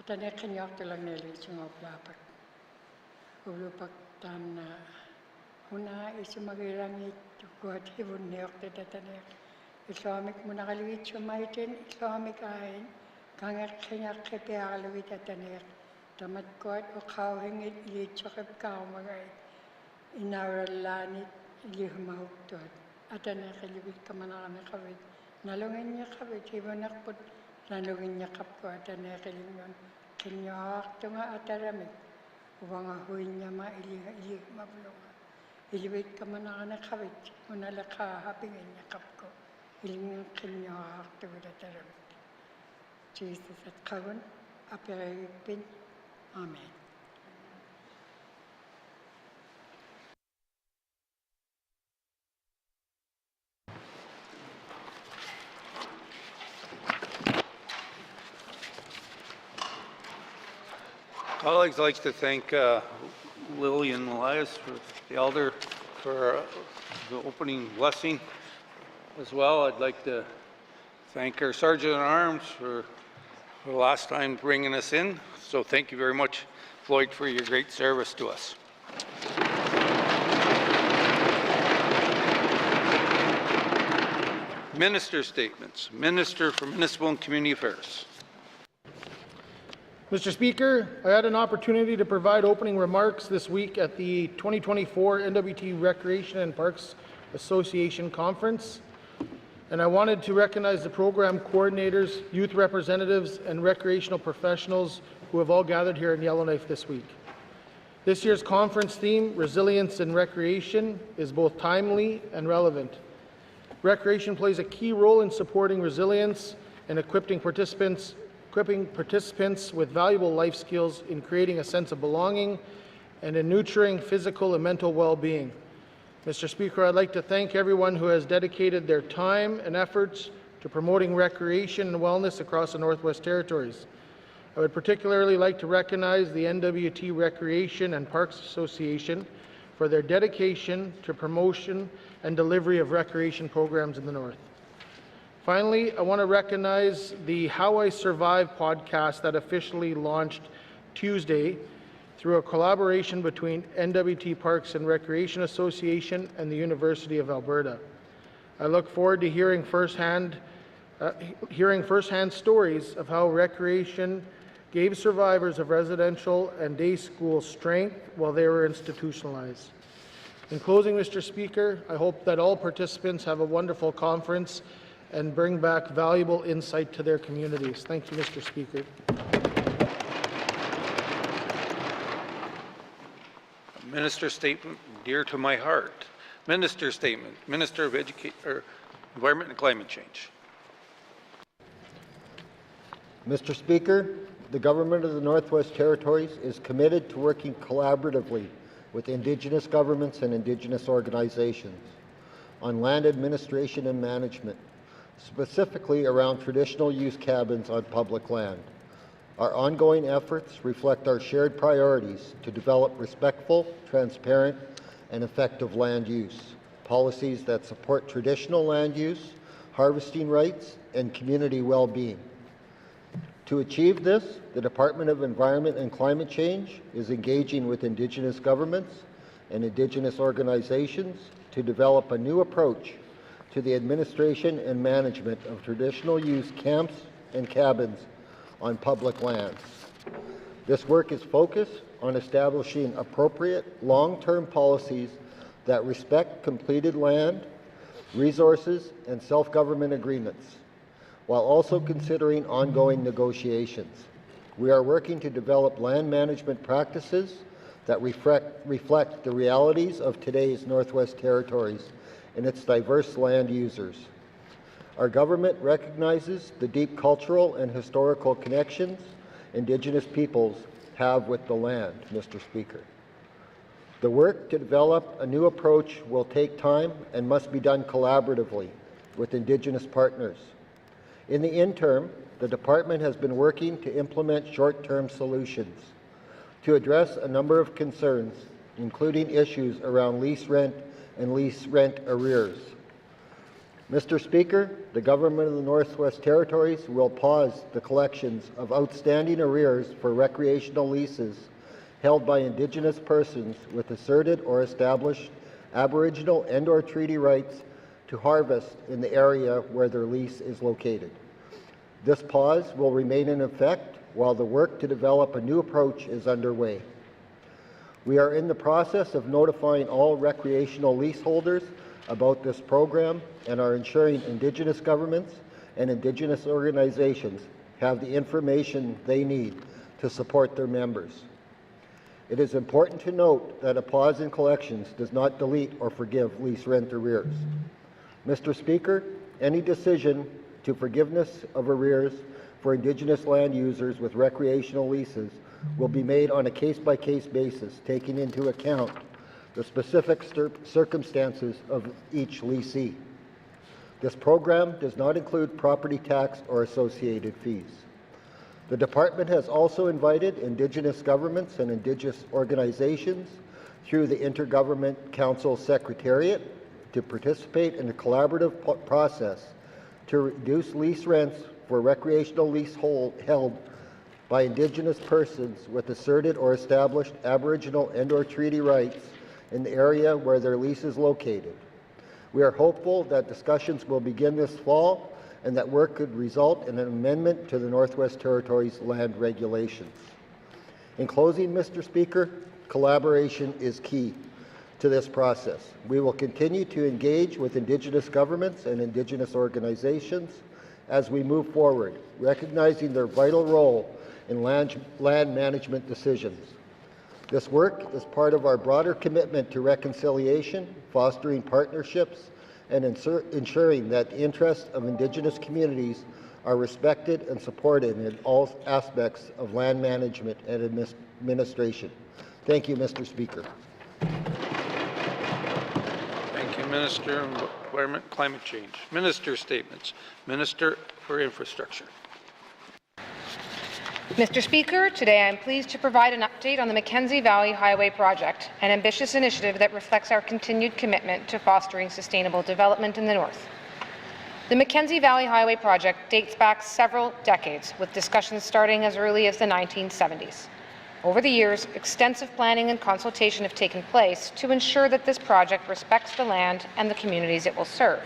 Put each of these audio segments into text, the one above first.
Atane kanyak lang nili chungo plapak. Ulupak tan una isumagirangit kuat hibun niyok tatane. Islamik muna kaluit sumaitin Islamik ain kanyak kanyak kaya kaluit tatane. Tamat kuat ukaw hingit ilit chakap kao magay. Inawalanit ilihumahuktot. Atane kaluit kamanakami kawit. Nalungin niya kawit hibun nakput. Nalungin niya kapko atane kalingon. Kinyak tunga ataramik. Uwanga huy niya ilih mabulunga. Iliwit kamanakana kawit. Unalaka hapingin niya kapko. Ilingan kinyak tunga ataramik. Jesus at kawan. Apiripin. Amen. Colleagues, I'd like to thank Lillian Elias, the elder, for the opening blessing as well. I'd like to thank our Sergeant at Arms for the last time bringing us in. So thank you very much, Floyd, for your great service to us. Minister statements. Minister for Municipal and Community Affairs. Mr. Speaker, I had an opportunity to provide opening remarks this week at the 2024 N.W.T. Recreation and Parks Association Conference, and I wanted to recognize the program coordinators, youth representatives, and recreational professionals who have all gathered here in Yellowknife this week. This year's conference theme, Resilience in Recreation, is both timely and relevant. Recreation plays a key role in supporting resilience and equipping participants with valuable life skills in creating a sense of belonging and in nurturing physical and mental well-being. Mr. Speaker, I'd like to thank everyone who has dedicated their time and efforts to promoting recreation and wellness across the Northwest Territories. I would particularly like to recognize the N.W.T. Recreation and Parks Association for their dedication to promotion and delivery of recreation programs in the North. Finally, I want to recognize the How I Survive podcast that officially launched Tuesday through a collaboration between N.W.T. Parks and Recreation Association and the University of Alberta. I look forward to hearing firsthand stories of how recreation gave survivors of residential and day school strength while they were institutionalized. In closing, Mr. Speaker, I hope that all participants have a wonderful conference and bring back valuable insight to their communities. Thank you, Mr. Speaker. Minister statement dear to my heart. Minister statement. Minister of Environment and Climate Change. Mr. Speaker, the Government of the Northwest Territories is committed to working collaboratively with Indigenous governments and Indigenous organizations on land administration and management, specifically around traditional use cabins on public land. Our ongoing efforts reflect our shared priorities to develop respectful, transparent, and effective land use, policies that support traditional land use, harvesting rights, and community well-being. To achieve this, the Department of Environment and Climate Change is engaging with Indigenous governments and Indigenous organizations to develop a new approach to the administration and management of traditional use camps and cabins on public lands. This work is focused on establishing appropriate long-term policies that respect completed land, resources, and self-government agreements, while also considering ongoing negotiations. We are working to develop land management practices that reflect the realities of today's Northwest Territories and its diverse land users. Our government recognizes the deep cultural and historical connections Indigenous peoples have with the land, Mr. Speaker. The work to develop a new approach will take time and must be done collaboratively with Indigenous partners. In the interim, the Department has been working to implement short-term solutions to address a number of concerns, including issues around lease rent and lease rent arrears. Mr. Speaker, the Government of the Northwest Territories will pause the collections of outstanding arrears for recreational leases held by Indigenous persons with asserted or established Aboriginal and/or treaty rights to harvest in the area where their lease is located. This pause will remain in effect while the work to develop a new approach is underway. We are in the process of notifying all recreational leaseholders about this program and are ensuring Indigenous governments and Indigenous organizations have the information they need to support their members. It is important to note that a pause in collections does not delete or forgive lease rent arrears. Mr. Speaker, any decision to forgiveness of arrears for Indigenous land users with recreational leases will be made on a case-by-case basis, taking into account the specific circumstances of each leasee. This program does not include property tax or associated fees. The Department has also invited Indigenous governments and Indigenous organizations through the Intergovernment Council Secretariat to participate in a collaborative process to reduce lease rents for recreational leasehold held by Indigenous persons with asserted or established Aboriginal and/or treaty rights in the area where their lease is located. We are hopeful that discussions will begin this fall and that work could result in an amendment to the Northwest Territories land regulations. In closing, Mr. Speaker, collaboration is key to this process. We will continue to engage with Indigenous governments and Indigenous organizations as we move forward, recognizing their vital role in land management decisions. This work is part of our broader commitment to reconciliation, fostering partnerships, and ensuring that the interests of Indigenous communities are respected and supported in all aspects of land management and administration. Thank you, Mr. Speaker. Thank you, Minister of Environment and Climate Change. Minister statements. Minister for Infrastructure. Mr. Speaker, today I am pleased to provide an update on the Mackenzie Valley Highway project, an ambitious initiative that reflects our continued commitment to fostering sustainable development in the North. The Mackenzie Valley Highway project dates back several decades, with discussions starting as early as the 1970s. Over the years, extensive planning and consultation have taken place to ensure that this project respects the land and the communities it will serve.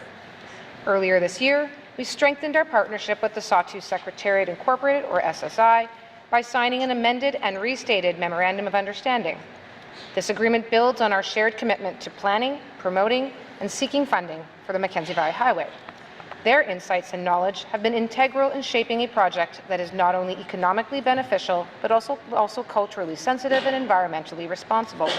Earlier this year, we strengthened our partnership with the Statute Secretariat Incorporated, or SSI, by signing an amended and restated Memorandum of Understanding. This agreement builds on our shared commitment to planning, promoting, and seeking funding for the Mackenzie Valley Highway. Their insights and knowledge have been integral in shaping a project that is not only economically beneficial, but also culturally sensitive and environmentally responsible.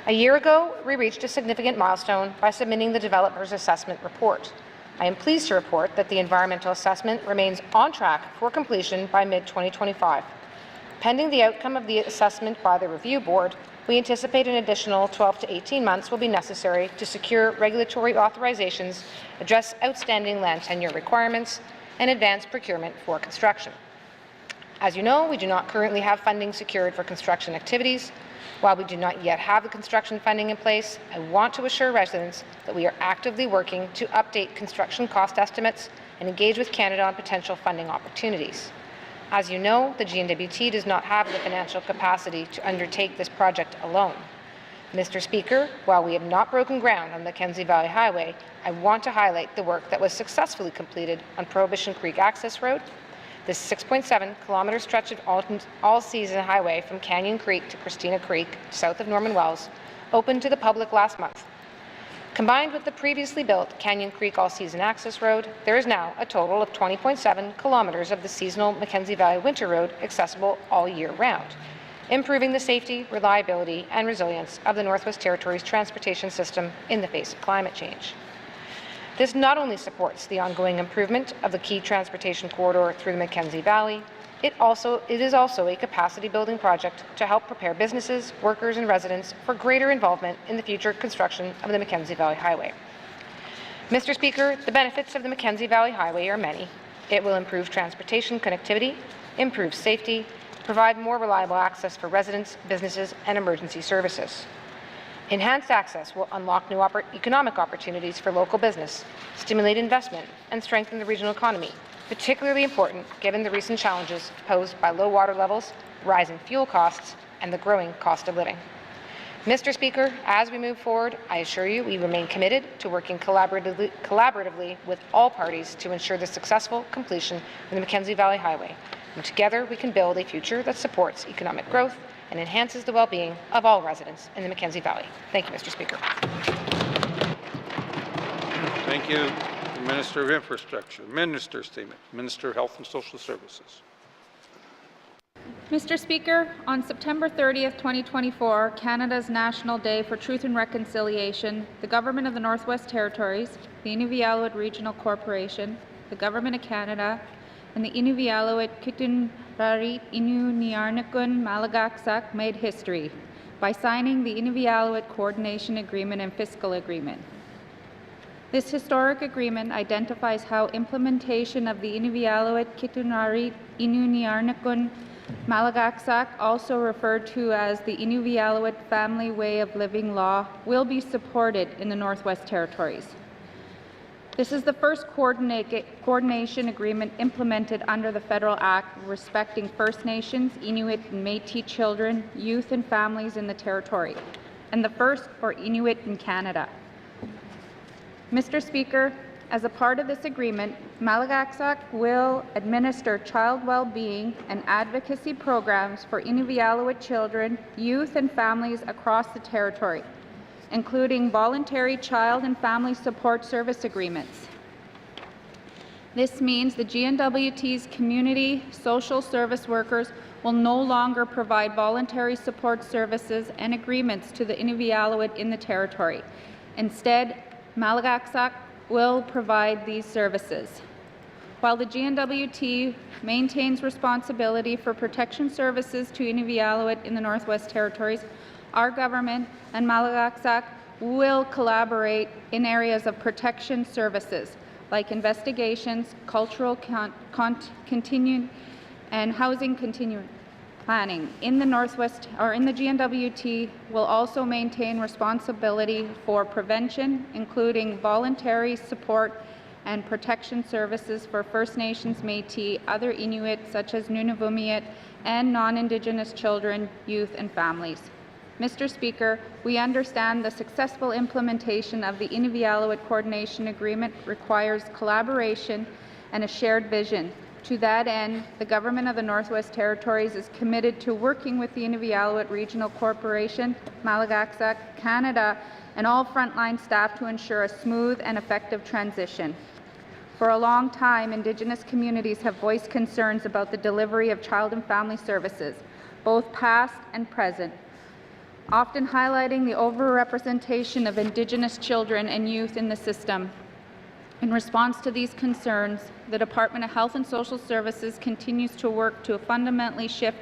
A year ago, we reached a significant milestone by submitting the Developer's Assessment Report. I am pleased to report that the environmental assessment remains on track for completion by mid-2025. Pending the outcome of the assessment by the Review Board, we anticipate an additional 12 to 18 months will be necessary to secure regulatory authorizations, address outstanding land tenure requirements, and advance procurement for construction. As you know, we do not currently have funding secured for construction activities. While we do not yet have the construction funding in place, I want to assure residents that we are actively working to update construction cost estimates and engage with Canada on potential funding opportunities. As you know, the N.W.T does not have the financial capacity to undertake this project alone. Mr. Speaker, while we have not broken ground on the Mackenzie Valley Highway, I want to highlight the work that was successfully completed on Prohibition Creek Access Road. This 6.7-kilometer stretch of all-season highway from Canyon Creek to Christina Creek, south of Norman Wells, opened to the public last month. Combined with the previously built Canyon Creek all-season access road, there is now a total of 20.7 kilometers of the seasonal Mackenzie Valley Winter Road accessible all year round, improving the safety, reliability, and resilience of the Northwest Territories transportation system in the face of climate change. This not only supports the ongoing improvement of the key transportation corridor through the Mackenzie Valley, it is also a capacity-building project to help prepare businesses, workers, and residents for greater involvement in the future construction of the Mackenzie Valley Highway. Mr. Speaker, the benefits of the Mackenzie Valley Highway are many. It will improve transportation connectivity, improve safety, provide more reliable access for residents, businesses, and emergency services. Enhanced access will unlock new economic opportunities for local business, stimulate investment, and strengthen the regional economy, particularly important given the recent challenges posed by low water levels, rising fuel costs, and the growing cost of living. Mr. Speaker, as we move forward, I assure you we remain committed to working collaboratively with all parties to ensure the successful completion of the Mackenzie Valley Highway. And together we can build a future that supports economic growth and enhances the well-being of all residents in the Mackenzie Valley. Thank you, Mr. Speaker. Thank you, Minister of Infrastructure. Minister's statement. Minister of Health and Social Services. Mr. Speaker, on September 30th, 2024, Canada's National Day for Truth and Reconciliation, the Government of the Northwest Territories, the Inuvialuit Regional Corporation, the Government of Canada, and the Inuvialuit Kitunrarit Inu Niarnakun Malagaksak made history by signing the Inuvialuit Coordination Agreement and Fiscal Agreement. This historic agreement identifies how implementation of the Inuvialuit Kitunrarit Inu Niarnakun Malagaksak, also referred to as the Inuvialuit Family Way of Living Law, will be supported in the Northwest Territories. This is the first coordination agreement implemented under the Federal Act respecting First Nations, Inuit and Métis children, youth and families in the Territory, and the first for Inuit in Canada. Mr. Speaker, as a part of this agreement, Malagaksak will administer child well-being and advocacy programs for Inuvialuit children, youth and families across the Territory, including voluntary child and family support service agreements. This means the N.W.T's community social service workers will no longer provide voluntary support services and agreements to the Inuvialuit in the Territory. Instead, Malagaksak will provide these services. While the N.W.T maintains responsibility for protection services to Inuvialuit in the Northwest Territories, our government and Malagaksak will collaborate in areas of protection services like investigations, cultural continuing, and housing continuing planning. In the Northwest or in the N.W.T will also maintain responsibility for prevention, including voluntary support and protection services for First Nations, Métis, other Inuit such as Nunavummiut, and non-Indigenous children, youth, and families. Mr. Speaker, we understand the successful implementation of the Inuvialuit Coordination Agreement requires collaboration and a shared vision. To that end, the Government of the Northwest Territories is committed to working with the Inuvialuit Regional Corporation, Malagaksak, Canada, and all frontline staff to ensure a smooth and effective transition. For a long time, Indigenous communities have voiced concerns about the delivery of child and family services, both past and present, often highlighting the overrepresentation of Indigenous children and youth in the system. In response to these concerns, the Department of Health and Social Services continues to work to fundamentally shift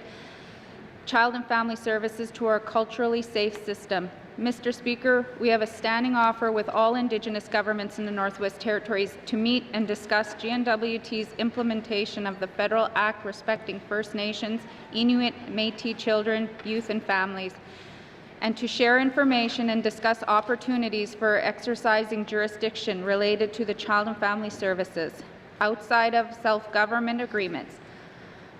child and family services to our culturally safe system. Mr. Speaker, we have a standing offer with all Indigenous governments in the Northwest Territories to meet and discuss N.W.T's implementation of the Federal Act respecting First Nations, Inuit, Métis children, youth and families, and to share information and discuss opportunities for exercising jurisdiction related to the child and family services outside of self-government agreements.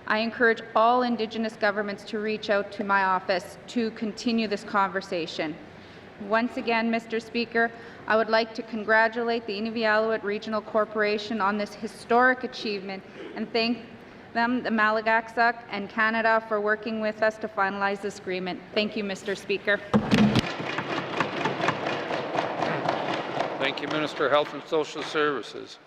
I encourage all Indigenous governments to reach out to my office to continue this conversation. Once again, Mr. Speaker, I would like to congratulate the Inuvialuit Regional Corporation on this historic achievement and thank them, the Malagaksak and Canada, for working with us to finalize this agreement. Thank you, Mr. Speaker. Thank you, Minister of Health and Social Services.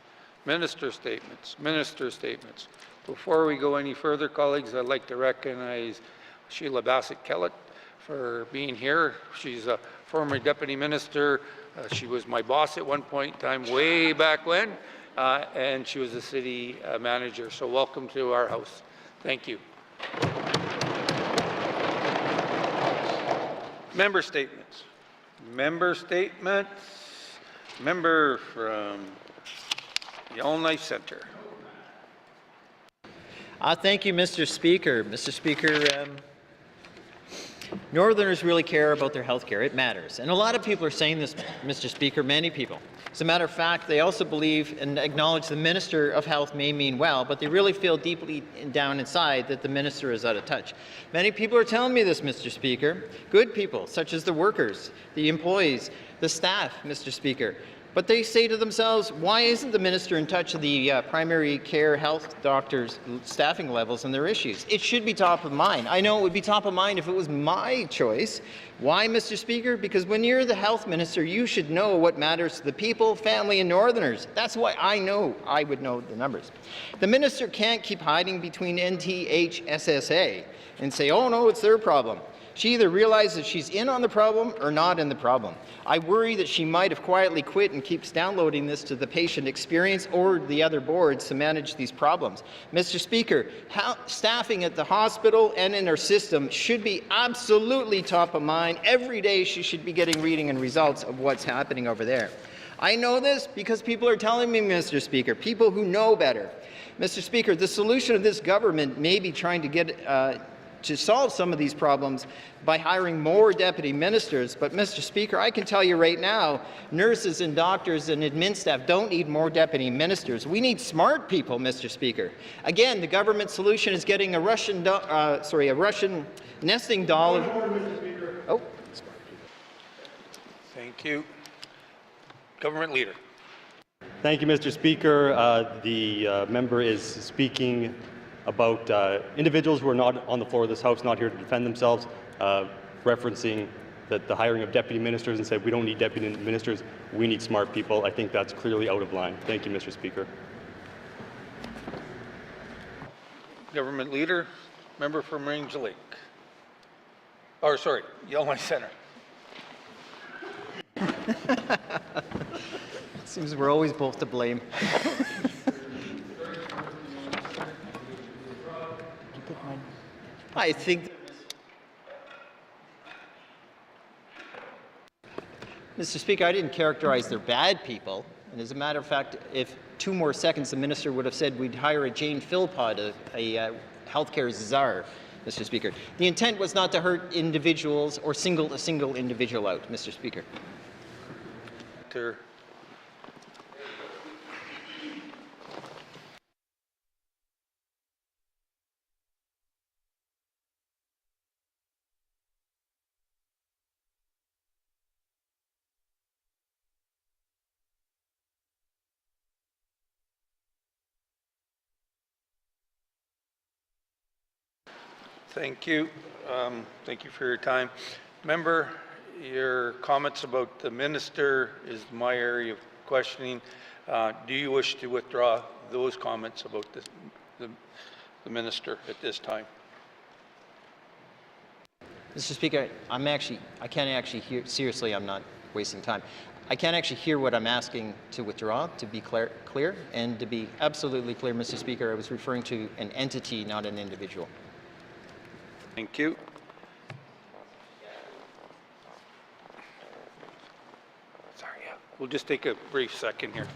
Minister statements. Minister statements. Before we go any further, colleagues, I'd like to recognize Sheila Bassett-Kellett for being here. She's a former Deputy Minister. She was my boss at one point in time, way back when. And she was a city manager. So welcome to our house. Thank you. Member statements. Member statements. Member from YELLOWKNIFE Centre. Thank you, Mr. Speaker. Mr. Speaker, Northerners really care about their health care. It matters. And a lot of people are saying this, Mr. Speaker, many people. As a matter of fact, they also believe and acknowledge the Minister of Health may mean well, but they really feel deeply down inside that the Minister is out of touch. Many people are telling me this, Mr. Speaker. Good people, such as the workers, the employees, the staff, Mr. Speaker. But they say to themselves, why isn't the Minister in touch with the primary care health doctors' staffing levels and their issues? It should be top of mind. I know it would be top of mind if it was my choice. Why, Mr. Speaker? Because when you're the health minister, you should know what matters to the people, family, and Northerners. That's why I would know the numbers. The minister can't keep hiding between NTHSSA and say, oh no, it's their problem. She either realizes she's in on the problem or not in the problem. I worry that she might have quietly quit and keeps downloading this to the patient experience or the other boards to manage these problems. Mr. Speaker, staffing at the hospital and in our system should be absolutely top of mind. Every day she should be getting reading and results of what's happening over there. I know this because people are telling me, Mr. Speaker, people who know better. Mr. Speaker, the solution of this government may be trying to get to solve some of these problems by hiring more deputy ministers. But, Mr. Speaker, I can tell you right now, nurses and doctors and admin staff don't need more deputy ministers. We need smart people, Mr. Speaker. Again, the government solution is getting a Russian nesting doll. Oh. Thank you. Government Leader. Thank you, Mr. Speaker. The member is speaking about individuals who are not on the floor of this House, not here to defend themselves, referencing that the hiring of deputy ministers and said we don't need deputy ministers, we need smart people. I think that's clearly out of line. Thank you, Mr. Speaker. Government Leader, member from Range Lake. Or sorry, Yellowknife Centre. Seems we're always both to blame. I think, Mr. Speaker, I didn't characterize they're bad people. And as a matter of fact, if 2 more seconds the minister would have said we'd hire a Jane Philpott, a healthcare czar, Mr. Speaker. The intent was not to hurt individuals or single a single individual out, Mr. Speaker. Thank you. Thank you for your time. Member, your comments about the minister is my area of questioning. Do you wish to withdraw those comments about the minister at this time? Mr. Speaker, I can't actually hear, seriously, I'm not wasting time. I can't actually hear what I'm asking to withdraw, to be clear, and to be absolutely clear, Mr. Speaker, I was referring to an entity, not an individual. Thank you. Sorry, yeah. We'll just take a brief second here.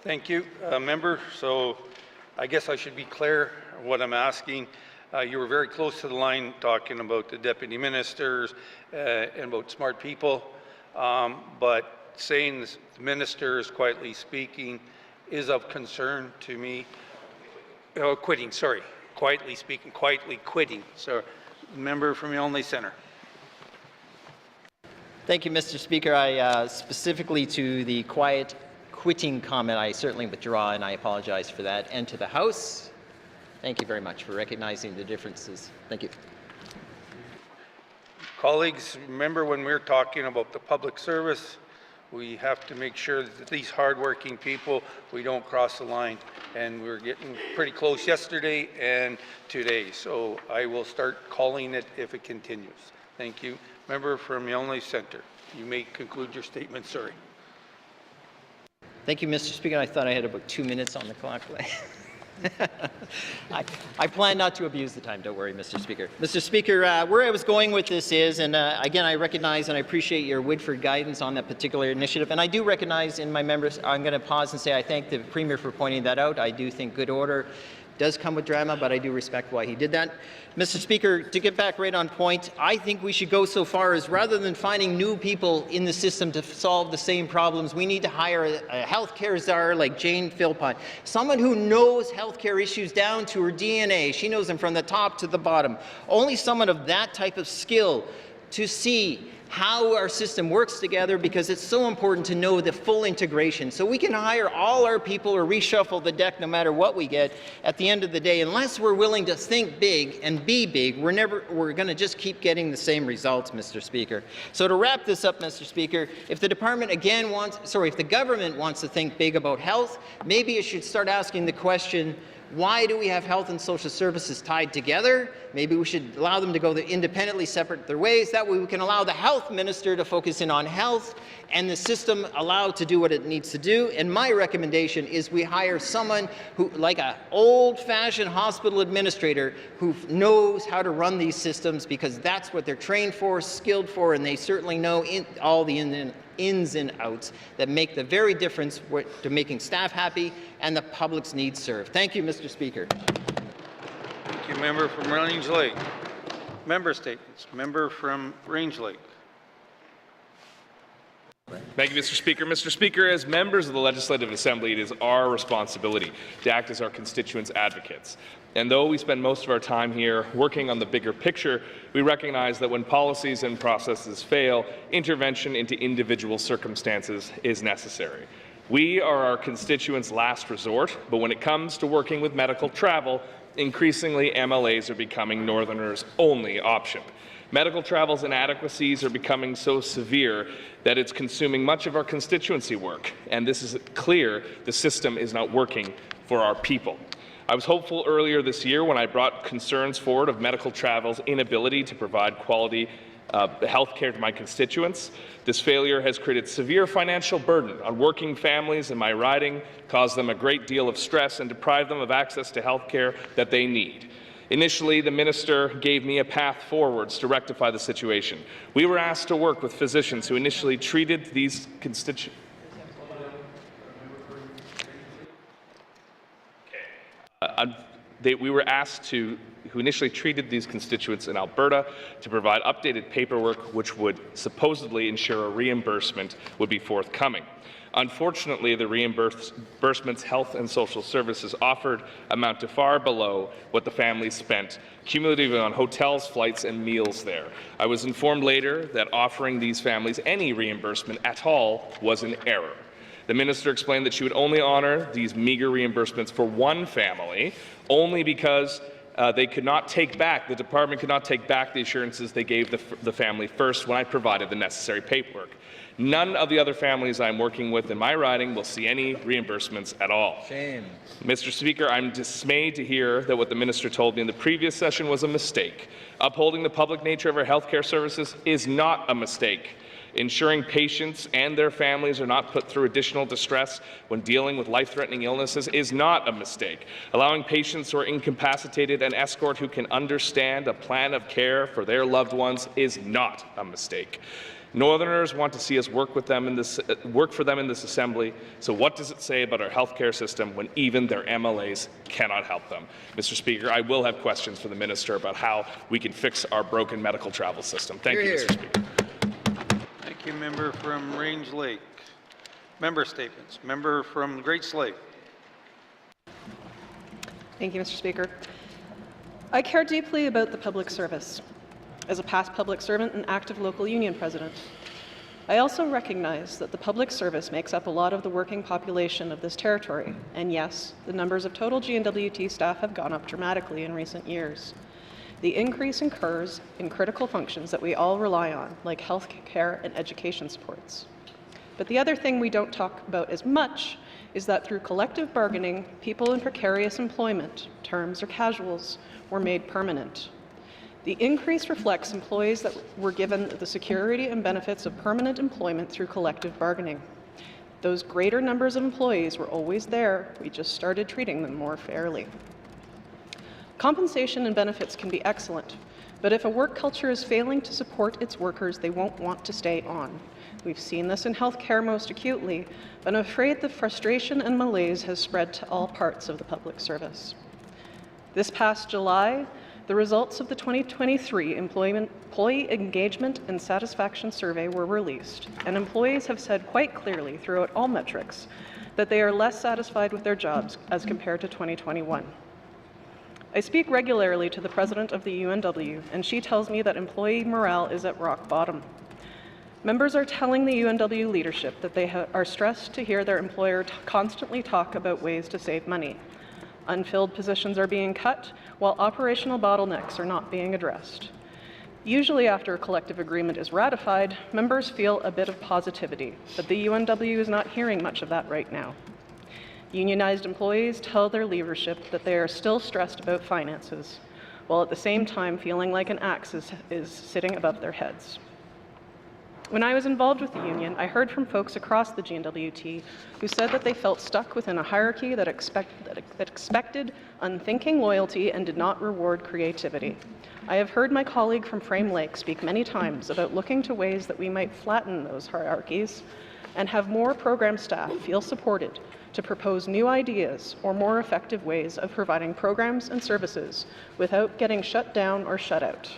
Thank you, member. So I guess I should be clear what I'm asking. You were very close to the line talking about the deputy ministers and about smart people, but saying the minister is quietly speaking is of concern to me. Quietly speaking, quietly quitting. So Member from Yellowknife Centre. Thank you, Mr. Speaker. I specifically to the quiet quitting comment, I certainly withdraw, and I apologize for that. And to the House, thank you very much for recognizing the differences. Thank you. Colleagues, remember when we're talking about the public service, we have to make sure that these hardworking people, we don't cross the line. And we're getting pretty close yesterday and today. So I will start calling it if it continues. Thank you. Member from Yellowknife Centre, you may conclude your statement, sorry. Thank you, Mr. Speaker. I thought I had about 2 minutes on the clock. I plan not to abuse the time, don't worry, Mr. Speaker. Mr. Speaker, where I was going with this is, and again, I recognize and I appreciate your Woodford guidance on that particular initiative, and I do recognize in my members, I'm going to pause and say I thank the Premier for pointing that out. I do think good order does come with drama, but I do respect why he did that. Mr. Speaker, to get back right on point, I think we should go so far as rather than finding new people in the system to solve the same problems, we need to hire a healthcare czar like Jane Philpott, someone who knows healthcare issues down to her DNA. She knows them from the top to the bottom. Only someone of that type of skill to see how our system works together, because it's so important to know the full integration. So we can hire all our people or reshuffle the deck no matter what we get. At the end of the day, unless we're willing to think big and be big, we're going to just keep getting the same results, Mr. Speaker. So to wrap this up, Mr. Speaker, if the department again if the government wants to think big about health, maybe it should start asking the question, why do we have health and social services tied together? Maybe we should allow them to go independently, separate their ways. That way we can allow the health minister to focus in on health and the system allowed to do what it needs to do. And my recommendation is we hire someone who, like an old-fashioned hospital administrator, who knows how to run these systems, because that's what they're trained for, skilled for, and they certainly know all the ins and outs that make the very difference to making staff happy and the public's needs served. Thank you, Mr. Speaker. Thank you, member from Range Lake. Member statements. Member from Range Lake. Thank you, Mr. Speaker. Mr. Speaker, as members of the Legislative Assembly, it is our responsibility to act as our constituents' advocates. And though we spend most of our time here working on the bigger picture, we recognize that when policies and processes fail, intervention into individual circumstances is necessary. We are our constituents' last resort, but when it comes to working with medical travel, increasingly MLAs are becoming Northerners' only option. Medical travel's inadequacies are becoming so severe that it's consuming much of our constituency work, and this is clear the system is not working for our people. I was hopeful earlier this year when I brought concerns forward of medical travel's inability to provide quality health care to my constituents. This failure has created severe financial burden on working families in my riding, caused them a great deal of stress, and deprived them of access to health care that they need. Initially, the minister gave me a path forwards to rectify the situation. We were asked to work with physicians who initially treated these constituents. We were asked who initially treated these constituents in Alberta to provide updated paperwork which would supposedly ensure a reimbursement would be forthcoming. Unfortunately, the reimbursements Health and Social Services offered amount to far below what the families spent cumulatively on hotels, flights, and meals there. I was informed later that offering these families any reimbursement at all was an error. The minister explained that she would only honor these meager reimbursements for one family, only because they could not take back, the department could not take back the assurances they gave the family first when I provided the necessary paperwork. None of the other families I'm working with in my riding will see any reimbursements at all. Shame. Mr. Speaker, I'm dismayed to hear that what the minister told me in the previous session was a mistake. Upholding the public nature of our healthcare services is not a mistake. Ensuring patients and their families are not put through additional distress when dealing with life-threatening illnesses is not a mistake. Allowing patients who are incapacitated an escort who can understand a plan of care for their loved ones is not a mistake. Northerners want to see us work for them in this assembly. So what does it say about our healthcare system when even their MLAs cannot help them? Mr. Speaker, I will have questions for the minister about how we can fix our broken medical travel system. Thank you, Mr. Speaker. Thank you, member from Range Lake. Member statements. Member from Great Slave. Thank you, Mr. Speaker. I care deeply about the public service. as a past public servant and active local union president. I also recognize that the public service makes up a lot of the working population of this territory, and yes, the numbers of total G&W.T staff have gone up dramatically in recent years. The increase occurs in critical functions that we all rely on, like health care and education supports. But the other thing we don't talk about as much is that through collective bargaining, people in precarious employment, terms or casuals, were made permanent. The increase reflects employees that were given the security and benefits of permanent employment through collective bargaining. Those greater numbers of employees were always there, we just started treating them more fairly. Compensation and benefits can be excellent, but if a work culture is failing to support its workers, they won't want to stay on. We've seen this in healthcare most acutely, but I'm afraid the frustration and malaise has spread to all parts of the public service. This past July, the results of the 2023 Employee Engagement and Satisfaction Survey were released, and employees have said quite clearly throughout all metrics that they are less satisfied with their jobs as compared to 2021. I speak regularly to the president of the UNW, and she tells me that employee morale is at rock bottom. Members are telling the UNW leadership that they are stressed to hear their employer constantly talk about ways to save money. Unfilled positions are being cut, while operational bottlenecks are not being addressed. Usually after a collective agreement is ratified, members feel a bit of positivity, but the UNW is not hearing much of that right now. Unionized employees tell their leadership that they are still stressed about finances, while at the same time feeling like an axe is sitting above their heads. When I was involved with the union, I heard from folks across the G&W.T who said that they felt stuck within a hierarchy that expected unthinking loyalty and did not reward creativity. I have heard my colleague from Frame Lake speak many times about looking to ways that we might flatten those hierarchies and have more program staff feel supported to propose new ideas or more effective ways of providing programs and services without getting shut down or shut out.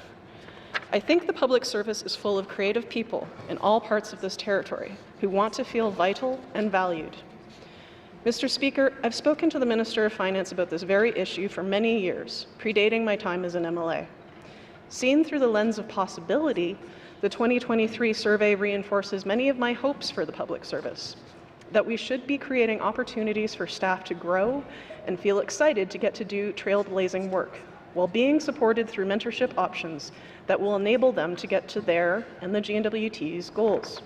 I think the public service is full of creative people in all parts of this territory who want to feel vital and valued. Mr. Speaker, I've spoken to the Minister of Finance about this very issue for many years, predating my time as an MLA. Seen through the lens of possibility, the 2023 survey reinforces many of my hopes for the public service, that we should be creating opportunities for staff to grow and feel excited to get to do trailblazing work, while being supported through mentorship options that will enable them to get to their and the G&W.T's goals.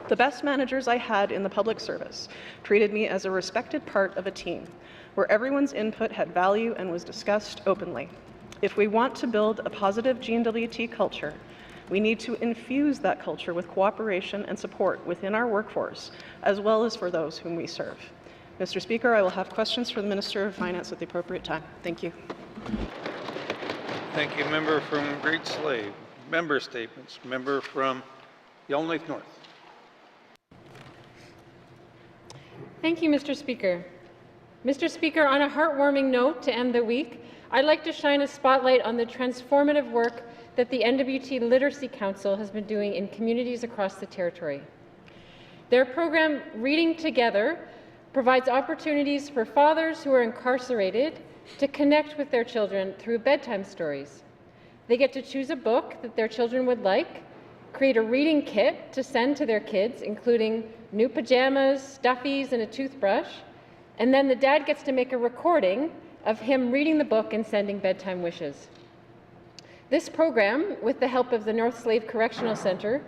The best managers I had in the public service treated me as a respected part of a team, where everyone's input had value and was discussed openly. If we want to build a positive G&W.T culture, we need to infuse that culture with cooperation and support within our workforce, as well as for those whom we serve. Mr. Speaker, I will have questions for the Minister of Finance at the appropriate time. Thank you. Thank you. Member from Great Slave. Member statements. Member from Yellowknife North. Thank you, Mr. Speaker. Mr. Speaker, on a heartwarming note to end the week, I'd like to shine a spotlight on the transformative work that the N.W.T Literacy Council has been doing in communities across the territory. Their program, Reading Together, provides opportunities for fathers who are incarcerated to connect with their children through bedtime stories. They get to choose a book that their children would like, create a reading kit to send to their kids, including new pajamas, stuffies, and a toothbrush, and then the dad gets to make a recording of him reading the book and sending bedtime wishes. This program, with the help of the North Slave Correctional Centre,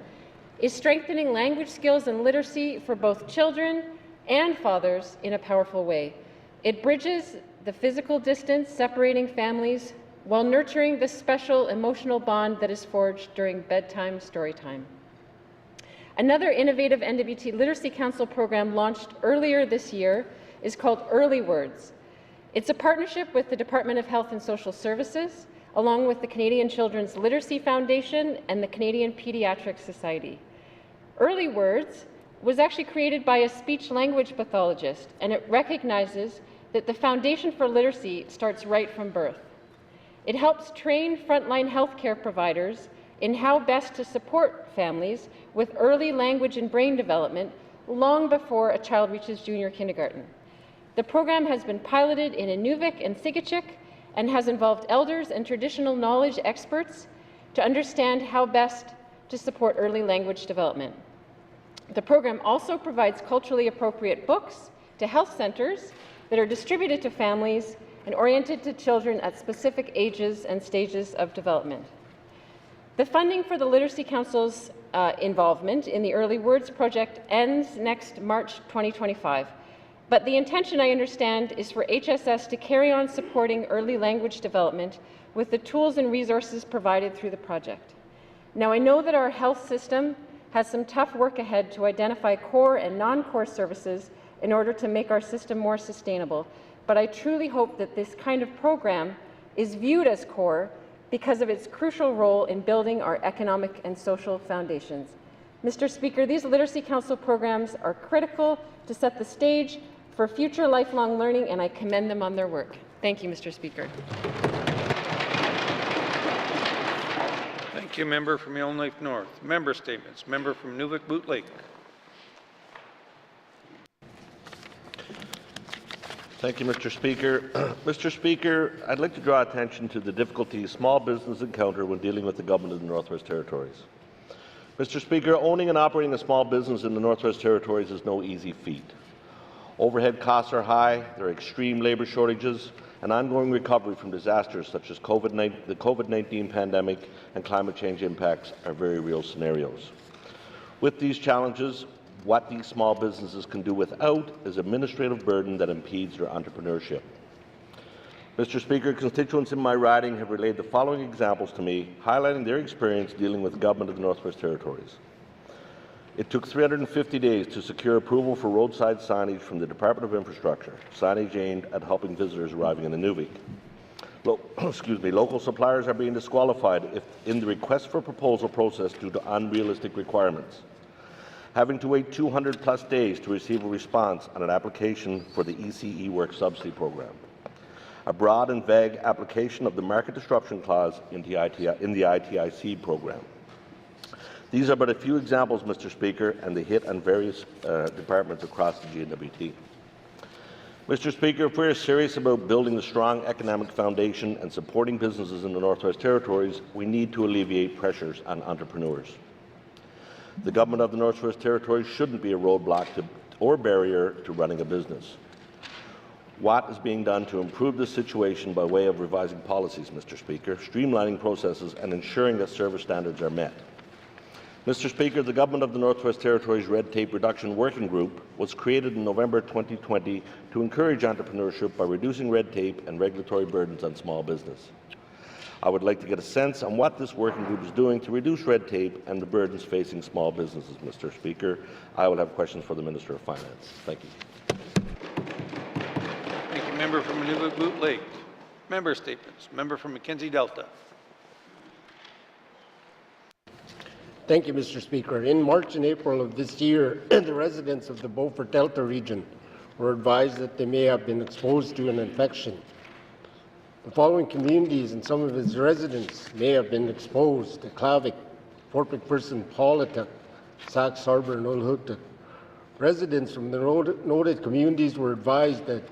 is strengthening language skills and literacy for both children and fathers in a powerful way. It bridges the physical distance separating families while nurturing the special emotional bond that is forged during bedtime story time. Another innovative N.W.T Literacy Council program launched earlier this year is called Early Words. It's a partnership with the Department of Health and Social Services, along with the Canadian Children's Literacy Foundation and the Canadian Pediatric Society. Early Words was actually created by a speech-language pathologist, and it recognizes that the foundation for literacy starts right from birth. It helps train frontline healthcare providers in how best to support families with early language and brain development long before a child reaches junior kindergarten. The program has been piloted in Inuvik and Sigachik and has involved elders and traditional knowledge experts to understand how best to support early language development. The program also provides culturally appropriate books to health centres that are distributed to families and oriented to children at specific ages and stages of development. The funding for the Literacy Council's involvement in the Early Words project ends next March 2025, but the intention, I understand, is for HSS to carry on supporting early language development with the tools and resources provided through the project. Now, I know that our health system has some tough work ahead to identify core and non-core services in order to make our system more sustainable, but I truly hope that this kind of program is viewed as core because of its crucial role in building our economic and social foundations. Mr. Speaker, these Literacy Council programs are critical to set the stage for future lifelong learning, and I commend them on their work. Thank you, Mr. Speaker. Thank you, member from Yellowknife North. Member statements. Member from Nunavut Lake. Thank you, Mr. Speaker. Mr. Speaker, I'd like to draw attention to the difficulties small businesses encounter when dealing with the government of the Northwest Territories. Mr. Speaker, owning and operating a small business in the Northwest Territories is no easy feat. Overhead costs are high, there are extreme labour shortages, and ongoing recovery from disasters such as the COVID-19 pandemic and climate change impacts are very real scenarios. With these challenges, what these small businesses can do without is administrative burden that impedes their entrepreneurship. Mr. Speaker, constituents in my riding have relayed the following examples to me, highlighting their experience dealing with the government of the Northwest Territories. It took 350 days to secure approval for roadside signage from the Department of Infrastructure, signage aimed at helping visitors arriving in Inuvik. Local suppliers are being disqualified in the request for proposal process due to unrealistic requirements. Having to wait 200+ days to receive a response on an application for the ECE Work Subsidy Program. A broad and vague application of the Market Disruption Clause in the ITIC program. These are but a few examples, Mr. Speaker, and they hit on various departments across the N.W.T. Mr. Speaker, if we are serious about building a strong economic foundation and supporting businesses in the Northwest Territories, we need to alleviate pressures on entrepreneurs. The government of the Northwest Territories shouldn't be a roadblock or barrier to running a business. What is being done to improve this situation by way of revising policies, Mr. Speaker, streamlining processes and ensuring that service standards are met? Mr. Speaker, the Government of the Northwest Territories Red Tape Reduction Working Group was created in November 2020 to encourage entrepreneurship by reducing red tape and regulatory burdens on small business. I would like to get a sense on what this working group is doing to reduce red tape and the burdens facing small businesses, Mr. Speaker. I will have questions for the Minister of Finance. Thank you. Thank you, member from Nunavut Lake. Member statements. Member from Mackenzie Delta. Thank you, Mr. Speaker. In March and April of this year, the residents of the Beaufort Delta region were advised that they may have been exposed to an infection. The following communities and some of its residents may have been exposed to Clavik, Fort McPherson, Paulatuk, Sax Harbor, and Ulhuktuk. Residents from the noted communities were advised that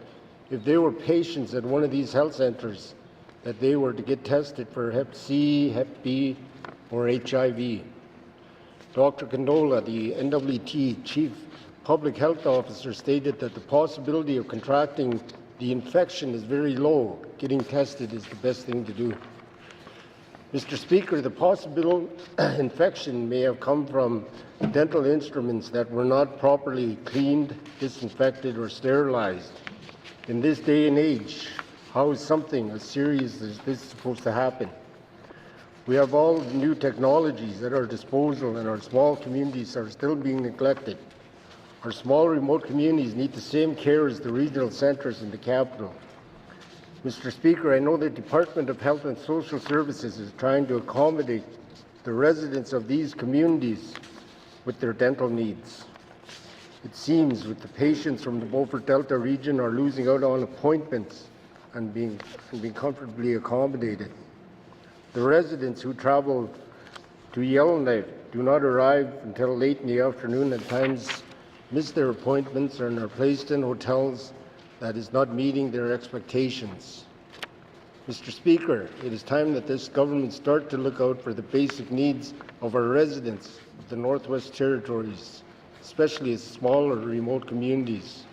if they were patients at one of these health centres, that they were to get tested for Hep C, Hep B, or HIV. Dr. Condola, the N.W.T. Chief Public Health Officer, stated that the possibility of contracting the infection is very low. Getting tested is the best thing to do. Mr. Speaker, the possible infection may have come from dental instruments that were not properly cleaned, disinfected, or sterilized. In this day and age, how is something as serious as this supposed to happen? We have all the new technologies at our disposal, and our small communities are still being neglected. Our small remote communities need the same care as the regional centres in the capital. Mr. Speaker, I know the Department of Health and Social Services is trying to accommodate the residents of these communities with their dental needs. It seems that the patients from the Beaufort Delta region are losing out on appointments and being comfortably accommodated. The residents who travel to Yellowknife do not arrive until late in the afternoon, at times miss their appointments, and are placed in hotels that is not meeting their expectations. Mr. Speaker, it is time that this government start to look out for the basic needs of our residents of the Northwest Territories, especially small or remote communities.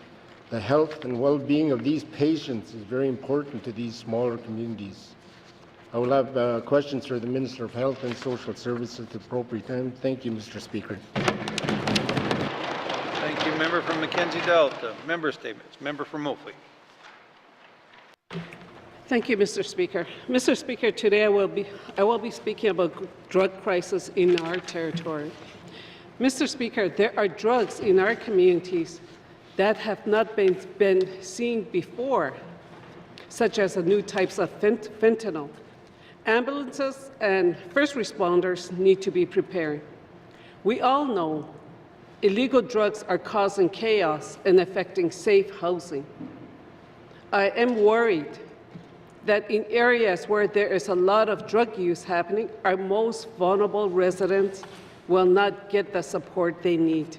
The health and well-being of these patients is very important to these smaller communities. I will have questions for the Minister of Health and Social Services at the appropriate time. Thank you, Mr. Speaker. Thank you. Member from Mackenzie Delta. Member statements. Member from Moultrie. Thank you, Mr. Speaker. Mr. Speaker, today I will be speaking about drug crisis in our territory. Mr. Speaker, there are drugs in our communities that have not been seen before, such as the new types of fentanyl. Ambulances and first responders need to be prepared. We all know illegal drugs are causing chaos and affecting safe housing. I am worried that in areas where there is a lot of drug use happening, our most vulnerable residents will not get the support they need.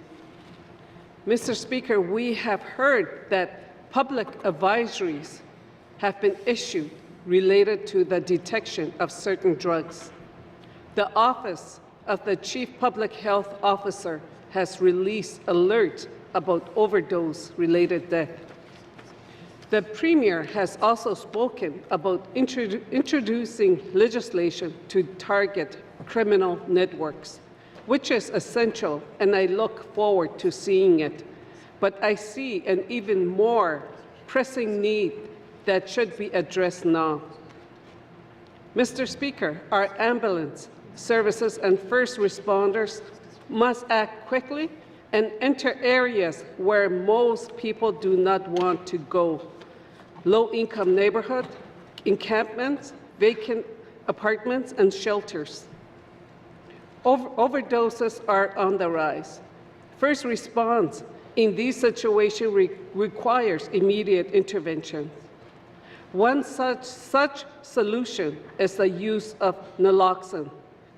Mr. Speaker, we have heard that public advisories have been issued related to the detection of certain drugs. The Office of the Chief Public Health Officer has released alerts about overdose-related death. The Premier has also spoken about introducing legislation to target criminal networks, which is essential, and I look forward to seeing it. But I see an even more pressing need that should be addressed now. Mr. Speaker, our ambulance services and first responders must act quickly and enter areas where most people do not want to go. Low-income neighborhood, encampments, vacant apartments, and shelters. Overdoses are on the rise. First response in these situations requires immediate intervention. One such solution is the use of naloxone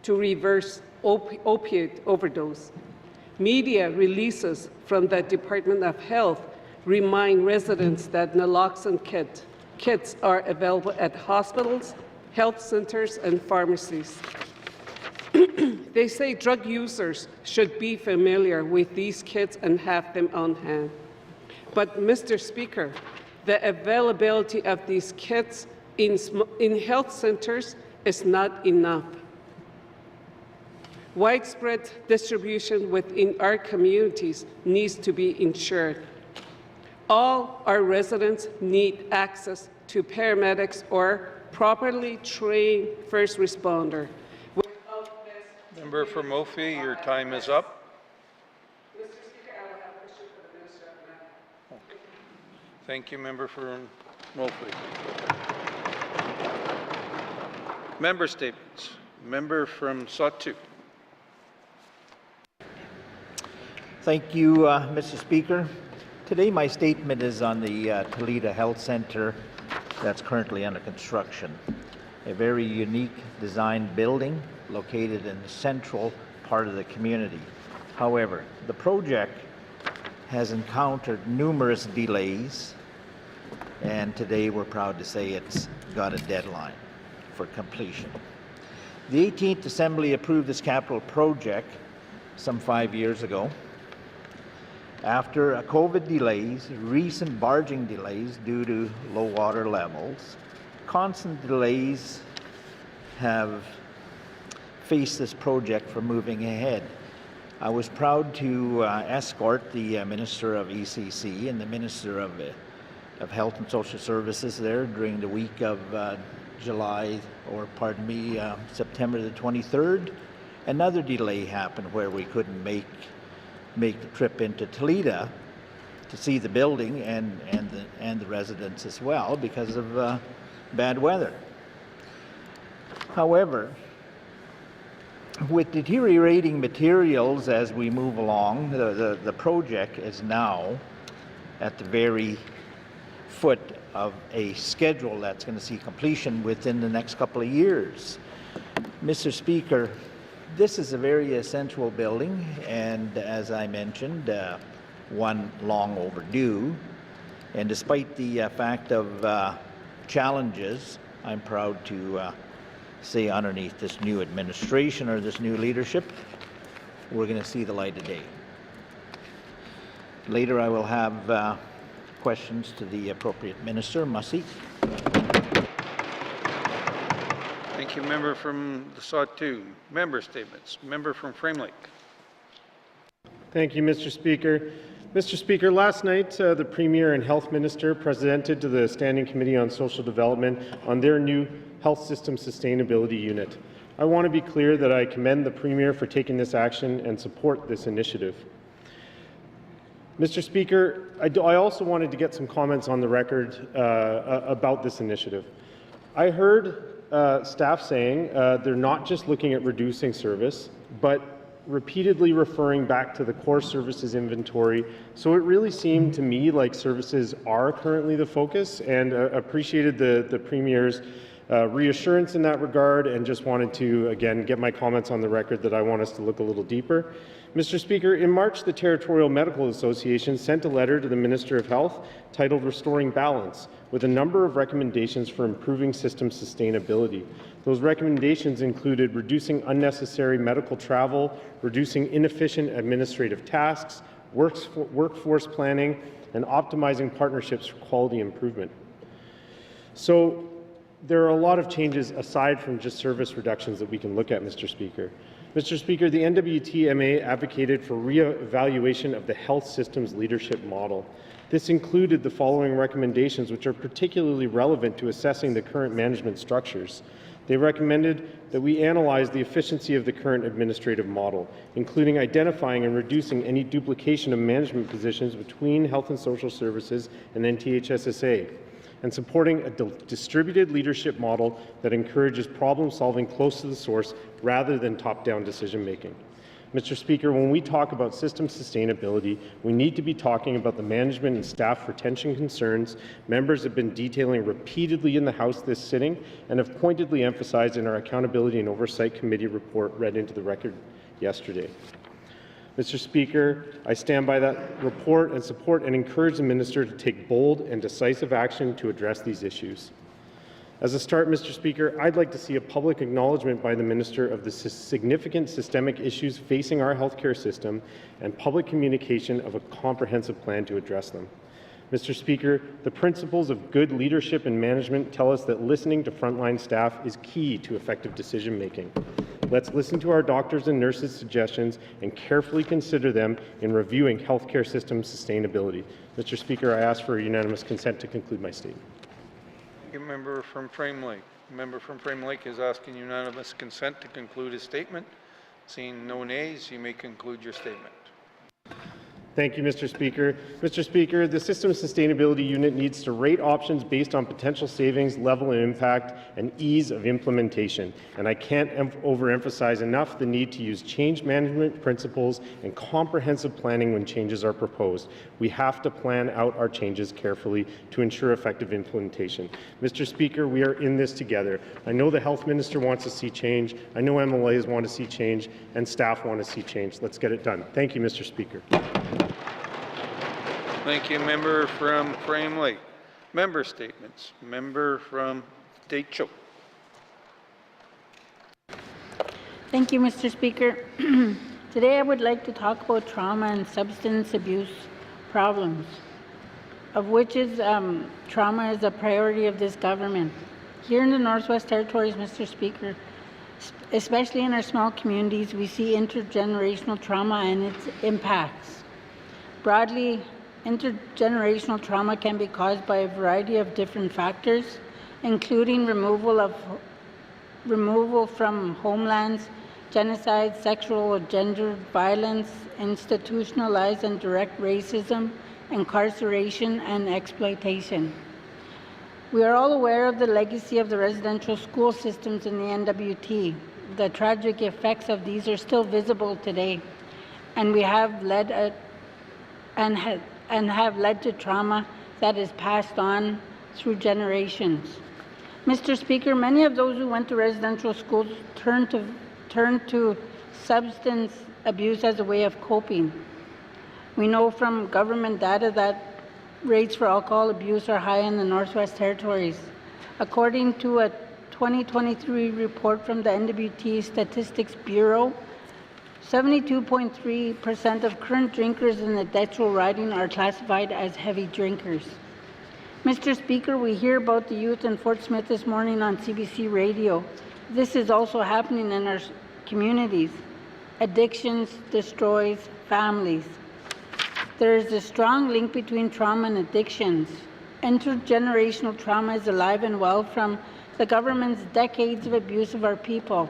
to reverse opiate overdose. Media releases from the Department of Health remind residents that naloxone kits are available at hospitals, health centers, and pharmacies. They say drug users should be familiar with these kits and have them on hand. But, Mr. Speaker, the availability of these kits in health centers is not enough. Widespread distribution within our communities needs to be ensured. All our residents need access to paramedics or properly trained first responder. Member for Moultrie, your time is up. Mr. Speaker, I will have a question for the Minister of Health. Thank you, member for Moultrie. Member statements. Member from Statute. Thank you, Mr. Speaker. Today my statement is on the Toledo Health Centre that's currently under construction. A very unique design building located in the central part of the community. However, the project has encountered numerous delays, and today we're proud to say it's got a deadline for completion. The 18th Assembly approved this capital project some 5 years ago. After COVID delays, recent barging delays due to low water levels, constant delays have faced this project from moving ahead. I was proud to escort the Minister of ECC and the Minister of Health and Social Services there during the week of September the 23rd. Another delay happened where we couldn't make the trip into Toledo to see the building and the residents as well because of bad weather. However, with deteriorating materials as we move along, the project is now at the very foot of a schedule that's going to see completion within the next couple of years. Mr. Speaker, this is a very essential building, and as I mentioned, one long overdue. And despite the fact of challenges I'm proud to say underneath this new administration or this new leadership, we're going to see the light of day. Later I will have questions to the appropriate minister. Mussey. Thank you, member from the Statute. Member statements. Member from Frame Lake. Thank you, Mr. Speaker. Mr. Speaker, last night the Premier and Health Minister presented to the Standing Committee on Social Development on their new Health System Sustainability Unit. I want to be clear that I commend the Premier for taking this action and support this initiative. Mr. Speaker, I also wanted to get some comments on the record about this initiative. I heard staff saying they're not just looking at reducing service, but repeatedly referring back to the core services inventory. So it really seemed to me like services are currently the focus, and appreciated the Premier's reassurance in that regard, and just wanted to, again, get my comments on the record that I want us to look a little deeper. Mr. Speaker, in March, the Territorial Medical Association sent a letter to the Minister of Health titled Restoring Balance, with a number of recommendations for improving system sustainability. Those recommendations included reducing unnecessary medical travel, reducing inefficient administrative tasks, workforce planning, and optimizing partnerships for quality improvement. So there are a lot of changes aside from just service reductions that we can look at, Mr. Speaker. Mr. Speaker, the N.W.T. advocated for re-evaluation of the health system's leadership model. This included the following recommendations, which are particularly relevant to assessing the current management structures. They recommended that we analyze the efficiency of the current administrative model, including identifying and reducing any duplication of management positions between Health and Social Services and NTHSSA, and supporting a distributed leadership model that encourages problem-solving close to the source rather than top-down decision-making. Mr. Speaker, when we talk about system sustainability, we need to be talking about the management and staff retention concerns members have been detailing repeatedly in the House this sitting and have pointedly emphasized in our Accountability and Oversight Committee report read into the record yesterday. Mr. Speaker, I stand by that report and support and encourage the Minister to take bold and decisive action to address these issues. As a start, Mr. Speaker, I'd like to see a public acknowledgement by the Minister of the significant systemic issues facing our healthcare system and public communication of a comprehensive plan to address them. Mr. Speaker, the principles of good leadership and management tell us that listening to frontline staff is key to effective decision-making. Let's listen to our doctors and nurses' suggestions and carefully consider them in reviewing healthcare system sustainability. Mr. Speaker, I ask for unanimous consent to conclude my statement. Thank you, member from Frame Lake. Member from Frame Lake is asking unanimous consent to conclude his statement. Seeing no nays, you may conclude your statement. Thank you, Mr. Speaker. Mr. Speaker, the System Sustainability Unit needs to rate options based on potential savings, level of impact, and ease of implementation. And I can't overemphasize enough the need to use change management principles and comprehensive planning when changes are proposed. We have to plan out our changes carefully to ensure effective implementation. Mr. Speaker, we are in this together. I know the Health Minister wants to see change. I know MLAs want to see change, and staff want to see change. Let's get it done. Thank you, Mr. Speaker. Thank you, member from Frame Lake. Member statements. Member from Statute. Thank you, Mr. Speaker. Today I would like to talk about trauma and substance abuse problems, of which trauma is a priority of this government. Here in the Northwest Territories, Mr. Speaker, especially in our small communities, we see intergenerational trauma and its impacts. Broadly, intergenerational trauma can be caused by a variety of different factors, including removal from homelands, genocide, sexual or gender violence, institutionalized and direct racism, incarceration, and exploitation. We are all aware of the legacy of the residential school systems in the N.W.T. The tragic effects of these are still visible today, and we have led to trauma that is passed on through generations. Mr. Speaker, many of those who went to residential schools turned to substance abuse as a way of coping. We know from government data that rates for alcohol abuse are high in the Northwest Territories. According to a 2023 report from the N.W.T Statistics Bureau, 72.3% of current drinkers in the Detroit riding are classified as heavy drinkers. Mr. Speaker, we hear about the youth in Fort Smith this morning on CBC radio. This is also happening in our communities. Addictions destroys families. There is a strong link between trauma and addictions. Intergenerational trauma is alive and well from the government's decades of abuse of our people.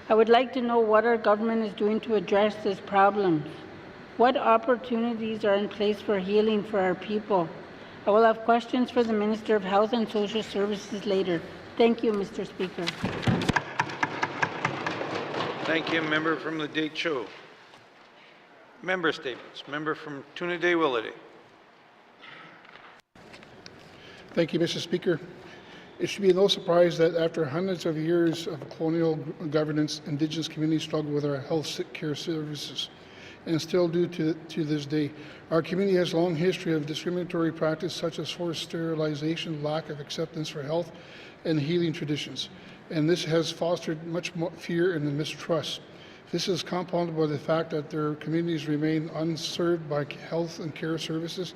I would like to know what our government is doing to address this problem. What opportunities are in place for healing for our people? I will have questions for the Minister of Health and Social Services later. Thank you, Mr. Speaker. Thank you. Member from the Date Show. Member statements. Member from Tune-Day-Willity. Thank you, Mr. Speaker. It should be no surprise that after hundreds of years of colonial governance, Indigenous communities struggle with our health care services, and still do to this day. Our community has a long history of discriminatory practice such as forced sterilization, lack of acceptance for health and healing traditions, and this has fostered much more fear and mistrust. This is compounded by the fact that their communities remain unserved by health and care services,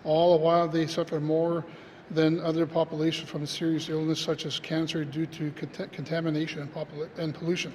all the while they suffer more than other populations from serious illness such as cancer due to contamination and pollution.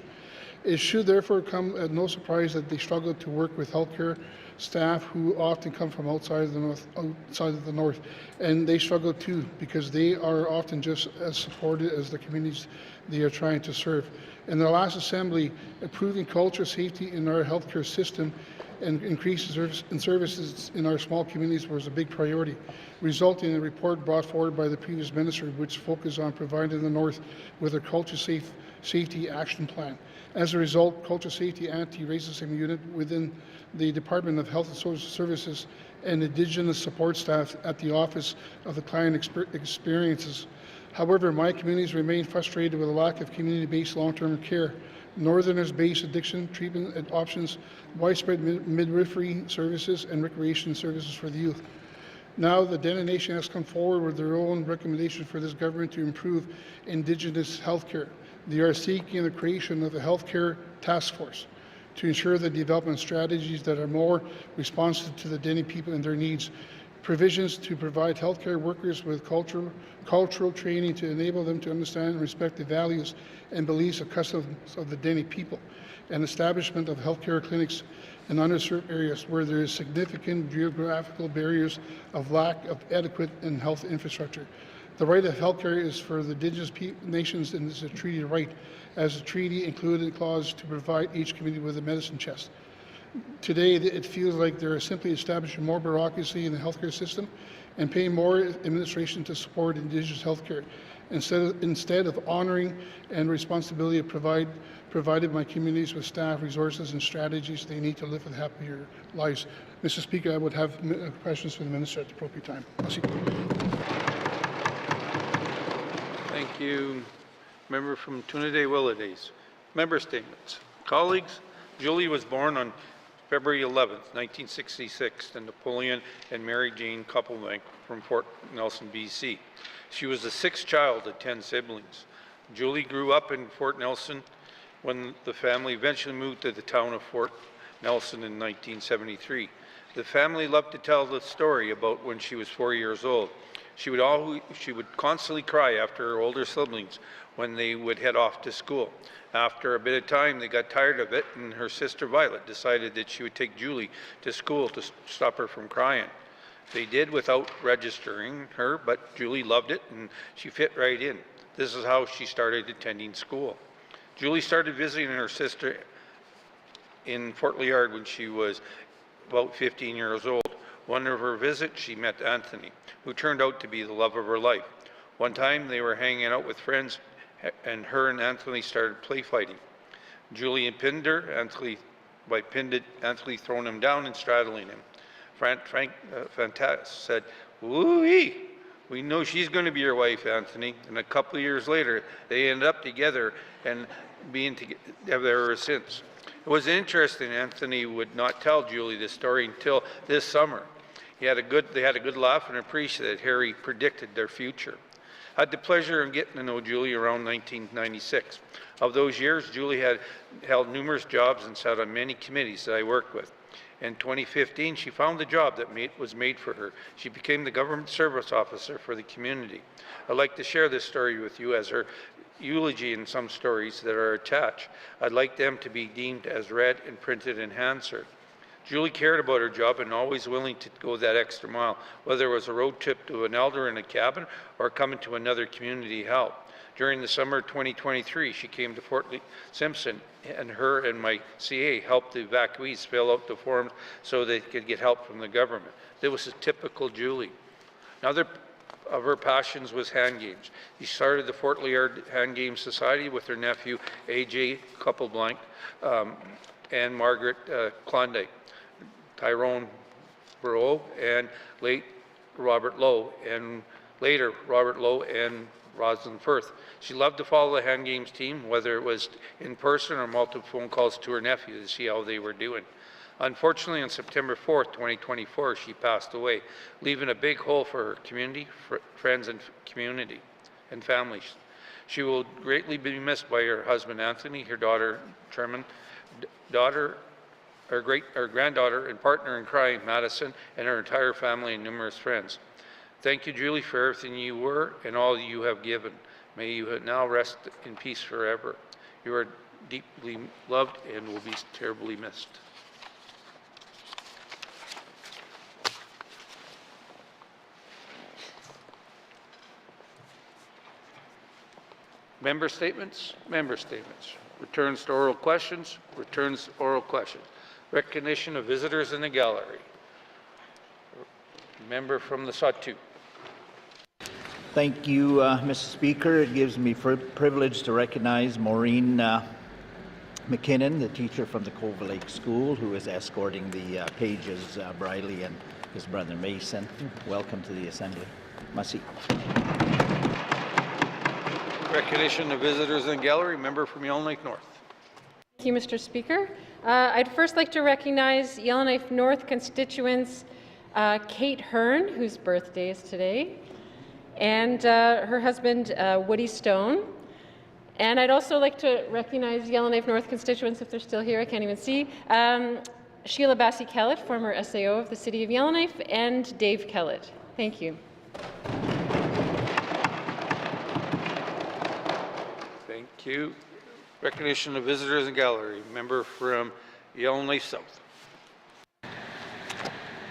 It should therefore come as no surprise that they struggle to work with healthcare staff who often come from outside of the north, and they struggle too because they are often just as supported as the communities they are trying to serve. In the last assembly, improving culture safety in our healthcare system and increasing services in our small communities was a big priority, resulting in a report brought forward by the previous minister which focused on providing the North with a culture safety action plan. As a result, Culture Safety Anti-Racism Unit within the Department of Health and Social Services and Indigenous support staff at the Office of the Client Experiences. However, my communities remain frustrated with a lack of community-based long-term care, Northerners-based addiction treatment options, widespread midwifery services, and recreation services for the youth. Now, the Dene Nation has come forward with their own recommendation for this government to improve Indigenous health care. They are seeking the creation of a healthcare task force to ensure the development strategies that are more responsive to the Dene people and their needs. Provisions to provide healthcare workers with cultural training to enable them to understand and respect the values and beliefs and customs of the Dene people, and establishment of healthcare clinics in underserved areas where there is significant geographical barriers of lack of adequate and health infrastructure. The right of healthcare is for the Indigenous nations and is a treaty right, as the treaty included a clause to provide each community with a medicine chest. Today, it feels like they're simply establishing more bureaucracy in the healthcare system and paying more administration to support Indigenous healthcare, instead of honoring and responsibility of provided my communities with staff, resources, and strategies they need to live with happier lives. Mr. Speaker, I would have questions for the Minister at the appropriate time. Thank you. Member from Tune-Day-Willity. Member statements. Colleagues, Julie was born on February 11th, 1966, to Napoleon and Mary Jane Koppelbank from Fort Nelson, BC. She was the sixth child of 10 siblings. Julie grew up in Fort Nelson when the family eventually moved to the town of Fort Nelson in 1973. The family loved to tell the story about when she was 4 years old. She would constantly cry after her older siblings when they would head off to school. After a bit of time, they got tired of it, and her sister Violet decided that she would take Julie to school to stop her from crying. They did without registering her, but Julie loved it, and she fit right in. This is how she started attending school. Julie started visiting her sister in Fort Liard when she was about 15 years old. One of her visits, she met Anthony, who turned out to be the love of her life. One time, they were hanging out with friends, and her and Anthony started play fighting. Julie pinned her. Anthony throwing him down and straddling him. Frank Fantas said, "Woo-wee, we know she's going to be your wife, Anthony." And a couple of years later, they ended up together and being together ever since. It was interesting. Anthony would not tell Julie this story until this summer. They had a good laugh and appreciated that Harry predicted their future. I had the pleasure of getting to know Julie around 1996. Of those years, Julie had held numerous jobs and sat on many committees that I worked with. In 2015, she found the job that was made for her. She became the government service officer for the community. I'd like to share this story with you as her eulogy and some stories that are attached. I'd like them to be deemed as read and printed in Hansard. Julie cared about her job and always willing to go that extra mile, whether it was a road trip to an elder in a cabin or coming to another community help. During the summer of 2023, she came to Fort Simpson, and her and my CA helped the evacuees fill out the forms so they could get help from the government. That was a typical Julie. Another of her passions was hand games. She started the Fort Liard Hand Game Society with her nephew, A.J. Coupleblanc, and Margaret Klondike, Tyrone Burrow, and late Robert Lowe, and later Robert Lowe and Rosalind Firth. She loved to follow the hand games team, whether it was in person or multiple phone calls to her nephew to see how they were doing. Unfortunately, on September 4th, 2024, she passed away, leaving a big hole for her community, friends, and community and families. She will greatly be missed by her husband, Anthony, her daughter, Truman, her granddaughter and partner in crime, Madison, and her entire family and numerous friends. Thank you, Julie, for everything you were and all you have given. May you now rest in peace forever. You are deeply loved and will be terribly missed. Member statements, member statements. Returns to oral questions, returns to oral questions. Recognition of visitors in the gallery. Member from the Statute. Thank you, Mr. Speaker. It gives me privilege to recognize Maureen McKinnon, the teacher from the Cove Lake School, who is escorting the pages, Briley and his brother Mason. Welcome to the Assembly. Merci. Recognition of visitors in the gallery. Member from Yellowknife North. Thank you, Mr. Speaker. I'd first like to recognize Yellowknife North constituents Kate Hearn, whose birthday is today, and her husband, Woody Stone. And I'd also like to recognize Yellowknife North constituents, if they're still here, I can't even see, Sheila Bassey-Kellett, former SAO of the City of Yellowknife, and Dave Kellett. Thank you. Thank you. Recognition of visitors in gallery. Member from Yellowknife South.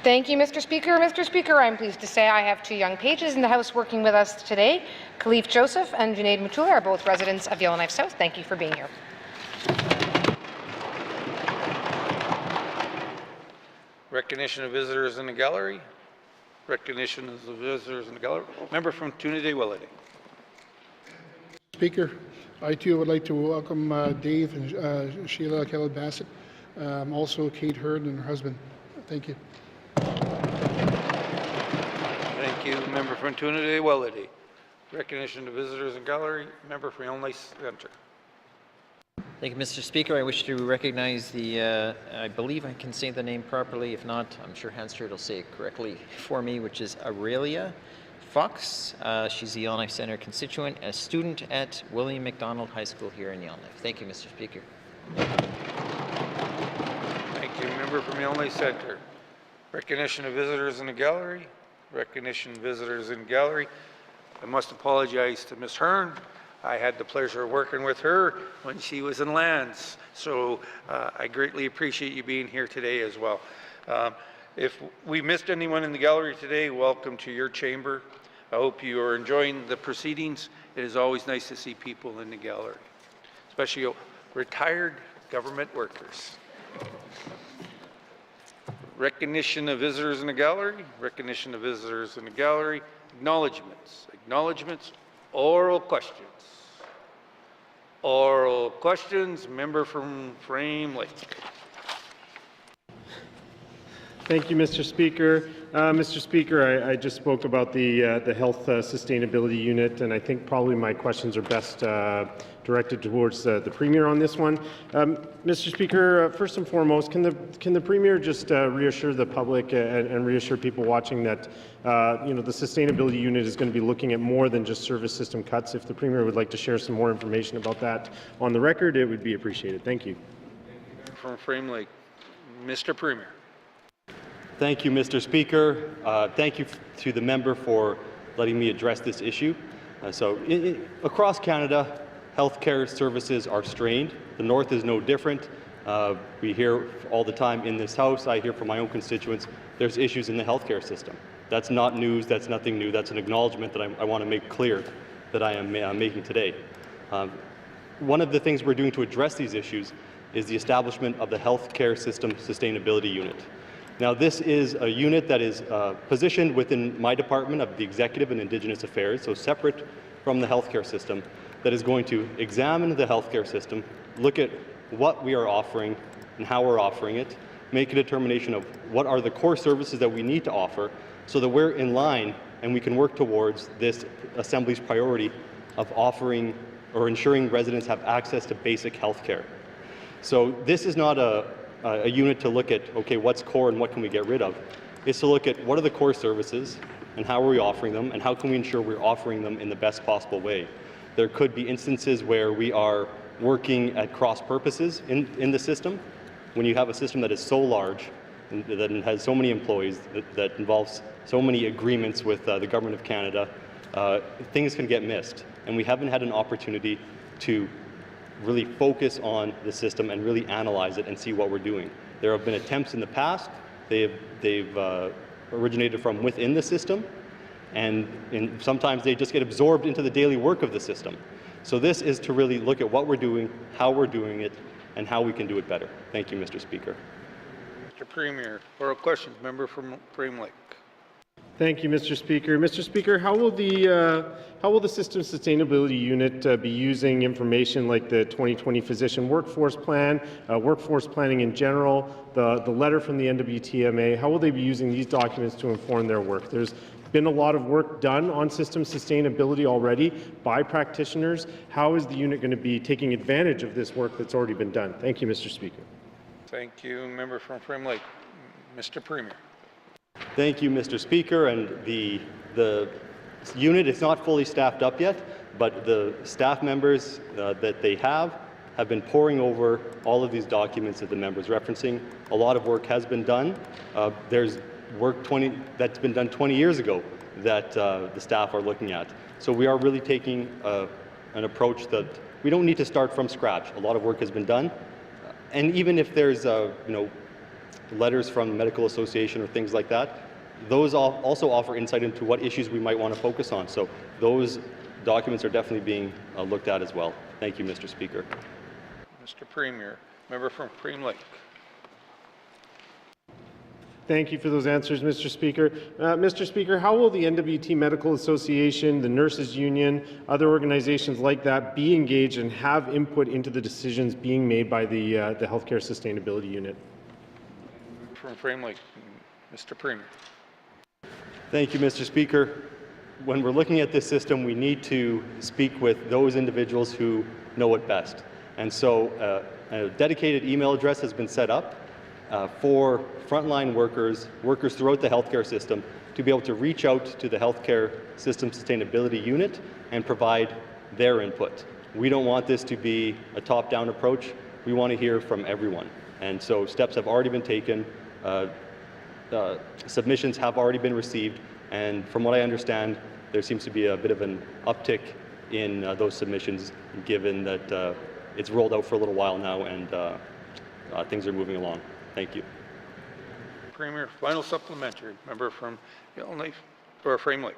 Thank you, Mr. Speaker. Mr. Speaker, I'm pleased to say I have two young pages in the House working with us today. Khalif Joseph and Junaid Matula are both residents of Yellowknife South. Thank you for being here. Recognition of visitors in the gallery. Recognition of the visitors in the gallery. Member from Trinity-Willity. Speaker, I too would like to welcome Dave and Sheila Kellett-Bassett, also Kate Hearn and her husband. Thank you. Thank you. Member from Trinity-Willity. Recognition of visitors in gallery. Member from Yellowknife Centre. Thank you, Mr. Speaker. I wish to recognize the, I believe I can say the name properly. If not, I'm sure Hansard will say it correctly for me, which is Aurelia Fox. She's the Yellowknife Centre constituent, a student at William McDonald High School here in Yellowknife. Thank you, Mr. Speaker. Thank you. Member from Yellowknife Centre. Recognition of visitors in the gallery. Recognition of visitors in the gallery. I must apologize to Ms. Hearn. I had the pleasure of working with her when she was in Lands, so I greatly appreciate you being here today as well. If we missed anyone in the gallery today, welcome to your chamber. I hope you are enjoying the proceedings. It is always nice to see people in the gallery, especially retired government workers. Recognition of visitors in the gallery. Recognition of visitors in the gallery. Acknowledgements. Acknowledgements. Oral questions. Oral questions. Member from Frame Lake. Thank you, Mr. Speaker. Mr. Speaker, I just spoke about the Health Sustainability Unit, and I think probably my questions are best directed towards the Premier on this one. Mr. Speaker, first and foremost, can the Premier just reassure the public and reassure people watching that the Sustainability Unit is going to be looking at more than just service system cuts? If the Premier would like to share some more information about that on the record, it would be appreciated. Thank you. From Frame Lake, Mr. Premier. Thank you, Mr. Speaker. Thank you to the member for letting me address this issue. Across Canada, healthcare services are strained. The North is no different. We hear all the time in this House, I hear from my own constituents, there's issues in the healthcare system. That's not news, that's nothing new, that's an acknowledgement that I want to make clear that I am making today. One of the things we're doing to address these issues is the establishment of the Healthcare System Sustainability Unit. Now, this is a unit that is positioned within my Department of the Executive and Indigenous Affairs, so separate from the healthcare system, that is going to examine the healthcare system, look at what we are offering and how we're offering it, make a determination of what are the core services that we need to offer so that we're in line and we can work towards this Assembly's priority of offering or ensuring residents have access to basic health care. So this is not a unit to look at, okay, what's core and what can we get rid of. It's to look at what are the core services and how are we offering them and how can we ensure we're offering them in the best possible way. There could be instances where we are working at cross purposes in the system. When you have a system that is so large and that has so many employees, that involves so many agreements with the Government of Canada, things can get missed. And we haven't had an opportunity to really focus on the system and really analyze it and see what we're doing. There have been attempts in the past. They've originated from within the system, and sometimes they just get absorbed into the daily work of the system. So this is to really look at what we're doing, how we're doing it, and how we can do it better. Thank you, Mr. Speaker. Mr. Premier, oral questions, member from Frame Lake. Thank you, Mr. Speaker. Mr. Speaker, how will the System Sustainability Unit be using information like the 2020 Physician Workforce Plan, workforce planning in general, the letter from the N.W.T. How will they be using these documents to inform their work? There's been a lot of work done on system sustainability already by practitioners. How is the unit going to be taking advantage of this work that's already been done? Thank you, Mr. Speaker. Thank you, member from Frame Lake. Mr. Premier. Thank you, Mr. Speaker. And the unit is not fully staffed up yet, but the staff members that they have been poring over all of these documents that the member is referencing. A lot of work has been done. There's work that's been done 20 years ago that the staff are looking at. So we are really taking an approach that we don't need to start from scratch. A lot of work has been done. And even if there's letters from medical association or things like that, those also offer insight into what issues we might want to focus on. So those documents are definitely being looked at as well. Thank you, Mr. Speaker. Mr. Premier, member from Frame Lake. Thank you for those answers, Mr. Speaker. Mr. Speaker, how will the N.W.T. Medical Association, the Nurses Union, other organizations like that be engaged and have input into the decisions being made by the Healthcare Sustainability Unit? From Frame Lake, Mr. Premier. Thank you, Mr. Speaker. When we're looking at this system, we need to speak with those individuals who know it best. And so a dedicated email address has been set up for frontline workers throughout the healthcare system to be able to reach out to the Healthcare System Sustainability Unit and provide their input. We don't want this to be a top-down approach. We want to hear from everyone. And so steps have already been taken. Submissions have already been received, and from what I understand, there seems to be a bit of an uptick in those submissions, given that it's rolled out for a little while now and things are moving along. Thank you. Premier, final supplementary, member from Yellowknife or Frame Lake.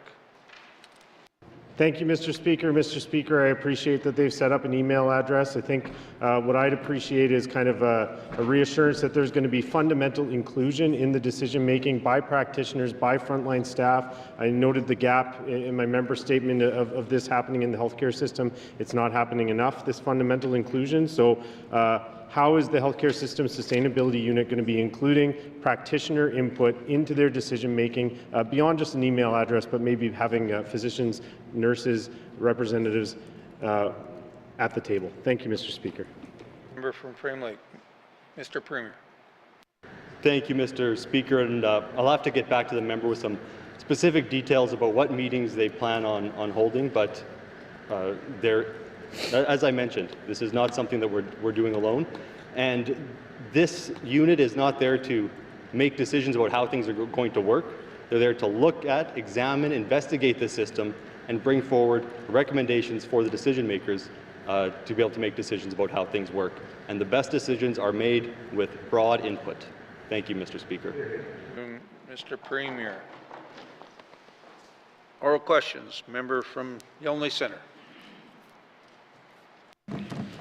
Thank you, Mr. Speaker. Mr. Speaker, I appreciate that they've set up an email address. I think what I'd appreciate is kind of a reassurance that there's going to be fundamental inclusion in the decision-making by practitioners, by frontline staff. I noted the gap in my member statement of this happening in the healthcare system. It's not happening enough, this fundamental inclusion. So how is the Healthcare System Sustainability Unit going to be including practitioner input into their decision-making beyond just an email address, but maybe having physicians, nurses, representatives at the table? Thank you, Mr. Speaker. Member from Frame Lake, Mr. Premier. Thank you, Mr. Speaker, and I'll have to get back to the member with some specific details about what meetings they plan on holding, but as I mentioned, this is not something that we're doing alone, and this unit is not there to make decisions about how things are going to work. They're there to look at, examine, investigate the system, and bring forward recommendations for the decision makers to be able to make decisions about how things work. And the best decisions are made with broad input. Thank you, Mr. Speaker. Mr. Premier. Oral questions. Member from Yellowknife Centre.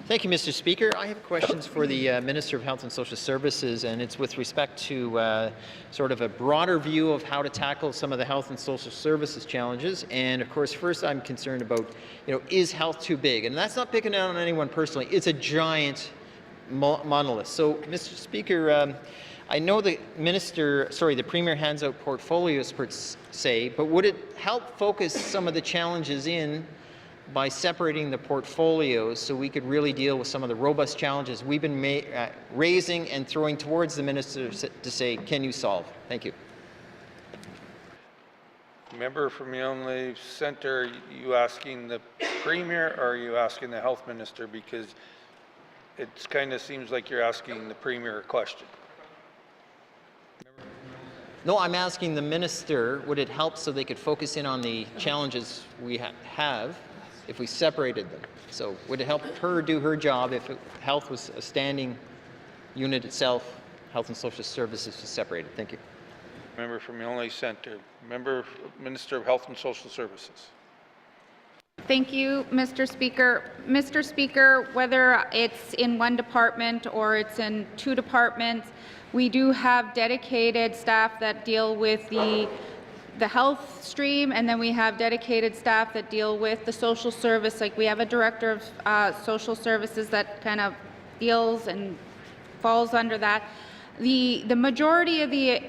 Thank you, Mr. Speaker. I have questions for the Minister of Health and Social Services, and it's with respect to sort of a broader view of how to tackle some of the health and social services challenges. And of course, first I'm concerned about, is health too big? And that's not picking on anyone personally. It's a giant monolith. So, Mr. Speaker, I know the Premier hands out portfolios per se, but would it help focus some of the challenges in by separating the portfolios so we could really deal with some of the robust challenges we've been raising and throwing towards the Minister to say, can you solve? Thank you. Member from Yellowknife Centre, are you asking the Premier or are you asking the Health Minister? Because it kind of seems like you're asking the Premier a question. No, I'm asking the Minister, would it help so they could focus in on the challenges we have if we separated them? So would it help her do her job if health was a standing unit itself, health and social services was separated? Thank you. Member from Yellowknife Centre. Minister of Health and Social Services. Thank you, Mr. Speaker. Mr. Speaker, whether it's in one department or it's in two departments, we do have dedicated staff that deal with the health stream, and then we have dedicated staff that deal with the social service. Like we have a director of social services that kind of deals and falls under that. The majority of the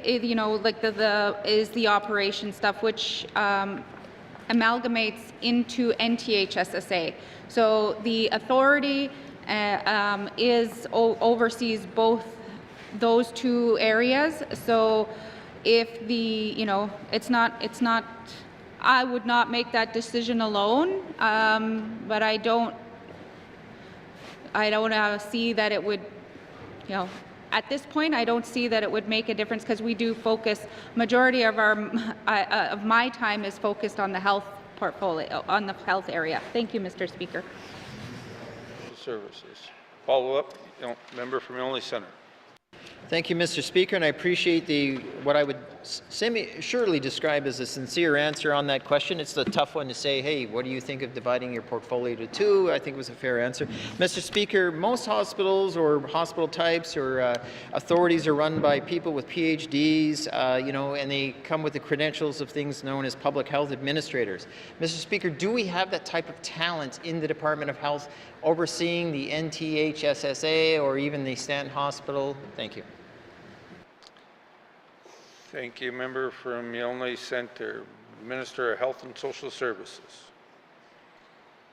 is the operation stuff, which amalgamates into NTHSSA. So the authority oversees both those two areas. So if it's not, I would not make that decision alone, but I don't see that it would, at this point, I don't see that it would make a difference because we do focus, majority of of my time is focused on the health portfolio, on the health area. Thank you, Mr. Speaker. Services. Follow up, member from Yellowknife Centre. Thank you, Mr. Speaker, and I appreciate what I would surely describe as a sincere answer on that question. It's a tough one to say, hey, what do you think of dividing your portfolio to two? I think it was a fair answer. Mr. Speaker, most hospitals or hospital types or authorities are run by people with PhDs, and they come with the credentials of things known as public health administrators. Mr. Speaker, do we have that type of talent in the Department of Health overseeing the NTHSSA or even the Stanton Hospital? Thank you. Thank you. Member from Yellowknife Centre, Minister of Health and Social Services.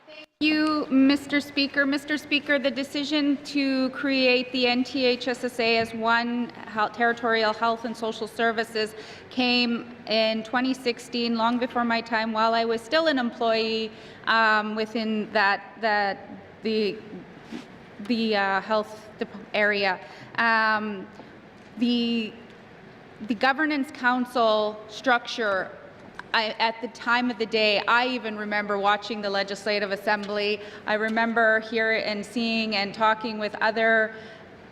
Thank you, Mr. Speaker. Mr. Speaker, the decision to create the NTHSSA as one territorial health and social services came in 2016, long before my time, while I was still an employee within the health area. The governance council structure, at the time of the day, I even remember watching the Legislative Assembly. I remember hearing and seeing and talking with other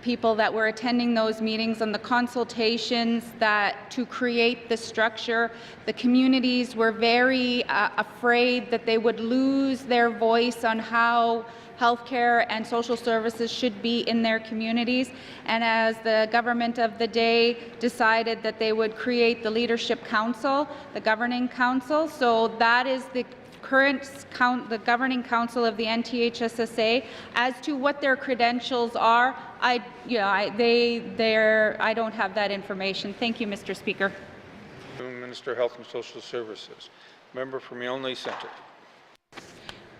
people that were attending those meetings on the consultations to create the structure. The communities were very afraid that they would lose their voice on how healthcare and social services should be in their communities. And as the government of the day decided that they would create the Leadership Council, the Governing Council, so that is the the governing council of the NTHSSA as to what their credentials are. I don't have that information. Thank you, Mr. Speaker. Minister of Health and Social Services. Member from Yellowknife Centre.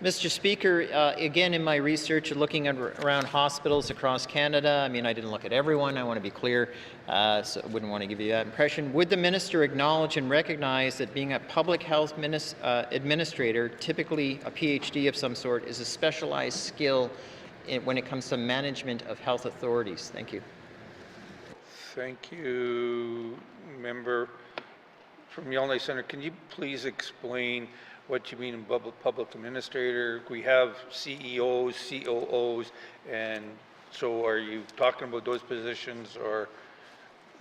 Mr. Speaker, again, in my research looking around hospitals across Canada, I mean, I didn't look at everyone, I want to be clear, so I wouldn't want to give you that impression. Would the minister acknowledge and recognize that being a public health administrator, typically a PhD of some sort, is a specialized skill when it comes to management of health authorities? Thank you. Thank you, member from Yellowknife Centre. Can you please explain what you mean in public administrator? We have CEOs, COOs, and so are you talking about those positions or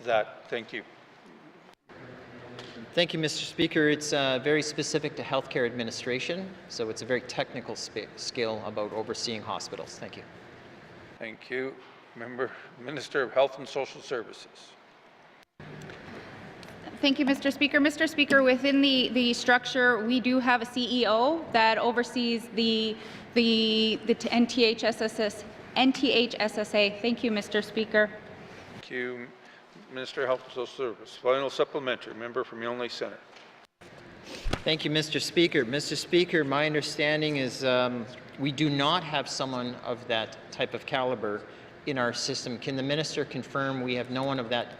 that? Thank you. Thank you, Mr. Speaker. It's very specific to healthcare administration, so it's a very technical skill about overseeing hospitals. Thank you. Thank you. Minister of Health and Social Services. Thank you, Mr. Speaker. Mr. Speaker, within the structure, we do have a CEO that oversees the NTHSSA. Thank you, Mr. Speaker. Thank you, Minister of Health and Social Services. Final supplementary, member from Yellowknife Centre. Thank you, Mr. Speaker. Mr. Speaker, my understanding is we do not have someone of that type of caliber in our system. Can the minister confirm we have no one of that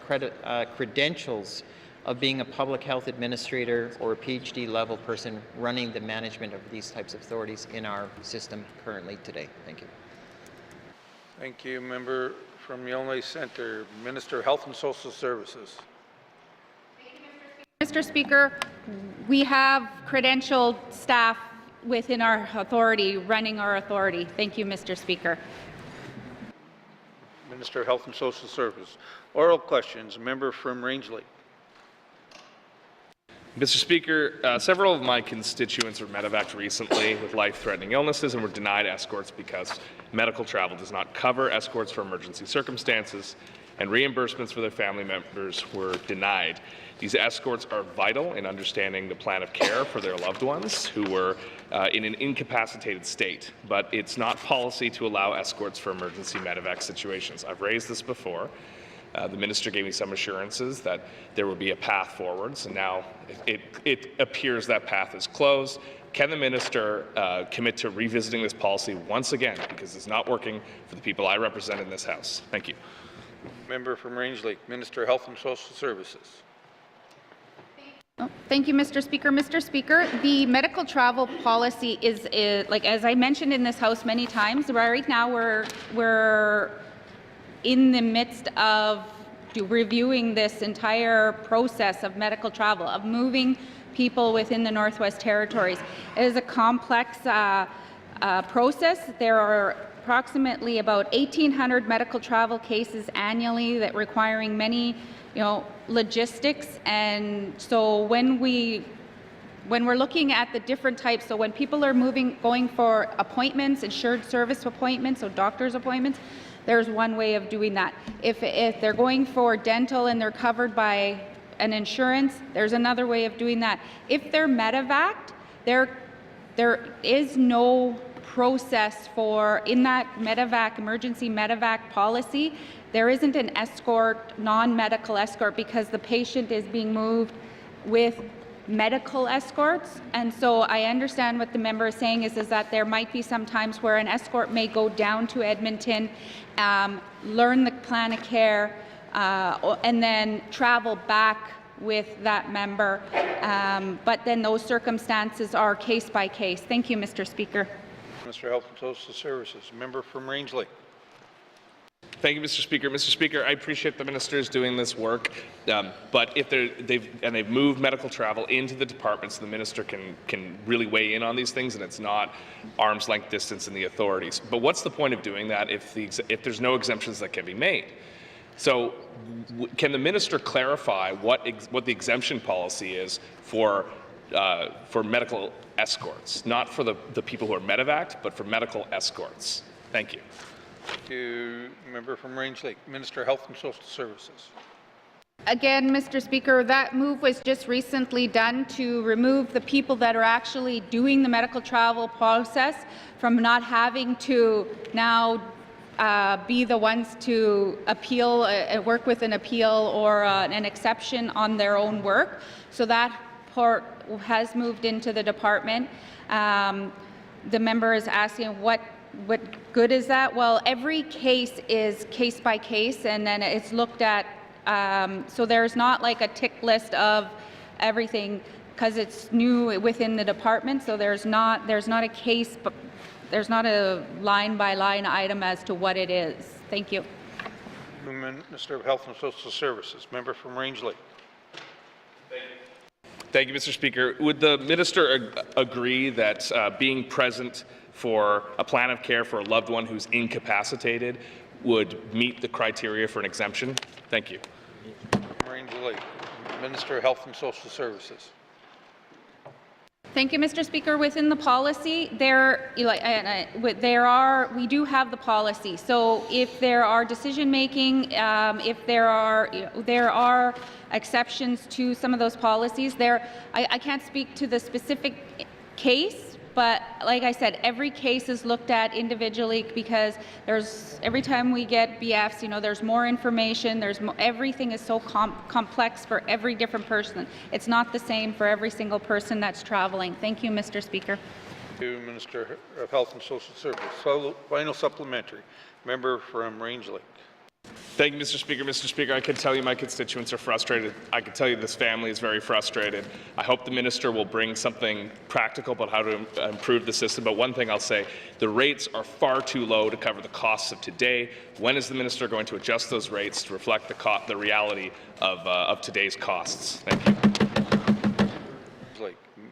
credentials of being a public health administrator or a PhD level person running the management of these types of authorities in our system currently today? Thank you. Thank you, member from Yellowknife Centre. Minister of Health and Social Services. Mr. Speaker, we have credentialed staff within our authority running our authority. Thank you, Mr. Speaker. Minister of Health and Social Services. Oral questions. Member from Rangeley. Mr. Speaker, several of my constituents were medevaced recently with life-threatening illnesses and were denied escorts because medical travel does not cover escorts for emergency circumstances, and reimbursements for their family members were denied. These escorts are vital in understanding the plan of care for their loved ones who were in an incapacitated state, but it's not policy to allow escorts for emergency medevac situations. I've raised this before. The minister gave me some assurances that there would be a path forwards, and now it appears that path is closed. Can the minister commit to revisiting this policy once again, because it's not working for the people I represent in this House? Thank you. Member from Rangeley, Minister of Health and Social Services. Thank you, Mr. Speaker. Mr. Speaker, the medical travel policy is like, as I mentioned in this House many times, right now we're in the midst of reviewing this entire process of medical travel, of moving people within the Northwest Territories. It is a complex process. There are approximately about 1,800 medical travel cases annually that requiring many, logistics. And so when we're looking at the different types, so when people are going for appointments, insured service appointments, so doctor's appointments, there's one way of doing that. If they're going for dental and they're covered by an insurance, there's another way of doing that. If they're medevaced, there is no process for, in that emergency medevac policy, there isn't an escort, non-medical escort, because the patient is being moved with medical escorts. And so I understand what the member is saying is that there might be some times where an escort may go down to Edmonton, learn the plan of care, and then travel back with that member. But then those circumstances are case by case. Thank you, Mr. Speaker. Minister of Health and Social Services. Member from Rangeley. Thank you, Mr. Speaker. Mr. Speaker, I appreciate the ministers doing this work, but if they've moved medical travel into the department, so the minister can really weigh in on these things, and it's not arm's length distance in the authorities. But what's the point of doing that if there's no exemptions that can be made? So, can the minister clarify what the exemption policy is for medical escorts, not for the people who are medevaced, but for medical escorts? Thank you. To member from Rangeley, Minister of Health and Social Services. Again, Mr. Speaker, that move was just recently done to remove the people that are actually doing the medical travel process from not having to now be the ones to appeal, work with an appeal or an exception on their own work. So that part has moved into the department. The member is asking what good is that? Well, every case is case by case, and then it's looked at. So there's not like a tick list of everything because it's new within the department. So there's not a case, but there's not a line by line item as to what it is. Thank you. Minister of Health and Social Services, member from Range Lake. Thank you, Mr. Speaker. Would the minister agree that being present for a plan of care for a loved one who's incapacitated would meet the criteria for an exemption? Thank you. Range Lake, Minister of Health and Social Services. Thank you, Mr. Speaker. Within the policy, we do have the policy. So if there are decision making, if there are exceptions to some of those policies, I can't speak to the specific case, but like I said, every case is looked at individually because every time we get BFs, there's more information. Everything is so complex for every different person. It's not the same for every single person that's traveling. Thank you, Mr. Speaker. Thank you, Minister of Health and Social Services. Final supplementary, member from Range Lake. Thank you, Mr. Speaker. Mr. Speaker, I can tell you my constituents are frustrated. I can tell you this family is very frustrated. I hope the minister will bring something practical about how to improve the system. But one thing I'll say, the rates are far too low to cover the costs of today. When is the minister going to adjust those rates to reflect the reality of today's costs? Thank you.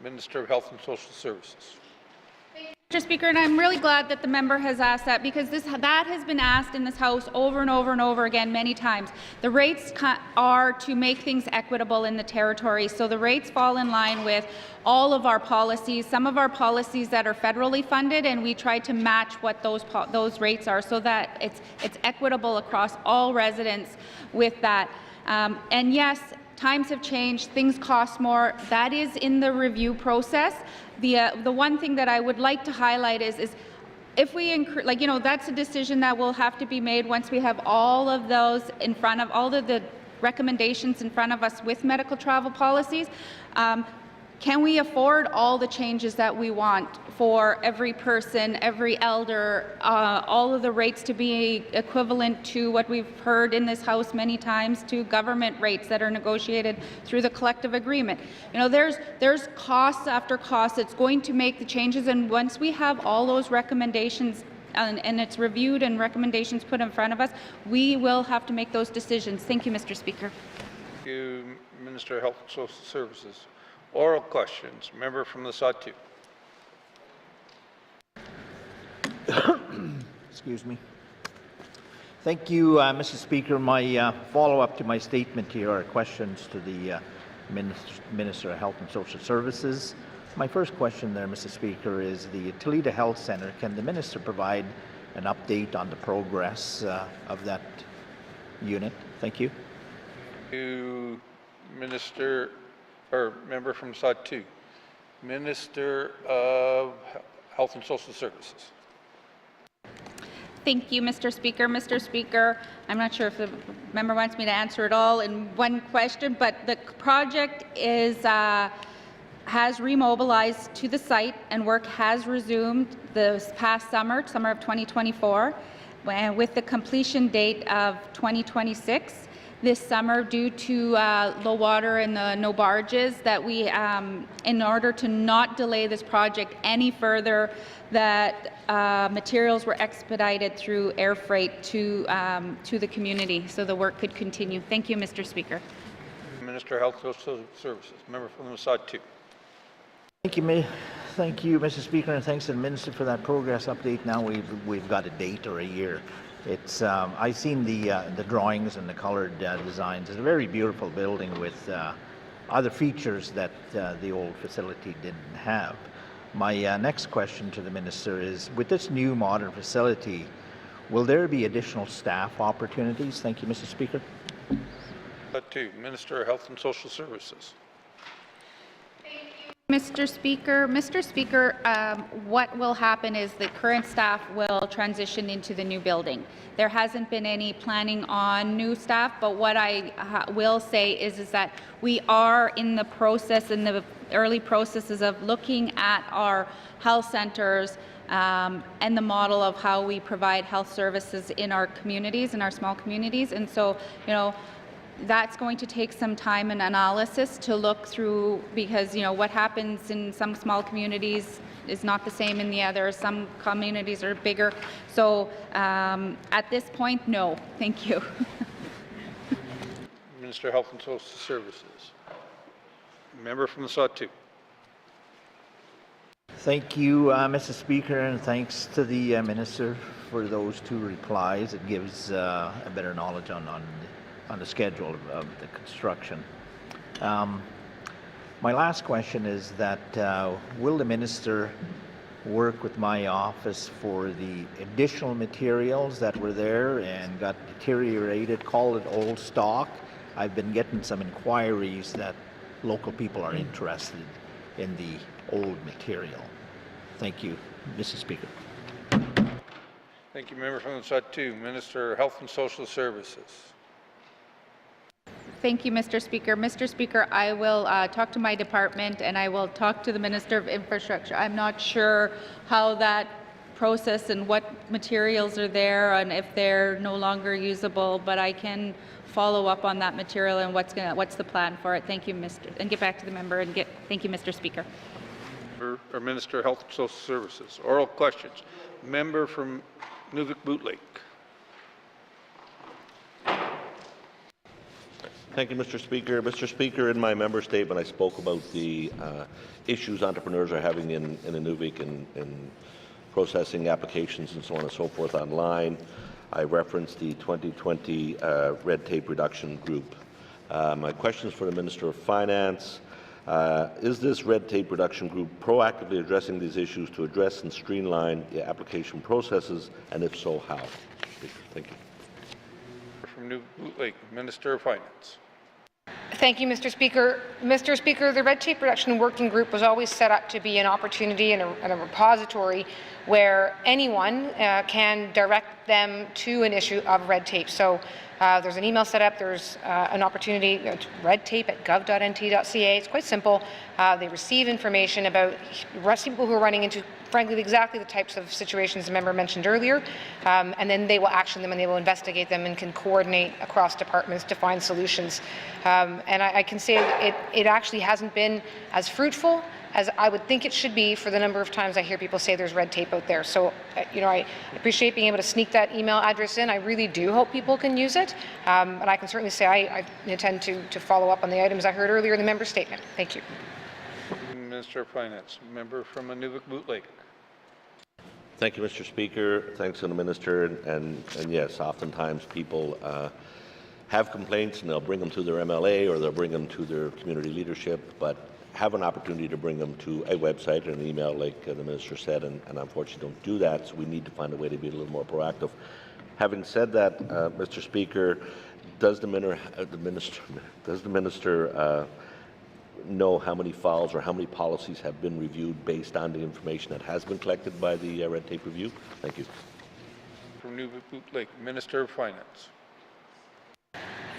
Minister of Health and Social Services. Mr. Speaker, and I'm really glad that the member has asked that because that has been asked in this House over and over and over again many times. The rates are to make things equitable in the territory, so the rates fall in line with all of our policies, some of our policies that are federally funded, and we try to match what those rates are so that it's equitable across all residents with that. And yes, times have changed, things cost more. That is in the review process. The one thing that I would like to highlight is if we that's a decision that will have to be made once we have all of those in front of all of the recommendations in front of us with medical travel policies. Can we afford all the changes that we want for every person, every elder, all of the rates to be equivalent to what we've heard in this House many times, to government rates that are negotiated through the collective agreement? There's costs after costs. It's going to make the changes, and once we have all those recommendations and it's reviewed and recommendations put in front of us, we will have to make those decisions. Thank you, Mr. Speaker. Thank you, Minister of Health and Social Services. Oral questions. Member from the Statute. Excuse me. Thank you, Mr. Speaker. My follow-up to my statement here are questions to the Minister of Health and Social Services. My first question there, Mr. Speaker, is the Toledo Health Centre. Can the Minister provide an update on the progress of that unit? Thank you. Thank you, Minister, or member from Statute. Minister of Health and Social Services. Thank you, Mr. Speaker. Mr. Speaker, I'm not sure if the member wants me to answer it all in one question, but the project has remobilized to the site and work has resumed this past summer of 2024, with the completion date of 2026. This summer, due to low water and the no barges, that we, in order to not delay this project any further, that materials were expedited through air freight to the community, so the work could continue. Thank you, Mr. Speaker. Minister of Health and Social Services, member from the Statute. Thank you, Mr. Speaker, and thanks to the Minister for that progress update. Now we've got a date or a year. It's I've seen the drawings and the colored designs. It's a very beautiful building with other features that the old facility didn't have. My next question to the Minister is, with this new modern facility, will there be additional staff opportunities? Thank you, Mr. Speaker. Two, Minister of Health and Social Services. Mr. Speaker, what will happen is the current staff will transition into the new building. There hasn't been any planning on new staff, but what I will say is that we are in the process, in the early processes of looking at our health centers and the model of how we provide health services in our communities, in our small communities. And so, that's going to take some time and analysis to look through, because what happens in some small communities is not the same in the others. Some communities are bigger. So at this point, no. Thank you. Minister of Health and Social Services. Member from the Statute. Thank you, Mr. Speaker, and thanks to the Minister for those two replies. It gives a better knowledge on the schedule of the construction. My last question is that will the Minister work with my office for the additional materials that were there and got deteriorated, call it old stock? I've been getting some inquiries that local people are interested in the old material. Thank you, Mr. Speaker. Thank you, Member from the Statute. Minister of Health and Social Services. Thank you, Mr. Speaker. Mr. Speaker, I will talk to my department and I will talk to the Minister of Infrastructure. I'm not sure how that process and what materials are there and if they're no longer usable, but I can follow up on that material and what's the plan for it. Thank you, and get back to the member and thank you, Mr. Speaker. Or Minister of Health and Social Services. Oral questions. Member from Nuvik-Boot Lake. Thank you, Mr. Speaker. Mr. Speaker, in my member statement, I spoke about the issues entrepreneurs are having in Inuvik in processing applications and so on and so forth online. I referenced the 2020 red tape reduction group. My questions for the Minister of Finance. Is this red tape reduction group proactively addressing these issues to address and streamline the application processes, and if so, how? Thank you. From Nuvik-Boot Lake, Minister of Finance. Thank you, Mr. Speaker. Mr. Speaker, the Red Tape Reduction Working Group was always set up to be an opportunity and a repository where anyone can direct them to an issue of red tape. So there's an email set up, there's an opportunity, redtape@gov.nt.ca. It's quite simple. They receive information about people who are running into, frankly, exactly the types of situations the member mentioned earlier, and then they will action them and they will investigate them and can coordinate across departments to find solutions. And I can say it actually hasn't been as fruitful as I would think it should be for the number of times I hear people say there's red tape out there. So, I appreciate being able to sneak that email address in. I really do hope people can use it. And I can certainly say I intend to follow up on the items I heard earlier in the member statement. Thank you. Minister of Finance. Member from Nuvik-Boot Lake. Thank you, Mr. Speaker. Thanks to the Minister. And yes, oftentimes people have complaints and they'll bring them to their MLA or they'll bring them to their community leadership, but have an opportunity to bring them to a website or an email like the Minister said, and unfortunately don't do that, so we need to find a way to be a little more proactive. Having said that, Mr. Speaker, does the Minister know how many files or how many policies have been reviewed based on the information that has been collected by the Red Tape Review? Thank you. From Nuvik-Boot Lake, Minister of Finance.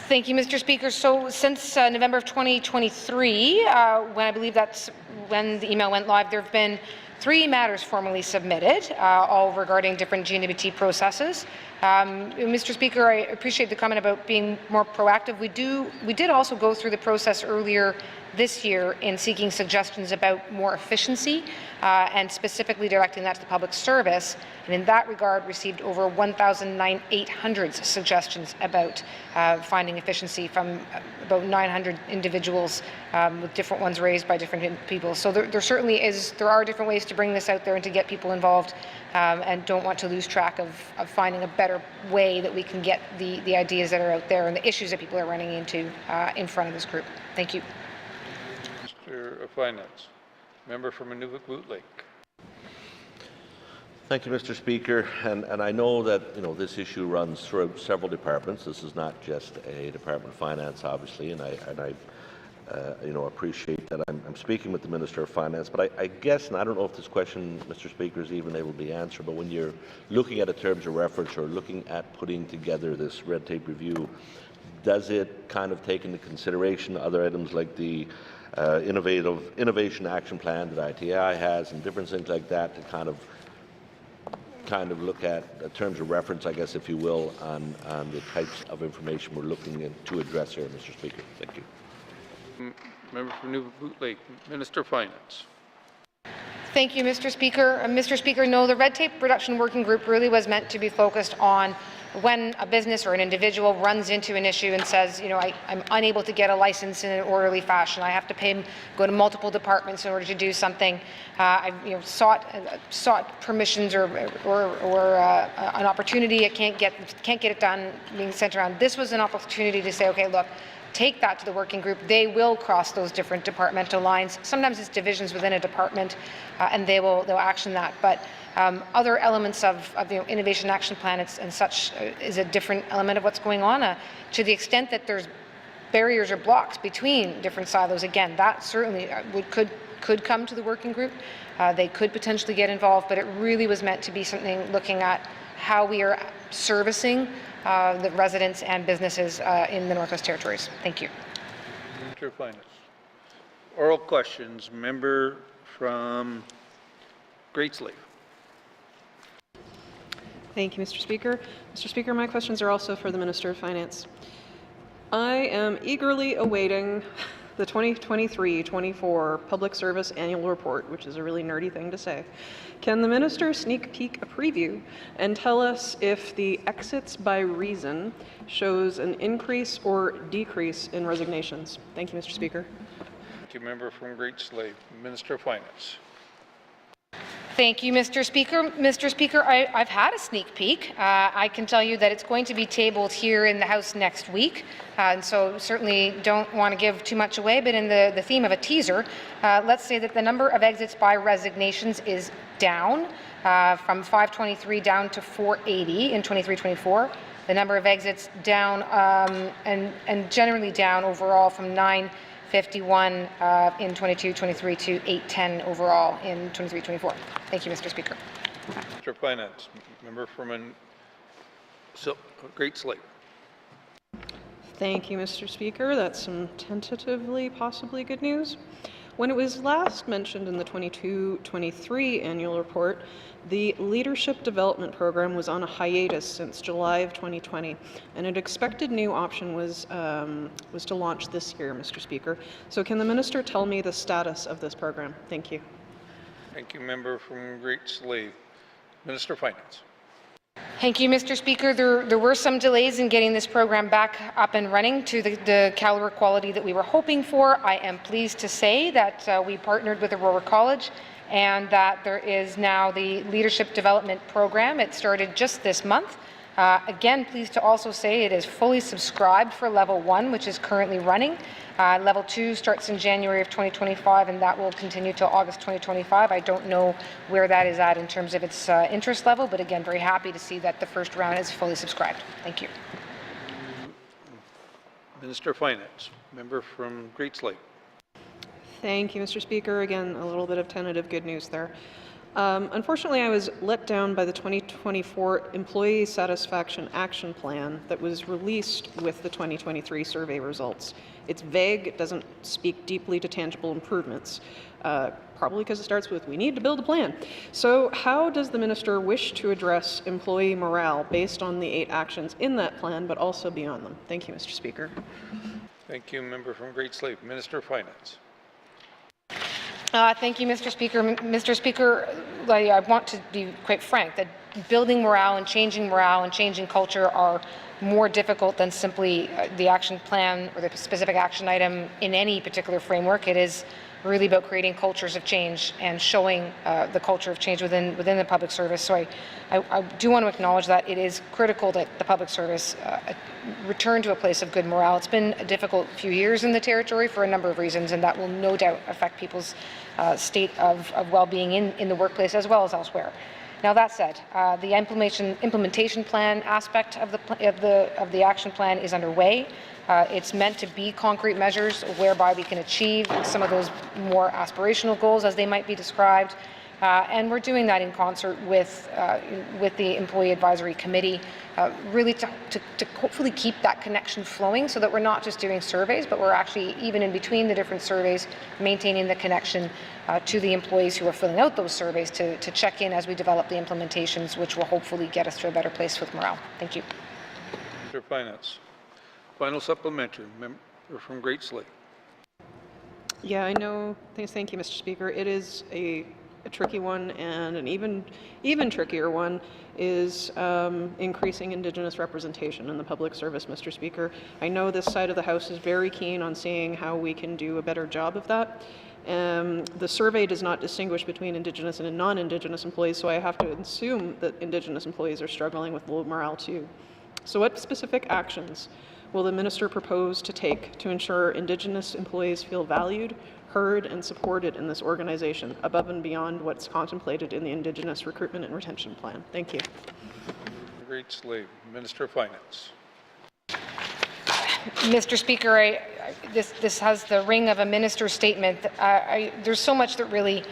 Thank you, Mr. Speaker. So since November of 2023, when I believe that's when the email went live, there have been 3 matters formally submitted, all regarding different N.W.T processes. Mr. Speaker, I appreciate the comment about being more proactive. We did also go through the process earlier this year in seeking suggestions about more efficiency and specifically directing that to the public service. And in that regard, received over 1,800 suggestions about finding efficiency from about 900 individuals, with different ones raised by different people. So there certainly are different ways to bring this out there and to get people involved, and don't want to lose track of finding a better way that we can get the ideas that are out there and the issues that people are running into in front of this group. Thank you. Minister of Finance. Member from Nuvik-Boot Lake. Thank you, Mr. Speaker. And I know that this issue runs throughout several departments. This is not just a Department of Finance, obviously, and I appreciate that I'm speaking with the Minister of Finance. But I guess, and I don't know if this question, Mr. Speaker, is even able to be answered, but when you're looking at a terms of reference or looking at putting together this red tape review, does it kind of take into consideration other items like the innovation action plan that ITI has and different things like that to kind of look at terms of reference, I guess, if you will, on the types of information we're looking to address here, Mr. Speaker? Thank you. Member for New Boot Lake, Minister of Finance. Thank you, Mr. Speaker. Mr. Speaker, no, the Red Tape Reduction Working Group really was meant to be focused on when a business or an individual runs into an issue and says, I'm unable to get a license in an orderly fashion. I have to go to multiple departments in order to do something. I've sought permissions or an opportunity. I can't get it done, being sent around. This was an opportunity to say, okay, look, take that to the working group. They will cross those different departmental lines. Sometimes it's divisions within a department, and they'll action that. But other elements of the Innovation Action Plan and such is a different element of what's going on. To the extent that there's barriers or blocks between different silos, again, that certainly could come to the working group. They could potentially get involved, but it really was meant to be something looking at how we are servicing the residents and businesses in the Northwest Territories. Thank you. Minister of Finance. Oral questions. Member from Great Slave. Thank you, Mr. Speaker. Mr. Speaker, my questions are also for the Minister of Finance. I am eagerly awaiting the 2023-24 Public Service Annual Report, which is a really nerdy thing to say. Can the Minister sneak peek a preview and tell us if the exits by reason shows an increase or decrease in resignations? Thank you, Mr. Speaker. Thank you, member from Great Slave. Minister of Finance. Thank you, Mr. Speaker. Mr. Speaker, I've had a sneak peek. I can tell you that it's going to be tabled here in the House next week, and so certainly don't want to give too much away, but in the theme of a teaser, let's say that the number of exits by resignations is down from 523 down to 480 in 23-24. The number of exits down and generally down overall from 951 in 22-23 to 810 overall in 23-24. Thank you, Mr. Speaker. Minister of Finance, member from Great Slave. Thank you, Mr. Speaker. That's some tentatively possibly good news. When it was last mentioned in the 22-23 annual report, the Leadership Development Program was on a hiatus since July of 2020, and an expected new option was to launch this year, Mr. Speaker. So can the Minister tell me the status of this program? Thank you. Thank you, member from Great Slave. Minister of Finance. Thank you, Mr. Speaker. There were some delays in getting this program back up and running to the caliber quality that we were hoping for. I am pleased to say that we partnered with Aurora College and that there is now the Leadership Development Program. It started just this month. Again, pleased to also say it is fully subscribed for Level 1, which is currently running. Level 2 starts in January of 2025, and that will continue till August 2025. I don't know where that is at in terms of its interest level, but again, very happy to see that the first round is fully subscribed. Thank you. Minister of Finance, member from Great Slave. Thank you, Mr. Speaker. Again, a little bit of tentative good news there. Unfortunately, I was let down by the 2024 Employee Satisfaction Action Plan that was released with the 2023 survey results. It's vague, it doesn't speak deeply to tangible improvements, probably because it starts with, we need to build a plan. So how does the Minister wish to address employee morale based on the 8 actions in that plan, but also beyond them? Thank you, Mr. Speaker. Thank you, member from Great Slave. Minister of Finance. Thank you, Mr. Speaker. Mr. Speaker, I want to be quite frank that building morale and changing culture are more difficult than simply the action plan or the specific action item in any particular framework. It is really about creating cultures of change and showing the culture of change within the public service. So I do want to acknowledge that it is critical that the public service return to a place of good morale. It's been a difficult few years in the territory for a number of reasons, and that will no doubt affect people's state of well-being in the workplace as well as elsewhere. Now that said, the implementation plan aspect of the action plan is underway. It's meant to be concrete measures whereby we can achieve some of those more aspirational goals as they might be described. And we're doing that in concert with the Employee Advisory Committee, really to hopefully keep that connection flowing so that we're not just doing surveys, but we're actually, even in between the different surveys, maintaining the connection to the employees who are filling out those surveys to check in as we develop the implementations, which will hopefully get us to a better place with morale. Thank you. Minister of Finance. Final supplementary, member from Great Slave. Yeah, I know. Thank you, Mr. Speaker. It is a tricky one, and an even trickier one is increasing Indigenous representation in the public service, Mr. Speaker. I know this side of the House is very keen on seeing how we can do a better job of that. The survey does not distinguish between Indigenous and non-Indigenous employees, so I have to assume that Indigenous employees are struggling with low morale too. So what specific actions will the minister propose to take to ensure Indigenous employees feel valued, heard, and supported in this organization, above and beyond what's contemplated in the Indigenous Recruitment and Retention Plan? Thank you. Great Slave, Minister of Finance. Mr. Speaker, this has the ring of a minister's statement. There's so much that really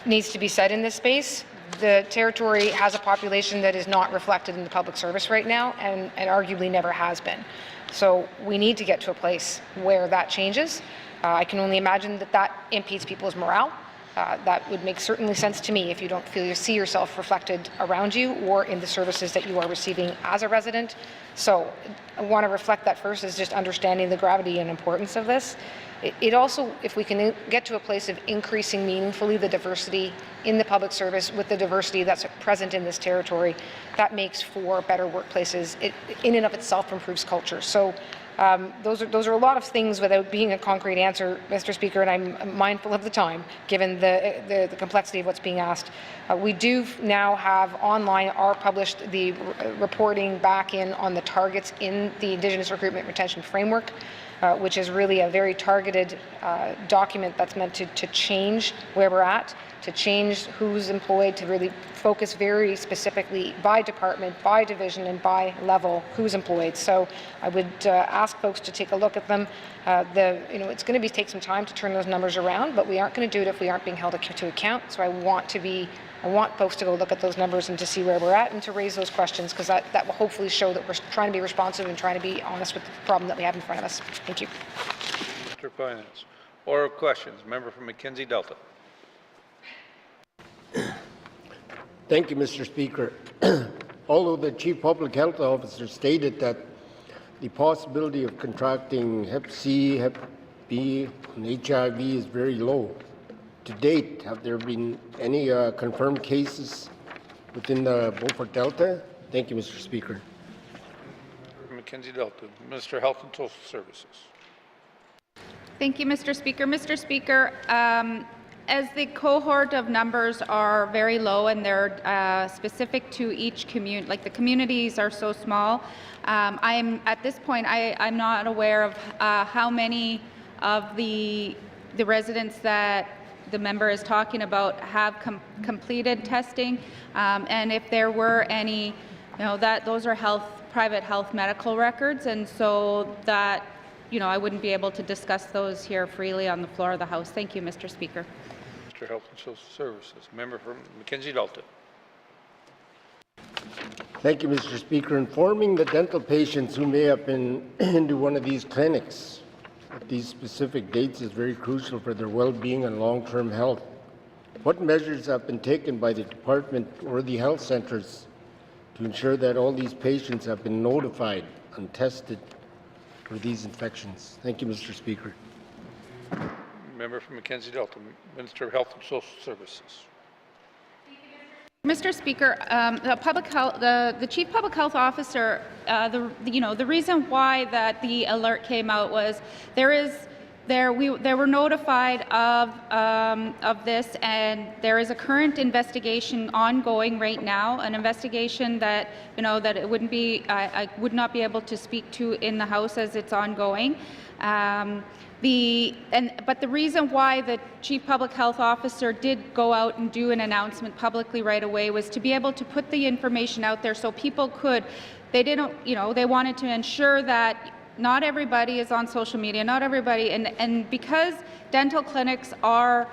needs to be said in this space. The territory has a population that is not reflected in the public service right now, and arguably never has been. So we need to get to a place where that changes. I can only imagine that impedes people's morale. That would make certainly sense to me if you don't feel you see yourself reflected around you or in the services that you are receiving as a resident. So I want to reflect that first as just understanding the gravity and importance of this. It also, if we can get to a place of increasing meaningfully the diversity in the public service with the diversity that's present in this territory, that makes for better workplaces. It in and of itself improves culture. So those are a lot of things without being a concrete answer, Mr. Speaker, and I'm mindful of the time, given the complexity of what's being asked. We do now have online, published the reporting back in on the targets in the Indigenous Recruitment Retention Framework, which is really a very targeted document that's meant to change where we're at, to change who's employed, to really focus very specifically by department, by division, and by level who's employed. So I would ask folks to take a look at them. It's going to take some time to turn those numbers around, but we aren't going to do it if we aren't being held to account. So I want folks to go look at those numbers and to see where we're at and to raise those questions, because that will hopefully show that we're trying to be responsive and trying to be honest with the problem that we have in front of us. Thank you. Mr. Finance. Oral questions. Member from Mackenzie Delta. Thank you, Mr. Speaker. Although the Chief Public Health Officer stated that the possibility of contracting Hep C, Hep B, and HIV is very low, to date, have there been any confirmed cases within the Beaufort Delta? Thank you, Mr. Speaker. Mackenzie Delta, Minister of Health and Social Services. Thank you, Mr. Speaker. Mr. Speaker, as the cohort of numbers are very low and they're specific to each community, like the communities are so small, at this point, I'm not aware of how many of the residents that the member is talking about have completed testing, and if there were any, those are private health medical records, and so that, I wouldn't be able to discuss those here freely on the floor of the House. Thank you, Mr. Speaker. Mr. Health and Social Services, member from Mackenzie Delta. Thank you, Mr. Speaker. Informing the dental patients who may have been into one of these clinics at these specific dates is very crucial for their well-being and long-term health. What measures have been taken by the department or the health centers to ensure that all these patients have been notified and tested for these infections? Thank you, Mr. Speaker. Member from Mackenzie Delta, Minister of Health and Social Services. Mr. Speaker, the Chief Public Health Officer, the reason why that the alert came out was there is they were notified of this, and there is a current investigation ongoing right now. An investigation that that it wouldn't be I would not be able to speak to in the House as it's ongoing. But the reason why the Chief Public Health Officer did go out and do an announcement publicly right away was to be able to put the information out there so people could. They didn't, they wanted to ensure that not everybody is on social media, not everybody, and because dental clinics are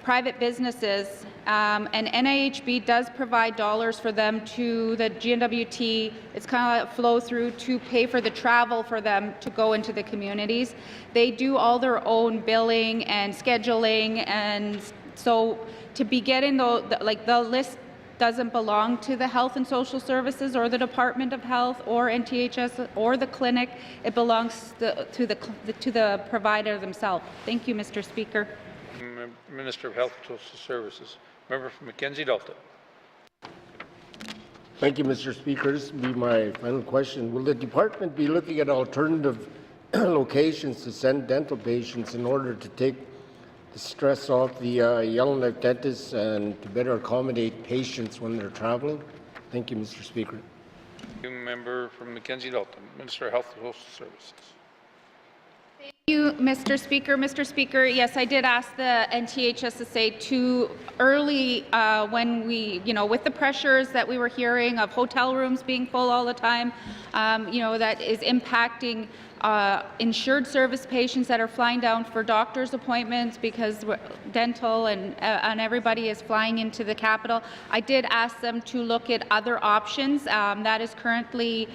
private businesses, and NIHB does provide dollars for them to the N.W.T. It's kind of flow through to pay for the travel for them to go into the communities. They do all their own billing and scheduling, and so to be getting the list doesn't belong to the Health and Social Services or the Department of Health or NTHS or the clinic. It belongs to the provider themselves. Thank you, Mr. Speaker. Minister of Health and Social Services. Member from Mackenzie Delta. Thank you, Mr. Speaker. This will be my final question. Will the department be looking at alternative locations to send dental patients in order to take the stress off the Yellowknife dentists and to better accommodate patients when they're traveling? Thank you, Mr. Speaker. Member from Mackenzie Delta, Minister of Health and Social Services. Thank you, Mr. Speaker. Mr. Speaker, yes, I did ask the NTHSSA to early when we, with the pressures that we were hearing of hotel rooms being full all the time, that is impacting insured service patients that are flying down for doctor's appointments because dental and everybody is flying into the capital. I did ask them to look at other options. That is currently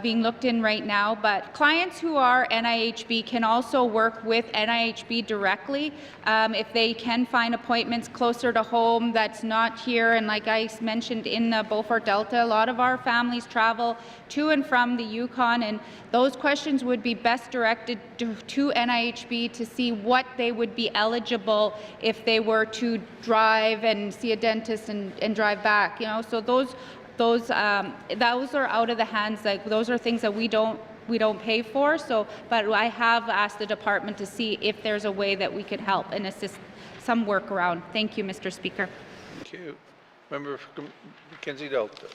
being looked in right now, but clients who are NIHB can also work with NIHB directly if they can find appointments closer to home that's not here. And like I mentioned in the Beaufort Delta, a lot of our families travel to and from the Yukon, and those questions would be best directed to NIHB to see what they would be eligible if they were to drive and see a dentist and drive back. So those are out of the hands. Like those are things that we don't pay for. So, but I have asked the department to see if there's a way that we could help and assist some workaround. Thank you, Mr. Speaker. Thank you. Member from Mackenzie Delta.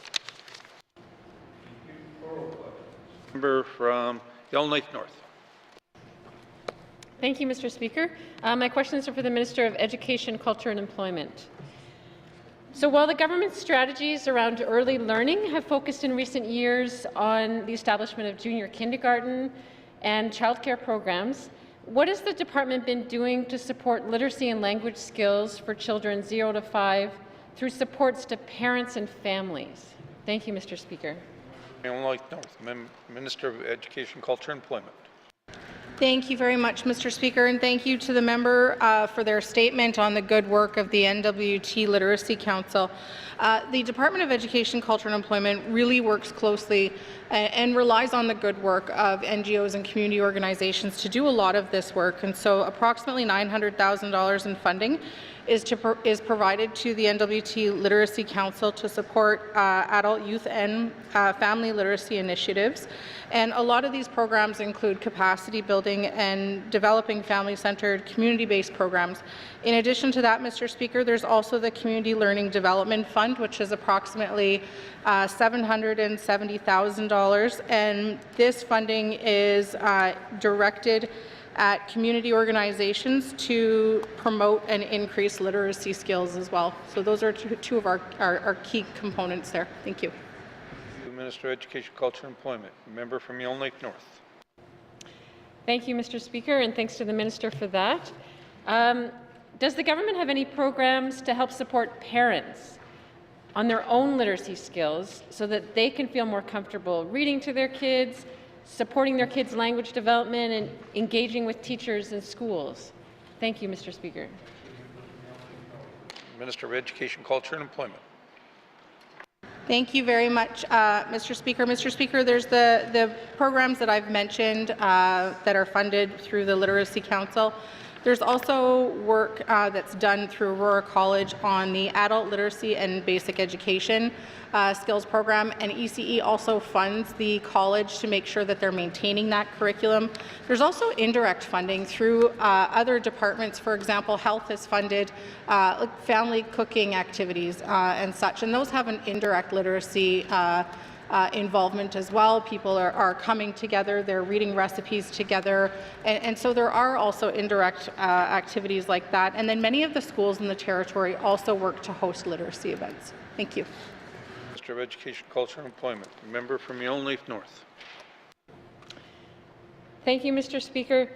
Member from Yellowknife North. Thank you, Mr. Speaker. My questions are for the Minister of Education, Culture and Employment. So while the government's strategies around early learning have focused in recent years on the establishment of junior kindergarten and childcare programs, what has the department been doing to support literacy and language skills for children 0 to 5 through supports to parents and families? Thank you, Mr. Speaker. Yellowknife North, Minister of Education, Culture and Employment. Thank you very much, Mr. Speaker, and thank you to the member for their statement on the good work of the N.W.T. Literacy Council. The Department of Education, Culture and Employment really works closely and relies on the good work of NGOs and community organizations to do a lot of this work, and so approximately $900,000 in funding is provided to the N.W.T. Literacy Council to support adult, youth, and family literacy initiatives. And a lot of these programs include capacity building and developing family-centered, community-based programs. In addition to that, Mr. Speaker, there's also the Community Learning Development Fund, which is approximately $770,000, and this funding is directed at community organizations to promote and increase literacy skills as well. So those are two of our key components there. Thank you. Minister of Education, Culture and Employment. Member from Yellowknife North. Thank you, Mr. Speaker, and thanks to the Minister for that. Does the government have any programs to help support parents on their own literacy skills so that they can feel more comfortable reading to their kids, supporting their kids' language development, and engaging with teachers in schools? Thank you, Mr. Speaker. Minister of Education, Culture and Employment. Thank you very much, Mr. Speaker. Mr. Speaker, there's the programs that I've mentioned that are funded through the Literacy Council. There's also work that's done through Aurora College on the adult literacy and basic education skills program, and ECE also funds the college to make sure that they're maintaining that curriculum. There's also indirect funding through other departments. For example, health is funded like family cooking activities and such, and those have an indirect literacy involvement as well. People are coming together, they're reading recipes together, and so there are also indirect activities like that. And then many of the schools in the territory also work to host literacy events. Thank you. Minister of Education, Culture and Employment. The member from Yellowknife North. Thank you, Mr. Speaker.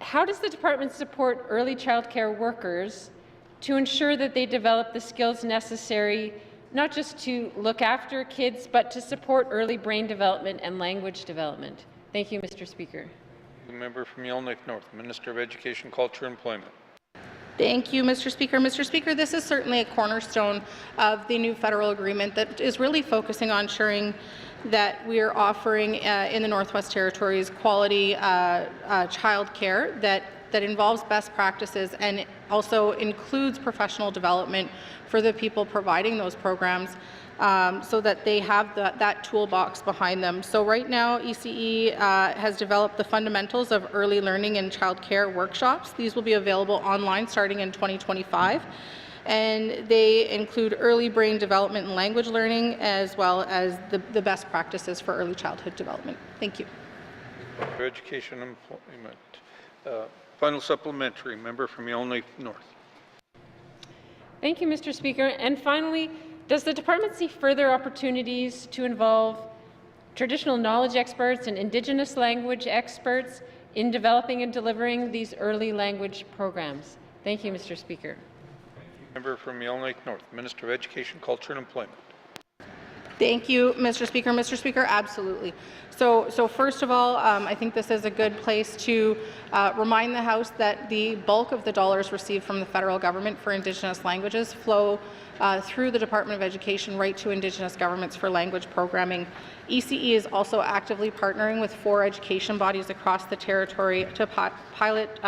How does the department support early childcare workers to ensure that they develop the skills necessary not just to look after kids, but to support early brain development and language development? Thank you, Mr. Speaker. The member from Yellowknife North, Minister of Education, Culture and Employment. Thank you, Mr. Speaker. Mr. Speaker, this is certainly a cornerstone of the new federal agreement that is really focusing on ensuring that we are offering in the Northwest Territories quality child care that involves best practices and also includes professional development for the people providing those programs, so that they have that toolbox behind them. So right now, ECE has developed the fundamentals of early learning and child care workshops. These will be available online starting in 2025. And they include early brain development and language learning, as well as the best practices for early childhood development. Thank you. For Education and Employment. Final supplementary, member from Yellowknife North. Thank you, Mr. Speaker. And finally, does the department see further opportunities to involve traditional knowledge experts and Indigenous language experts in developing and delivering these early language programs? Thank you, Mr. Speaker. Member from Yellowknife North, Minister of Education, Culture and Employment. Thank you, Mr. Speaker. Mr. Speaker, absolutely. So first of all, I think this is a good place to remind the House that the bulk of the dollars received from the federal government for Indigenous languages flow through the Department of Education right to Indigenous governments for language programming. ECE is also actively partnering with 4 education bodies across the territory to pilot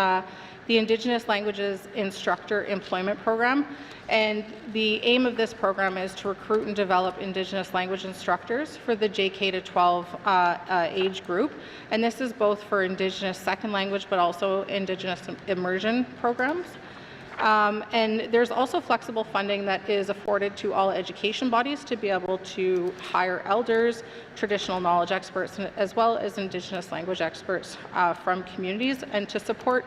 the Indigenous Languages Instructor Employment Program. And the aim of this program is to recruit and develop Indigenous language instructors for the JK to 12 age group. And this is both for Indigenous second language, but also Indigenous immersion programs. And there's also flexible funding that is afforded to all education bodies to be able to hire elders, traditional knowledge experts, as well as Indigenous language experts from communities, and to support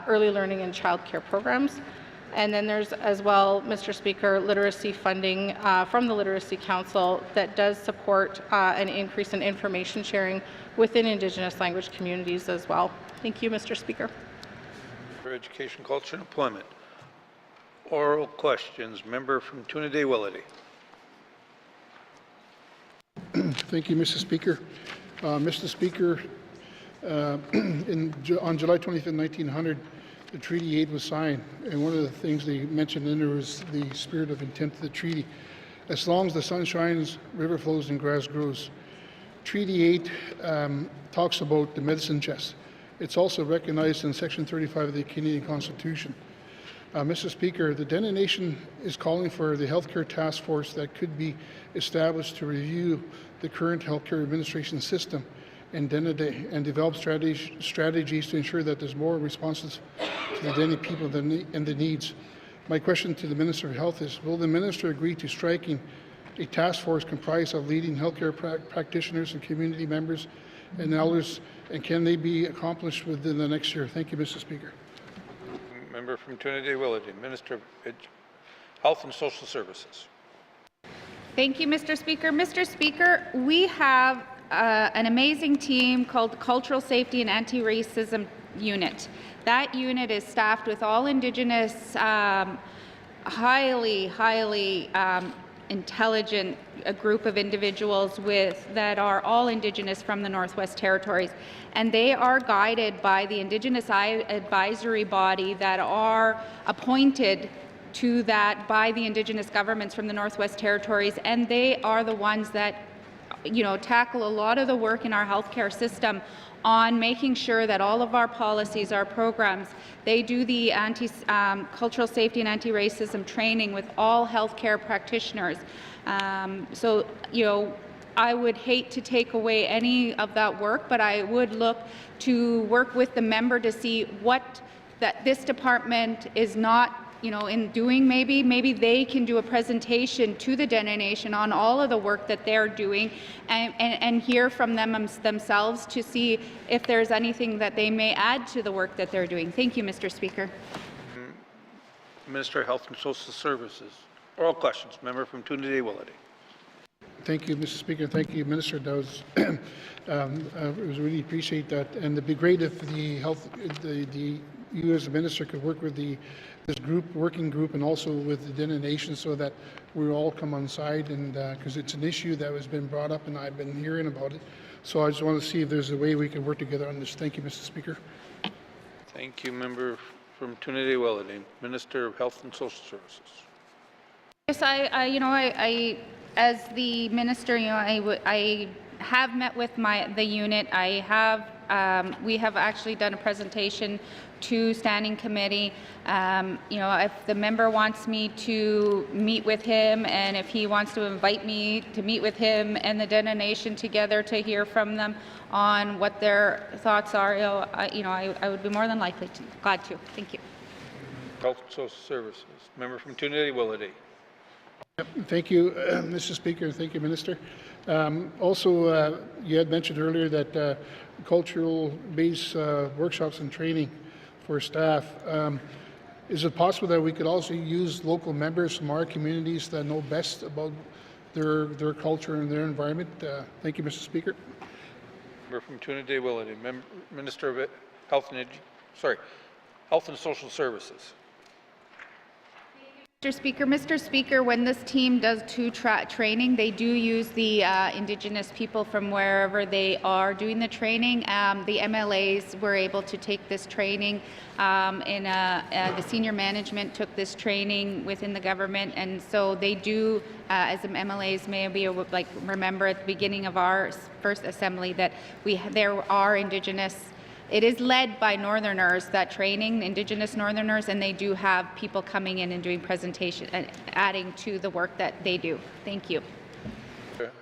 early learning and childcare programs. And then there's as well, Mr. Speaker, literacy funding from the Literacy Council that does support an increase in information sharing within Indigenous language communities as well. Thank you, Mr. Speaker. For Education, Culture and Employment. Oral questions. Member from Toonaday-Willity. Thank you, Mr. Speaker. Mr. Speaker, on July 25, 1900, the Treaty 8 was signed, and one of the things they mentioned in there was the spirit of intent of the treaty. As long as the sun shines, river flows, and grass grows. Treaty 8 talks about the medicine chest. It's also recognized in Section 35 of the Canadian Constitution. Mr. Speaker, the Dene Nation is calling for the healthcare task force that could be established to review the current healthcare administration system and develop strategies to ensure that there's more responses to the Dene people and the needs. My question to the Minister of Health is, will the Minister agree to striking a task force comprised of leading healthcare practitioners and community members and elders, and can they be accomplished within the next year? Thank you, Mr. Speaker. Member from Toonaday-Willity, Minister of Health and Social Services. Thank you, Mr. Speaker. Mr. Speaker, we have an amazing team called the Cultural Safety and Anti-Racism Unit. That unit is staffed with all Indigenous, highly intelligent group of individuals that are all Indigenous from the Northwest Territories, and they are guided by the Indigenous advisory body that are appointed to that by the Indigenous governments from the Northwest Territories, and they are the ones that tackle a lot of the work in our healthcare system on making sure that all of our policies, our programs, they do the cultural safety and anti-racism training with all healthcare practitioners. So, I would hate to take away any of that work, but I would look to work with the member to see what that this department is not in doing. Maybe they can do a presentation to the Dene Nation on all of the work that they're doing and hear from them themselves to see if there's anything that they may add to the work that they're doing. Thank you, Mr. Speaker. Minister of Health and Social Services. Oral questions. Member from Trinity-Willity. Thank you, Mr. Speaker. Thank you, Minister. That was, really appreciate that. And it'd be great if you as a minister could work with this working group, and also with the Dene Nation, so that we all come on side, and because it's an issue that has been brought up, and I've been hearing about it. So I just want to see if there's a way we can work together on this. Thank you, Mr. Speaker. Thank you, member from Trinity-Willity. Minister of Health and Social Services. Yes, I as the minister, I have met with the unit. I have, we have actually done a presentation to standing committee. If the member wants me to meet with him, and if he wants to invite me to meet with him and the Dene Nation together to hear from them on what their thoughts are, I would be more than glad to. Thank you. Health and Social Services. Member from Trinity-Willity. Thank you, Mr. Speaker. Thank you, Minister. Also, you had mentioned earlier that cultural-based workshops and training for staff. Is it possible that we could also use local members from our communities that know best about their culture and their environment? Thank you, Mr. Speaker. Member from Trinity-Willity. Minister of Health and Social Services. Mr. Speaker, when this team does training, they do use the Indigenous people from wherever they are doing the training. The MLAs were able to take this training, the senior management took this training within the government, and so they do, as the MLAs may be remember at the beginning of our first assembly, that there are Indigenous. It is led by Northerners, that training, Indigenous Northerners, and they do have people coming in and doing presentation and adding to the work that they do. Thank you.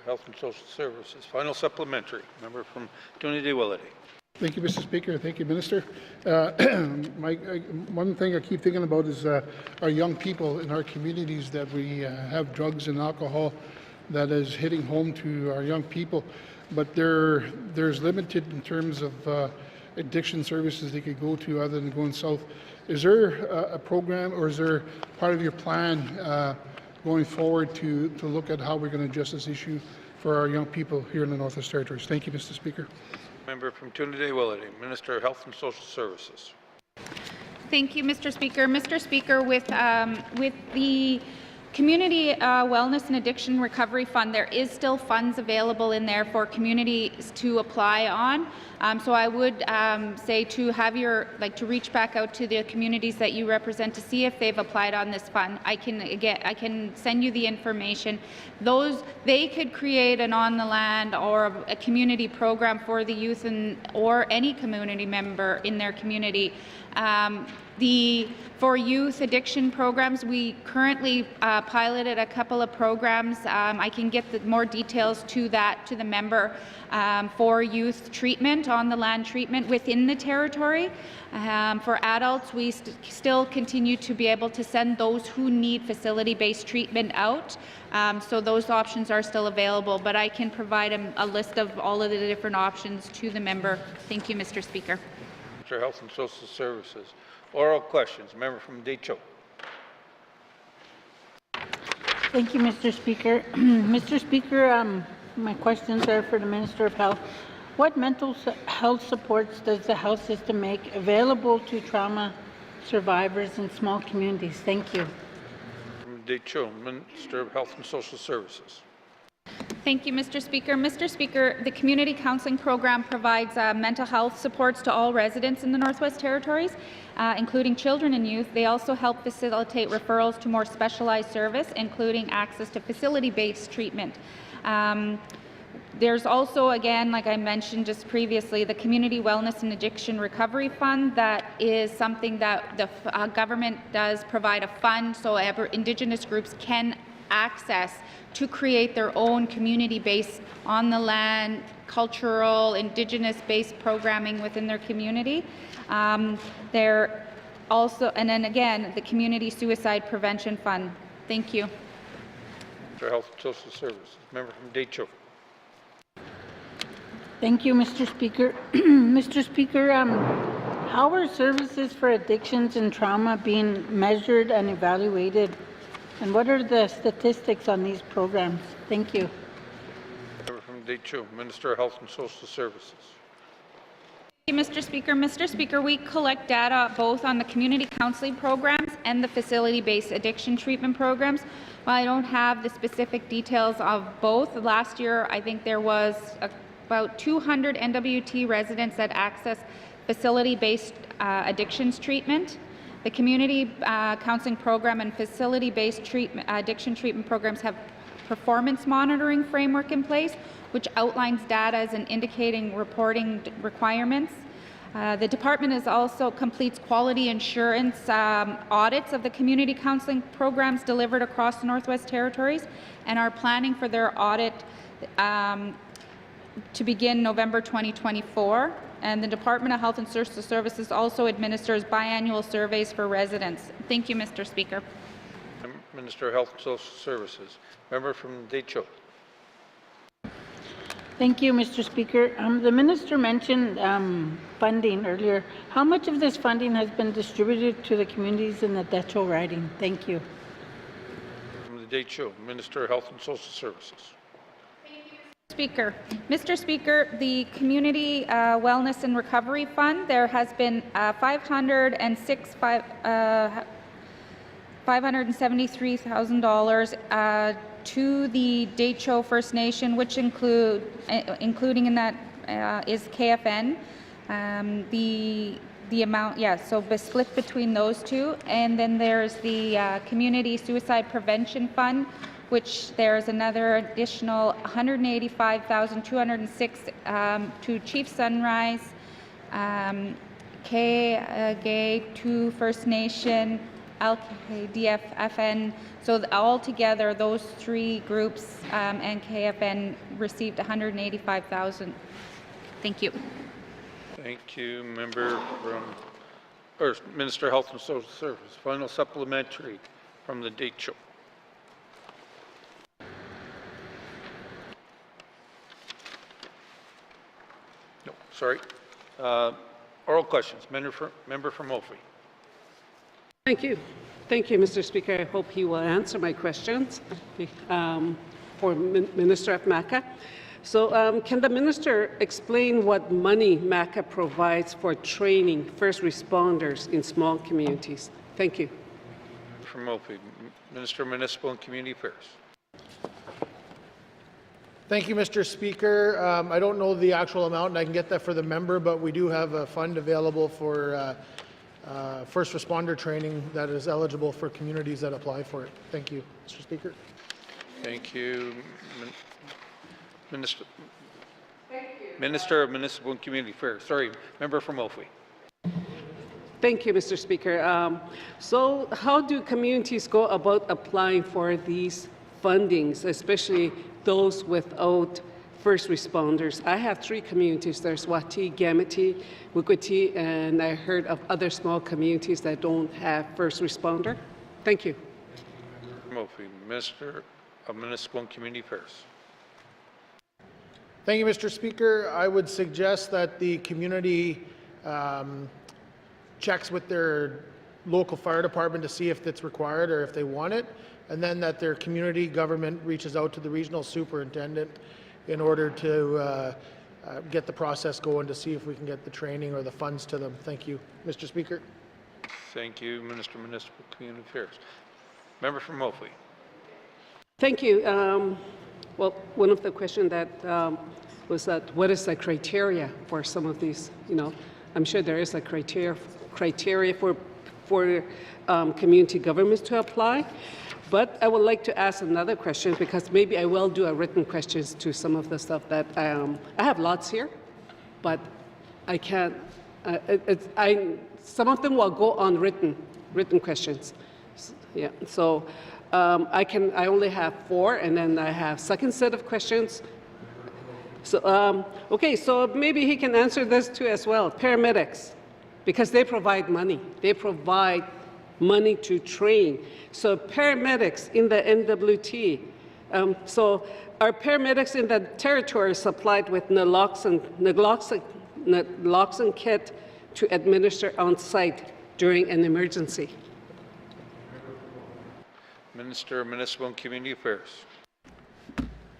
Health and Social Services. Final supplementary. Member from Trinity-Willity. Thank you, Mr. Speaker. Thank you, Minister. One thing I keep thinking about is our young people in our communities, that we have drugs and alcohol that is hitting home to our young people, but there's limited in terms of addiction services they could go to other than going south. Is there a program, or is there part of your plan going forward to look at how we're going to address this issue for our young people here in the Northwest Territories? Thank you, Mr. Speaker. Member from Trinity-Willity. Minister of Health and Social Services. Thank you, Mr. Speaker. Mr. Speaker, with the Community Wellness and Addiction Recovery Fund, there is still funds available in there for communities to apply on. So I would say to have to reach back out to the communities that you represent to see if they've applied on this fund. I can send you the information. They could create an on the land or a community program for the youth or any community member in their community. For youth addiction programs, we currently piloted a couple of programs. I can get more details to the member for youth treatment, on the land treatment within the territory. For adults, we still continue to be able to send those who need facility-based treatment out. So those options are still available, but I can provide a list of all of the different options to the member. Thank you, Mr. Speaker. Minister of Health and Social Services. Oral questions. Member from Decho. Thank you, Mr. Speaker. Mr. Speaker, my questions are for the Minister of Health. What mental health supports does the health system make available to trauma survivors in small communities? Thank you. From Decho, Minister of Health and Social Services. Thank you, Mr. Speaker. Mr. Speaker, the community counseling program provides mental health supports to all residents in the Northwest Territories, including children and youth. They also help facilitate referrals to more specialized service, including access to facility-based treatment. There's also, again, like I mentioned just previously, the Community Wellness and Addiction Recovery Fund. That is something that the government does provide a fund so Indigenous groups can access to create their own community-based, on-the-land, cultural, Indigenous-based programming within their community. They're also, and then again, the Community Suicide Prevention Fund. Thank you. For Health and Social Services, member from Decho. Thank you, Mr. Speaker. Mr. Speaker, how are services for addictions and trauma being measured and evaluated? And what are the statistics on these programs? Thank you. Member from Decho, Minister of Health and Social Services. Thank you, Mr. Speaker. Mr. Speaker, we collect data both on the community counseling programs and the facility-based addiction treatment programs. While I don't have the specific details of both, last year I think there was about 200 N.W.T. residents that access facility-based addictions treatment. The community counseling program and facility-based addiction treatment programs have performance monitoring framework in place, which outlines data and indicating reporting requirements. The department is also completes quality assurance audits of the community counseling programs delivered across the Northwest Territories, and are planning for their audit to begin November 2024. And the Department of Health and Social Services also administers biannual surveys for residents. Thank you, Mr. Speaker. Minister of Health and Social Services, member from Decho. Thank you, Mr. Speaker. The Minister mentioned funding earlier. How much of this funding has been distributed to the communities in the Decho riding? Thank you. From the Decho, Minister of Health and Social Services. Speaker. Mr. Speaker, the Community Wellness and Recovery Fund, there has been $573,000 to the Decho First Nation, which including in that is KFN. The amount, so split between those two, and then there's the Community Suicide Prevention Fund, which there's another additional $185,206 to Chief Sunrise, Gay, to First Nation, LKDF-FN. So altogether, those three groups and KFN received $185,000. Thank you. Thank you, member from, Minister of Health and Social Services. Final supplementary from the Decho. No, sorry. Oral questions. Member from Mophie. Thank you. Thank you, Mr. Speaker. I hope he will answer my questions for Minister of MACA. So can the minister explain what money MACA provides for training first responders in small communities? Thank you. From Mophie, Minister of Municipal and Community Affairs. Thank you, Mr. Speaker. I don't know the actual amount, and I can get that for the member, but we do have a fund available for first responder training that is eligible for communities that apply for it. Thank you, Mr. Speaker. Thank you. Minister of Municipal and Community Affairs. Sorry, member from Mophie. Thank you, Mr. Speaker. So how do communities go about applying for these fundings, especially those without first responders? I have three communities. There's N.W.T, N.W.T, Wikwiti, and I heard of other small communities that don't have first responder. Thank you. Mophie, Minister of Municipal and Community Affairs. Thank you, Mr. Speaker. I would suggest that the community checks with their local fire department to see if it's required or if they want it, and then that their community government reaches out to the regional superintendent in order to get the process going to see if we can get the training or the funds to them. Thank you, Mr. Speaker. Thank you, Minister of Municipal Community Affairs. Member from Mophie. Thank you. Well, one of the questions that was that what is the criteria for some of these? I'm sure there is a criteria for for community governments to apply. But I would like to ask another question, because maybe I will do a written questions to some of the stuff that I have lots here, but I can't. Some of them will go on written questions. Yeah. So I only have 4, and then I have second set of questions. So okay. So maybe he can answer this too as well. Paramedics, because they provide money. They provide money to train. So paramedics in the N.W.T. So are paramedics in the territory supplied with naloxone kit to administer on site during an emergency? Minister of Municipal and Community Affairs.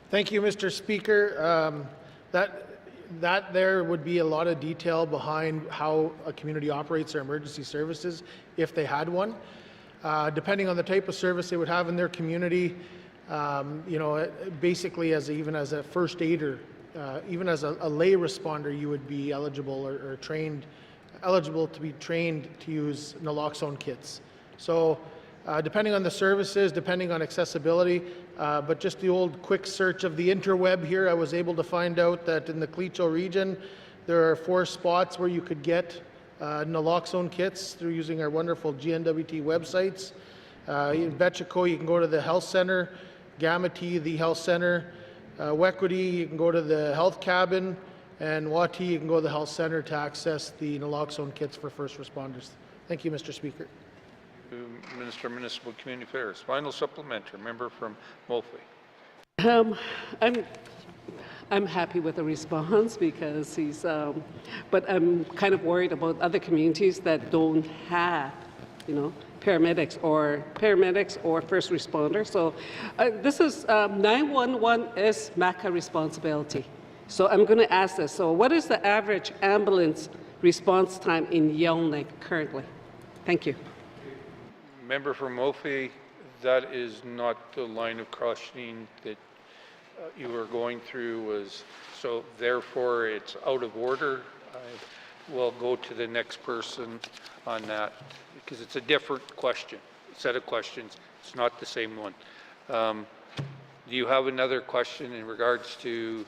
Thank you, Mr. Speaker. That there would be a lot of detail behind how a community operates their emergency services if they had one. Depending on the type of service they would have in their community, you know, basically even as a first aider, even as a lay responder, you would be eligible or eligible to be trained to use naloxone kits. So depending on the services, depending on accessibility, but just the old quick search of the interweb here, I was able to find out that in the Clecho region, there are 4 spots where you could get naloxone kits through using our wonderful N.W.T websites. In Betchico, you can go to the health center, N.W.T, the health center, Wequity, you can go to the health cabin, and Y.E.L.L.K.N.I.F.E, you can go to the health center to access the naloxone kits for first responders. Thank you, Mr. Speaker. Minister of Municipal Community Affairs. Final supplementary, member from Mophie. I'm happy with the response, because he's, but I'm kind of worried about other communities that don't have, you know, paramedics or first responders. So this is 911 is MACA responsibility. So I'm going to ask this. So what is the average ambulance response time in Yellowknife currently? Thank you. Member from Mophie, that is not the line of questioning that you were going through, so therefore it's out of order. I will go to the next person on that, because it's a different set of questions. It's not the same one. Do you have another question in regards to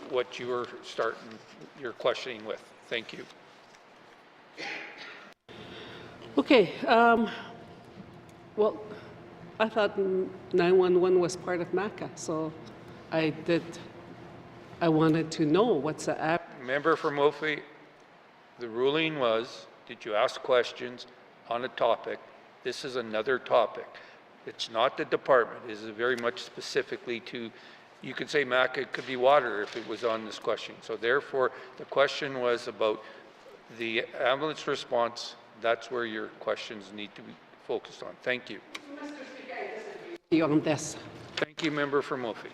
what you were starting your questioning with? Thank you. Okay. Well, I thought 911 was part of MACA, so I wanted to know what's the app. Member from Mophie, the ruling was, did you ask questions on a topic? This is another topic. It's not the department. This is very much specifically to, you could say MACA, it could be water if it was on this question. So therefore, the question was about the ambulance response. That's where your questions need to be focused on. Thank you. Mr. Speaker, I disagree with you on this. Thank you, member from Mophie.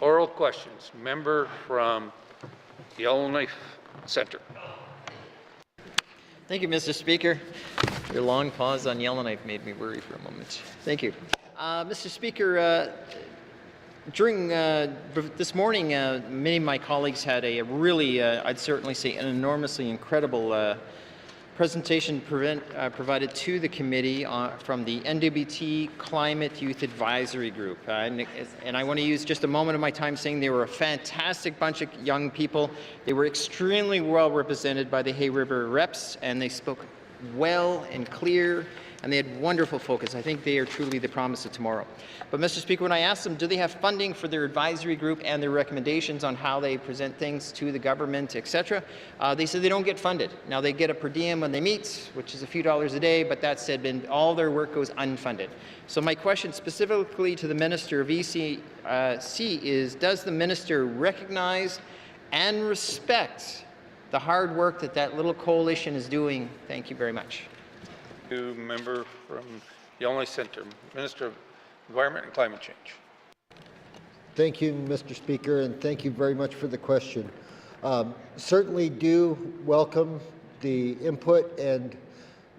Oral questions. Member from Yellowknife Centre. Thank you, Mr. Speaker. Your long pause on Yellowknife made me worry for a moment. Thank you. Mr. Speaker, during this morning, many of my colleagues had a really, I'd certainly say, an enormously incredible presentation provided to the committee from the N.W.T Climate Youth Advisory Group. And I want to use just a moment of my time saying they were a fantastic bunch of young people. They were extremely well represented by the Hay River reps, and they spoke well and clear, and they had wonderful focus. I think they are truly the promise of tomorrow. But Mr. Speaker, when I asked them, do they have funding for their advisory group and their recommendations on how they present things to the government, etc., they said they don't get funded. Now, they get a per diem when they meet, which is a few dollars a day, but that said, all their work goes unfunded. So my question specifically to the Minister of ECC is, does the Minister recognize and respect the hard work that that little coalition is doing? Thank you very much. Member from Yellowknife Centre, Minister of Environment and Climate Change. Thank you, Mr. Speaker, and thank you very much for the question. Certainly do welcome the input and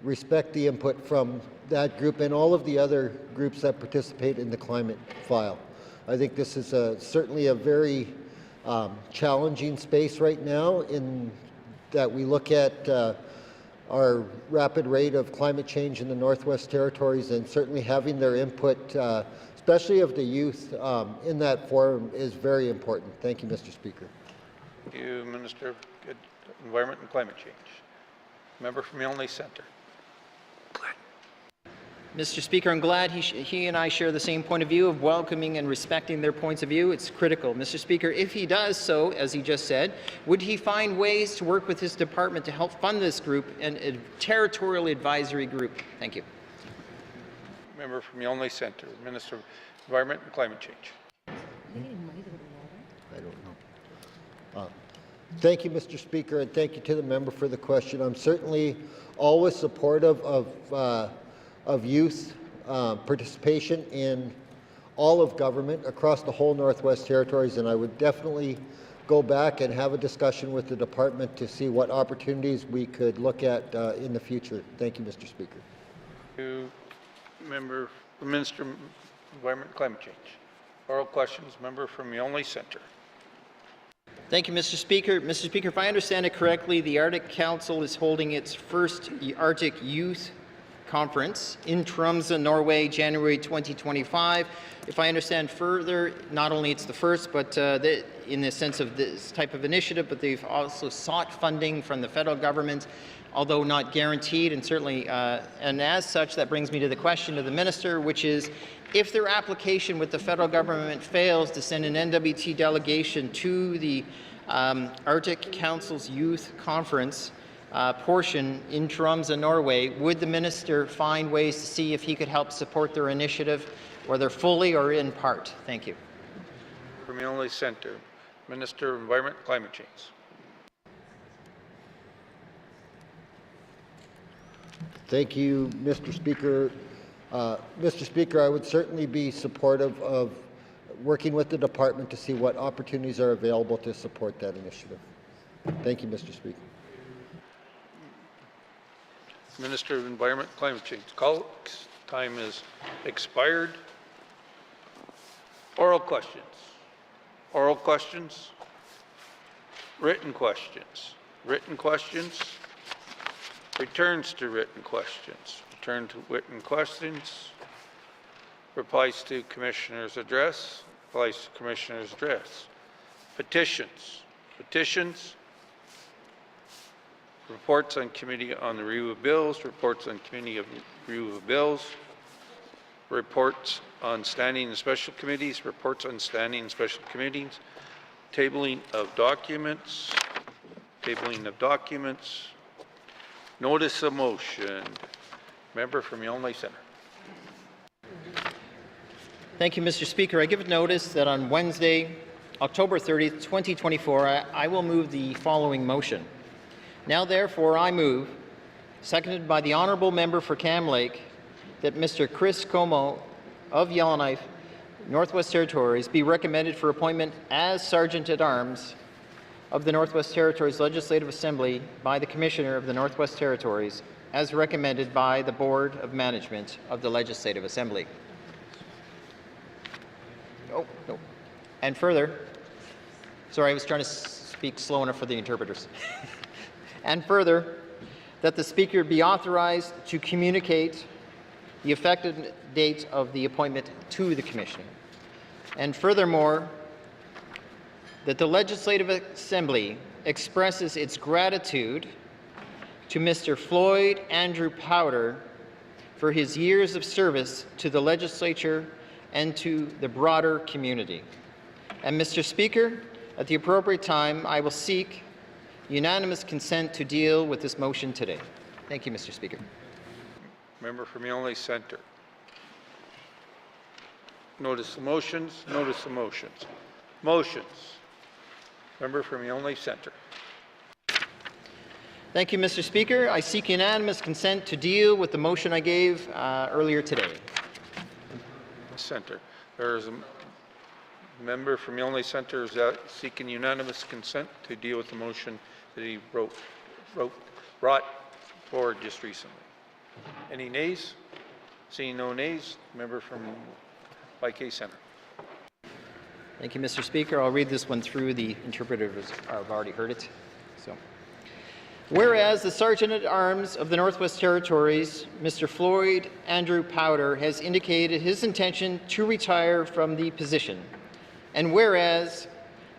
respect the input from that group and all of the other groups that participate in the climate file. I think this is certainly a very challenging space right now in that we look at our rapid rate of climate change in the Northwest Territories, and certainly having their input, especially of the youth, in that forum is very important. Thank you, Mr. Speaker. Thank you, Minister of Environment and Climate Change. Member from Yellowknife Centre. Mr. Speaker, I'm glad he and I share the same point of view of welcoming and respecting their points of view. It's critical. Mr. Speaker, if he does so, as he just said, would he find ways to work with his department to help fund this group and a territorial advisory group? Thank you. Member from Yellowknife Centre, Minister of Environment and Climate Change. I don't know. Thank you, Mr. Speaker, and thank you to the member for the question. I'm certainly always supportive of youth participation in all of government across the whole Northwest Territories, and I would definitely go back and have a discussion with the department to see what opportunities we could look at in the future. Thank you, Mr. Speaker. Thank you, Member, Minister of Environment and Climate Change. Oral questions, member from Yellowknife Centre. Thank you, Mr. Speaker. Mr. Speaker, if I understand it correctly, the Arctic Council is holding its first Arctic Youth Conference in Tromsø, Norway, January 2025. If I understand further, not only it's the first, but in the sense of this type of initiative, but they've also sought funding from the federal government, although not guaranteed, and certainly, and as such, that brings me to the question to the minister, which is, if their application with the federal government fails to send an N.W.T. delegation to the Arctic Council's Youth Conference portion in Tromsø, Norway, would the minister find ways to see if he could help support their initiative, whether fully or in part? Thank you. From Yellowknife Centre, Minister of Environment and Climate Change. Thank you, Mr. Speaker. Mr. Speaker, I would certainly be supportive of working with the department to see what opportunities are available to support that initiative. Thank you, Mr. Speaker. Minister of Environment and Climate Change. Colleagues, time is expired. Oral questions. Oral questions. Written questions. Written questions. Returns to written questions. Return to written questions. Replies to Commissioner's address. Replies to Commissioner's address. Petitions. Petitions. Reports on Committee on the Review of Bills. Reports on Committee of Review of Bills. Reports on standing and special committees. Reports on standing and special committees. Tabling of documents. Tabling of documents. Notice of motion. Member from Yellowknife Centre. Thank you, Mr. Speaker. I give notice that on Wednesday, October 30th, 2024, I will move the following motion. Now, therefore, I move, seconded by the Honourable Member for Cam Lake, that Mr. Chris Como of Yellowknife, Northwest Territories, be recommended for appointment as Sergeant-at-Arms of the Northwest Territories Legislative Assembly by the Commissioner of the Northwest Territories, as recommended by the Board of Management of the Legislative Assembly. Oh, no. And further, sorry, I was trying to speak slow enough for the interpreters. And further, that the Speaker be authorized to communicate the effective date of the appointment to the Commissioner. And furthermore, that the Legislative Assembly expresses its gratitude to Mr. Floyd Andrew Powder for his years of service to the legislature and to the broader community. And Mr. Speaker, at the appropriate time, I will seek unanimous consent to deal with this motion today. Thank you, Mr. Speaker. Member from Yellowknife Centre. Notice of motions. Notice of motions. Motions. Member from Yellowknife Centre. Thank you, Mr. Speaker. I seek unanimous consent to deal with the motion I gave earlier today. Centre. There is a member from Yellowknife Centre seeking unanimous consent to deal with the motion that he brought forward just recently. Any nays? Seeing no nays, member from YK Centre. Thank you, Mr. Speaker. I'll read this one through. The interpreters have already heard it. So, Whereas the Sergeant-at-Arms of the Northwest Territories, Mr. Floyd Andrew Powder, has indicated his intention to retire from the position, and whereas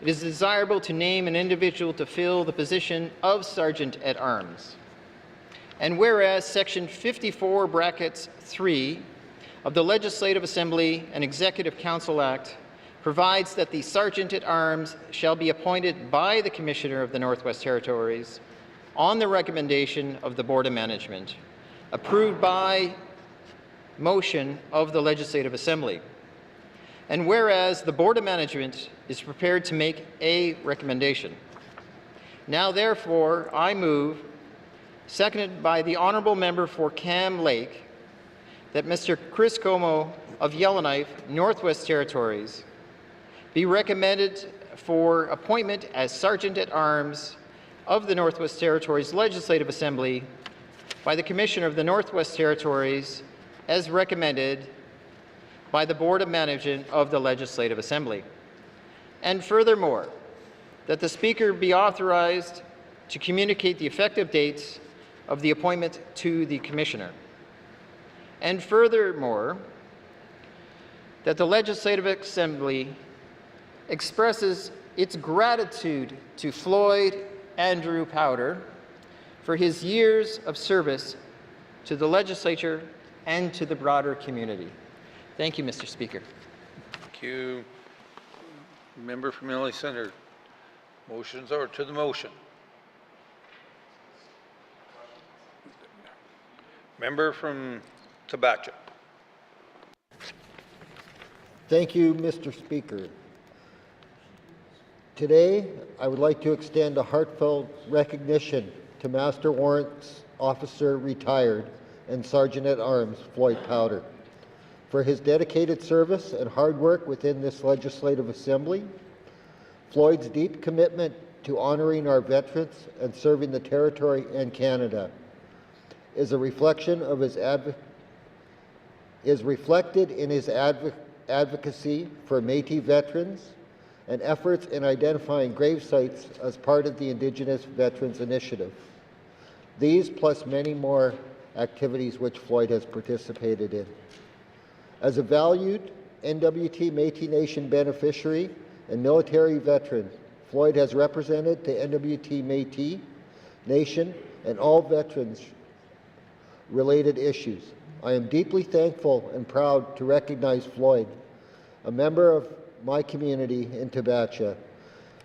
it is desirable to name an individual to fill the position of Sergeant-at-Arms, and whereas Section 54, brackets 3 of the Legislative Assembly and Executive Council Act provides that the Sergeant-at-Arms shall be appointed by the Commissioner of the Northwest Territories on the recommendation of the Board of Management, approved by motion of the Legislative Assembly. And whereas the Board of Management is prepared to make a recommendation. Now therefore, I move, seconded by the Honourable Member for Cam Lake, that Mr. Chris Como of Yellowknife, Northwest Territories, be recommended for appointment as Sergeant-at-Arms of the Northwest Territories Legislative Assembly by the Commissioner of the Northwest Territories as recommended by the Board of Management of the Legislative Assembly. And furthermore, that the Speaker be authorized to communicate the effective dates of the appointment to the Commissioner. And furthermore, that the Legislative Assembly expresses its gratitude to Floyd Andrew Powder for his years of service to the legislature and to the broader community. Thank you, Mr. Speaker. Thank you. Member from Inley Centre. Motions or to the motion? Member from Tabachak. Thank you, Mr. Speaker. Today, I would like to extend a heartfelt recognition to Master Warrants Officer Retired and Sergeant-at-Arms Floyd Powder for his dedicated service and hard work within this Legislative Assembly. Floyd's deep commitment to honoring our veterans and serving the Territory and Canada is a reflection of his reflected in his advocacy for Métis veterans and efforts in identifying grave sites as part of the Indigenous Veterans Initiative. These, plus many more activities which Floyd has participated in. As a valued N.W.T. Métis Nation beneficiary and military veteran, Floyd has represented the N.W.T. Métis Nation and all veterans-related issues. I am deeply thankful and proud to recognize Floyd, a member of my community in Tabachak,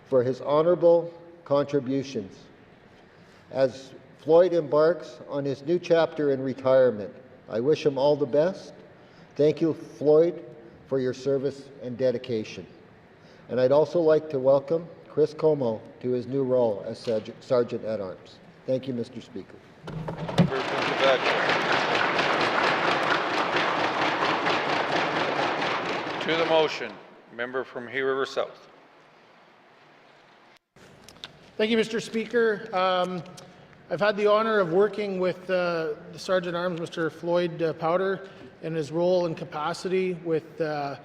for his honorable contributions. As Floyd embarks on his new chapter in retirement, I wish him all the best. Thank you, Floyd, for your service and dedication. And I'd also like to welcome Chris Como to his new role as Sergeant-at-Arms. Thank you, Mr. Speaker. Member from Tabachak. To the motion, member from Hay River South. Thank you, Mr. Speaker. I've had the honor of working with the Sergeant-at-Arms, Mr. Floyd Powder, in his role and capacity with the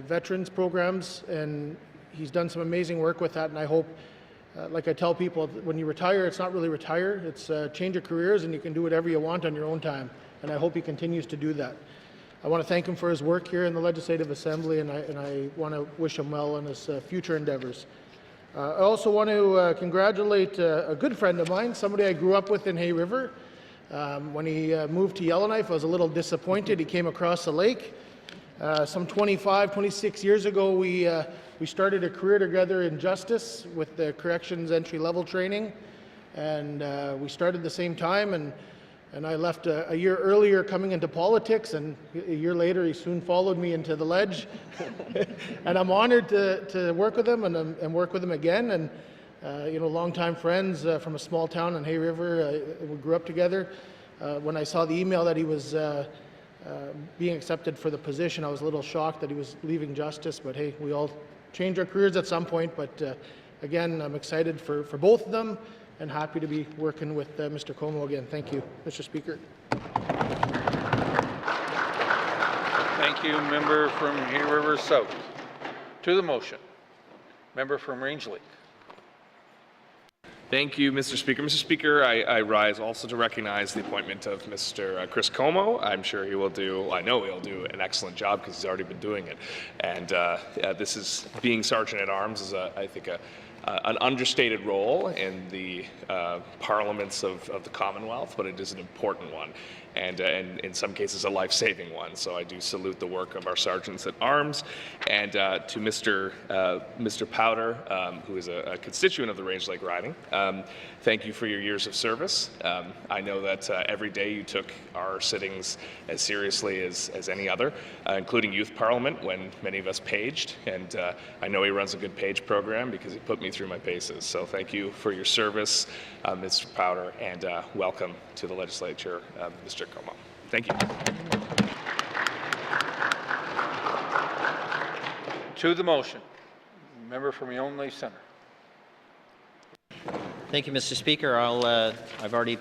veterans programs, and he's done some amazing work with that, and I hope, like I tell people, when you retire, it's not really retire, it's change of careers, and you can do whatever you want on your own time, and I hope he continues to do that. I want to thank him for his work here in the Legislative Assembly, and I want to wish him well in his future endeavors. I also want to congratulate a good friend of mine, somebody I grew up with in Hay River. When he moved to Yellowknife, I was a little disappointed. He came across the lake. Some 25, 26 years ago, we started a career together in justice with the corrections entry-level training, and we started the same time, and I left a year earlier coming into politics, and a year later he soon followed me into the ledge. And I'm honored to work with him and work with him again. And longtime friends from a small town in Hay River. We grew up together. When I saw the email that he was being accepted for the position, I was a little shocked that he was leaving justice, but hey, we all change our careers at some point. But again, I'm excited for both of them, and happy to be working with Mr. Como again. Thank you, Mr. Speaker. Thank you, member from Hay River South. To the motion, member from Range Lake. Thank you, Mr. Speaker. Mr. Speaker, I rise also to recognize the appointment of Mr. Chris Como. I'm sure he will do, I know he'll do an excellent job because he's already been doing it. And this is, being Sergeant at Arms is, I think, an understated role in the parliaments of the Commonwealth, but it is an important one. And in some cases a life-saving one. So I do salute the work of our sergeants at arms. And to Mr. Powder, who is a constituent of the Range Lake riding, thank you for your years of service. I know that every day you took our sittings as seriously as any other, including Youth Parliament when many of us paged. And I know he runs a good page program because he put me through my paces. So thank you for your service, Mr. Powder, and welcome to the legislature, Mr. Como. Thank you. To the motion, member from Yonge Centre. Thank you, Mr. Speaker. I've already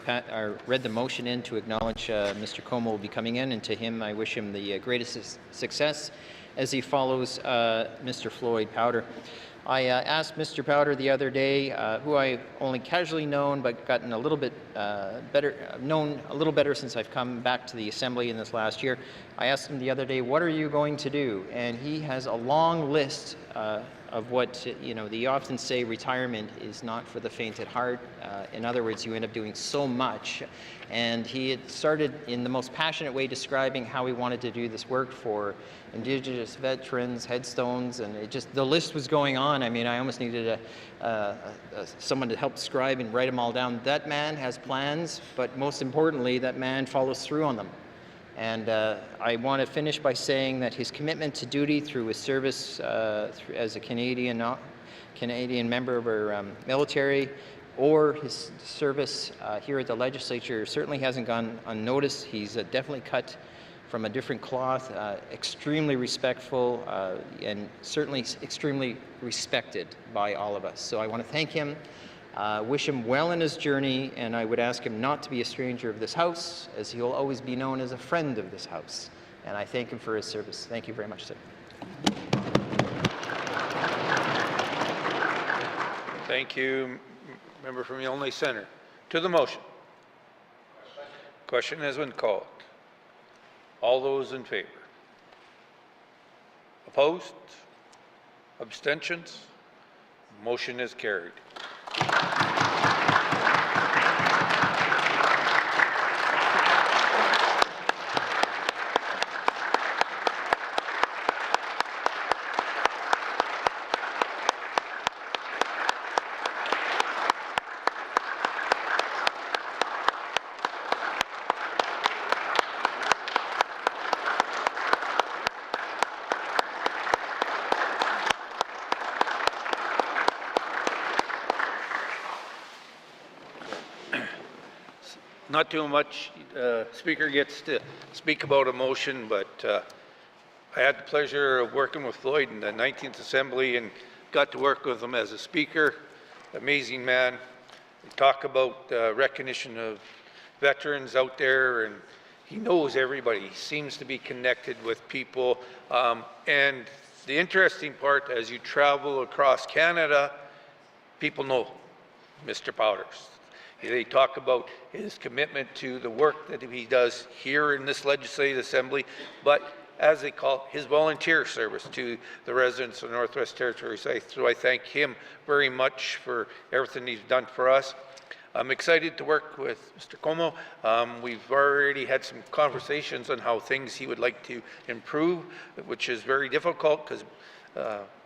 read the motion in to acknowledge Mr. Como will be coming in, and to him I wish him the greatest success as he follows Mr. Floyd Powder. I asked Mr. Powder the other day, who I've only casually known but gotten a little bit known a little better since I've come back to the Assembly in this last year. I asked him the other day, what are you going to do? And he has a long list of what, they often say retirement is not for the faint at heart. In other words, you end up doing so much. And he had started in the most passionate way describing how he wanted to do this work for Indigenous veterans, headstones, and the list was going on. I mean, I almost needed someone to help scribe and write them all down. That man has plans, but most importantly, that man follows through on them. And I want to finish by saying that his commitment to duty through his service as a Canadian member of our military, or his service here at the legislature certainly hasn't gone unnoticed. He's definitely cut from a different cloth, extremely respectful, and certainly extremely respected by all of us. So I want to thank him, wish him well in his journey, and I would ask him not to be a stranger of this House, as he will always be known as a friend of this House. And I thank him for his service. Thank you very much, sir. Thank you, member from Yonge Centre. To the motion. Question has been called. All those in favor? Opposed? Abstentions? Motion is carried. Not too much. Speaker gets to speak about a motion, but I had the pleasure of working with Floyd in the 19th Assembly and got to work with him as a speaker. Amazing man. We talk about recognition of veterans out there, and he knows everybody. He seems to be connected with people. And the interesting part, as you travel across Canada, people know Mr. Powders. They talk about his commitment to the work that he does here in this Legislative Assembly, but as they call it, his volunteer service to the residents of the Northwest Territories. So I thank him very much for everything he's done for us. I'm excited to work with Mr. Como. We've already had some conversations on how things he would like to improve, which is very difficult because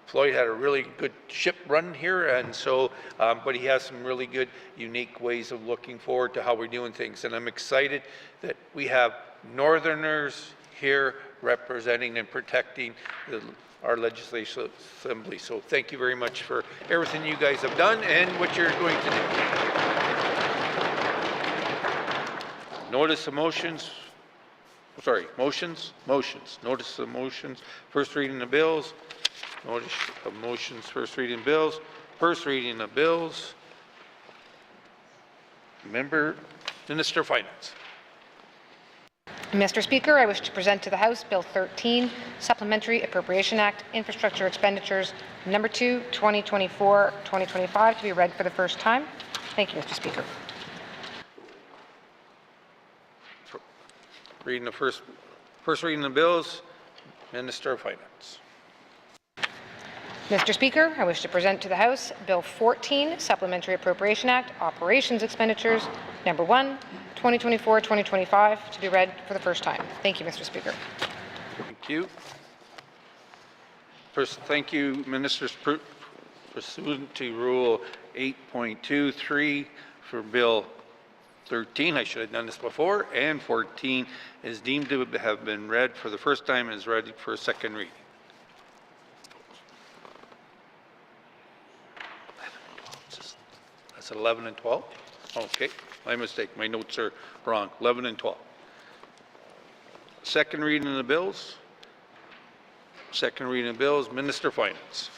Floyd had a really good ship run here, and so, but he has some really good, unique ways of looking forward to how we're doing things. And I'm excited that we have Northerners here representing and protecting our legislative assembly. So thank you very much for everything you guys have done and what you're going to do. Notice of motions. Motions. Notice of motions. First reading of bills. Notice of motions, first reading bills. First reading of bills. Minister of Finance. Mr. Speaker, I wish to present to the House Bill 13, Supplementary Appropriation Act, Infrastructure Expenditures, number 2, 2024-2025, to be read for the first time. Thank you, Mr. Speaker. Reading the first reading of the bills, Minister of Finance. Mr. Speaker, I wish to present to the House Bill 14, Supplementary Appropriation Act, Operations Expenditures, number 1, 2024-2025, to be read for the first time. Thank you, Mr. Speaker. Thank you. First, thank you, Ministers. Pursuant to Rule 8.23 for Bill 13, I should have done this before, and 14 is deemed to have been read for the first time and is ready for a second reading. That's 11 and 12? Okay, my mistake. My notes are wrong. 11 and 12. Second reading of the bills. Second reading of bills, Minister of Finance.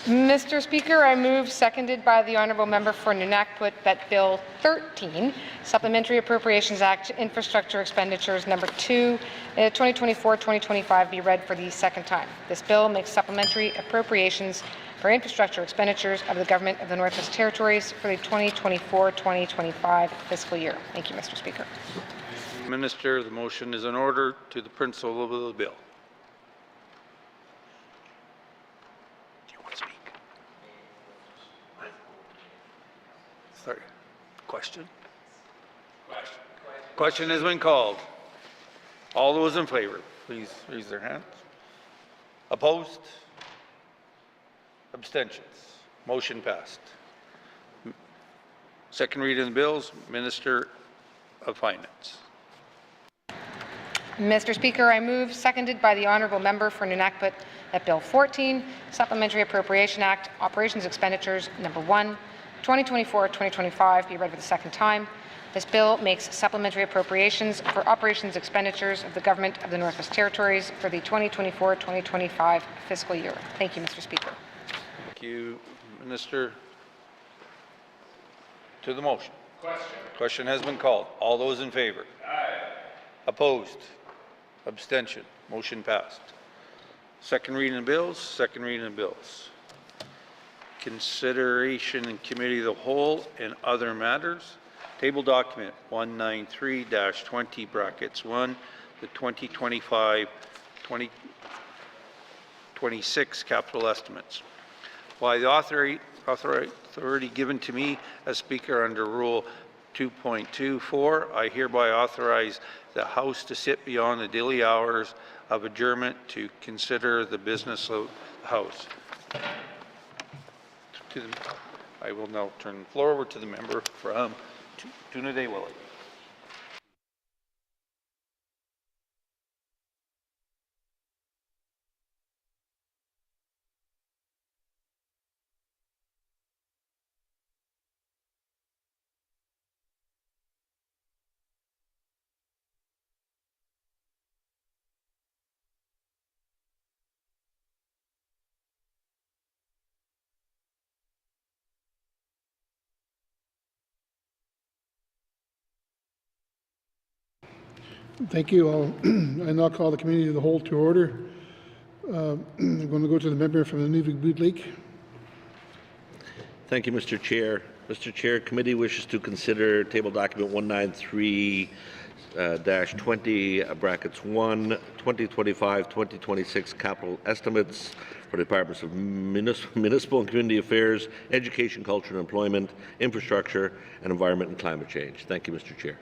Mr. Speaker, I move, seconded by the Honourable Member for N.W.T, that Bill 13, Supplementary Appropriations Act Infrastructure Expenditures number 2, 2024-2025 be read for the second time. This bill makes supplementary appropriations for infrastructure expenditures of the Government of the Northwest Territories for the 2024-2025 fiscal year. Thank you, Mr. Speaker. Minister, the motion is in order to the principle of the bill. Do you want to speak? Sorry. Question? Question has been called. All those in favor, please raise their hands. Opposed? Abstentions? Motion passed. Second reading of the bills, Minister of Finance. Mr. Speaker, I move, seconded by the Honourable Member for N.W.T, that Bill 14, Supplementary Appropriation Act, Operations Expenditures number 1, 2024-2025 be read for the second time. This bill makes supplementary appropriations for operations expenditures of the Government of the Northwest Territories for the 2024-2025 fiscal year. Thank you, Mr. Speaker. Thank you, Minister. To the motion. Question has been called. All those in favor? Aye. Opposed? Abstention? Motion passed. Second reading of bills. Second reading of bills. Consideration in committee of the whole and other matters. Table document 193-20 brackets 1, the 2025-2026 capital estimates. By the authority given to me as Speaker under Rule 2.24, I hereby authorize the House to sit beyond the daily hours of adjournment to consider the business of the House. I will now turn the floor over to the member from Tuna-Day-Willie. Thank you. I now call the committee of the whole to order. I'm going to go to the member from the Nunavut Lake. Thank you, Mr. Chair. Mr. Chair, committee wishes to consider table document 193-20 brackets 1, 2025-2026 capital estimates for the Departments of Municipal and Community Affairs, Education, Culture and Employment, Infrastructure, and Environment and Climate Change. Thank you, Mr. Chair.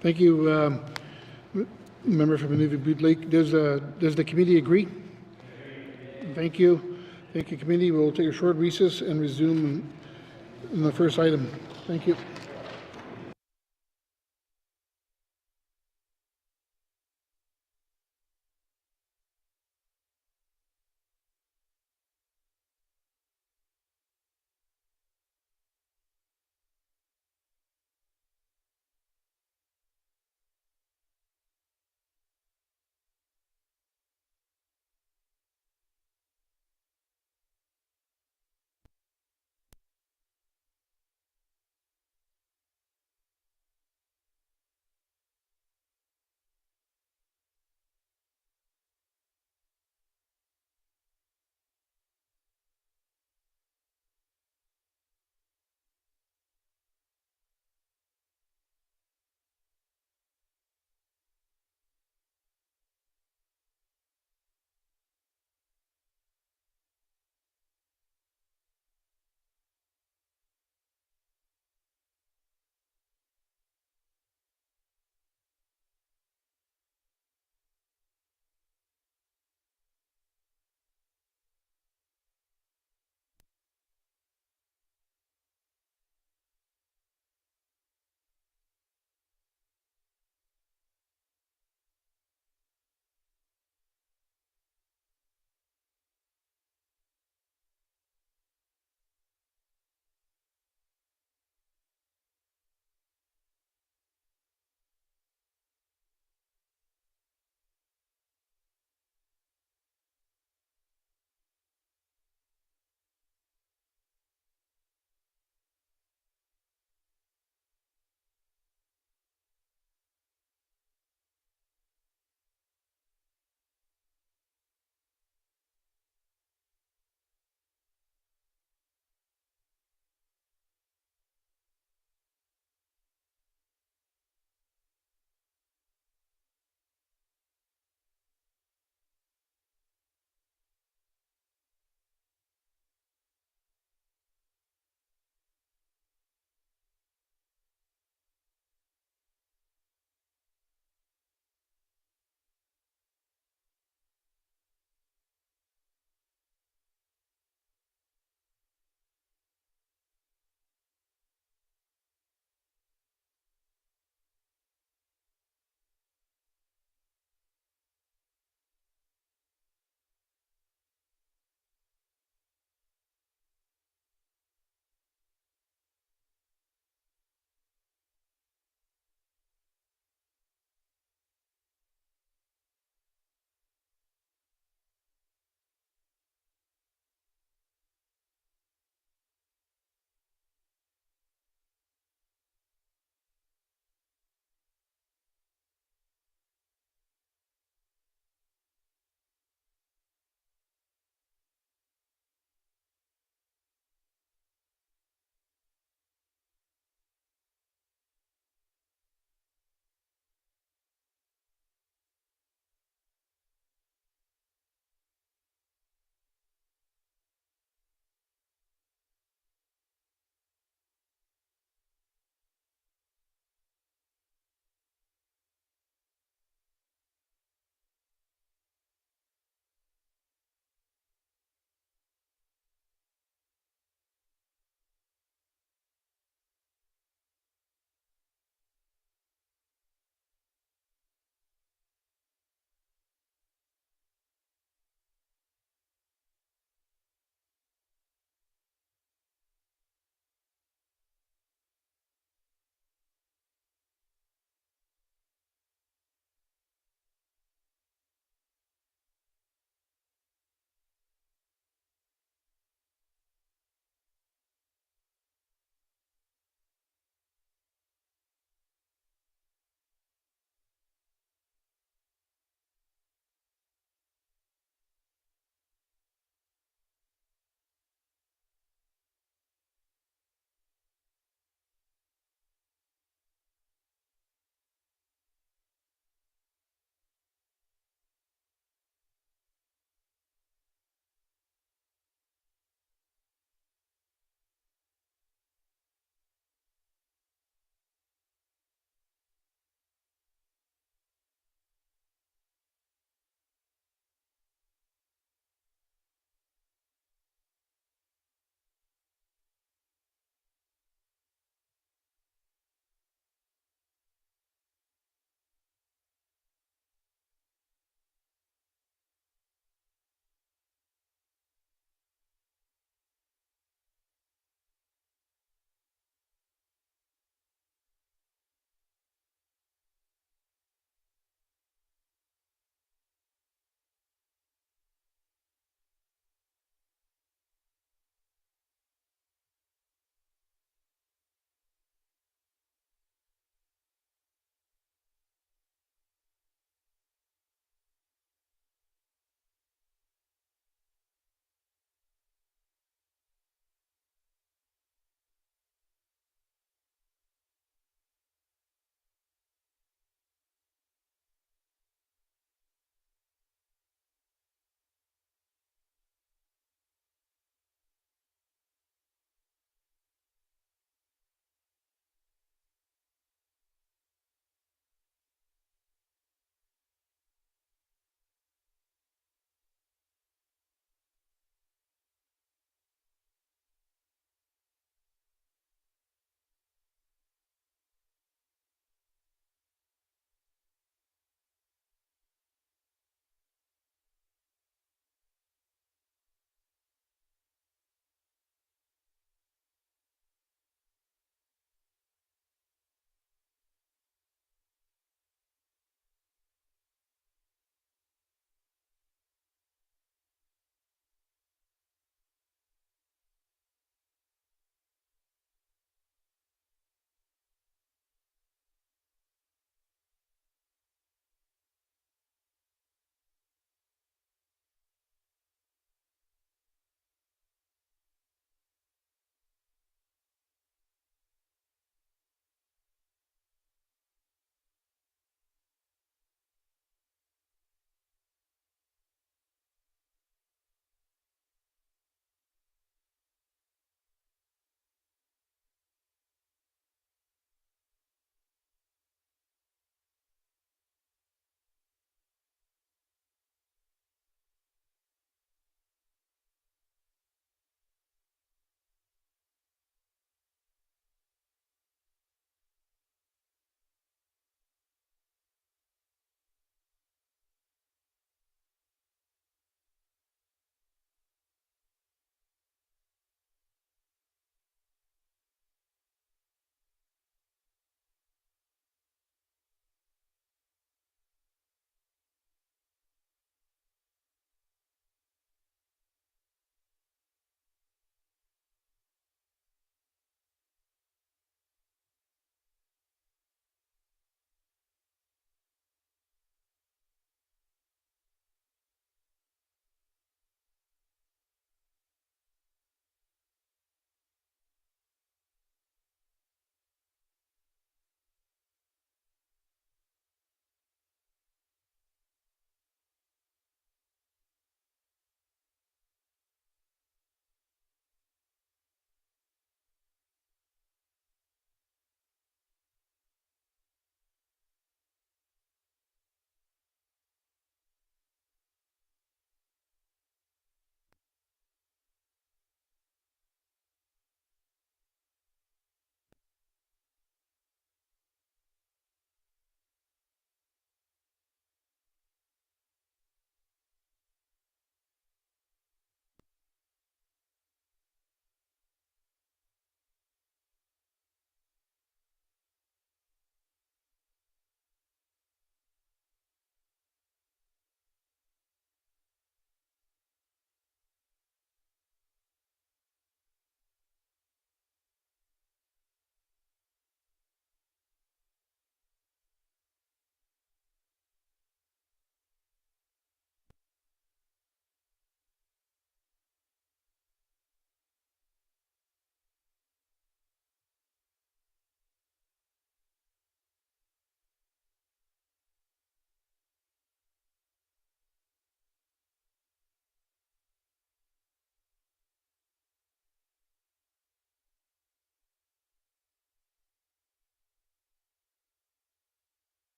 Thank you, member from Nunavut Lake. Does the committee agree? Thank you. Thank you, committee. We'll take a short recess and resume in the first item. Thank you.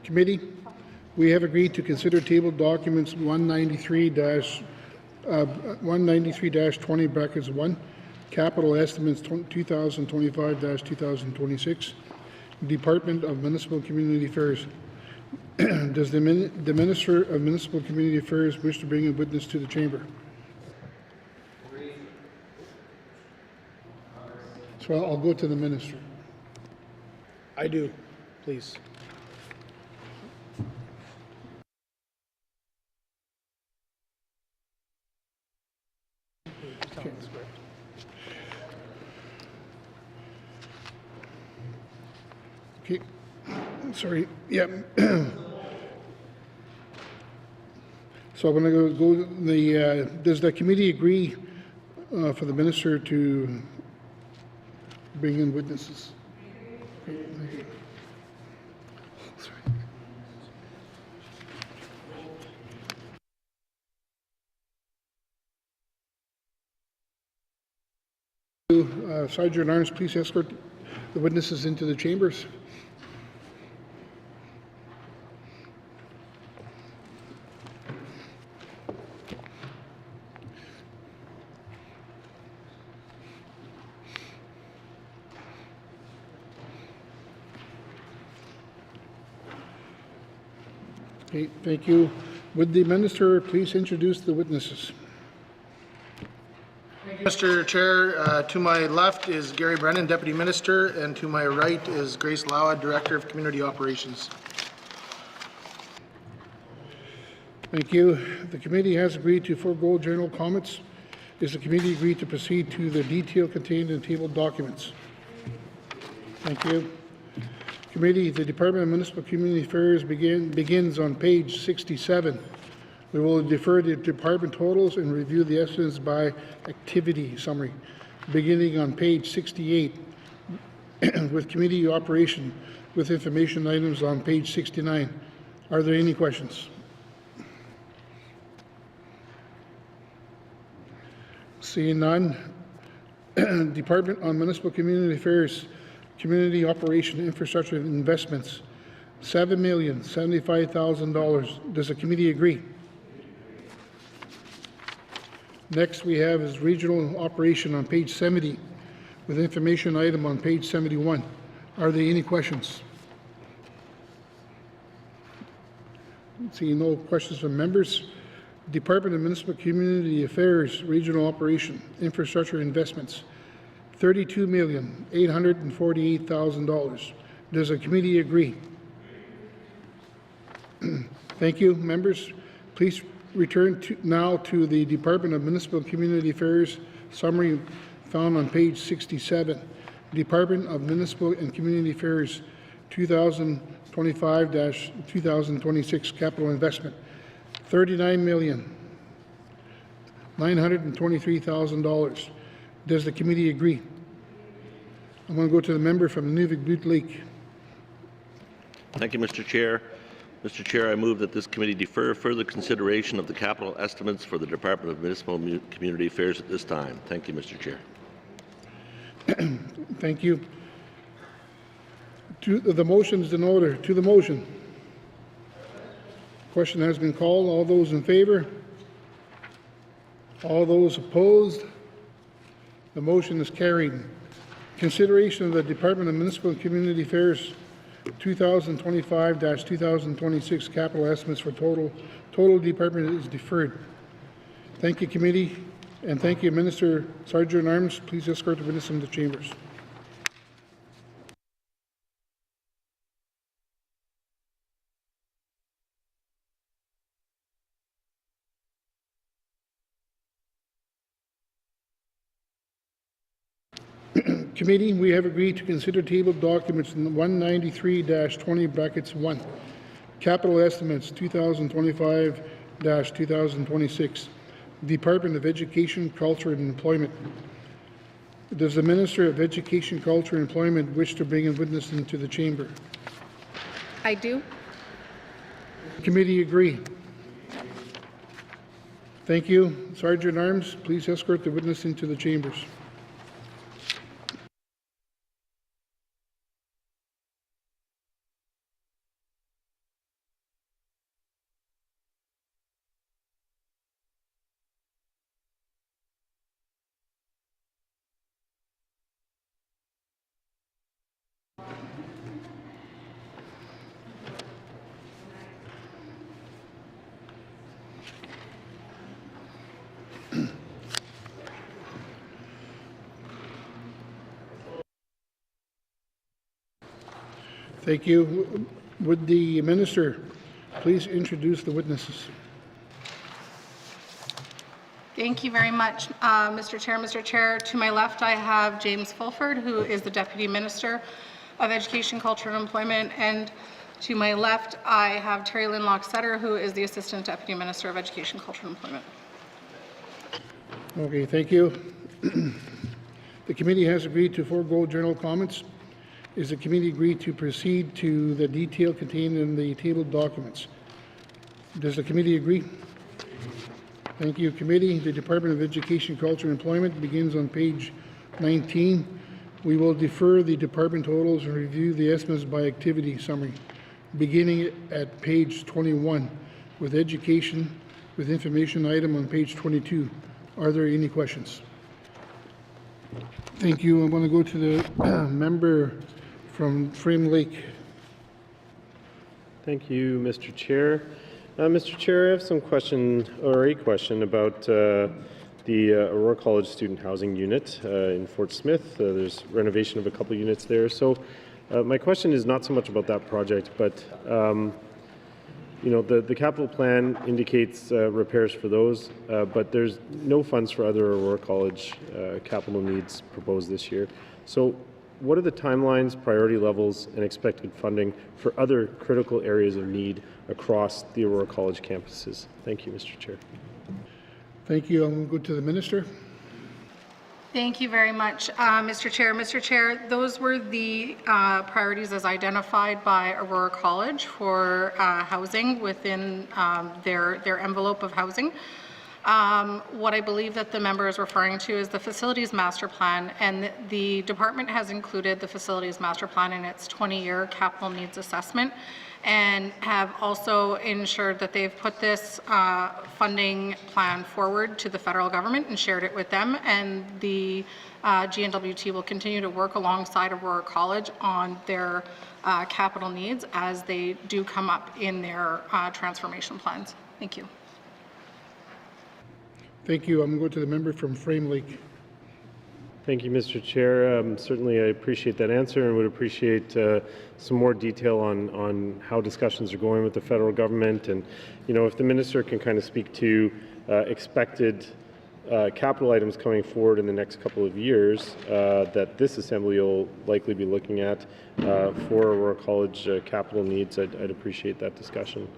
Committee, we have agreed to consider table documents 193-20 brackets 1, capital estimates 2025-2026, Department of Municipal Community Affairs. Does the Minister of Municipal Community Affairs wish to bring a witness to the chamber? So I'll go to the Minister. I do, please. Okay. Okay. Sorry. Yeah. So I'm going to go. Does the committee agree for the minister to bring in witnesses? Okay, thank you. Sergeant at Arms, please escort the witnesses into the chambers. Okay, thank you. Would the minister please introduce the witnesses? Mr. Chair, to my left is Gary Brennan, Deputy Minister, and to my right is Grace Lawa, Director of Community Operations. Thank you. The committee has agreed to forego general comments. Is the committee agreed to proceed to the detail contained in tabled documents? Thank you. Committee, the Department of Municipal Community Affairs begins on page 67. We will defer the department totals and review the estimates by activity summary, beginning on page 68 with committee operation with information items on page 69. Are there any questions? Seeing none. Department on Municipal Community Affairs, Community Operation Infrastructure Investments, $7,075,000. Does the committee agree? Next we have is regional operation on page 70 with information item on page 71. Are there any questions? Seeing no questions from members. Department of Municipal Community Affairs Regional Operation Infrastructure Investments, $32,848,000. Does the committee agree? Thank you, members. Please return now to the Department of Municipal Community Affairs summary found on page 67. Department of Municipal and Community Affairs 2025-2026 capital investment, $39,923,000. Does the committee agree? I'm going to go to the member from Nunavut Lake. Thank you, Mr. Chair. Mr. Chair, I move that this committee defer further consideration of the capital estimates for the Department of Municipal Community Affairs at this time. Thank you, Mr. Chair. Thank you. To the motion is in order. To the motion. Question has been called. All those in favor? All those opposed? The motion is carried. Consideration of the Department of Municipal and Community Affairs 2025-2026 capital estimates for total department is deferred. Thank you, committee, and thank you, Minister. Sergeant at Arms, please escort the witness into the chambers. Committee, we have agreed to consider tabled documents in 193-20 brackets 1, capital estimates 2025-2026, Department of Education, Culture and Employment. Does the Minister of Education, Culture and Employment wish to bring a witness into the chamber? I do. Committee agree. Thank you. Sergeant at Arms, please escort the witness into the chambers. Thank you. Would the minister please introduce the witnesses? Thank you very much, Mr. Chair. Mr. Chair, to my left, I have James Fulford, who is the Deputy Minister of Education, Culture and Employment, and to my left, I have Terry Lynn Locksetter, who is the Assistant Deputy Minister of Education, Culture and Employment. Okay, thank you. The committee has agreed to forego general comments. Is the committee agreed to proceed to the detail contained in the tabled documents? Does the committee agree? Thank you, committee. The Department of Education, Culture and Employment begins on page 19. We will defer the department totals and review the estimates by activity summary, beginning at page 21 with education with information item on page 22. Are there any questions? Thank you. I'm going to go to the member from Frame Lake. Thank you, Mr. Chair. Mr. Chair, I have some question or a question about the Aurora College Student Housing Unit in Fort Smith. There's renovation of a couple units there. So my question is not so much about that project, but you know, the capital plan indicates repairs for those, but there's no funds for other Aurora College capital needs proposed this year. So what are the timelines, priority levels, and expected funding for other critical areas of need across the Aurora College campuses? Thank you, Mr. Chair. Thank you. I'm going to go to the minister. Thank you very much, Mr. Chair. Mr. Chair, those were the priorities as identified by Aurora College for housing within their envelope of housing. What I believe that the member is referring to is the facilities master plan, and the department has included the facilities master plan in its 20-year capital needs assessment, and have also ensured that they've put this funding plan forward to the federal government and shared it with them, and the N.W.T will continue to work alongside Aurora College on their capital needs as they do come up in their transformation plans. Thank you. Thank you. I'm going to go to the member from Frame Lake. Thank you, Mr. Chair. Certainly I appreciate that answer and would appreciate some more detail on how discussions are going with the federal government, and you know, if the minister can kind of speak to expected capital items coming forward in the next couple of years that this assembly will likely be looking at for Aurora College capital needs, I'd appreciate that discussion.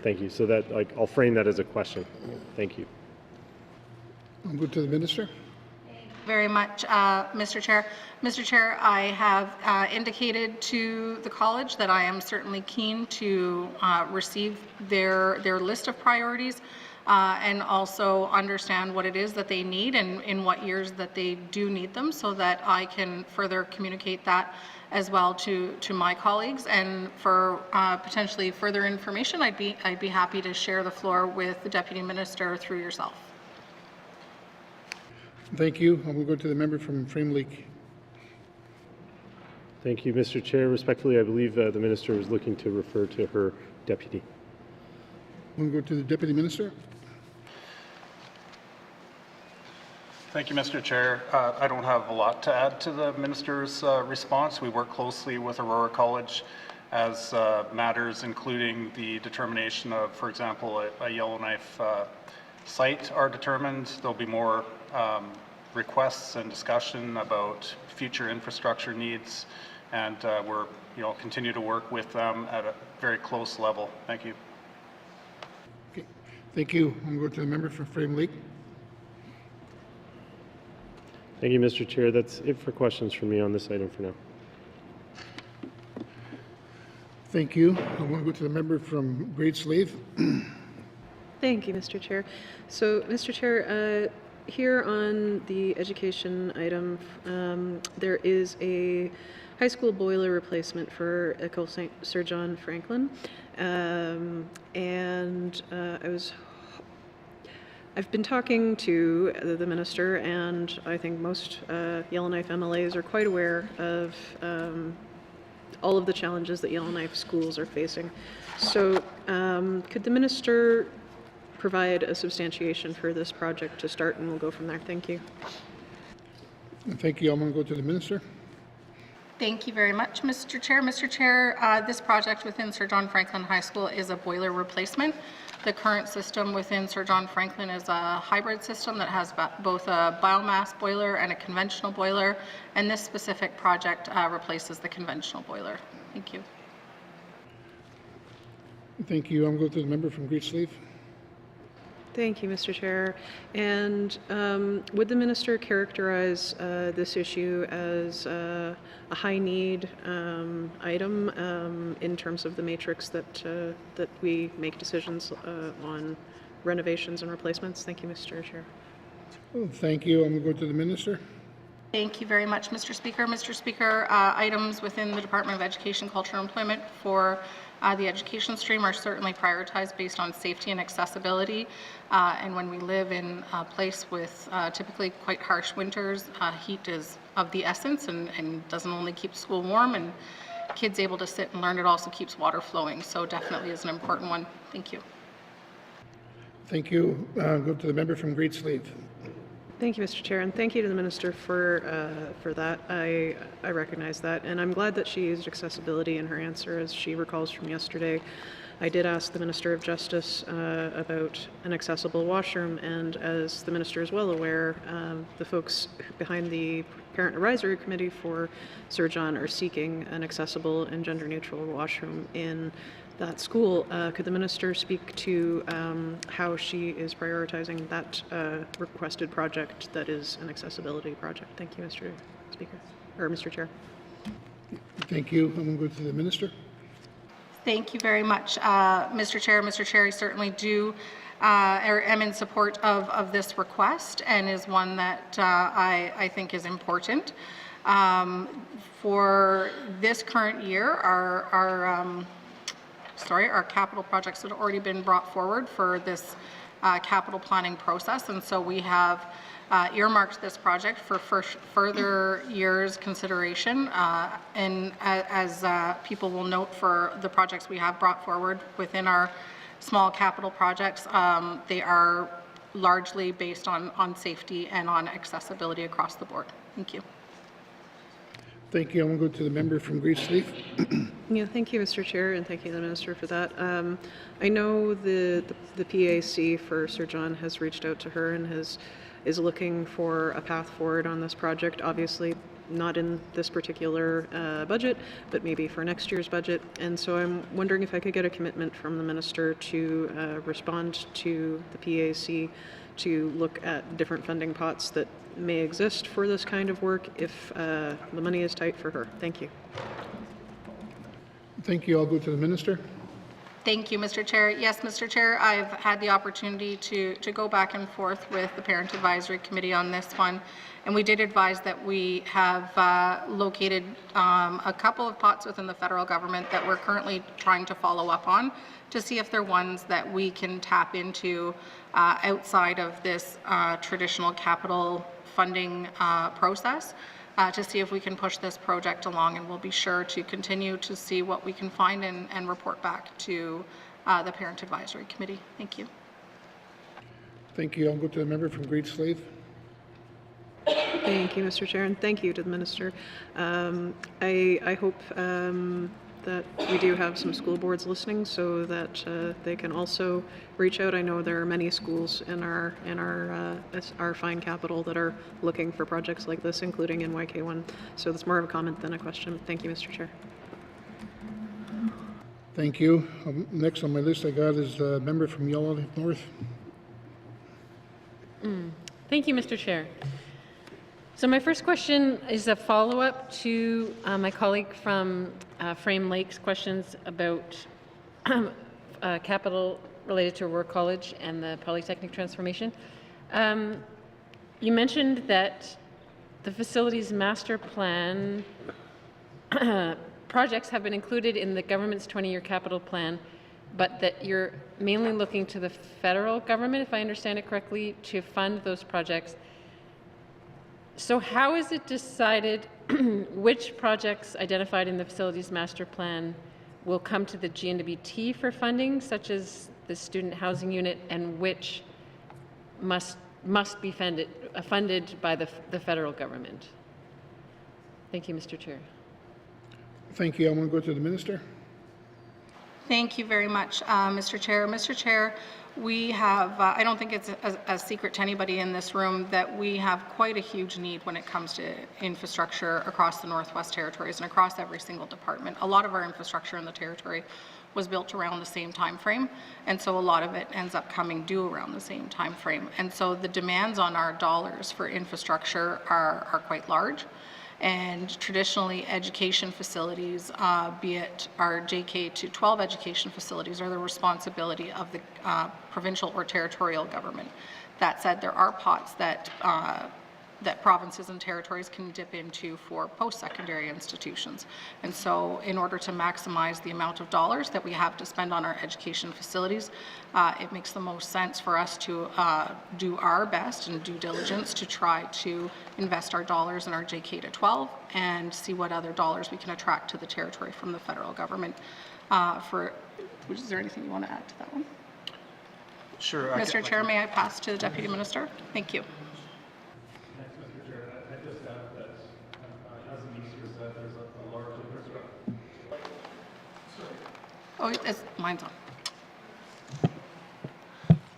Thank you. So that I'll frame that as a question. Thank you. I'll go to the minister. Very much, Mr. Chair. Mr. Chair, I have indicated to the college that I am certainly keen to receive their list of priorities and also understand what it is that they need and in what years that they do need them, so that I can further communicate that as well to my colleagues. And for potentially further information, I'd be happy to share the floor with the Deputy Minister through yourself. Thank you. I'm going to go to the member from Frame Lake. Thank you, Mr. Chair. Respectfully, I believe the minister was looking to refer to her deputy. I'm going to go to the Deputy Minister. Thank you, Mr. Chair. I don't have a lot to add to the minister's response. We work closely with Aurora College as matters including the determination of, for example, a Yellowknife site are determined. There'll be more requests and discussion about future infrastructure needs, and we're continue to work with them at a very close level. Thank you. Okay. Thank you. I'm going to go to the member from Frame Lake. Thank you, Mr. Chair. That's it for questions from me on this item for now. Thank you. I want to go to the member from Great Slave. Thank you, Mr. Chair. So, Mr. Chair, here on the education item, there is a high school boiler replacement for Ecole Sir John Franklin, and I've been talking to the minister, and I think most Yellowknife MLAs are quite aware of all of the challenges that Yellowknife schools are facing. So, could the minister provide a substantiation for this project to start, and we'll go from there. Thank you. Thank you. I'm going to go to the minister. Thank you very much, Mr. Chair. Mr. Chair, this project within Sir John Franklin High School is a boiler replacement. The current system within Sir John Franklin is a hybrid system that has both a biomass boiler and a conventional boiler, and this specific project replaces the conventional boiler. Thank you. Thank you. I'm going to the member from Great Sleeve. Thank you, Mr. Chair. And would the minister characterize this issue as a high-need item in terms of the matrix that we make decisions on renovations and replacements? Thank you, Mr. Chair. Thank you. I'm going to go to the minister. Thank you very much, Mr. Speaker. Mr. Speaker, items within the Department of Education, Culture and Employment for the education stream are certainly prioritized based on safety and accessibility. And when we live in a place with typically quite harsh winters, heat is of the essence and doesn't only keep school warm and kids able to sit and learn, it also keeps water flowing. So definitely is an important one. Thank you. Thank you. Go to the member from Great Sleeve. Thank you, Mr. Chair, and thank you to the minister for that. I recognize that, and I'm glad that she used accessibility in her answer, as she recalls from yesterday. I did ask the Minister of Justice about an accessible washroom, and as the minister is well aware, the folks behind the Parent Advisory Committee for Sir John are seeking an accessible and gender-neutral washroom in that school. Could the minister speak to how she is prioritizing that requested project that is an accessibility project? Thank you, Mr. Speaker, or Mr. Chair. Thank you. I'm going to go to the minister. Thank you very much, Mr. Chair. Mr. Chair, I certainly do am in support of this request and is one that I think is important. For this current year, our capital projects had already been brought forward for this capital planning process, and so we have earmarked this project for further years consideration. And as people will note, for the projects we have brought forward within our small capital projects, they are largely based on safety and on accessibility across the board. Thank you. Thank you. I'm going to go to the member from Great Sleeve. Yeah, thank you, Mr. Chair, and thank you to the minister for that. I know the PAC for Sir John has reached out to her and is looking for a path forward on this project. Obviously, not in this particular budget, but maybe for next year's budget. And so I'm wondering if I could get a commitment from the minister to respond to the PAC to look at different funding pots that may exist for this kind of work if the money is tight for her. Thank you. Thank you. I'll go to the minister. Thank you, Mr. Chair. Yes, Mr. Chair, I've had the opportunity to go back and forth with the Parent Advisory Committee on this one, and we did advise that we have located a couple of pots within the federal government that we're currently trying to follow up on to see if they're ones that we can tap into outside of this traditional capital funding process. To see if we can push this project along, and we'll be sure to continue to see what we can find and report back to the Parent Advisory Committee. Thank you. Thank you. I'll go to the member from Great Slave. Thank you, Mr. Chair, and thank you to the minister. I hope that we do have some school boards listening so that they can also reach out. I know there are many schools in our fine capital that are looking for projects like this, including NYK1. So that's more of a comment than a question. Thank you, Mr. Chair. Thank you. Next on my list I got is the member from Yellowknife North. Thank you, Mr. Chair. So my first question is a follow-up to my colleague from Frame Lake's questions about capital related to Aurora College and the Polytechnic transformation. You mentioned that the facilities master plan projects have been included in the government's 20-year capital plan, but that you're mainly looking to the federal government, if I understand it correctly, to fund those projects. So how is it decided which projects identified in the facilities master plan will come to the N.W.T for funding, such as the student housing unit, and which must be funded by the federal government? Thank you, Mr. Chair. Thank you. I'm going to go to the Minister. Thank you very much, Mr. Chair. Mr. Chair, we have, I don't think it's a secret to anybody in this room that we have quite a huge need when it comes to infrastructure across the Northwest Territories and across every single department. A lot of our infrastructure in the Territory was built around the same time frame, and so a lot of it ends up coming due around the same time frame. And so the demands on our dollars for infrastructure are quite large. And traditionally, education facilities, be it our JK to 12 education facilities, are the responsibility of the provincial or territorial government. That said, there are pots that that provinces and territories can dip into for post-secondary institutions. And so in order to maximize the amount of dollars that we have to spend on our education facilities, it makes the most sense for us to do our best and due diligence to try to invest our dollars in our JK to 12 and see what other dollars we can attract to the territory from the federal government. Is there anything you want to add to that one? Sure. Mr. Chair, may I pass to the Deputy Minister? Thank you. Oh, mine's on.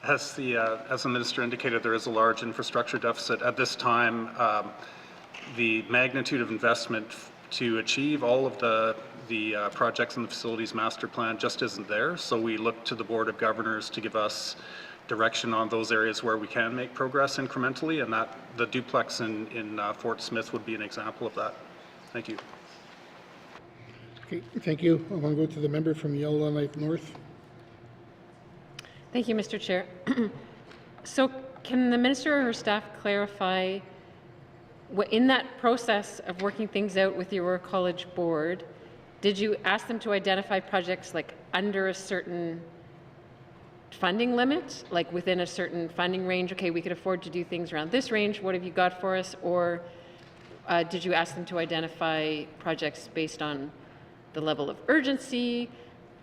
As the Minister indicated, there is a large infrastructure deficit. At this time, the magnitude of investment to achieve all of the projects in the facilities master plan just isn't there. So we look to the Board of Governors to give us direction on those areas where we can make progress incrementally, and that the duplex in Fort Smith would be an example of that. Thank you. Okay, thank you. I want to go to the member from Yellowknife North. Thank you, Mr. Chair. So can the Minister or her staff clarify what, in that process of working things out with the Aurora College Board, did you ask them to identify projects like under a certain funding limit, like within a certain funding range? Okay, we could afford to do things around this range. What have you got for us? Or did you ask them to identify projects based on the level of urgency?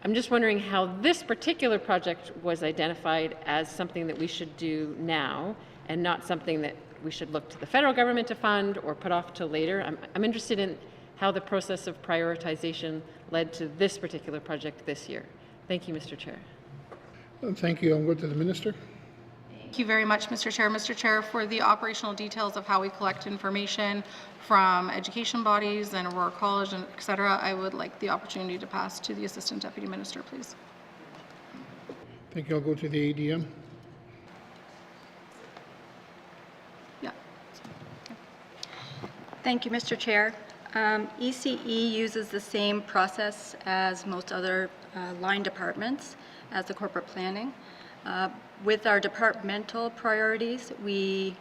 I'm just wondering how this particular project was identified as something that we should do now and not something that we should look to the federal government to fund or put off till later. I'm interested in how the process of prioritization led to this particular project this year. Thank you, Mr. Chair. Thank you. I'll go to the Minister. Thank you very much, Mr. Chair. Mr. Chair, for the operational details of how we collect information from education bodies and Aurora College, and et cetera, I would like the opportunity to pass to the Assistant Deputy Minister, please. Thank you. I'll go to the ADM. Yeah. Thank you, Mr. Chair. ECE uses the same process as most other line departments as the corporate planning. With our departmental priorities, we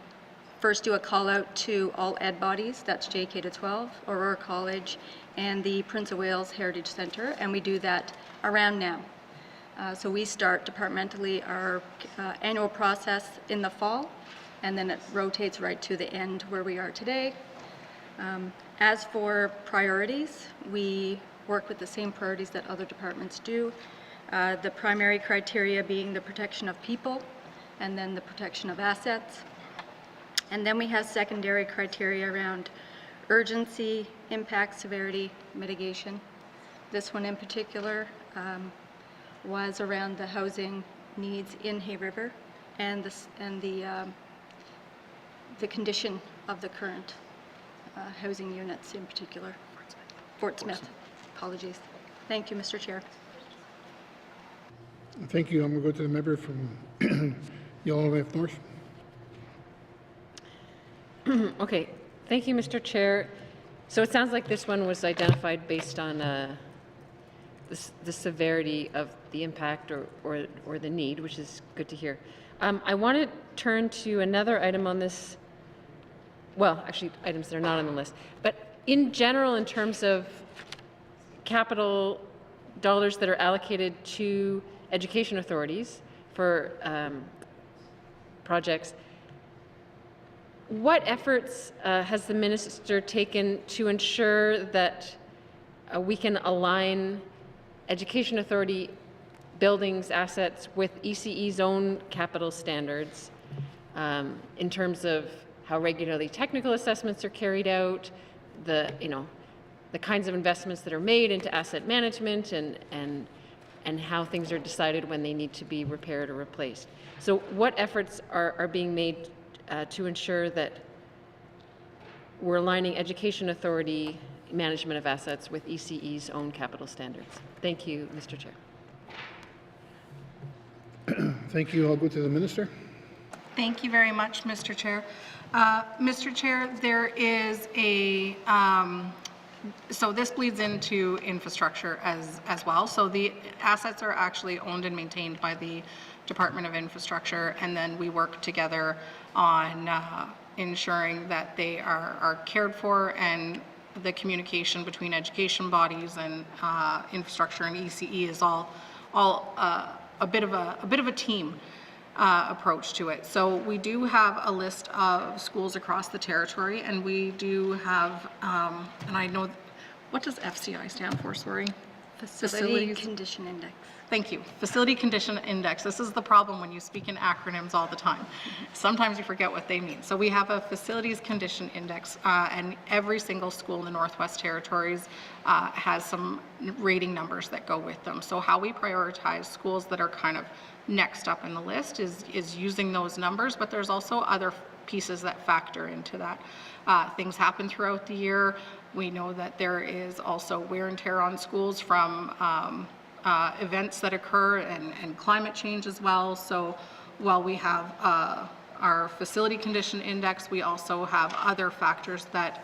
first do a call out to all ed bodies, that's JK to 12, Aurora College, and the Prince of Wales Heritage Centre, and we do that around now. So we start departmentally our annual process in the fall, and then it rotates right to the end where we are today. As for priorities, we work with the same priorities that other departments do. The primary criteria being the protection of people, and then the protection of assets. And then we have secondary criteria around urgency, impact, severity, mitigation. This one in particular was around the housing needs in Hay River and the condition of the current housing units in particular. Fort Smith. Apologies. Thank you, Mr. Chair. Thank you. I'm going to go to the member from Yellowknife North. Okay, thank you, Mr. Chair. So it sounds like this one was identified based on the severity of the impact or the need, which is good to hear. I want to turn to another item on this, well, actually items that are not on the list, but in general, in terms of capital dollars that are allocated to education authorities for projects, what efforts has the Minister taken to ensure that we can align education authority buildings, assets with ECE's own capital standards in terms of how regularly technical assessments are carried out, the the kinds of investments that are made into asset management and how things are decided when they need to be repaired or replaced. So what efforts are being made to ensure that we're aligning Education Authority management of assets with ECE's own capital standards? Thank you, Mr. Chair. Thank you. I'll go to the Minister. Thank you very much, Mr. Chair. Mr. Chair, there is a, so this bleeds into infrastructure as well. So the assets are actually owned and maintained by the Department of Infrastructure, and then we work together on ensuring that they are cared for, and the communication between education bodies and infrastructure and ECE is all a bit of a team approach to it. So we do have a list of schools across the territory, and we do have, and I know, what does FCI stand for, sorry? Facility Condition Index. Thank you. Facility Condition Index. This is the problem when you speak in acronyms all the time. Sometimes you forget what they mean. So we have a Facilities Condition Index, and every single school in the Northwest Territories has some rating numbers that go with them. So how we prioritize schools that are kind of next up in the list is using those numbers, but there's also other pieces that factor into that. Things happen throughout the year. We know that there is also wear and tear on schools from events that occur and climate change as well. So while we have our Facility Condition Index, we also have other factors that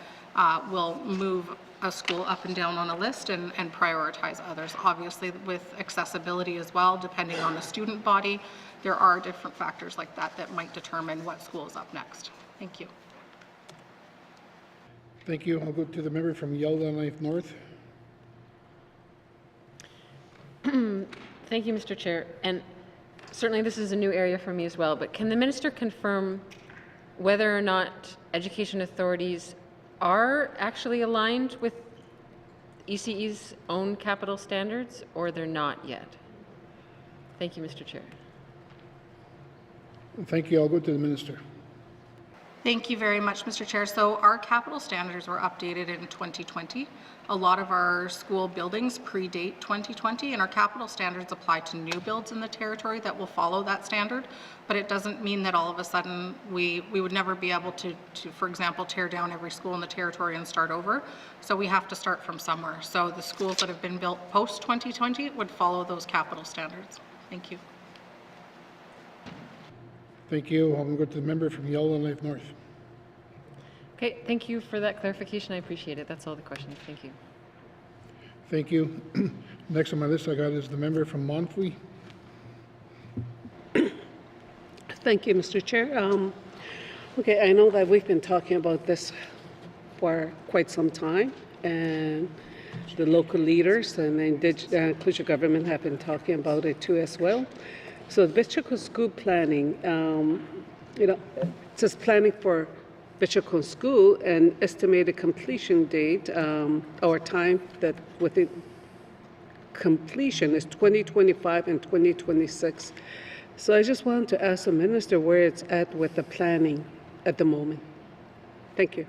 will move a school up and down on a list and prioritize others. Obviously with accessibility as well, depending on the student body, there are different factors like that that might determine what school is up next. Thank you. Thank you. I'll go to the member from Yellowknife North. Thank you, Mr. Chair. And certainly this is a new area for me as well, but can the minister confirm whether or not education authorities are actually aligned with ECE's own capital standards, or they're not yet? Thank you, Mr. Chair. Thank you. I'll go to the Minister. Thank you very much, Mr. Chair. So our capital standards were updated in 2020. A lot of our school buildings predate 2020, and our capital standards apply to new builds in the territory that will follow that standard. But it doesn't mean that all of a sudden we would never be able to, for example, tear down every school in the territory and start over. So we have to start from somewhere. So the schools that have been built post 2020 would follow those capital standards. Thank you. Thank you. I'll go to the member from Yellowknife North. Okay, thank you for that clarification. I appreciate it. That's all the questions. Thank you. Thank you. Next on my list I got is the member from Monfrey. Thank you, Mr. Chair. Okay, I know that we've been talking about this for quite some time, and the local leaders and the inclusive government have been talking about it too as well. So Bichiko School planning, just planning for Bichiko School and estimated completion date or time that within completion is 2025 and 2026. So I just wanted to ask the minister where it's at with the planning at the moment. Thank you.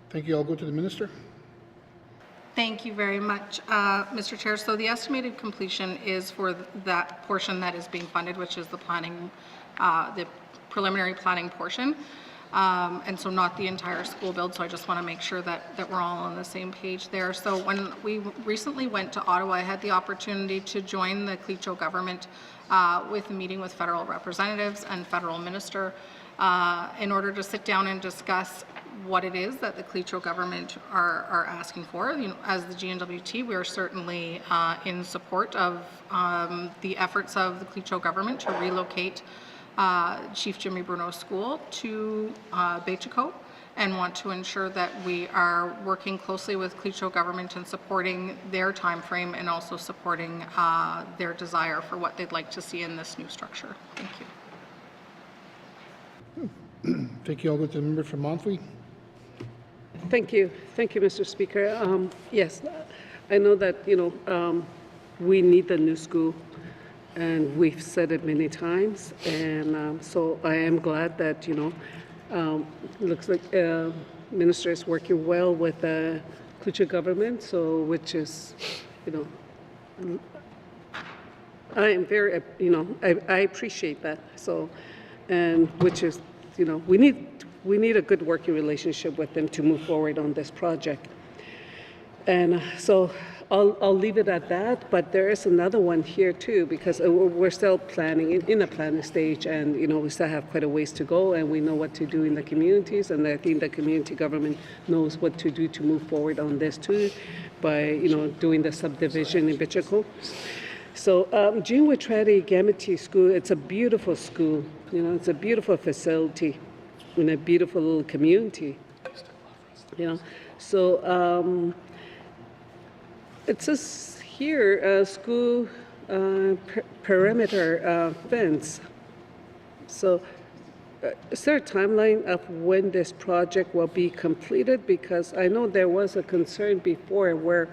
Thank you. I'll go to the Minister. Thank you very much, Mr. Chair. So the estimated completion is for that portion that is being funded, which is the planning, the preliminary planning portion, and so not the entire school build. So I just want to make sure that we're all on the same page there. So when we recently went to Ottawa, I had the opportunity to join the Clecho government with a meeting with federal representatives and federal minister in order to sit down and discuss what it is that the Clecho government are asking for. You know, as the N.W.T, we are certainly in support of the efforts of the Clecho government to relocate Chief Jimmy Bruno School to Bichiko, and want to ensure that we are working closely with Clecho government and supporting their time frame, and also supporting their desire for what they'd like to see in this new structure. Thank you. Thank you. I'll go to the member from Monfrey. Thank you, Mr. Speaker. Yes, I know that we need a new school, and we've said it many times, and so I am glad that looks like minister is working well with the Klucha government, so which is, I am very, I appreciate that. So, and which is, we need a good working relationship with them to move forward on this project. And so I'll leave it at that, but there is another one here too, because we're still planning, in the planning stage, and we still have quite a ways to go, and we know what to do in the communities, and I think the community government knows what to do to move forward on this too, by doing the subdivision in Bichiko. So N.W.T school, it's a beautiful school, it's a beautiful facility in a beautiful little community, So it says here, school perimeter fence. So is there a timeline of when this project will be completed? Because I know there was a concern before where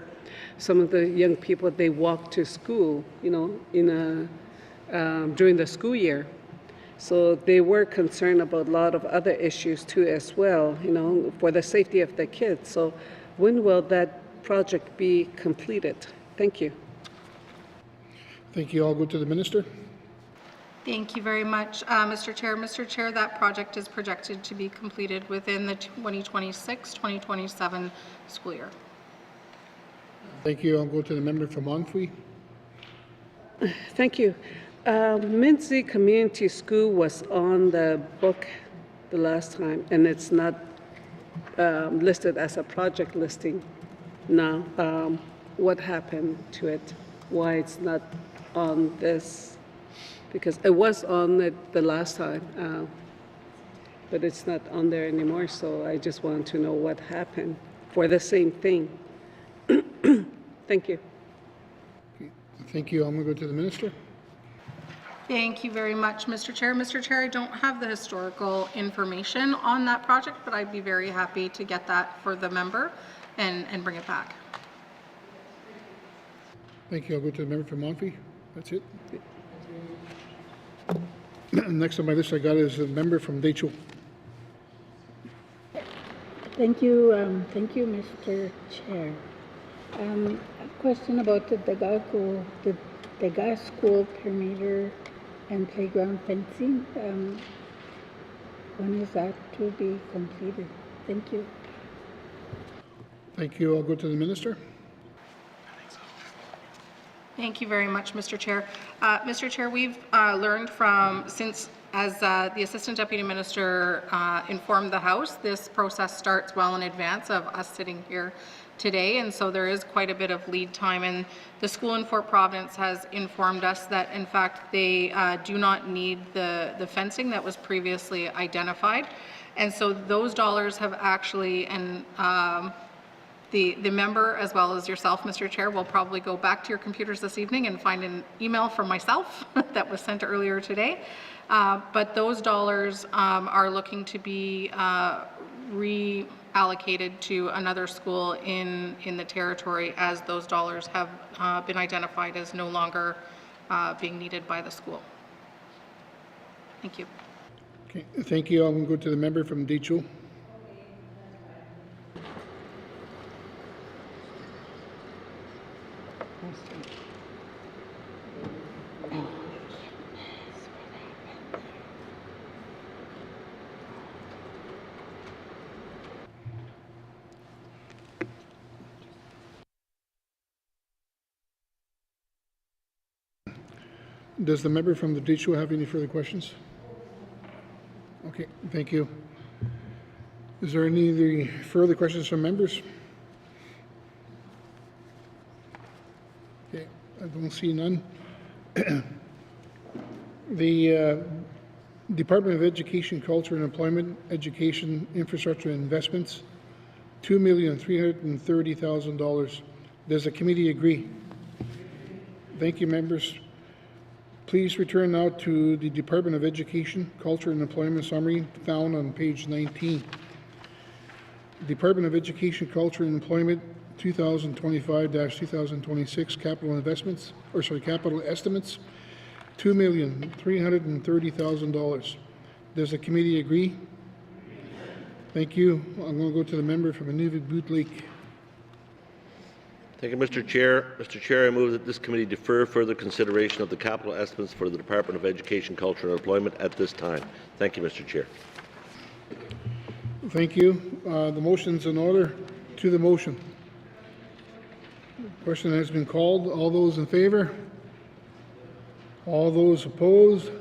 some of the young people, they walk to school, during the school year. So they were concerned about a lot of other issues too as well, for the safety of the kids. So when will that project be completed? Thank you. Thank you. I'll go to the minister. Thank you very much, Mr. Chair. Mr. Chair, that project is projected to be completed within the 2026-2027 school year. Thank you. I'll go to the member from Monfrey. Thank you. Minzy Community School was on the book the last time, and it's not listed as a project listing now. What happened to it? Why it's not on this? Because it was on it the last time, but it's not on there anymore, so I just want to know what happened for the same thing. Thank you. Thank you. I'm going to go to the minister. Thank you very much, Mr. Chair. Mr. Chair, I don't have the historical information on that project, but I'd be very happy to get that for the member and bring it back. Thank you. I'll go to the member from Monfrey. That's it. Next on my list I got is a member from Deicho. Thank you, Mr. Chair. A question about the Degas School perimeter and playground fencing. When is that to be completed? Thank you. Thank you. I'll go to the minister. Thank you very much, Mr. Chair. Mr. Chair, we've learned as the Assistant Deputy Minister informed the House, this process starts well in advance of us sitting here today, and so there is quite a bit of lead time, and the school in Fort Providence has informed us that in fact they do not need the fencing that was previously identified, and so those dollars have actually, and the member as well as yourself, Mr. Chair, will probably go back to your computers this evening and find an email from myself that was sent earlier today, but those dollars are looking to be reallocated to another school in the territory, as those dollars have been identified as no longer being needed by the school. Thank you. Okay, thank you. I'm going to go to the member from Deicho. Does the member from the Deicho have any further questions? Okay, thank you. Is there any further questions from members? Okay, I don't see none. The Department of Education, Culture and Employment, Education, Infrastructure and Investments, $2,330,000. Does the committee agree? Thank you, members. Please return now to the Department of Education, Culture and Employment summary found on page 19. Department of Education, Culture and Employment 2025-2026 capital investments, capital estimates, $2,330,000. Does the committee agree? Thank you. I'm going to go to the member from Nunavut Lake. Thank you, Mr. Chair. Mr. Chair, I move that this committee defer further consideration of the capital estimates for the Department of Education, Culture and Employment at this time. Thank you, Mr. Chair. Thank you. The motion's in order. To the motion. Question has been called. All those in favor? All those opposed?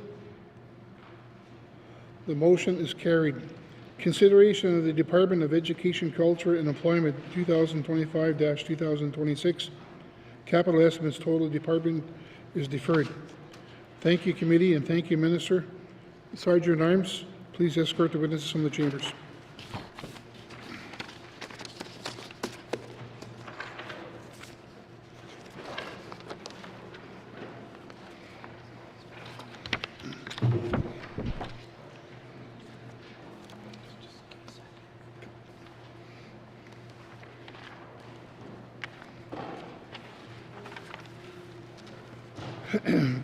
The motion is carried. Consideration of the Department of Education, Culture and Employment 2025-2026. Capital estimates total department is deferred. Thank you, committee, and thank you, Minister. Sergeant at Arms, please escort the witnesses from the chambers.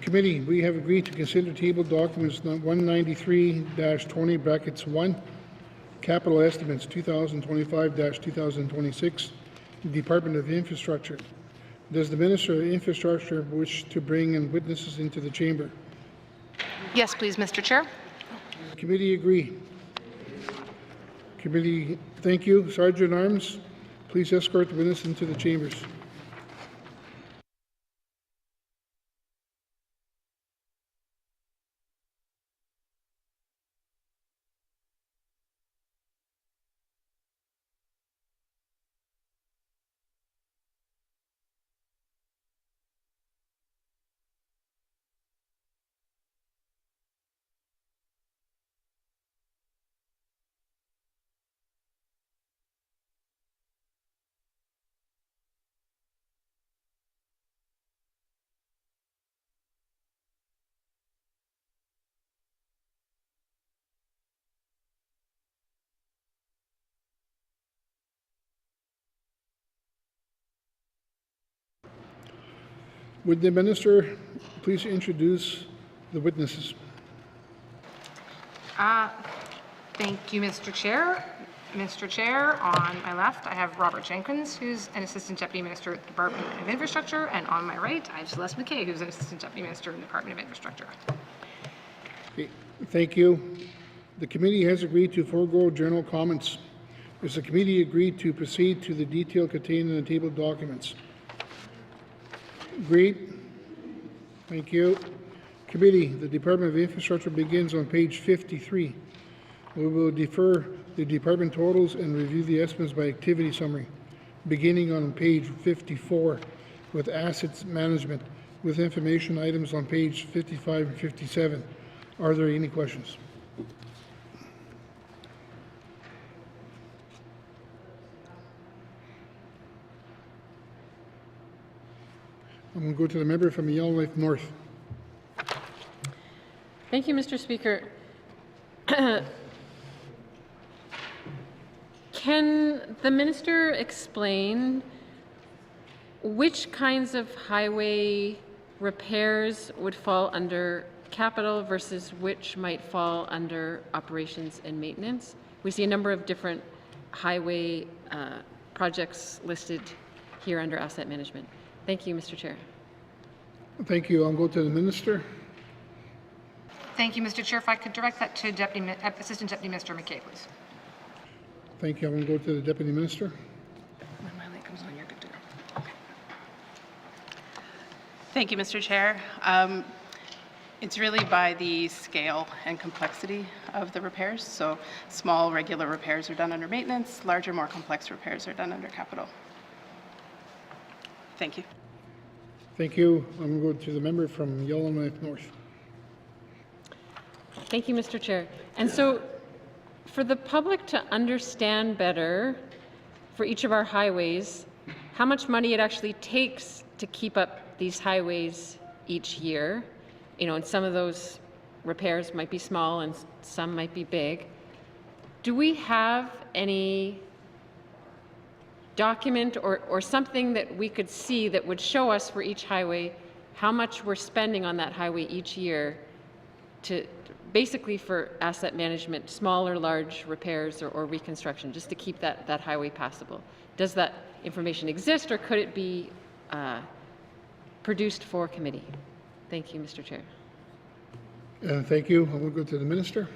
Committee, we have agreed to consider table documents 193-20 brackets 1, capital estimates 2025-2026, Department of Infrastructure. Does the Minister of Infrastructure wish to bring in witnesses into the chamber? Yes, please, Mr. Chair. Committee agree. Committee, thank you. Sergeant at Arms, please escort the witness into the chambers. Would the Minister please introduce the witnesses? Thank you, Mr. Chair. Mr. Chair, on my left, I have Robert Jenkins, who's an Assistant Deputy Minister at the Department of Infrastructure, and on my right, I have Celeste McKay, who's an Assistant Deputy Minister in the Department of Infrastructure. Okay, thank you. The committee has agreed to forego general comments. Does the committee agree to proceed to the detail contained in the table documents? Agreed. Thank you. Committee, the Department of Infrastructure begins on page 53. We will defer the department totals and review the estimates by activity summary, beginning on page 54 with assets management, with information items on page 55 and 57. Are there any questions? I'm going to go to the member from Yellowknife North. Thank you, Mr. Speaker. Can the minister explain which kinds of highway repairs would fall under capital versus which might fall under operations and maintenance? We see a number of different highway projects listed here under asset management. Thank you, Mr. Chair. Thank you. I'll go to the minister. Thank you, Mr. Chair. If I could direct that to Assistant Deputy Minister McKay, please. Thank you. I'm going to go to the deputy minister. When my light comes on, you're good to go. Okay. Thank you, Mr. Chair. It's really by the scale and complexity of the repairs. So small, regular repairs are done under maintenance. Larger, more complex repairs are done under capital. Thank you. Thank you. I'm going to go to the member from Yellowknife North. Thank you, Mr. Chair. And so for the public to understand better for each of our highways, how much money it actually takes to keep up these highways each year, you know, and some of those repairs might be small and some might be big. Do we have any document or something that we could see that would show us for each highway how much we're spending on that highway each year to basically for asset management, small or large repairs or reconstruction, just to keep that highway passable. Does that information exist, or could it be produced for committee? Thank you, Mr. Chair. Thank you. I will go to the minister.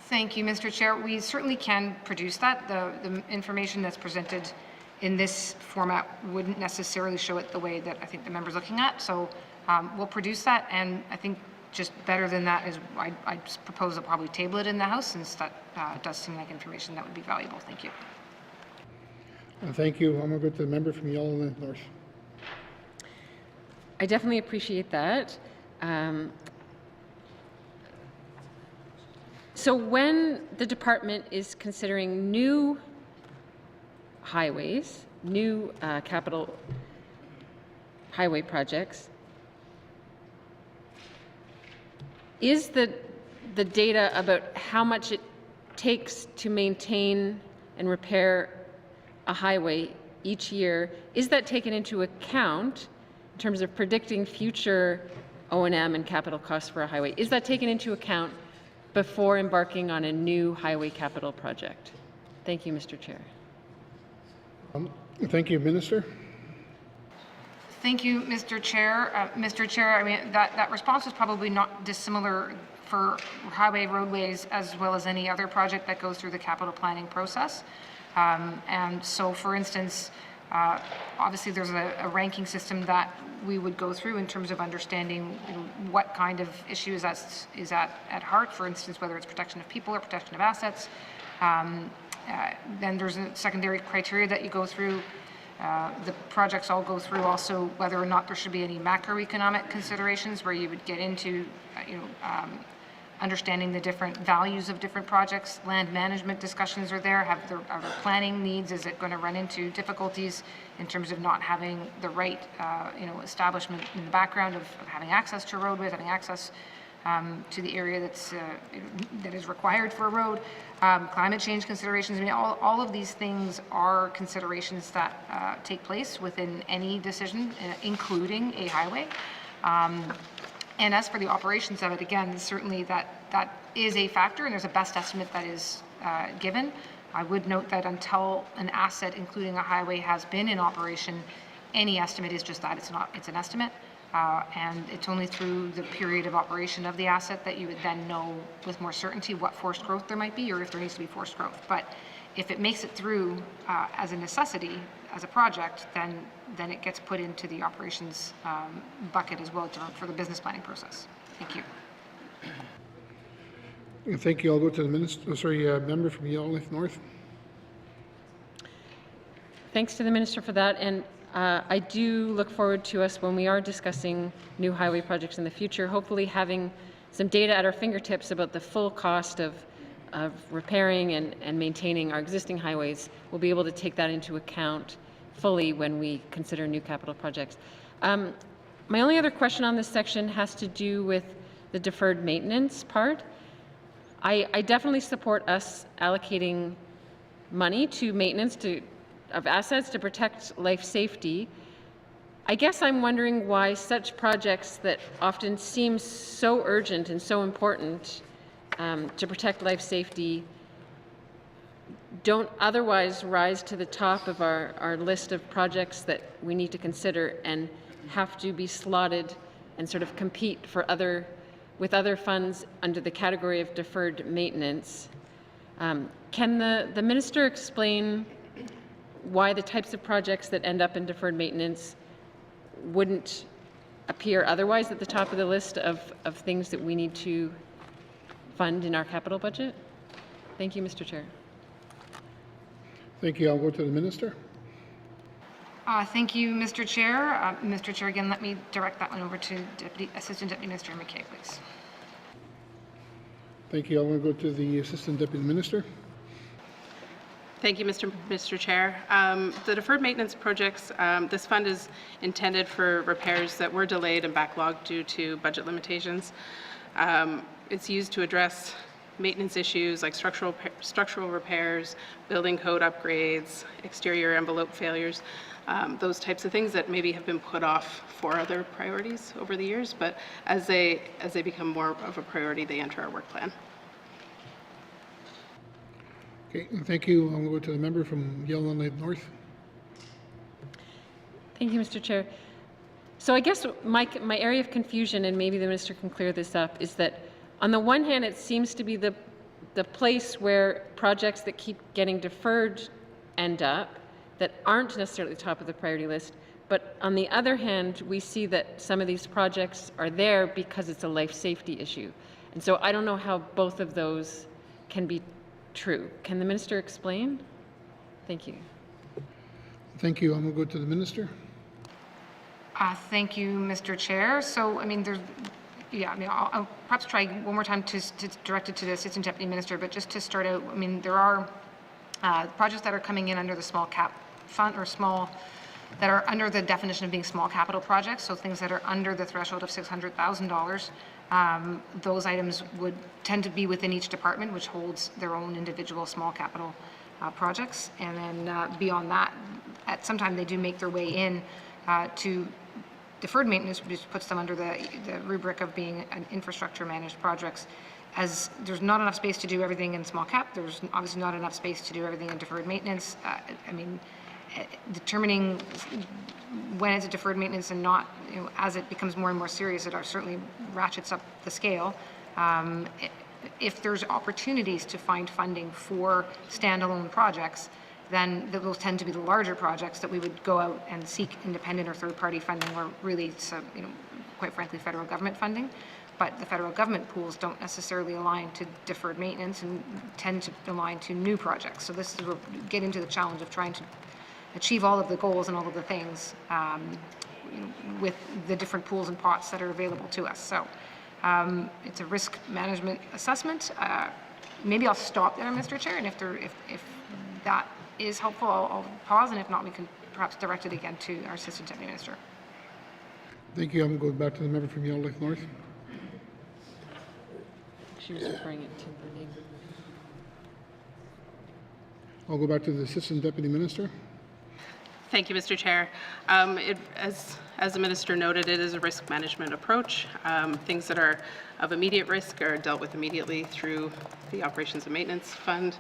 Thank you, Mr. Chair. We certainly can produce that. The information that's presented in this format wouldn't necessarily show it the way that I think the member's looking at. So we'll produce that, and I think just better than that is I propose to probably table it in the House, since that does seem like information that would be valuable. Thank you. Thank you. I'm going to go to the member from Yellowknife North. I definitely appreciate that. So when the department is considering new highways, new capital highway projects, is the data about how much it takes to maintain and repair a highway each year, is that taken into account in terms of predicting future O&M and capital costs for a highway? Is that taken into account before embarking on a new highway capital project? Thank you, Mr. Chair. Thank you, Minister. Thank you, Mr. Chair. Mr. Chair, I mean, that response is probably not dissimilar for highway roadways as well as any other project that goes through the capital planning process. And so, for instance, obviously there's a ranking system that we would go through in terms of understanding what kind of issue is at heart, for instance, whether it's protection of people or protection of assets. Then there's a secondary criteria that you go through. The projects all go through also whether or not there should be any macroeconomic considerations, where you would get into understanding the different values of different projects. Land management discussions are there. Are there planning needs? Is it going to run into difficulties in terms of not having the right establishment in the background of having access to roadways, having access to the area that is required for a road? Climate change considerations. I mean, all of these things are considerations that take place within any decision, including a highway. And as for the operations of it, again, certainly that is a factor, and there's a best estimate that is given. I would note that until an asset, including a highway, has been in operation, any estimate is just that. It's an estimate. And it's only through the period of operation of the asset that you would then know with more certainty what forced growth there might be, or if there needs to be forced growth. But if it makes it through as a necessity, as a project, then it gets put into the operations bucket as well for the business planning process. Thank you. Thank you. I'll go to the member from Yellowknife North. Thanks to the minister for that. And I do look forward to us, when we are discussing new highway projects in the future, hopefully having some data at our fingertips about the full cost of repairing and maintaining our existing highways. We'll be able to take that into account fully when we consider new capital projects. My only other question on this section has to do with the deferred maintenance part. I definitely support us allocating money to maintenance of assets to protect life safety. I guess I'm wondering why such projects that often seem so urgent and so important to protect life safety don't otherwise rise to the top of our list of projects that we need to consider and have to be slotted and sort of compete with other funds under the category of deferred maintenance. Can the minister explain why the types of projects that end up in deferred maintenance wouldn't appear otherwise at the top of the list of things that we need to fund in our capital budget? Thank you, Mr. Chair. Thank you. I'll go to the minister. Thank you, Mr. Chair. Mr. Chair, again, let me direct that one over to Assistant Deputy Minister McKay, please. Thank you. I want to go to the Assistant Deputy Minister. Thank you, Mr. Chair. The deferred maintenance projects, this fund is intended for repairs that were delayed and backlogged due to budget limitations. It's used to address maintenance issues like structural repairs, building code upgrades, exterior envelope failures, those types of things that maybe have been put off for other priorities over the years, but as they become more of a priority, they enter our work plan. Okay, thank you. I'll go to the member from Yellowknife North. Thank you, Mr. Chair. So I guess my area of confusion, and maybe the minister can clear this up, is that on the one hand, it seems to be the place where projects that keep getting deferred end up, that aren't necessarily at the top of the priority list. But on the other hand, we see that some of these projects are there because it's a life safety issue. And so I don't know how both of those can be true. Can the minister explain? Thank you. Thank you. I'm going to go to the minister. Thank you, Mr. Chair. So, I mean, I'll perhaps try one more time to direct it to the Assistant Deputy Minister, but just to start out, I mean, there are projects that are coming in under the small cap fund, or that are under the definition of being small capital projects, so things that are under the threshold of $600,000. Those items would tend to be within each department, which holds their own individual small capital projects. And then beyond that, at some time they do make their way in to deferred maintenance, which puts them under the rubric of being an infrastructure managed projects. As there's not enough space to do everything in small cap, there's obviously not enough space to do everything in deferred maintenance. I mean, determining when it's a deferred maintenance and not, as it becomes more and more serious, it certainly ratchets up the scale. If there's opportunities to find funding for standalone projects, then those tend to be the larger projects that we would go out and seek independent or third-party funding, or really, quite frankly, federal government funding. But the federal government pools don't necessarily align to deferred maintenance and tend to align to new projects. So this is where we get into the challenge of trying to achieve all of the goals and all of the things with the different pools and pots that are available to us. So it's a risk management assessment. Maybe I'll stop there, Mr. Chair, and if that is helpful, I'll pause, and if not, we can perhaps direct it again to our Assistant Deputy Minister. Thank you. I'm going to go back to the member from Yellowknife North. She was referring it to the name. I'll go back to the Assistant Deputy Minister. Thank you, Mr. Chair. As the minister noted, it is a risk management approach. Things that are of immediate risk are dealt with immediately through the Operations and Maintenance Fund.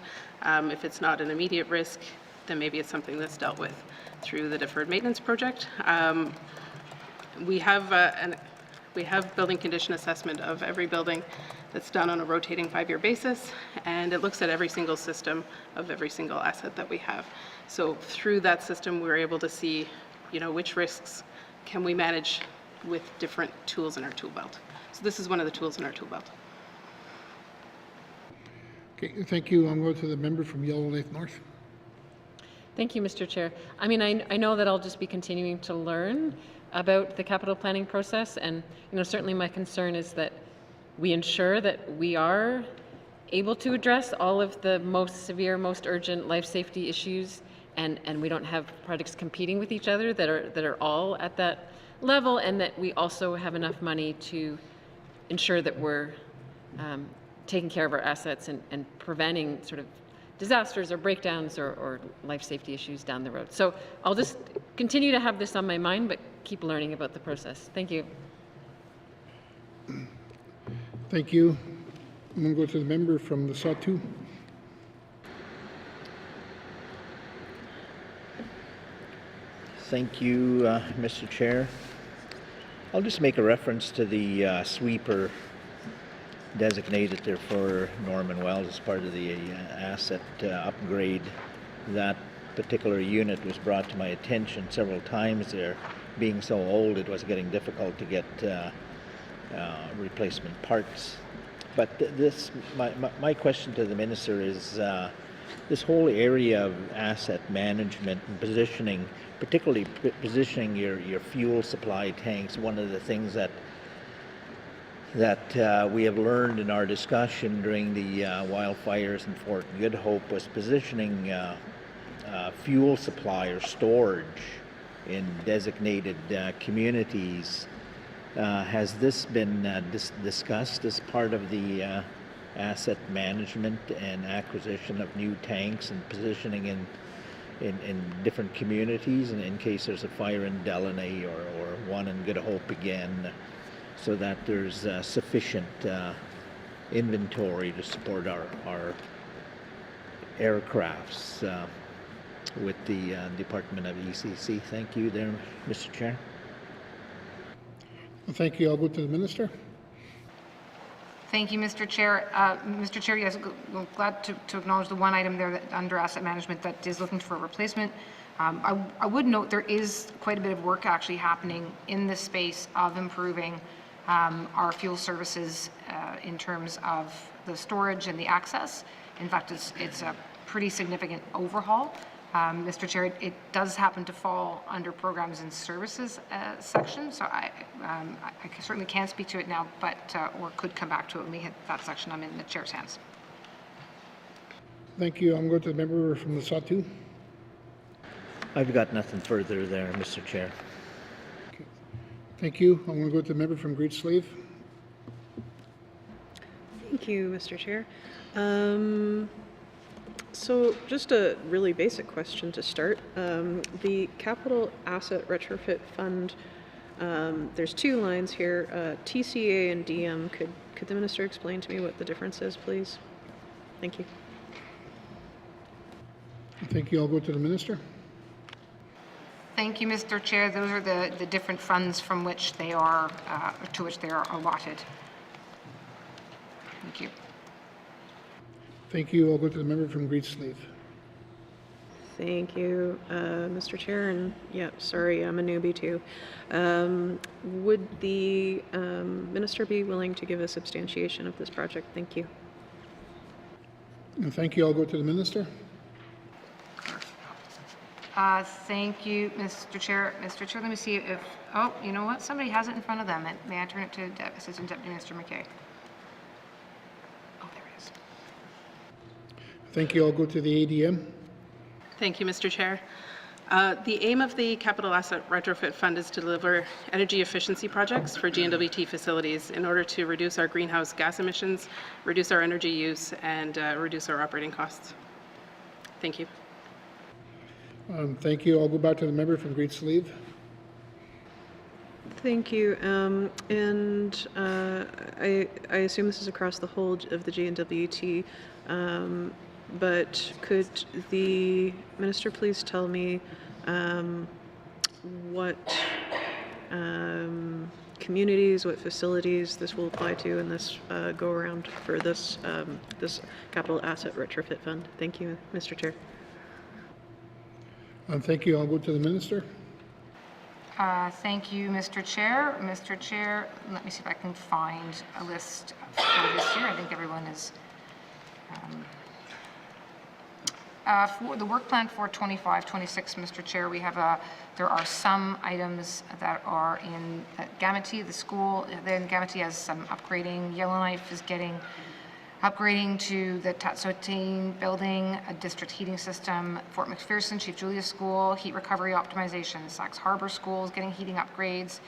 If it's not an immediate risk, then maybe it's something that's dealt with through the deferred maintenance project. We have building condition assessment of every building that's done on a rotating 5-year basis, and it looks at every single system of every single asset that we have. So through that system, we're able to see, which risks can we manage with different tools in our tool belt. So this is one of the tools in our tool belt. Okay, thank you. I'm going to the member from Yellowknife North. Thank you, Mr. Chair. I mean, I know that I'll just be continuing to learn about the capital planning process, and certainly my concern is that we ensure that we are able to address all of the most severe, most urgent life safety issues, and we don't have projects competing with each other that are all at that level, and that we also have enough money to ensure that we're taking care of our assets and preventing sort of disasters or breakdowns or life safety issues down the road. So I'll just continue to have this on my mind, but keep learning about the process. Thank you. Thank you. I'm going to go to the member from the Statute. Thank you, Mr. Chair. I'll just make a reference to the sweeper designated there for Norman Wells as part of the asset upgrade. That particular unit was brought to my attention several times there. Being so old, it was getting difficult to get replacement parts. But my question to the minister is this whole area of asset management and positioning, particularly positioning your fuel supply tanks. One of the things that we have learned in our discussion during the wildfires in Fort Good Hope was positioning fuel supply or storage in designated communities. Has this been discussed as part of the asset management and acquisition of new tanks and positioning in different communities, and in case there's a fire in Delaney or one in Good Hope again, so that there's sufficient inventory to support our aircrafts with the Department of ECC. Thank you there, Mr. Chair. Thank you. I'll go to the Minister. Thank you, Mr. Chair. Mr. Chair, yes, I'm glad to acknowledge the one item there that under asset management that is looking for a replacement. I would note there is quite a bit of work actually happening in this space of improving our fuel services in terms of the storage and the access. In fact, it's a pretty significant overhaul. Mr. Chair, it does happen to fall under programs and services section, so I certainly can't speak to it now, but or could come back to it when we hit that section. I'm in the Chair's hands. Thank you. I'm going to the member from the Statute. I've got nothing further there, Mr. Chair. Okay. Thank you. I'm going to go to the member from Great Slave. Thank you, Mr. Chair. So just a really basic question to start. The Capital Asset Retrofit Fund, there's two lines here, TCA and DM. Could the Minister explain to me what the difference is, please? Thank you. Thank you. I'll go to the Minister. Thank you, Mr. Chair. Those are the different funds from which they are, to which they are allotted. Thank you. Thank you. I'll go to the member from Great Slave. Thank you, Mr. Chair. And yeah, sorry, I'm a newbie too. Would the Minister be willing to give a substantiation of this project? Thank you. And thank you. I'll go to the Minister. Thank you, Mr. Chair. Mr. Chair, let me see if, oh, you know what? Somebody has it in front of them. May I turn it to Assistant Deputy Minister McKay? Oh, there it is. Thank you. I'll go to the ADM. Thank you, Mr. Chair. The aim of the Capital Asset Retrofit Fund is to deliver energy efficiency projects for N.W.T facilities in order to reduce our greenhouse gas emissions, reduce our energy use, and reduce our operating costs. Thank you. Thank you. I'll go back to the member from Great Slave. Thank you. I assume this is across the whole of the N.W.T. But could the Minister please tell me what communities, what facilities this will apply to in this go around for this this Capital Asset Retrofit Fund? Thank you, Mr. Chair. Thank you. I'll go to the Minister. Thank you, Mr. Chair. Mr. Chair, let me see if I can find a list for this year. I think everyone is. For the work plan for 25-26, Mr. Chair, we have there are some items that are in N.W.T, the school. Then N.W.T has some upgrading. Yellowknife is upgrading to the Statute building, a district heating system. Fort McPherson, Chief Julius School, heat recovery optimization. Sax Harbor School is getting heating upgrades.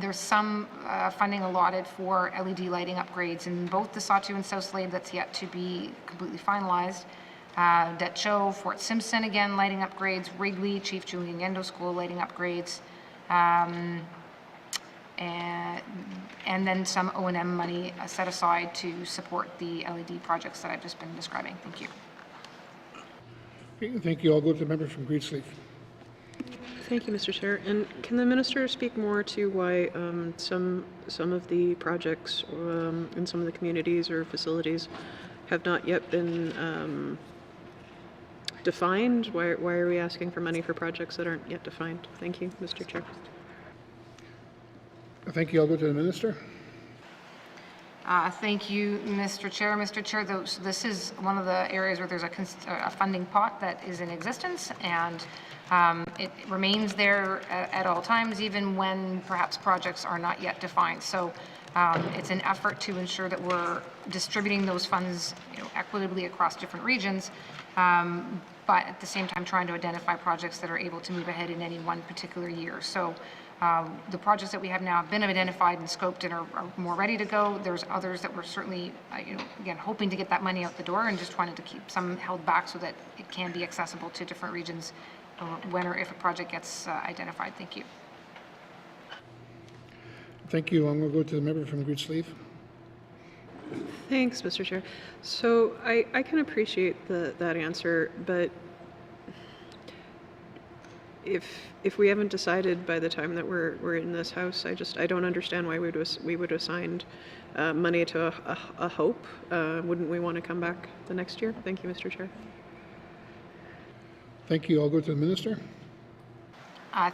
There's some funding allotted for LED lighting upgrades in both the Statute and South Slade that's yet to be completely finalized. Detcho, Fort Simpson, again, lighting upgrades. Wrigley, Chief Julian Yendo School, lighting upgrades. And then some O&M money set aside to support the LED projects that I've just been describing. Thank you. Okay, thank you. I'll go to the member from Great Slave. Thank you, Mr. Chair. And can the Minister speak more to why some of the projects in some of the communities or facilities have not yet been defined? Why are we asking for money for projects that aren't yet defined? Thank you, Mr. Chair. Thank you. I'll go to the Minister. Thank you, Mr. Chair. Mr. Chair, this is one of the areas where there's a funding pot that is in existence, and it remains there at all times, even when perhaps projects are not yet defined. So it's an effort to ensure that we're distributing those funds, equitably across different regions, but at the same time trying to identify projects that are able to move ahead in any one particular year. So The projects that we have now have been identified and scoped and are more ready to go. There's others that we're certainly, again, hoping to get that money out the door and just trying to keep some held back so that it can be accessible to different regions when or if a project gets identified. Thank you. Thank you. I'm going to go to the member from Greensleeve. Thanks, Mr. Chair. So I can appreciate that answer, but if we haven't decided by the time that we're in this house, I don't understand why we would have assigned money to a hope. Wouldn't we want to come back the next year? Thank you, Mr. Chair. Thank you. I'll go to the minister.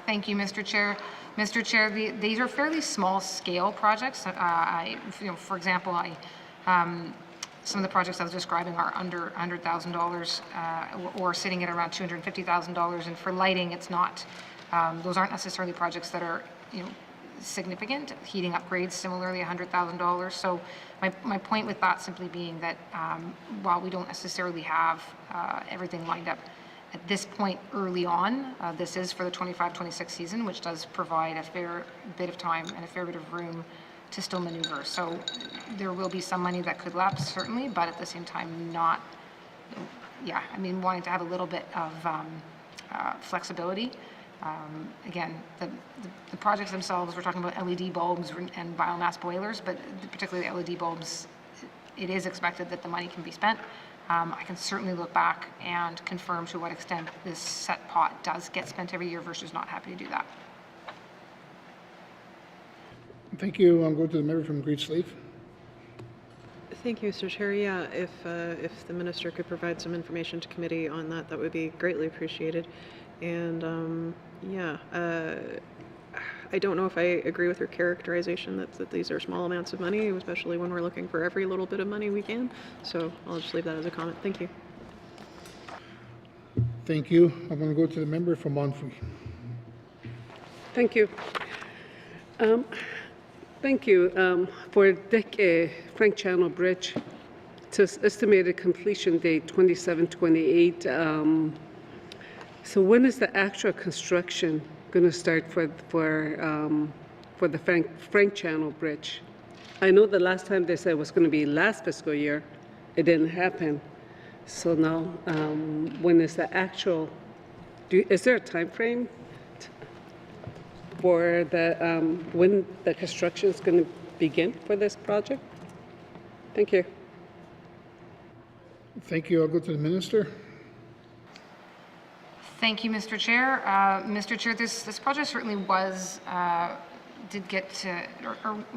Thank you, Mr. Chair. Mr. Chair, these are fairly small scale projects. For example, some of the projects I was describing are under $100,000 or sitting at around $250,000. And for lighting, it's not. Those aren't necessarily projects that are, significant. Heating upgrades, similarly, $100,000. So my point with that simply being that while we don't necessarily have everything lined up at this point early on, this is for the 25-26 season, which does provide a fair bit of time and a fair bit of room to still maneuver. So there will be some money that could lapse, certainly, but at the same time not, wanting to have a little bit of flexibility. Again, the projects themselves, we're talking about LED bulbs and biomass boilers, but particularly the LED bulbs, it is expected that the money can be spent. I can certainly look back and confirm to what extent this set pot does get spent every year versus not happy to do that. Thank you. I'll go to the member from Greensleeve. Thank you, Mr. Chair. Yeah, if the minister could provide some information to committee on that, that would be greatly appreciated. And I don't know if I agree with her characterization that these are small amounts of money, especially when we're looking for every little bit of money we can. So I'll just leave that as a comment. Thank you. Thank you. I'm going to go to the member from Montfrey. Thank you. Thank you. For Frank Channel Bridge, it's estimated completion date 27/28. So when is the actual construction going to start for the Frank Channel Bridge? I know the last time they said it was going to be last fiscal year. It didn't happen. So now, when is the actual? Is there a time frame for the when the construction is going to begin for this project? Thank you. Thank you. I'll go to the minister. Thank you, Mr. Chair. Mr. Chair, this project certainly was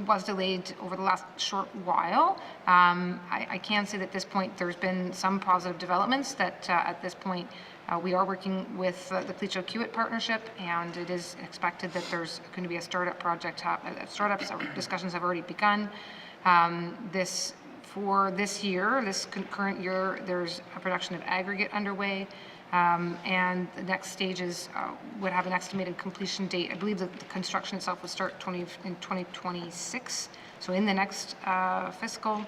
was delayed over the last short while. I can say that at this point there's been some positive developments that at this point we are working with the Clecho Kiewit partnership, and it is expected that there's going to be a startup project. Startups discussions have already begun. For this year, this current year, there's a production of aggregate underway. And the next stages would have an estimated completion date. I believe that the construction itself would start in 2026, so in the next fiscal,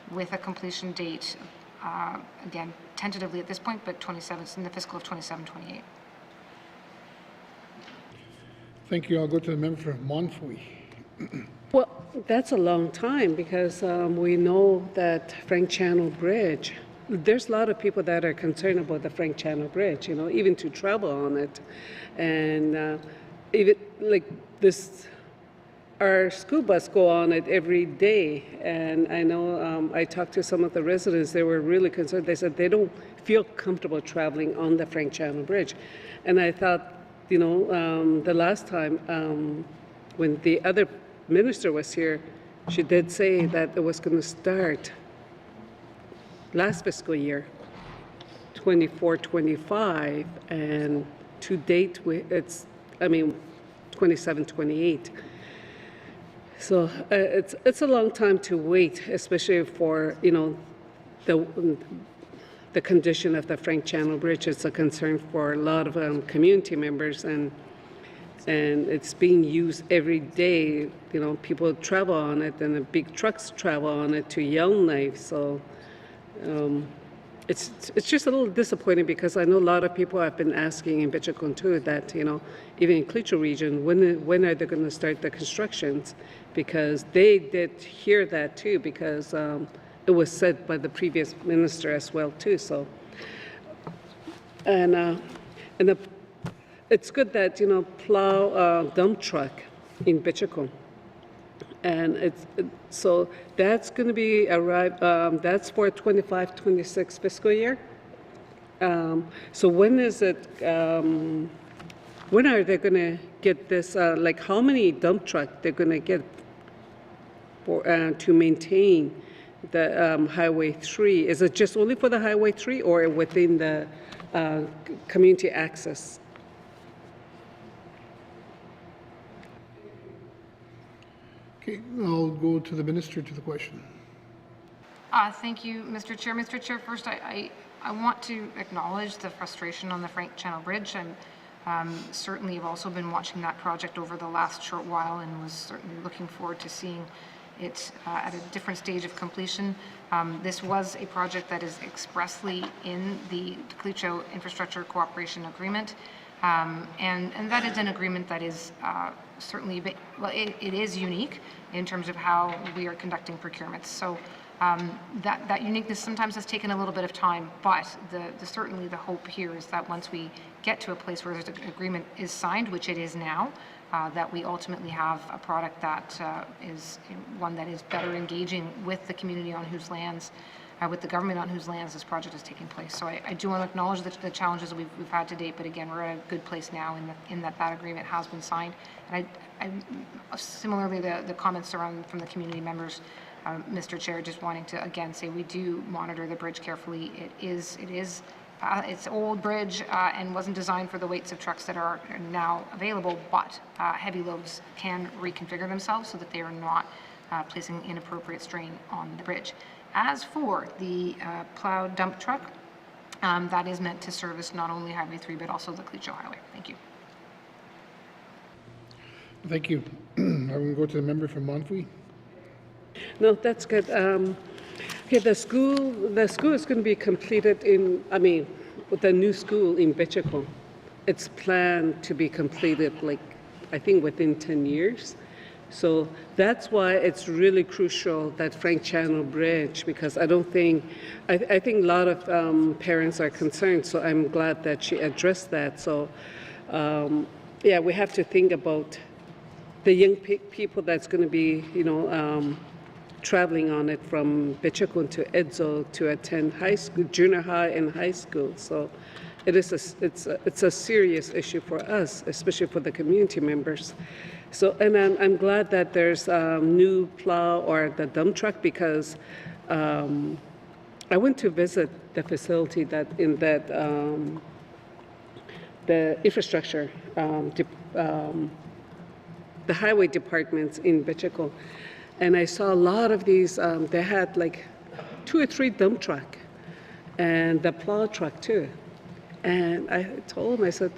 with a completion date, again, tentatively at this point, but in the fiscal of 27-28. Thank you. I'll go to the member from Montfrey. Well, that's a long time because we know that Frank Channel Bridge, there's a lot of people that are concerned about the Frank Channel Bridge, even to travel on it. And even like this, our school bus go on it every day. And I know I talked to some of the residents, they were really concerned. They said they don't feel comfortable traveling on the Frank Channel Bridge. And I thought, the last time when the other minister was here, she did say that it was going to start last fiscal year, 24-25, and to date it's 27-28. So it's a long time to wait, especially for the condition of the Frank Channel Bridge. It's a concern for a lot of community members, and it's being used every day. People travel on it, and the big trucks travel on it to Yellowknife. So it's just a little disappointing because I know a lot of people have been asking in Bichicon too that, even in Clecho region, when are they going to start the constructions? Because they did hear that too, because it was said by the previous minister as well too. So, it's good that, plow dump truck in Bichicon. And so that's going to be that's for 25-26 fiscal year. So when is it? When are they going to get this? Like how many dump truck they're going to get for to maintain the Highway 3? Is it just only for the Highway 3 or within the community access? Okay, I'll go to the minister to the question. Thank you, Mr. Chair. Mr. Chair, first I want to acknowledge the frustration on the Frank Channel Bridge. I'm certainly have also been watching that project over the last short while and was certainly looking forward to seeing it at a different stage of completion. This was a project that is expressly in the Clecho Infrastructure Cooperation Agreement. And that is an agreement that is certainly, it is unique in terms of how we are conducting procurements. So that uniqueness sometimes has taken a little bit of time, but certainly the hope here is that once we get to a place where the agreement is signed, which it is now, that we ultimately have a product that is one that is better engaging with the community on whose lands, with the government on whose lands this project is taking place. So I do want to acknowledge the challenges that we've had to date, but again, we're at a good place now in that agreement has been signed. And similarly, the comments from the community members, Mr. Chair, just wanting to again say we do monitor the bridge carefully. It's old bridge and wasn't designed for the weights of trucks that are now available, but heavy loads can reconfigure themselves so that they are not placing inappropriate strain on the bridge. As for the plow dump truck, that is meant to service not only Highway 3 but also the Clecho Highway. Thank you. Thank you. I'm going to go to the member from Monfrey. No, that's good. Okay, the school is going to be completed with the new school in Bichicon. It's planned to be completed, I think within 10 years. So that's why it's really crucial that Frank Channel Bridge, because I think a lot of parents are concerned, so I'm glad that she addressed that. So yeah, we have to think about the young people that's going to be, traveling on it from Bichicon to Edzo to attend high school, junior high and high school. So it's a serious issue for us, especially for the community members. So, and I'm glad that there's a new plow or the dump truck, because I went to visit the facility the infrastructure, the highway departments in Bichicon, and I saw a lot of these. They had like 2 or 3 dump truck, and the plow truck too. And I told them, I said,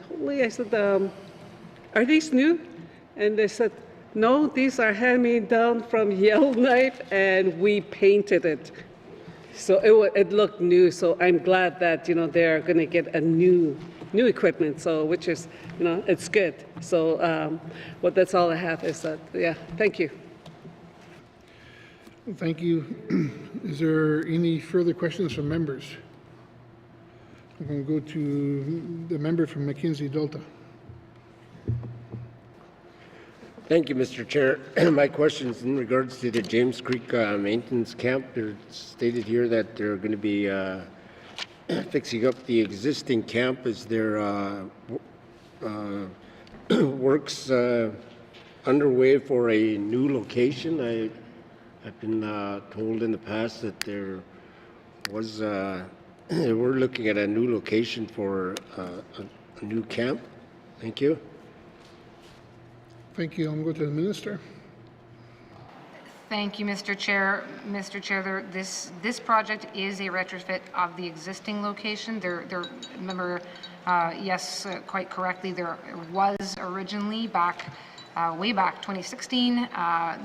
are these new? And they said, no, these are hand-me-down from Yellowknife, and we painted it. So it looked new. So I'm glad that they're going to get a new equipment. So which is it's good. So that's all I have is that. Yeah, thank you. Thank you. Is there any further questions from members? I'm going to go to the member from Mackenzie Delta. Thank you, Mr. Chair. My question is in regards to the James Creek maintenance camp. It's stated here that they're going to be fixing up the existing camp. Is there works underway for a new location? I've been told in the past that there was we're looking at a new location for a new camp. Thank you. Thank you. I'm going to go to the minister. Thank you, Mr. Chair. Mr. Chair, this project is a retrofit of the existing location. Remember, yes, quite correctly, there was originally way back 2016,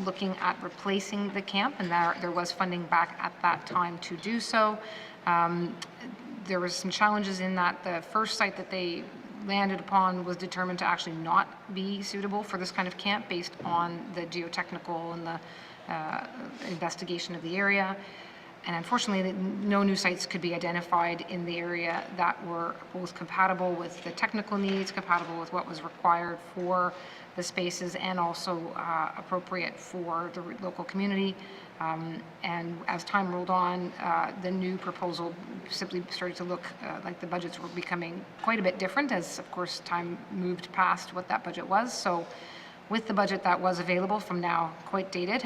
looking at replacing the camp, and there was funding back at that time to do so. There was some challenges in that the first site that they landed upon was determined to actually not be suitable for this kind of camp based on the geotechnical and the investigation of the area. And unfortunately, no new sites could be identified in the area that were both compatible with the technical needs, compatible with what was required for the spaces, and also appropriate for the local community. And as time rolled on, the new proposal simply started to look like the budgets were becoming quite a bit different as, of course, time moved past what that budget was. So with the budget that was available from now quite dated,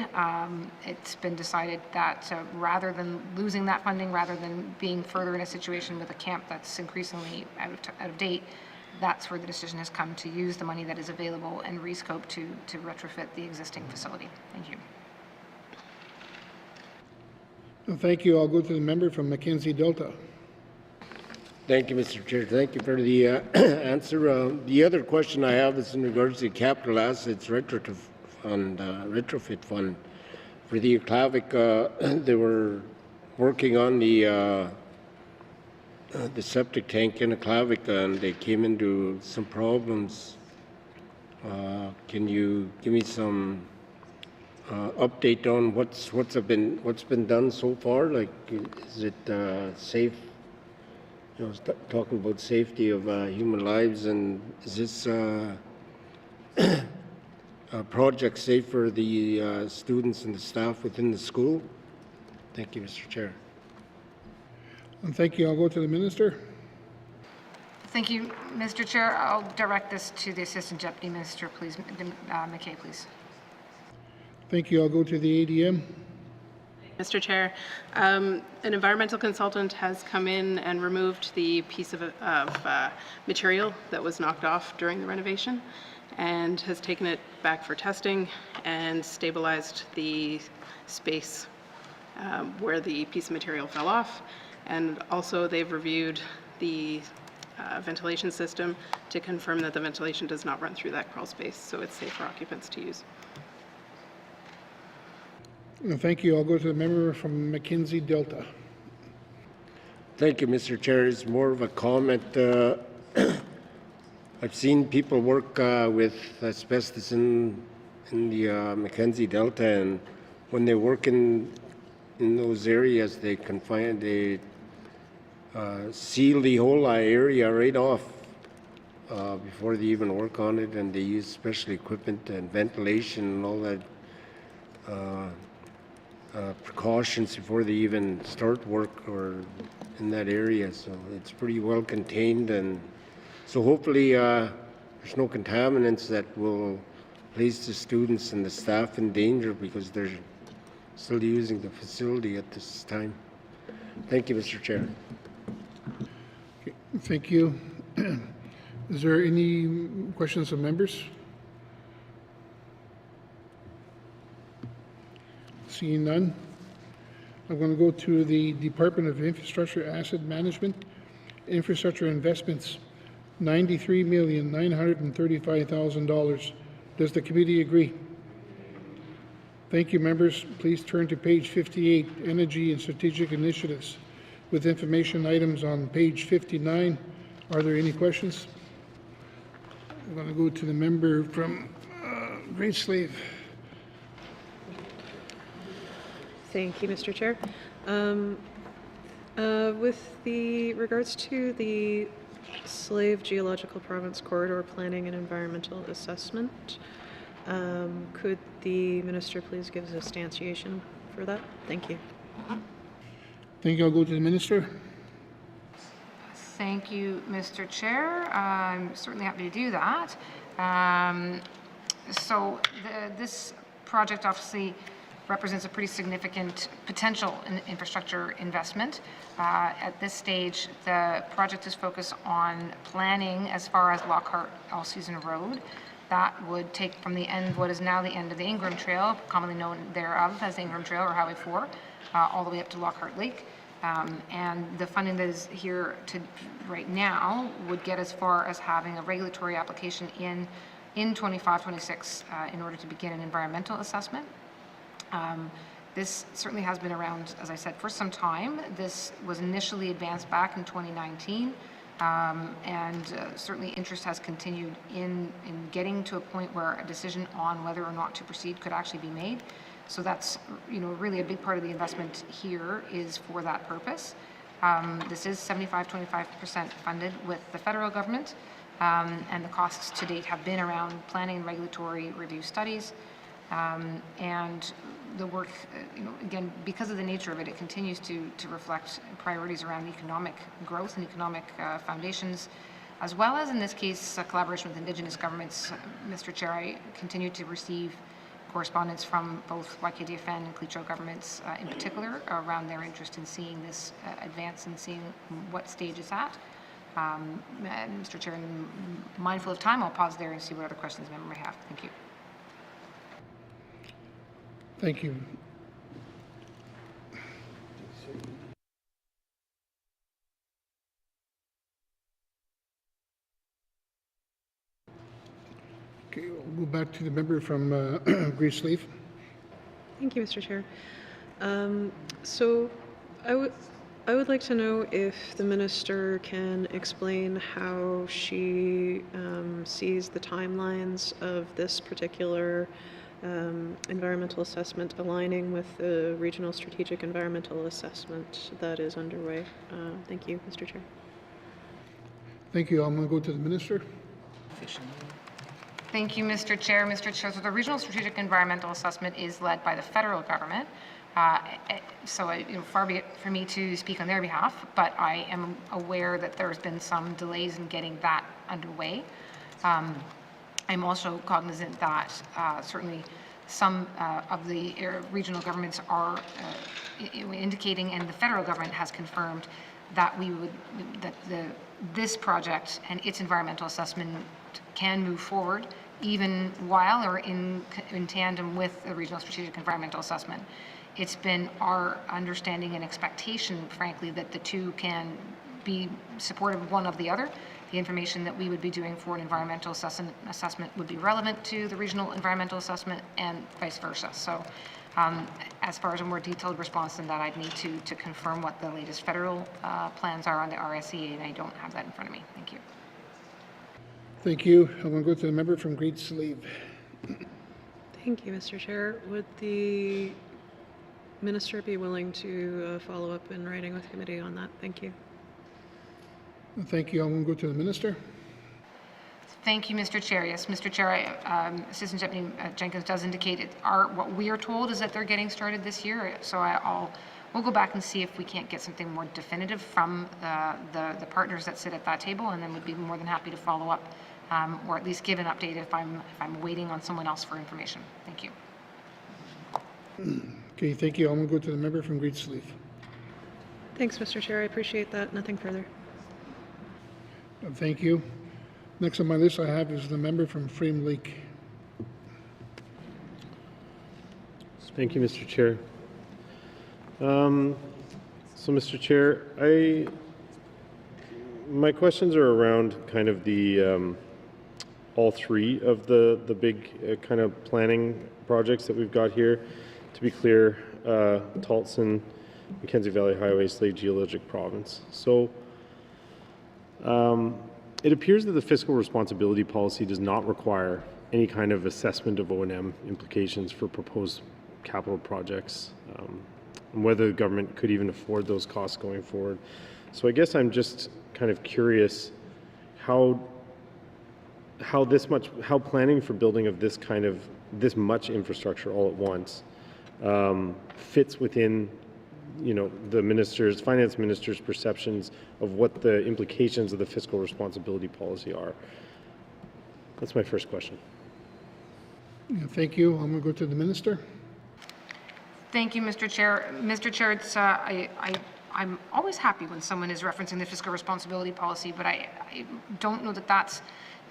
it's been decided that rather than losing that funding, rather than being further in a situation with a camp that's increasingly out of date, that's where the decision has come to use the money that is available and rescope to retrofit the existing facility. Thank you. Well, thank you. I'll go to the member from Mackenzie Delta. Thank you, Mr. Chair. Thank you for the answer. The other question I have is in regards to the capital assets retrofit fund for the Acknowledgements. They were working on the septic tank in Acknowledgements, and they came into some problems. Can you give me some update on what's been done so far? Like, is it safe? I was talking about safety of human lives, and is this project safe for the students and the staff within the school? Thank you, Mr. Chair. And thank you. I'll go to the minister. Thank you, Mr. Chair. I'll direct this to the Assistant Deputy Minister, please. McKay, please. Thank you. I'll go to the ADM. Mr. Chair, an environmental consultant has come in and removed the piece of material that was knocked off during the renovation and has taken it back for testing and stabilized the space where the piece of material fell off. And also they've reviewed the ventilation system to confirm that the ventilation does not run through that crawl space, so it's safe for occupants to use. Thank you. I'll go to the member from Mackenzie Delta. Thank you, Mr. Chair. It's more of a comment. I've seen people work with asbestos in the Mackenzie Delta, and when they work in those areas, they seal the whole area right off before they even work on it, and they use special equipment and ventilation and all that precautions before they even start work or in that area. So it's pretty well contained, and so hopefully there's no contaminants that will place the students and the staff in danger because they're still using the facility at this time. Thank you, Mr. Chair. Okay, thank you. Is there any questions of members? Seeing none, I'm going to go to the Department of Infrastructure Asset Management, Infrastructure Investments, $93,935,000. Does the committee agree? Thank you, members. Please turn to page 58, Energy and Strategic Initiatives, with information items on page 59. Are there any questions? I'm going to go to the member from Great Slave. Thank you, Mr. Chair. With the regards to the Slave Geological Province Corridor Planning and Environmental Assessment, could the minister please give us a stanchiation for that? Thank you. Thank you. I'll go to the minister. Thank you, Mr. Chair. I'm certainly happy to do that. This project obviously represents a pretty significant potential infrastructure investment. At this stage, the project is focused on planning as far as Lockhart All-Season Road. That would take from the end, what is now the end of the Ingram Trail, commonly known thereof as the Ingram Trail or Highway 4, all the way up to Lockhart Lake. And the funding that is here right now would get as far as having a regulatory application in 25-26 in order to begin an environmental assessment. This certainly has been around, as I said, for some time. This was initially advanced back in 2019, and certainly interest has continued in getting to a point where a decision on whether or not to proceed could actually be made. So that's, really a big part of the investment here is for that purpose. This is 75-25% funded with the federal government, and the costs to date have been around planning and regulatory review studies, and the work, again, because of the nature of it, it continues to reflect priorities around economic growth and economic foundations, as well as, in this case, collaboration with Indigenous governments. Mr. Chair, I continue to receive correspondence from both YKDFN and Cleacho governments in particular around their interest in seeing this advance and seeing what stage it's at. Mr. Chair, mindful of time, I'll pause there and see what other questions the member may have. Thank you. Thank you. Okay, we'll go back to the member from Grace Leaf. Thank you, Mr. Chair. So I would like to know if the minister can explain how she sees the timelines of this particular environmental assessment aligning with the regional strategic environmental assessment that is underway. Thank you, Mr. Chair. Thank you. I'm going to go to the minister. Thank you, Mr. Chair. Mr. Chair, so the regional strategic environmental assessment is led by the federal government. So far be it for me to speak on their behalf, but I am aware that there's been some delays in getting that underway. I'm also cognizant that certainly some of the regional governments are indicating, and the federal government has confirmed that this project and its environmental assessment can move forward even while or in tandem with the regional strategic environmental assessment. It's been our understanding and expectation, frankly, that the two can be supportive one of the other. The information that we would be doing for an environmental assessment would be relevant to the regional environmental assessment and vice versa. So as far as a more detailed response than that, I'd need to confirm what the latest federal plans are on the RSEA, and I don't have that in front of me. Thank you. Thank you. I'm going to go to the member from Great Sleeve. Thank you, Mr. Chair. Would the minister be willing to follow up in writing with committee on that? Thank you. Thank you. I'm going to go to the minister. Thank you, Mr. Chair. Yes, Mr. Chair, Assistant Deputy Jenkins does indicate what we are told is that they're getting started this year. So we'll go back and see if we can't get something more definitive from the partners that sit at that table, and then we'd be more than happy to follow up or at least give an update if I'm waiting on someone else for information. Thank you. Okay, thank you. I'm going to go to the member from Great Sleeve. Thanks, Mr. Chair. I appreciate that. Nothing further. Thank you. Next on my list I have is the member from Frame Lake. Thank you, Mr. Chair. So, Mr. Chair, my questions are around kind of the all three of the big kind of planning projects that we've got here. To be clear, Taltson, Mackenzie Valley Highway, Slave Geologic Province. So it appears that the fiscal responsibility policy does not require any kind of assessment of O&M implications for proposed capital projects, and whether the government could even afford those costs going forward. So I guess I'm just kind of curious how planning for building of this much infrastructure all at once fits within the finance minister's perceptions of what the implications of the fiscal responsibility policy are. That's my first question. Yeah, thank you. I'm going to go to the minister. Thank you, Mr. Chair. Mr. Chair, it's, I'm always happy when someone is referencing the fiscal responsibility policy, but I don't know that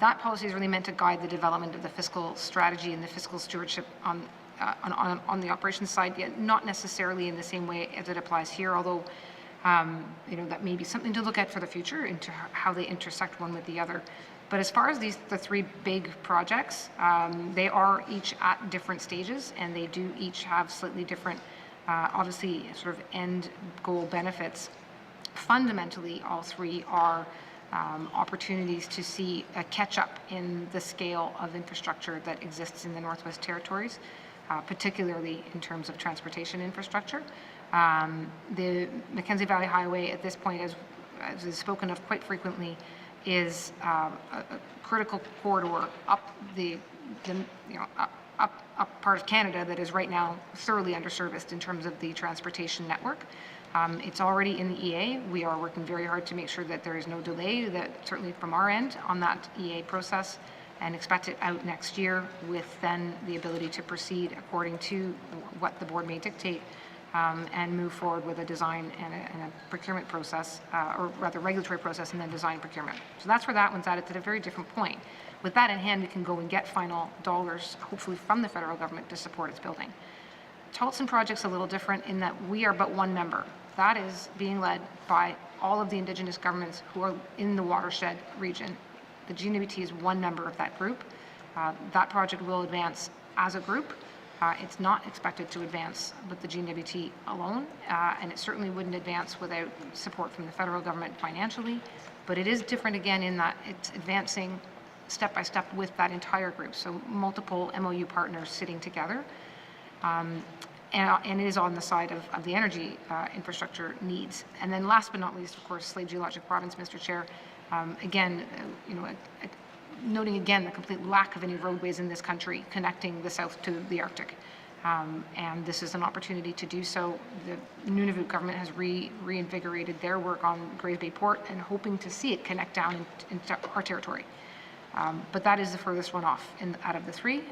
that policy is really meant to guide the development of the fiscal strategy and the fiscal stewardship on the operations side, yet not necessarily in the same way as it applies here, although that may be something to look at for the future into how they intersect one with the other. But as far as the three big projects, they are each at different stages, and they do each have slightly different obviously sort of end goal benefits. Fundamentally, all three are opportunities to see a catch-up in the scale of infrastructure that exists in the Northwest Territories, particularly in terms of transportation infrastructure. The Mackenzie Valley Highway at this point, as is spoken of quite frequently, is a critical corridor up up part of Canada that is right now thoroughly underserviced in terms of the transportation network. It's already in the EA. We are working very hard to make sure that there is no delay, that certainly from our end on that EA process, and expect it out next year with then the ability to proceed according to what the board may dictate, and move forward with a design and a procurement process, or rather regulatory process and then design procurement. So that's where that one's at. It's at a very different point. With that in hand, we can go and get final dollars, hopefully from the federal government, to support its building. Tolson project's a little different in that we are but one member. That is being led by all of the Indigenous governments who are in the watershed region. The N.W.T is one member of that group. That project will advance as a group. It's not expected to advance with the N.W.T alone, and it certainly wouldn't advance without support from the federal government financially. But it is different again in that it's advancing step by step with that entire group, so multiple MOU partners sitting together. And it is on the side of the energy infrastructure needs. And then last but not least, of course, Slave Geologic Province, Mr. Chair. Again, noting again the complete lack of any roadways in this country connecting the south to the Arctic. And this is an opportunity to do so. The Nunavut government has reinvigorated their work on Grays Bay Port and hoping to see it connect down into our territory. But that is the furthest one off out of the three.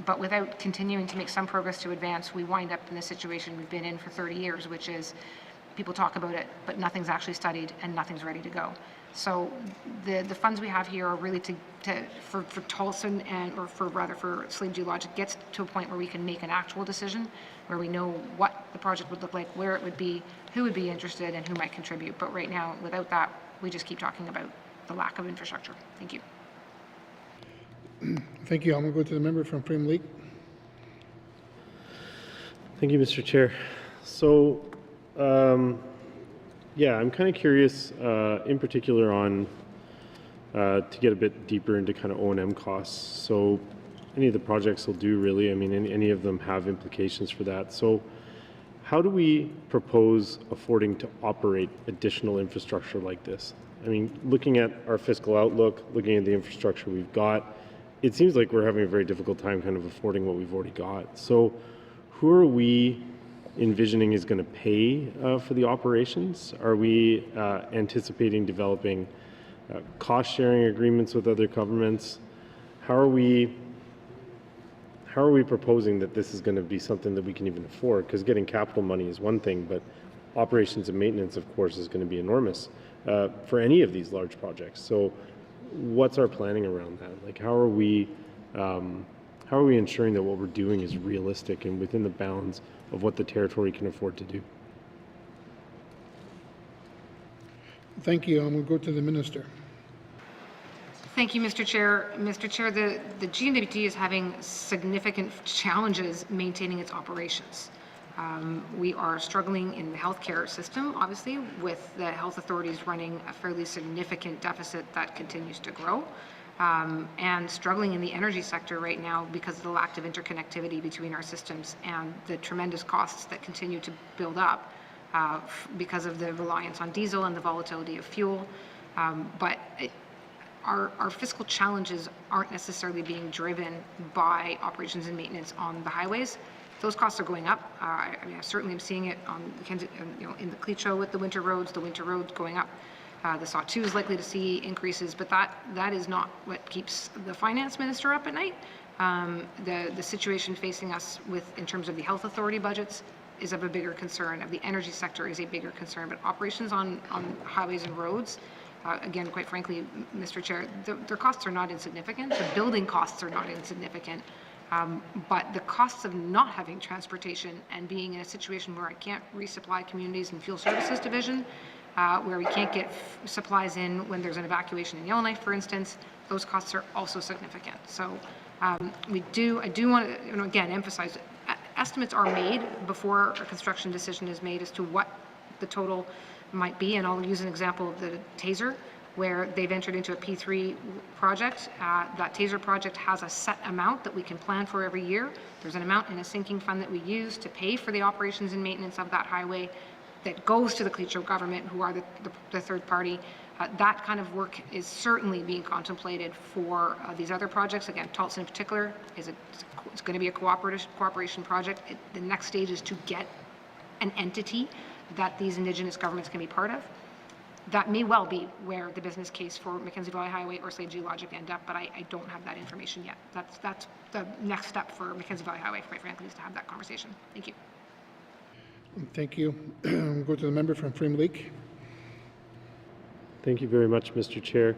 But without continuing to make some progress to advance, we wind up in the situation we've been in for 30 years, which is people talk about it, but nothing's actually studied and nothing's ready to go. So the funds we have here are really for Tolson or for Slave Geologic gets to a point where we can make an actual decision, where we know what the project would look like, where it would be, who would be interested, and who might contribute. But right now, without that, we just keep talking about the lack of infrastructure. Thank you. Thank you. I'm going to go to the member from Frame Lake. Thank you, Mr. Chair. So, yeah, I'm kind of curious, in particular on, to get a bit deeper into kind of O&M costs. So any of the projects will do really, I mean, any of them have implications for that. So how do we propose affording to operate additional infrastructure like this? I mean, looking at our fiscal outlook, looking at the infrastructure we've got, it seems like we're having a very difficult time kind of affording what we've already got. So who are we envisioning is going to pay for the operations? Are we anticipating developing cost-sharing agreements with other governments? How are we proposing that this is going to be something that we can even afford? Because getting capital money is one thing, but operations and maintenance, of course, is going to be enormous for any of these large projects. So what's our planning around that? Like, how are we ensuring that what we're doing is realistic and within the bounds of what the territory can afford to do? Thank you. I'm going to go to the minister. Thank you, Mr. Chair. Mr. Chair, the N.W.T is having significant challenges maintaining its operations. We are struggling in the healthcare system, obviously, with the health authorities running a fairly significant deficit that continues to grow, and struggling in the energy sector right now because of the lack of interconnectivity between our systems and the tremendous costs that continue to build up because of the reliance on diesel and the volatility of fuel. Our fiscal challenges aren't necessarily being driven by operations and maintenance on the highways. Those costs are going up. I mean, I certainly am seeing it on in the Cleat with the winter roads going up. The Statute is likely to see increases, but that is not what keeps the finance minister up at night. The situation facing us in terms of the health authority budgets is of a bigger concern. Of the energy sector is a bigger concern, but operations on highways and roads, again, quite frankly, Mr. Chair, their costs are not insignificant. The building costs are not insignificant. But the costs of not having transportation and being in a situation where I can't resupply communities and fuel services division, where we can't get supplies in when there's an evacuation in Yellowknife, for instance, those costs are also significant. So I do want to, again, emphasize, estimates are made before a construction decision is made as to what the total might be. And I'll use an example of the Taser, where they've entered into a P3 project. That Taser project has a set amount that we can plan for every year. There's an amount in a sinking fund that we use to pay for the operations and maintenance of that highway that goes to the Cleacho government, who are the third party. That kind of work is certainly being contemplated for these other projects. Again, Tulsa in particular, it's going to be a cooperation project. The next stage is to get an entity that these Indigenous governments can be part of. That may well be where the business case for Mackenzie Valley Highway or Slade Geologic end up, but I don't have that information yet. That's the next step for Mackenzie Valley Highway, quite frankly, is to have that conversation. Thank you. Thank you. Go to the member from Frame Lake. Thank you very much, Mr. Chair.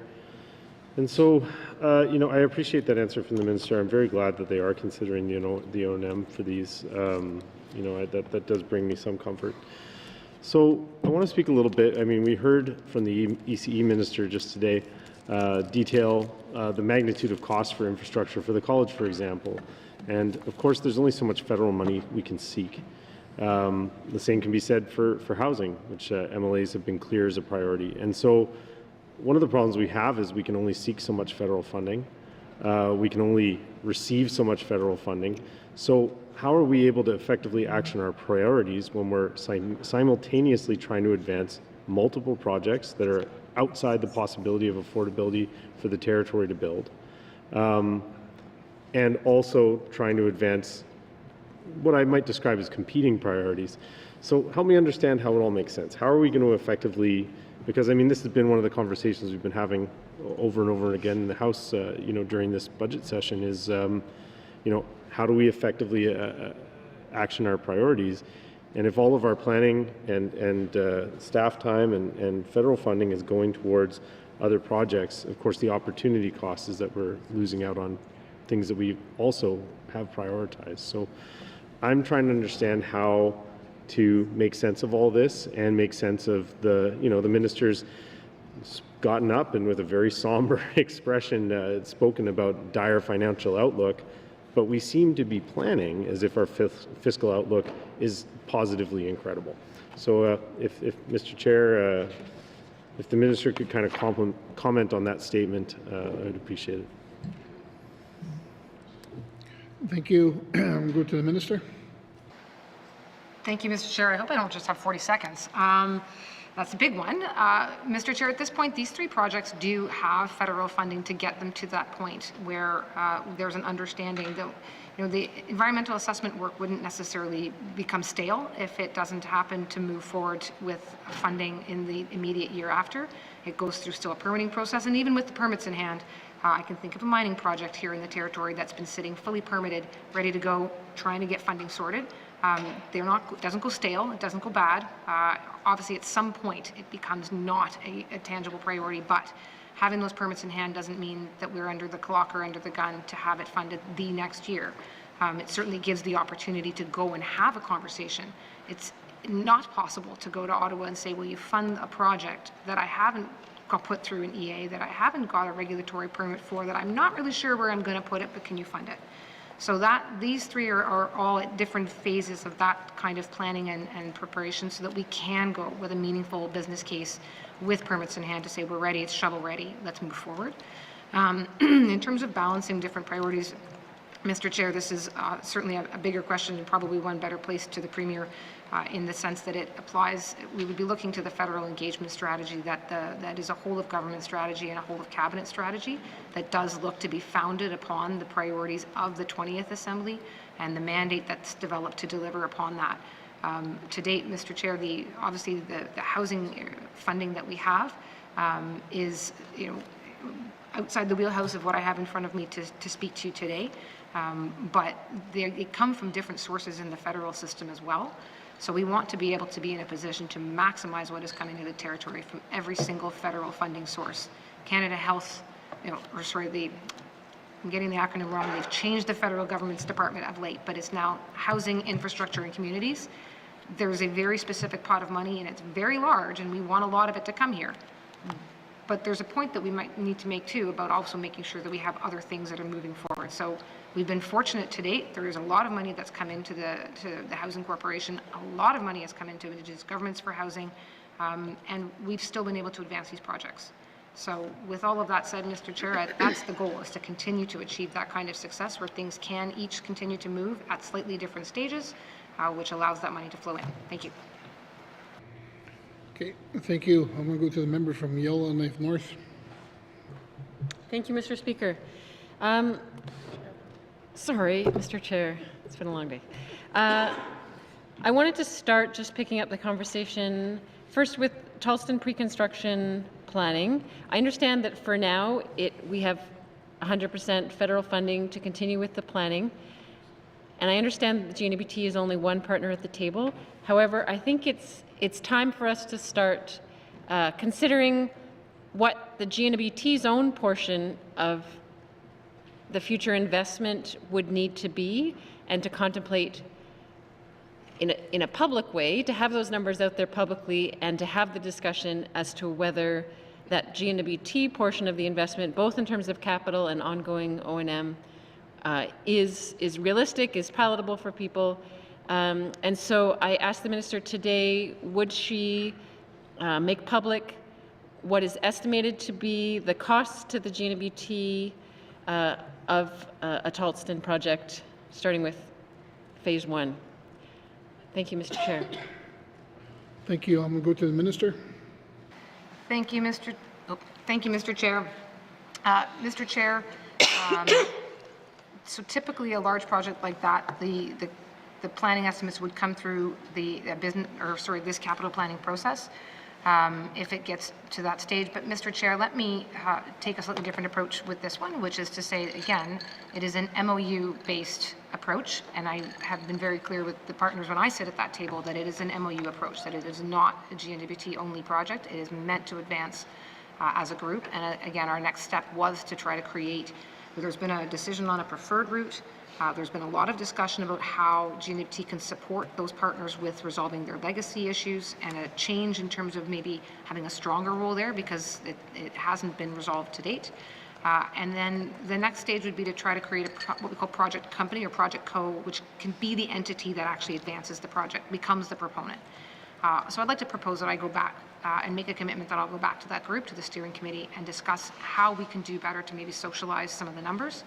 And so, I appreciate that answer from the minister. I'm very glad that they are considering, the O&M for these. That does bring me some comfort. So I want to speak a little bit. I mean, we heard from the ECE minister just today detail the magnitude of cost for infrastructure for the college, for example. And of course, there's only so much federal money we can seek. The same can be said for housing, which MLAs have been clear as a priority. And so one of the problems we have is we can only seek so much federal funding. We can only receive so much federal funding. So how are we able to effectively action our priorities when we're simultaneously trying to advance multiple projects that are outside the possibility of affordability for the territory to build, and also trying to advance what I might describe as competing priorities? So help me understand how it all makes sense. How are we going to effectively, because I mean, this has been one of the conversations we've been having over and over again in the House, during this budget session is, how do we effectively action our priorities? And if all of our planning and staff time and federal funding is going towards other projects, of course, the opportunity cost is that we're losing out on things that we also have prioritized. So I'm trying to understand how to make sense of all this and make sense of the minister's gotten up and with a very somber expression spoken about dire financial outlook, but we seem to be planning as if our fiscal outlook is positively incredible. So if Mr. Chair, if the minister could kind of comment on that statement, I'd appreciate it. Thank you. Go to the minister. Thank you, Mr. Chair. I hope I don't just have 40 seconds. That's a big one. Mr. Chair, at this point, these three projects do have federal funding to get them to that point where there's an understanding that the environmental assessment work wouldn't necessarily become stale if it doesn't happen to move forward with funding in the immediate year after. It goes through still a permitting process, and even with the permits in hand, I can think of a mining project here in the territory that's been sitting fully permitted, ready to go, trying to get funding sorted. It doesn't go stale, it doesn't go bad. Obviously, at some point, it becomes not a tangible priority, but having those permits in hand doesn't mean that we're under the clock or under the gun to have it funded the next year. It certainly gives the opportunity to go and have a conversation. It's not possible to go to Ottawa and say, will you fund a project that I haven't got put through an EA, that I haven't got a regulatory permit for, that I'm not really sure where I'm going to put it, but can you fund it? So these three are all at different phases of that kind of planning and preparation so that we can go with a meaningful business case with permits in hand to say we're ready, it's shovel ready, let's move forward. In terms of balancing different priorities, Mr. Chair, this is certainly a bigger question and probably one better placed to the Premier in the sense that it applies, we would be looking to the federal engagement strategy that is a whole of government strategy and a whole of cabinet strategy that does look to be founded upon the priorities of the 20th Assembly and the mandate that's developed to deliver upon that. To date, Mr. Chair, obviously the housing funding that we have is outside the wheelhouse of what I have in front of me to speak to today, but they come from different sources in the federal system as well. So we want to be able to be in a position to maximize what is coming to the territory from every single federal funding source. Canada Health, I'm getting the acronym wrong, they've changed the federal government's department of late, but it's now Housing, Infrastructure and Communities. There's a very specific pot of money and it's very large and we want a lot of it to come here. But there's a point that we might need to make too about also making sure that we have other things that are moving forward. So We've been fortunate to date. There is a lot of money that's come into the Housing Corporation. A lot of money has come into Indigenous governments for housing, and we've still been able to advance these projects. So with all of that said, Mr. Chair, that's the goal, is to continue to achieve that kind of success where things can each continue to move at slightly different stages, which allows that money to flow in. Thank you. Okay, thank you. I'm going to go to the member from Yellowknife North. Thank you, Mr. Speaker. Sorry, Mr. Chair, it's been a long day. I wanted to start just picking up the conversation first with Charleston pre-construction planning. I understand that for now we have 100% federal funding to continue with the planning, and I understand that N.W.T is only one partner at the table. However, I think it's time for us to start considering what the N.W.T's own portion of the future investment would need to be, and to contemplate in a public way, to have those numbers out there publicly, and to have the discussion as to whether that N.W.T portion of the investment, both in terms of capital and ongoing O&M, is realistic, is palatable for people. And so I asked the minister today, would she make public what is estimated to be the cost to the N.W.T of a Charleston project, starting with phase 1. Thank you, Mr. Chair. Thank you. I'm going to go to the minister. Thank you, Mr. Chair. Mr. Chair, so typically a large project like that, the planning estimates would come through this capital planning process if it gets to that stage. But Mr. Chair, let me take a slightly different approach with this one, which is to say, again, it is an MOU-based approach, and I have been very clear with the partners when I sit at that table that it is an MOU approach, that it is not a N.W.T only project. It is meant to advance as a group, and again, our next step was to try to create, there's been a decision on a preferred route. There's been a lot of discussion about how N.W.T can support those partners with resolving their legacy issues, and a change in terms of maybe having a stronger role there because it hasn't been resolved to date. And then the next stage would be to try to create what we call project company or project co, which can be the entity that actually advances the project, becomes the proponent. So I'd like to propose that I go back and make a commitment that I'll go back to that group, to the steering committee, and discuss how we can do better to maybe socialize some of the numbers.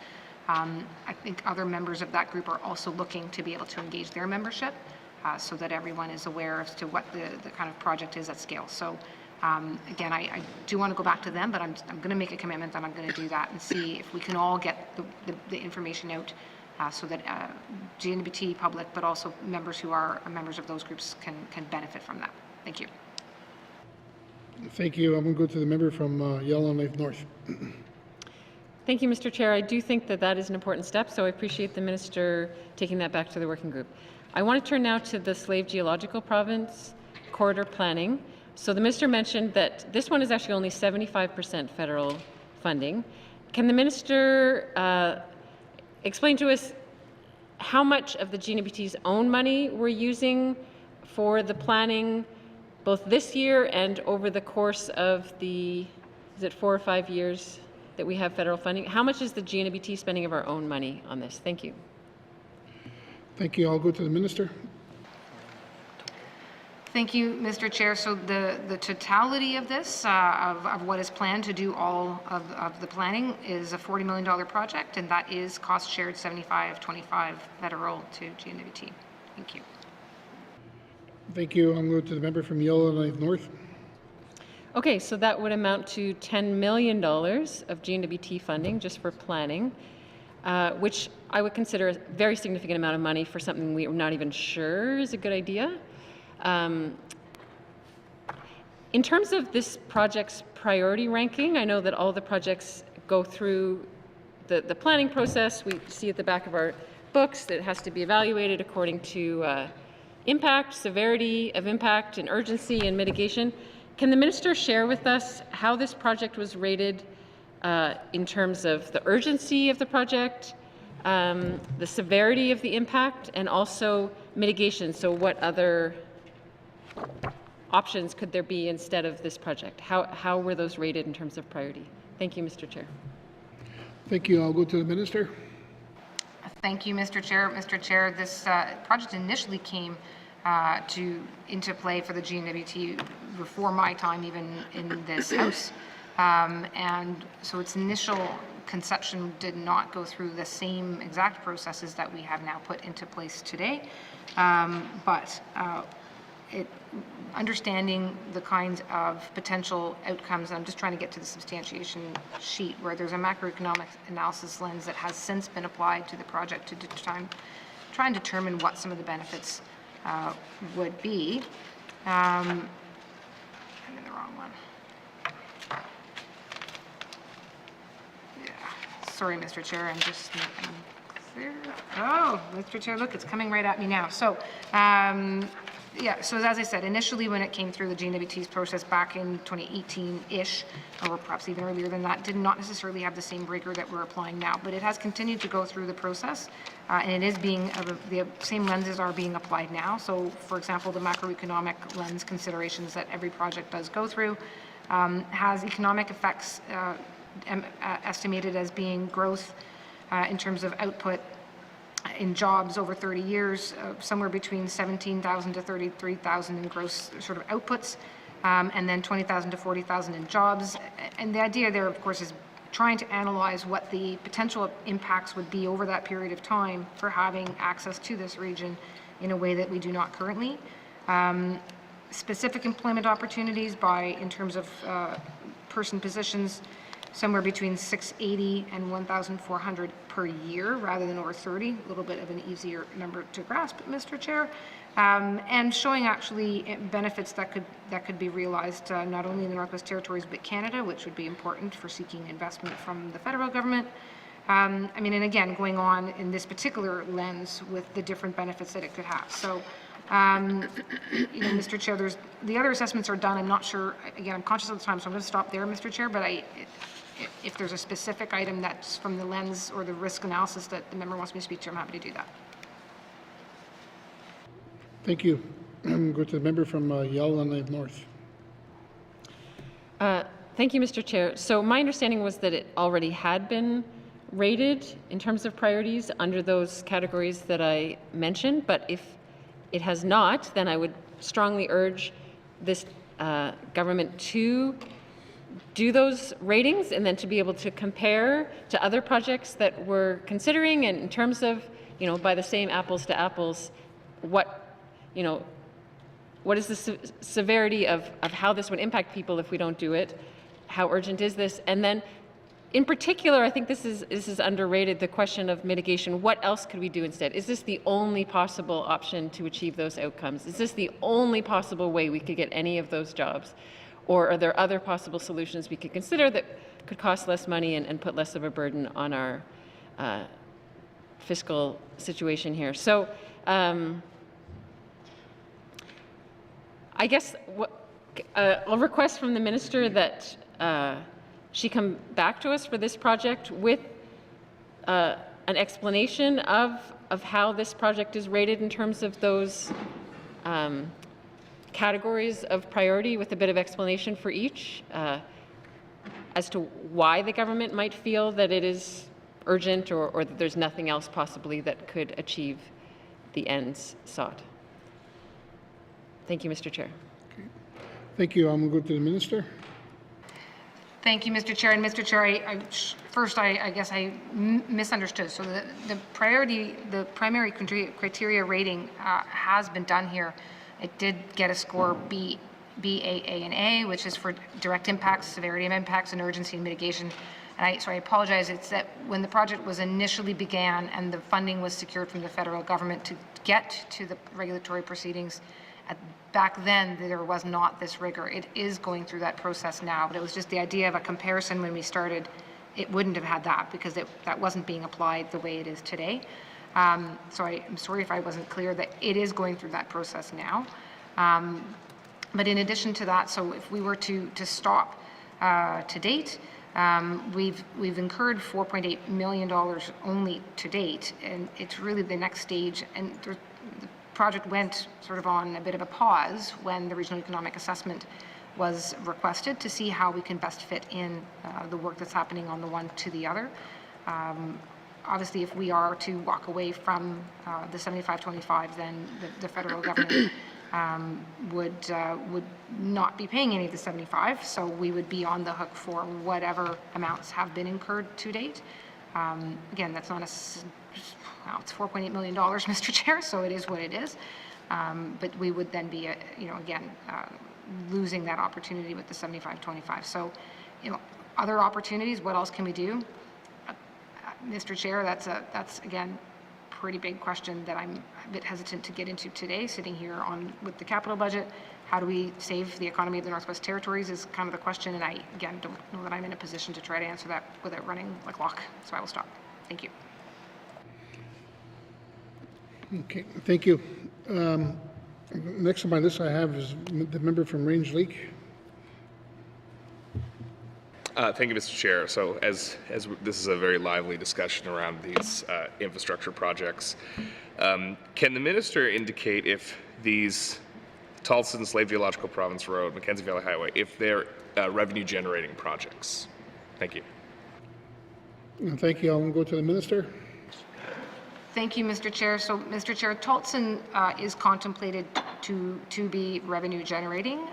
I think other members of that group are also looking to be able to engage their membership so that everyone is aware as to what the kind of project is at scale. So again, I do want to go back to them, but I'm going to make a commitment that I'm going to do that and see if we can all get the information out so that N.W.T public, but also members who are members of those groups can benefit from that. Thank you. Thank you. I'm going to go to the member from Yellowknife North. Thank you, Mr. Chair. I do think that is an important step, so I appreciate the minister taking that back to the working group. I want to turn now to the Slave Geological Province corridor planning. So the minister mentioned that this one is actually only 75% federal funding. Can the minister explain to us how much of the N.W.T's own money we're using for the planning both this year and over the course of the, is it 4 or 5 years that we have federal funding? How much is the N.W.T spending of our own money on this? Thank you. Thank you. I'll go to the minister. Thank you, Mr. Chair. So the totality of this, of what is planned to do all of the planning, is a $40 million project, and that is cost shared 75-25 federal to N.W.T. Thank you. Thank you. I'm going to the member from Yellowknife North. Okay, so that would amount to $10 million of N.W.T funding just for planning, which I would consider a very significant amount of money for something we're not even sure is a good idea. In terms of this project's priority ranking, I know that all the projects go through the planning process. We see at the back of our books that it has to be evaluated according to impact, severity of impact, and urgency and mitigation. Can the minister share with us how this project was rated in terms of the urgency of the project, the severity of the impact, and also mitigation? So what other options could there be instead of this project? How were those rated in terms of priority? Thank you, Mr. Chair. Thank you. I'll go to the minister. Thank you, Mr. Chair. Mr. Chair, this project initially came into play for the N.W.T before my time even in this House. And so its initial conception did not go through the same exact processes that we have now put into place today. Understanding the kinds of potential outcomes, I'm just trying to get to the substantiation sheet where there's a macroeconomic analysis lens that has since been applied to the project to try and determine what some of the benefits would be. I'm in the wrong one. Yeah, sorry, Mr. Chair, I'm just making clear. Oh, Mr. Chair, look, it's coming right at me now. So, yeah, so as I said, initially when it came through the N.W.T's process back in 2018-ish, or perhaps even earlier than that, did not necessarily have the same rigor that we're applying now, but it has continued to go through the process, and it is being, the same lenses are being applied now. So, for example, the macroeconomic lens considerations that every project does go through has economic effects estimated as being growth in terms of output in jobs over 30 years, somewhere between 17,000 to 33,000 in gross sort of outputs, and then 20,000 to 40,000 in jobs. And the idea there, of course, is trying to analyze what the potential impacts would be over that period of time for having access to this region in a way that we do not currently. Specific employment opportunities in terms of person positions, somewhere between 680 and 1,400 per year rather than over 30, a little bit of an easier number to grasp, Mr. Chair, and showing actually benefits that could be realized not only in the Northwest Territories but Canada, which would be important for seeking investment from the federal government. I mean, and again, going on in this particular lens with the different benefits that it could have. So, you know, Mr. Chair, the other assessments are done. I'm not sure, again, I'm conscious of the time, so I'm going to stop there, Mr. Chair, but if there's a specific item that's from the lens or the risk analysis that the member wants me to speak to, I'm happy to do that. Thank you. Go to the member from Yellowknife North. Thank you, Mr. Chair. So my understanding was that it already had been rated in terms of priorities under those categories that I mentioned, but if it has not, then I would strongly urge this government to do those ratings and then to be able to compare to other projects that we're considering, and in terms of, you know, by the same apples to apples, what is the severity of how this would impact people if we don't do it? How urgent is this? And then in particular, I think this is underrated, the question of mitigation. What else could we do instead? Is this the only possible option to achieve those outcomes? Is this the only possible way we could get any of those jobs? Or are there other possible solutions we could consider that could cost less money and put less of a burden on our fiscal situation here? So I guess I'll request from the minister that she come back to us for this project with an explanation of how this project is rated in terms of those categories of priority, with a bit of explanation for each as to why the government might feel that it is urgent or that there's nothing else possibly that could achieve the ends sought. Thank you, Mr. Chair. Okay. Thank you. I'm going to go to the minister. Thank you, Mr. Chair. And Mr. Chair, I guess I misunderstood. So the primary criteria rating has been done here. It did get a score B, A, and A, which is for direct impacts, severity of impacts, and urgency and mitigation. And I apologize. It's that when the project was initially began and the funding was secured from the federal government to get to the regulatory proceedings, back then there was not this rigor. It is going through that process now, but it was just the idea of a comparison when we started. It wouldn't have had that because that wasn't being applied the way it is today. So I'm sorry if I wasn't clear that it is going through that process now. But in addition to that, so if we were to stop to date, we've incurred $4.8 million only to date, and it's really the next stage. And the project went sort of on a bit of a pause when the regional economic assessment was requested to see how we can best fit in the work that's happening on the one to the other. obviously, if we are to walk away from the 75-25, then the federal government would not be paying any of the 75, so we would be on the hook for whatever amounts have been incurred to date. Again, that's not it's $4.8 million, Mr. Chair, so it is what it is. But we would then be, again, losing that opportunity with the 75-25. So, other opportunities, what else can we do? Mr. Chair, that's again, pretty big question that I'm a bit hesitant to get into today, sitting here with the capital budget. How do we save the economy of the Northwest Territories is kind of the question, and I, again, don't know that I'm in a position to try to answer that without running the clock, so I will stop. Thank you. Okay, thank you. Next on my list I have is the member from Range Lake. Thank you, Mr. Chair. So as this is a very lively discussion around these infrastructure projects, can the minister indicate if these Tolson, Slave Geological Province Road, Mackenzie Valley Highway, if they're revenue-generating projects? Thank you. Thank you. I'll go to the minister. Thank you, Mr. Chair. So, Mr. Chair, Tolson is contemplated to be revenue generating.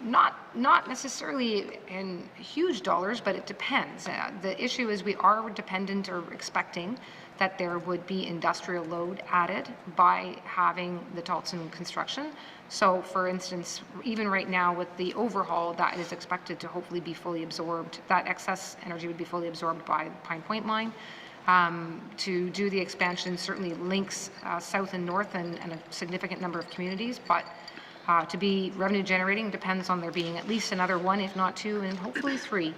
Not necessarily in huge dollars, but it depends. The issue is we are dependent or expecting that there would be industrial load added by having the Tolson construction. So, for instance, even right now with the overhaul, that is expected to hopefully be fully absorbed. That excess energy would be fully absorbed by the Pine Point line. To do the expansion certainly links south and north and a significant number of communities, but to be revenue generating depends on there being at least another one, if not two, and hopefully three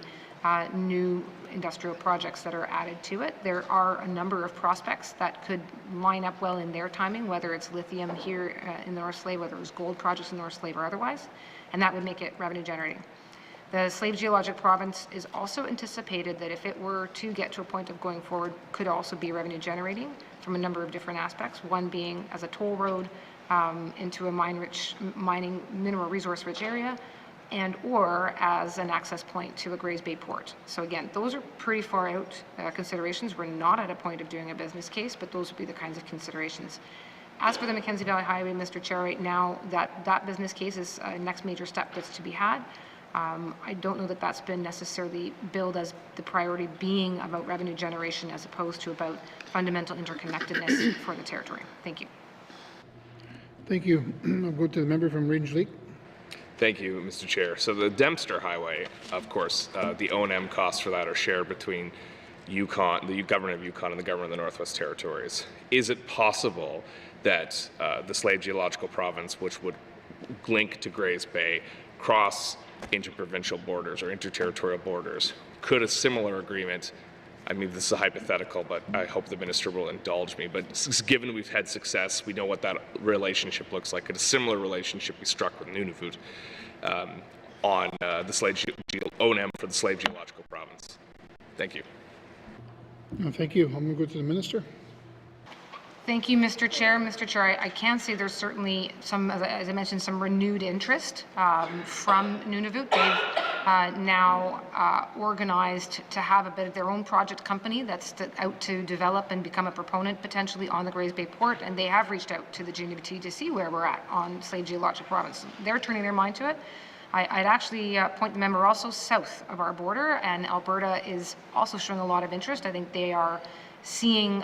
new industrial projects that are added to it. There are a number of prospects that could line up well in their timing, whether it's lithium here in the North Slave, whether it's gold projects in the North Slave or otherwise, and that would make it revenue generating. The Slave Geologic Province is also anticipated that if it were to get to a point of going forward, could also be revenue generating from a number of different aspects, one being as a toll road into a mining mineral resource rich area, and or as an access point to a Grays Bay port. So again, those are pretty far out considerations. We're not at a point of doing a business case, but those would be the kinds of considerations. As for the Mackenzie Valley Highway, Mr. Chair, right now that business case is next major step that's to be had. I don't know that that's been necessarily billed as the priority being about revenue generation as opposed to about fundamental interconnectedness for the territory. Thank you. Thank you. I'll go to the member from Range Lake. Thank you, Mr. Chair. So the Dempster Highway, of course, the O&M costs for that are shared between Yukon, the government of Yukon and the government of the Northwest Territories. Is it possible that the Slave Geological Province, which would link to Grays Bay, cross interprovincial borders or interterritorial borders? Could a similar agreement, I mean, this is a hypothetical, but I hope the minister will indulge me, but given we've had success, we know what that relationship looks like. Could a similar relationship be struck with Nunavut on the Slave O&M for the Slave Geological Province? Thank you. Thank you. I'm going to go to the minister. Thank you, Mr. Chair. Mr. Chair, I can say there's certainly some, as I mentioned, some renewed interest from Nunavut. They've now organized to have a bit of their own project company that's out to develop and become a proponent potentially on the Grays Bay port, and they have reached out to the N.W.T to see where we're at on Slave Geologic Province. They're turning their mind to it. I'd actually point the member also south of our border, and Alberta is also showing a lot of interest. I think they are seeing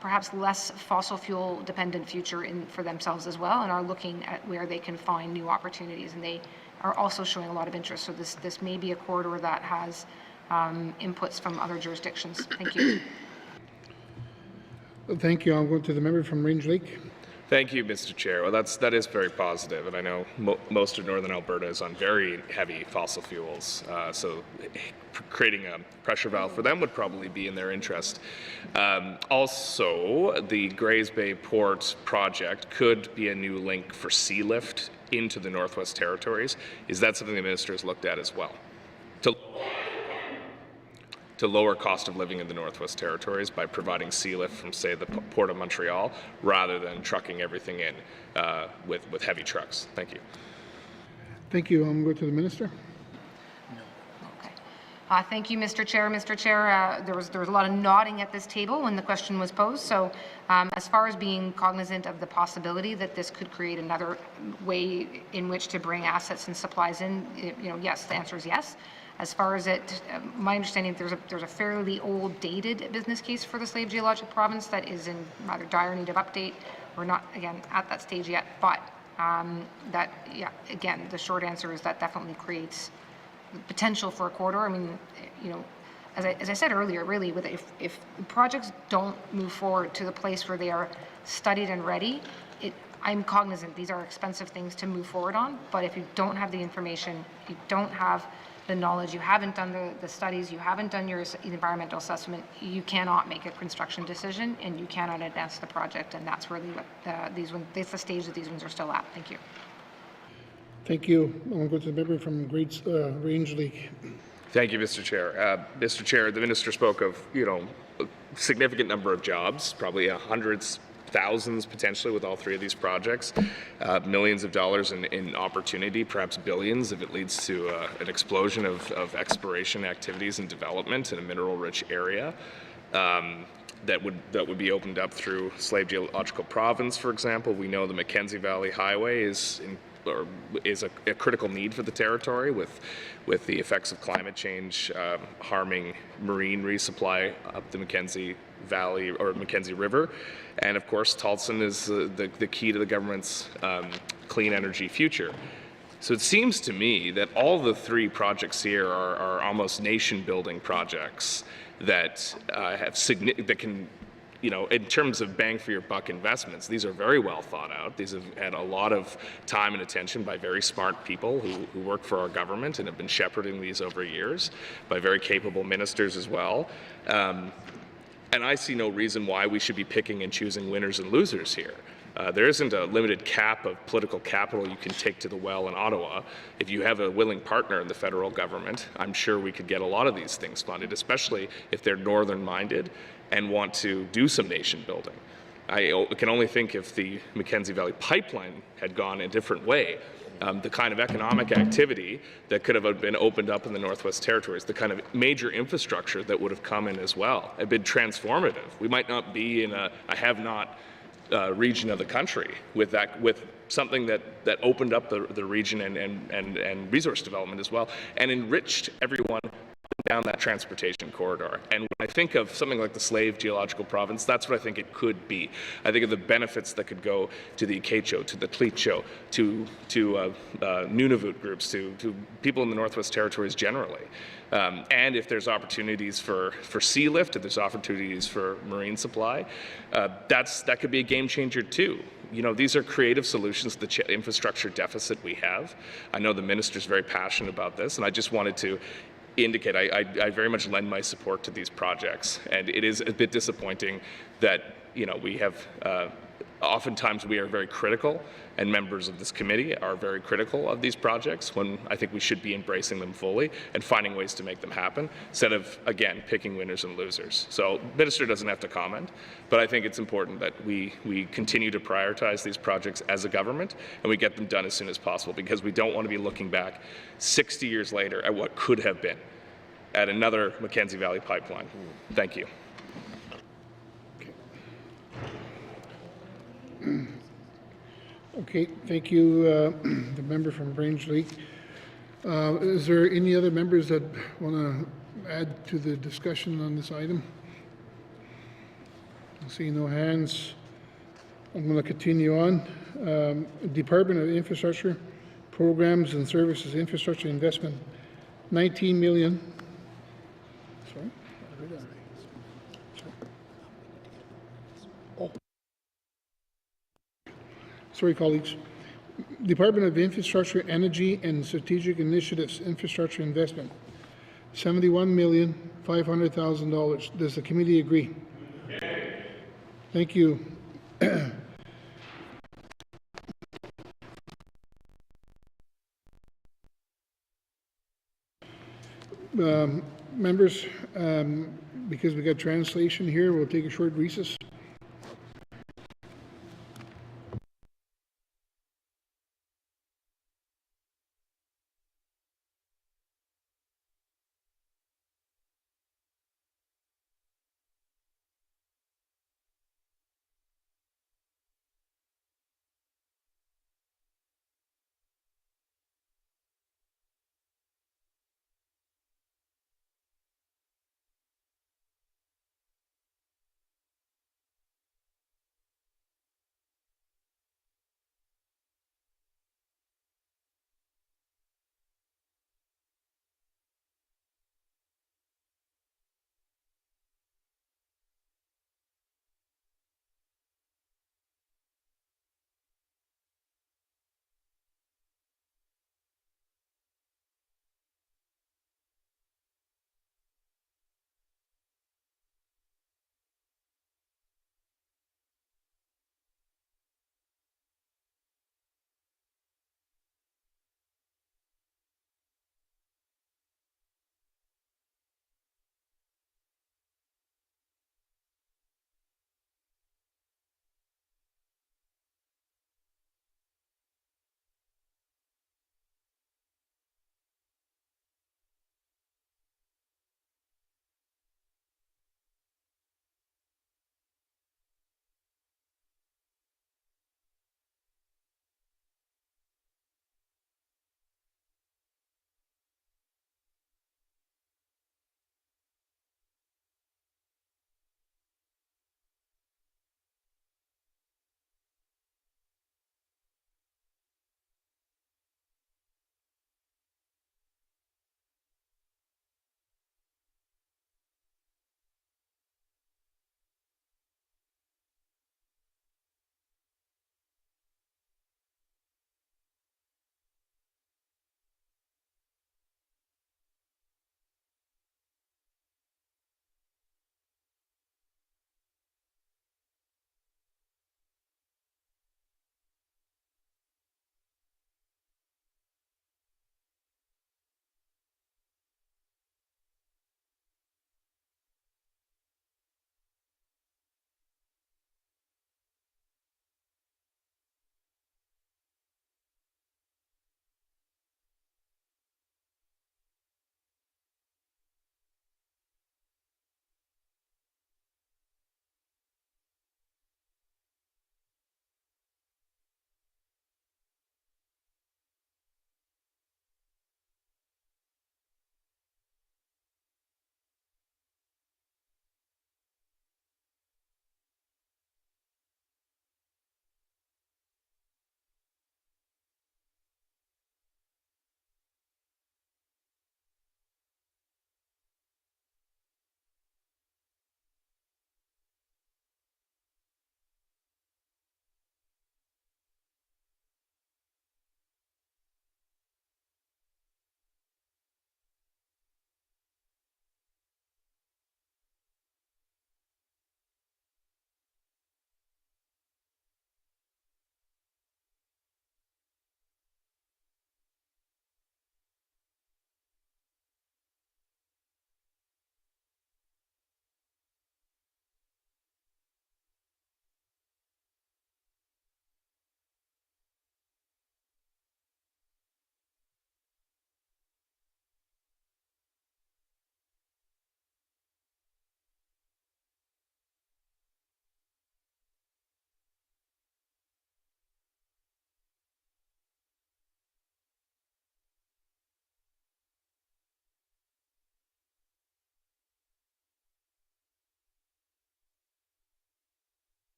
perhaps less fossil fuel dependent future for themselves as well, and are looking at where they can find new opportunities, and they are also showing a lot of interest. So this may be a corridor that has inputs from other jurisdictions. Thank you. Thank you. I'll go to the member from Range Lake. Thank you, Mr. Chair. Well, that is very positive, and I know most of northern Alberta is on very heavy fossil fuels, so creating a pressure valve for them would probably be in their interest. Also, the Grays Bay Port project could be a new link for sea lift into the Northwest Territories. Is that something the minister has looked at as well? To lower cost of living in the Northwest Territories by providing sea lift from, say, the Port of Montreal, rather than trucking everything in with heavy trucks. Thank you. Thank you. I'm going to go to the minister. Thank you, Mr. Chair. Mr. Chair, there was a lot of nodding at this table when the question was posed. So as far as being cognizant of the possibility that this could create another way in which to bring assets and supplies in, yes, the answer is yes. As far as it, my understanding, there's a fairly old, dated business case for the Slave Geologic Province that is in rather dire need of update. We're not, again, at that stage yet, but again, the short answer is that definitely creates potential for a corridor. I mean, as I said earlier, really, if projects don't move forward to the place where they are studied and ready, I'm cognizant these are expensive things to move forward on, but if you don't have the information, you don't have the knowledge, you haven't done the studies, you haven't done your environmental assessment, you cannot make a construction decision and you cannot advance the project, and that's really what that's the stage that these ones are still at. Thank you. Thank you. I want to go to the member from Rangeley. Thank you, Mr. Chair. Mr. Chair, the minister spoke of, a significant number of jobs, probably hundreds, thousands potentially with all three of these projects, millions of dollars in opportunity, perhaps billions if it leads to an explosion of exploration activities and development in a mineral-rich area. That would be opened up through Slave Geological Province, for example. We know the Mackenzie Valley Highway is a critical need for the territory with the effects of climate change harming marine resupply up the Mackenzie Valley or Mackenzie River. And of course, Tolson is the key to the government's clean energy future. So it seems to me that all the three projects here are almost nation-building projects that that can, in terms of bang for your buck investments, these are very well thought out. These have had a lot of time and attention by very smart people who work for our government and have been shepherding these over years, by very capable ministers as well. And I see no reason why we should be picking and choosing winners and losers here. There isn't a limited cap of political capital you can take to the well in Ottawa. If you have a willing partner in the federal government, I'm sure we could get a lot of these things funded, especially if they're northern-minded and want to do some nation building. I can only think if the Mackenzie Valley Pipeline had gone a different way, the kind of economic activity that could have been opened up in the Northwest Territories, the kind of major infrastructure that would have come in as well, have been transformative. We might not be in a have-not region of the country with something that opened up the region and resource development as well, and enriched everyone down that transportation corridor. And when I think of something like the Slave Geological Province, that's what I think it could be. I think of the benefits that could go to the Akecho, to the Tlicho, to Nunavut groups, to people in the Northwest Territories generally. And if there's opportunities for sea lift, if there's opportunities for marine supply, that could be a game changer too. These are creative solutions to the infrastructure deficit we have. I know the minister's very passionate about this, and I just wanted to indicate I very much lend my support to these projects. And it is a bit disappointing that we have oftentimes we are very critical, and members of this committee are very critical of these projects, when I think we should be embracing them fully and finding ways to make them happen, instead of, again, picking winners and losers. So the minister doesn't have to comment, but I think it's important that we continue to prioritize these projects as a government, and we get them done as soon as possible, because we don't want to be looking back 60 years later at what could have been at another Mackenzie Valley pipeline. Thank you. Okay, thank you, the member from Rangeley. Is there any other members that want to add to the discussion on this item? I see no hands. I'm going to continue on. Department of Infrastructure, Programs and Services Infrastructure Investment, 19 million. Sorry, I read that right. Sorry, colleagues. Department of Infrastructure, Energy and Strategic Initiatives Infrastructure Investment, $71,500,000. Does the committee agree? Thank you. Members, because we got translation here, we'll take a short recess.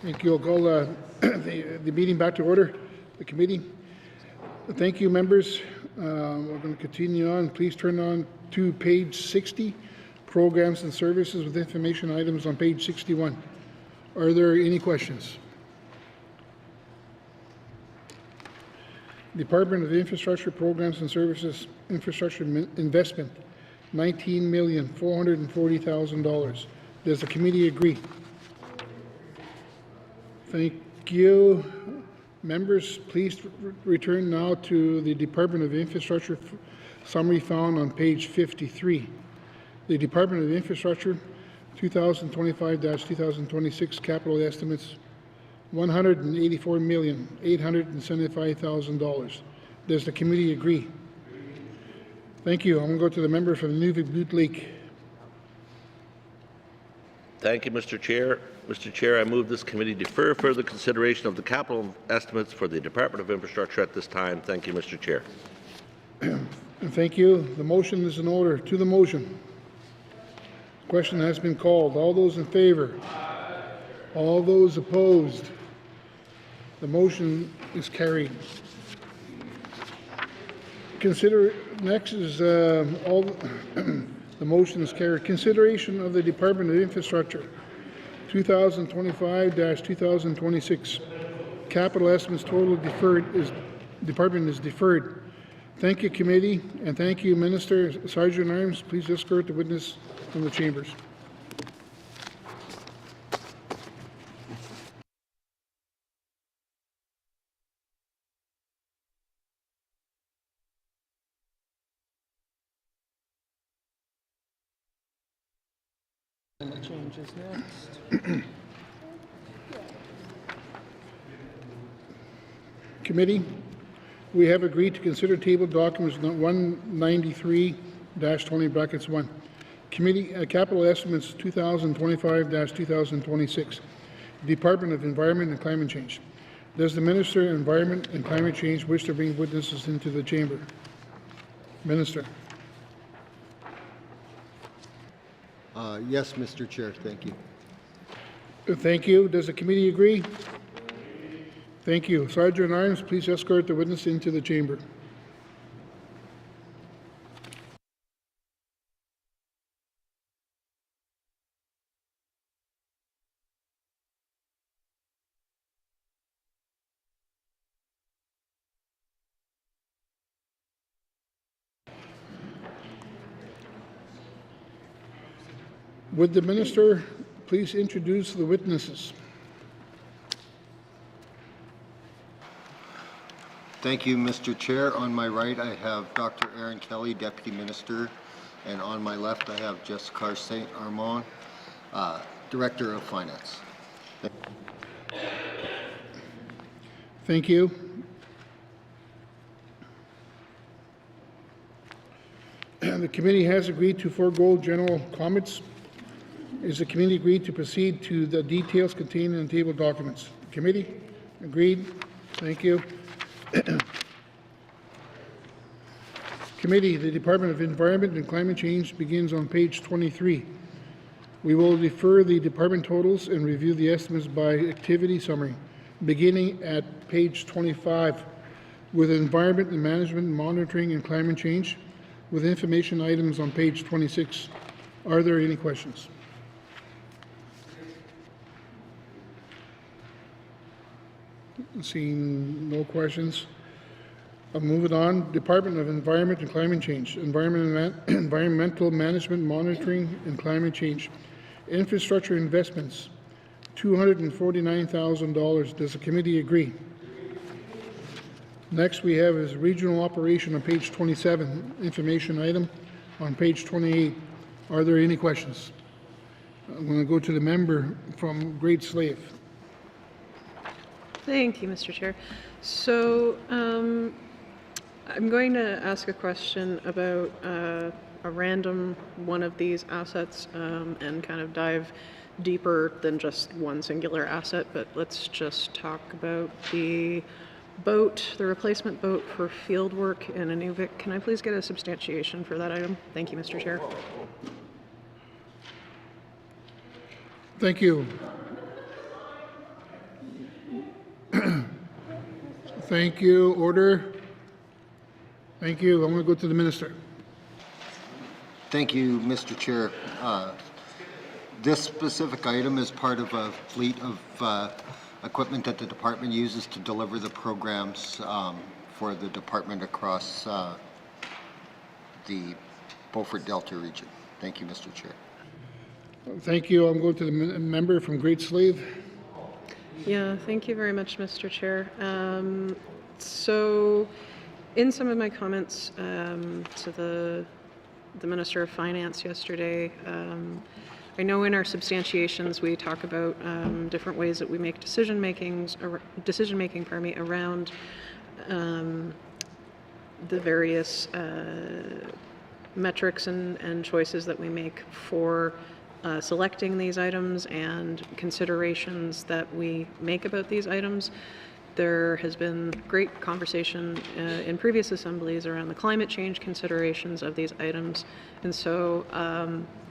Thank you. I'll call the meeting back to order, the committee. Thank you, members. We're going to continue on. Please turn on to page 60, Programs and Services with information items on page 61. Are there any questions? Department of Infrastructure Programs and Services Infrastructure Investment, $19,440,000. Does the committee agree? Thank you. Members, please return now to the Department of Infrastructure summary found on page 53. The Department of Infrastructure 2025-2026 capital estimates $184,875,000. Does the committee agree? Thank you. I'm going to go to the member from Nunavut Lake. Thank you, Mr. Chair. Mr. Chair, I move this committee defer further consideration of the capital estimates for the Department of Infrastructure at this time. Thank you, Mr. Chair. Thank you. The motion is in order. To the motion. Question has been called. All those in favor? All those opposed? The motion is carried. Next is the motion is carried. Consideration of the Department of Infrastructure 2025-2026 capital estimates total deferred department is deferred. Thank you, committee, and thank you, Minister. Sergeant Arms, please escort the witness from the chambers. And the changes next. Committee, we have agreed to consider table documents 193-20 brackets 1. Committee capital estimates 2025-2026. Department of Environment and Climate Change. Does the Minister of Environment and Climate Change wish to bring witnesses into the chamber? Minister. Yes, Mr. Chair. Thank you. Thank you. Does the committee agree? Thank you. Sergeant Arms, please escort the witness into the chamber. Would the minister please introduce the witnesses? Thank you, Mr. Chair. On my right, I have Dr. Aaron Kelly, Deputy Minister, and on my left, I have Jessica St. Armand, Director of Finance. Thank you. And the committee has agreed to forego general comments. Is the committee agreed to proceed to the details contained in the table documents? Committee? Agreed. Thank you. Committee, the Department of Environment and Climate Change begins on page 23. We will defer the department totals and review the estimates by activity summary, beginning at page 25, with Environment and Management, Monitoring and Climate Change, with information items on page 26. Are there any questions? Seeing no questions, I'll move it on. Department of Environment and Climate Change, Environmental Management, Monitoring and Climate Change. Infrastructure investments, $249,000. Does the committee agree? Next we have is regional operation on page 27, information item on page 28. Are there any questions? I'm going to go to the member from Great Slave. Thank you, Mr. Chair. So I'm going to ask a question about a random one of these assets and kind of dive deeper than just one singular asset, but let's just talk about the boat, the replacement boat for field work in Nunavut. Can I please get a substantiation for that item? Thank you, Mr. Chair. Thank you. Thank you. Order. Thank you. I'm going to go to the minister. Thank you, Mr. Chair. This specific item is part of a fleet of equipment that the department uses to deliver the programs for the department across the Beaufort Delta region. Thank you, Mr. Chair. Thank you. I'm going to the member from Great Slave. Yeah, thank you very much, Mr. Chair. So, in some of my comments to the Minister of Finance yesterday, I know in our substantiations we talk about different ways that we make decision making around the various metrics and choices that we make for selecting these items and considerations that we make about these items. There has been great conversation in previous assemblies around the climate change considerations of these items. And so,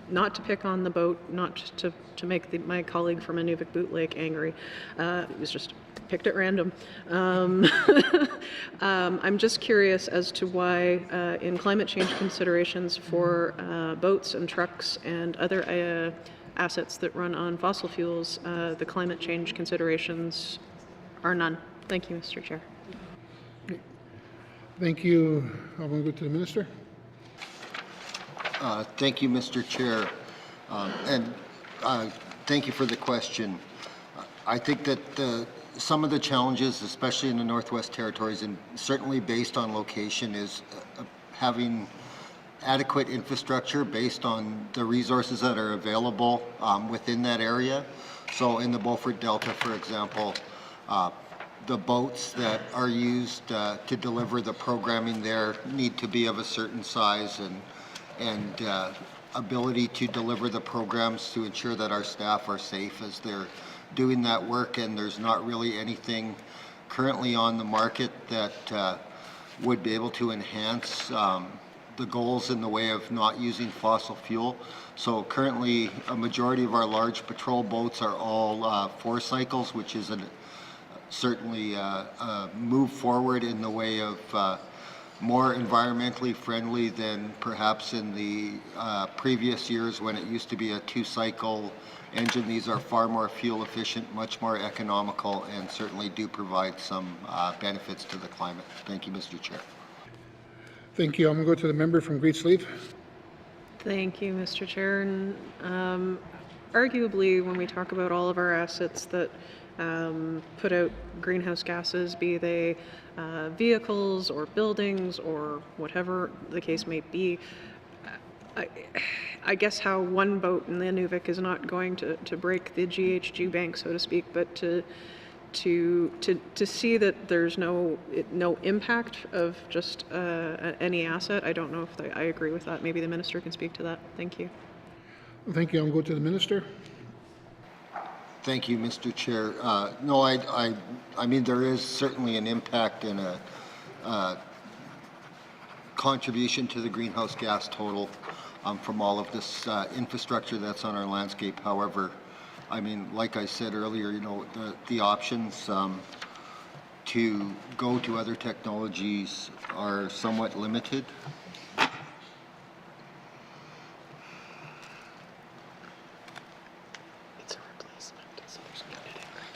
not to pick on the boat, not to make my colleague from N.W.T Boot Lake angry, it was just picked at random. I'm just curious as to why in climate change considerations for boats and trucks and other assets that run on fossil fuels, the climate change considerations are none. Thank you, Mr. Chair. Thank you. I'm going to go to the minister. Thank you, Mr. Chair. And thank you for the question. I think that some of the challenges, especially in the Northwest Territories, and certainly based on location, is having adequate infrastructure based on the resources that are available within that area. So in the Beaufort Delta, for example, the boats that are used to deliver the programming there need to be of a certain size and ability to deliver the programs to ensure that our staff are safe as they're doing that work, and there's not really anything currently on the market that would be able to enhance the goals in the way of not using fossil fuel. So currently a majority of our large patrol boats are all 4 cycles, which is certainly a move forward in the way of more environmentally friendly than perhaps in the previous years when it used to be a 2-cycle engine. These are far more fuel efficient, much more economical, and certainly do provide some benefits to the climate. Thank you, Mr. Chair. Thank you. I'm going to go to the member from Great Slave. Thank you, Mr. Chair. And arguably, when we talk about all of our assets that put out greenhouse gases, be they vehicles or buildings or whatever the case may be, I guess how one boat in the N.W.T is not going to break the GHG bank, so to speak, but to see that there's no impact of just any asset. I don't know if I agree with that. Maybe the minister can speak to that. Thank you. Thank you. I'll go to the minister. Thank you, Mr. Chair. No, I mean, there is certainly an impact and a contribution to the greenhouse gas total from all of this infrastructure that's on our landscape. However, I mean, like I said earlier, you know, the options to go to other technologies are somewhat limited.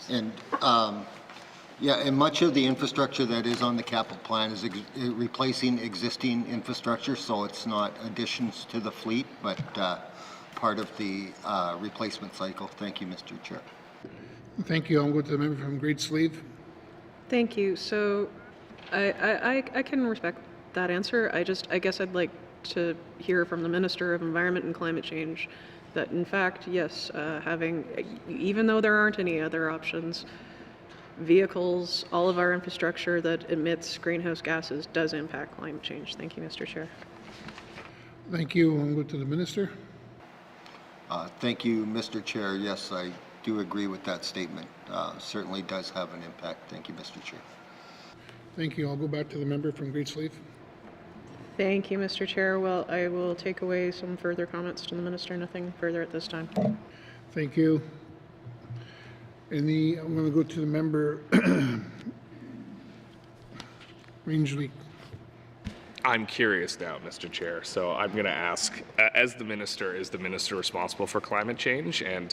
And yeah, and much of the infrastructure that is on the capital plan is replacing existing infrastructure, so it's not additions to the fleet, but part of the replacement cycle. Thank you, Mr. Chair. Thank you. I'll go to the member from Great Slave. Thank you. So I can respect that answer. I guess I'd like to hear from the Minister of Environment and Climate Change that in fact, yes, even though there aren't any other options, vehicles, all of our infrastructure that emits greenhouse gases does impact climate change. Thank you, Mr. Chair. Thank you. I'll go to the minister. Thank you, Mr. Chair. Yes, I do agree with that statement. Certainly does have an impact. Thank you, Mr. Chair. Thank you. I'll go back to the member from Great Slave. Thank you, Mr. Chair. Well, I will take away some further comments to the minister. Nothing further at this time. Thank you. I'm going to go to the member Range League. I'm curious now, Mr. Chair. So I'm going to ask, as the minister, is the minister responsible for climate change and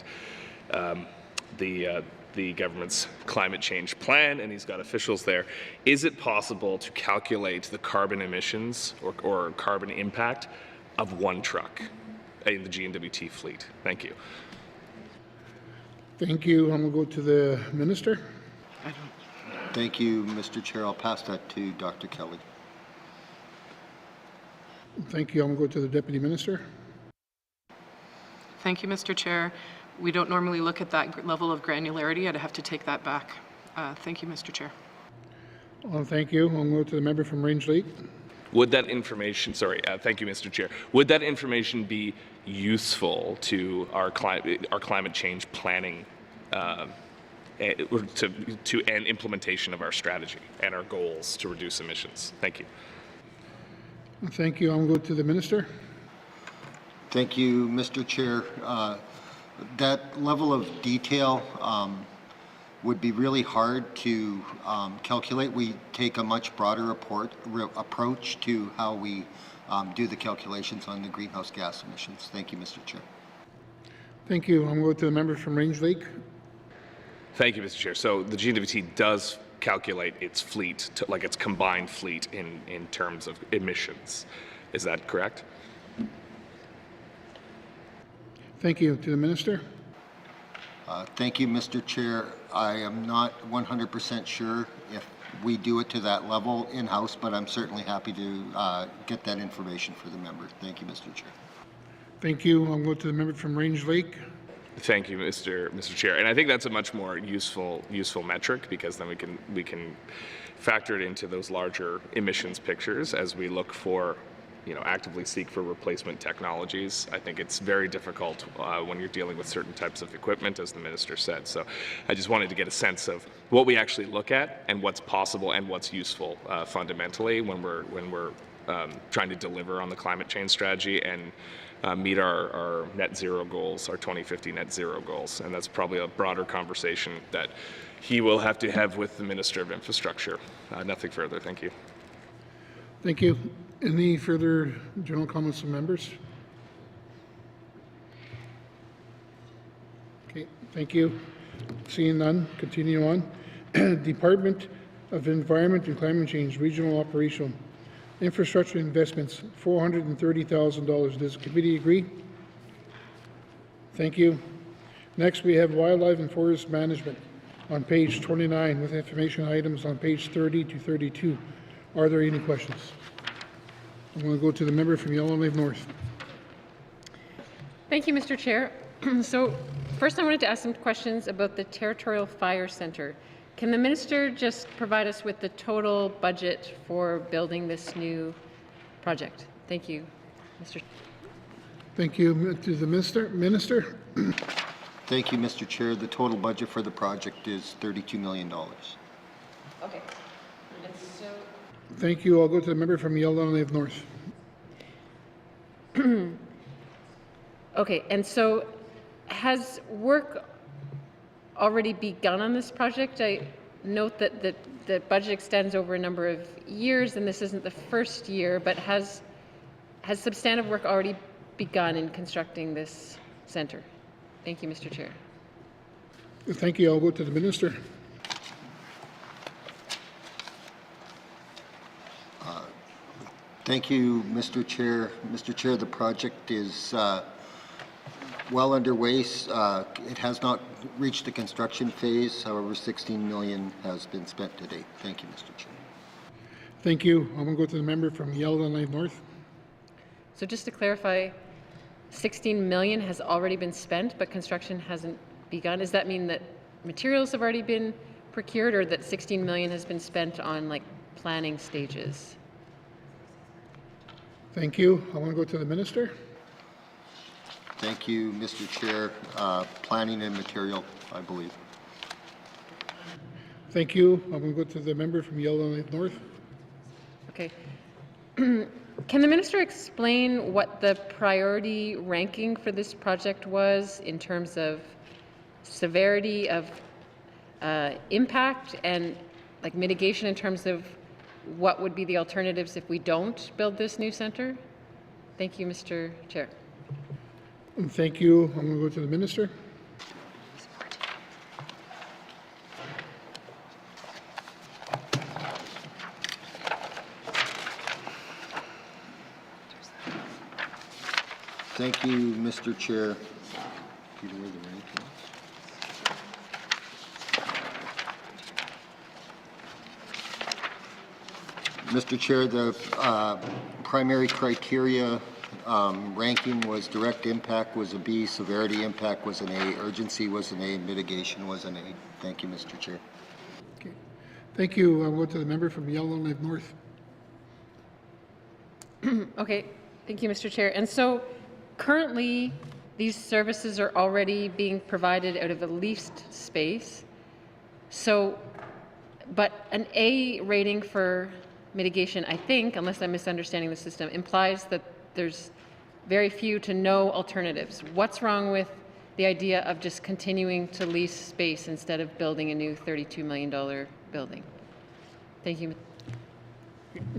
the government's climate change plan, and he's got officials there. Is it possible to calculate the carbon emissions or carbon impact of one truck in the N.W.T fleet? Thank you. Thank you. I'm going to go to the minister. Thank you, Mr. Chair. I'll pass that to Dr. Kelly. Thank you. I'm going to go to the deputy minister. Thank you, Mr. Chair. We don't normally look at that level of granularity. I'd have to take that back. Thank you, Mr. Chair. Well, thank you. I'm going to go to the member from Range Lake. Would that information, thank you, Mr. Chair. Would that information be useful to our climate change planning to and implementation of our strategy and our goals to reduce emissions? Thank you. Thank you. I'm going to go to the minister. Thank you, Mr. Chair. That level of detail would be really hard to calculate. We take a much broader approach to how we do the calculations on the greenhouse gas emissions. Thank you, Mr. Chair. Thank you. I'm going to go to the member from Range Lake. Thank you, Mr. Chair. So the N.W.T does calculate its fleet, like its combined fleet in terms of emissions. Is that correct? Thank you. To the minister. Thank you, Mr. Chair. I am not 100% sure if we do it to that level in-house, but I'm certainly happy to get that information for the member. Thank you, Mr. Chair. Thank you. I'm going to the member from Range Lake. Thank you, Mr. Chair. And I think that's a much more useful metric, because then we can factor it into those larger emissions pictures as we look for, actively seek for replacement technologies. I think it's very difficult when you're dealing with certain types of equipment, as the minister said. So I just wanted to get a sense of what we actually look at and what's possible and what's useful fundamentally when we're trying to deliver on the climate change strategy and meet our net zero goals, our 2050 net zero goals. And that's probably a broader conversation that he will have to have with the Minister of Infrastructure. Nothing further. Thank you. Thank you. Any further general comments from members? Okay, thank you. Seeing none, continue on. Department of Environment and Climate Change, Regional Operational Infrastructure Investments, $430,000. Does the committee agree? Thank you. Next, we have Wildlife and Forest Management on page 29 with information items on page 30 to 32. Are there any questions? I'm going to go to the member from Yellowknife North. Thank you, Mr. Chair. So first I wanted to ask some questions about the Territorial Fire Centre. Can the minister just provide us with the total budget for building this new project? Thank you, Mr. Thank you. To the minister. Thank you, Mr. Chair. The total budget for the project is $32 million. Okay. And so Thank you. I'll go to the member from Yellowknife North. okay, and so has work already begun on this project? I note that the budget extends over a number of years, and this isn't the first year, but has substantive work already begun in constructing this centre? Thank you, Mr. Chair. Thank you. I'll go to the minister. Thank you, Mr. Chair. Mr. Chair, the project is well underway. It has not reached the construction phase. However, $16 million has been spent to date. Thank you, Mr. Chair. Thank you. I'm going to go to the member from Yellowknife North. So just to clarify, 16 million has already been spent, but construction hasn't begun. Does that mean that materials have already been procured, or that 16 million has been spent on planning stages? Thank you. I want to go to the minister. Thank you, Mr. Chair. Planning and material, I believe. Thank you. I'm going to go to the member from Yellowknife North. Okay. Can the minister explain what the priority ranking for this project was in terms of severity of impact and mitigation in terms of what would be the alternatives if we don't build this new center? Thank you, Mr. Chair. Thank you. I'm going to go to the minister. Thank you, Mr. Chair. Peter, where the rank is. Mr. Chair, the primary criteria ranking was direct impact was a B, severity impact was an A, urgency was an A, mitigation was an A. Thank you, Mr. Chair. Okay. Thank you. I'll go to the member from Yellowknife North. Okay, thank you, Mr. Chair. And so currently, these services are already being provided out of a leased space. So, but an A rating for mitigation, I think, unless I'm misunderstanding the system, implies that there's very few to no alternatives. What's wrong with the idea of just continuing to lease space instead of building a new $32 million building? Thank you.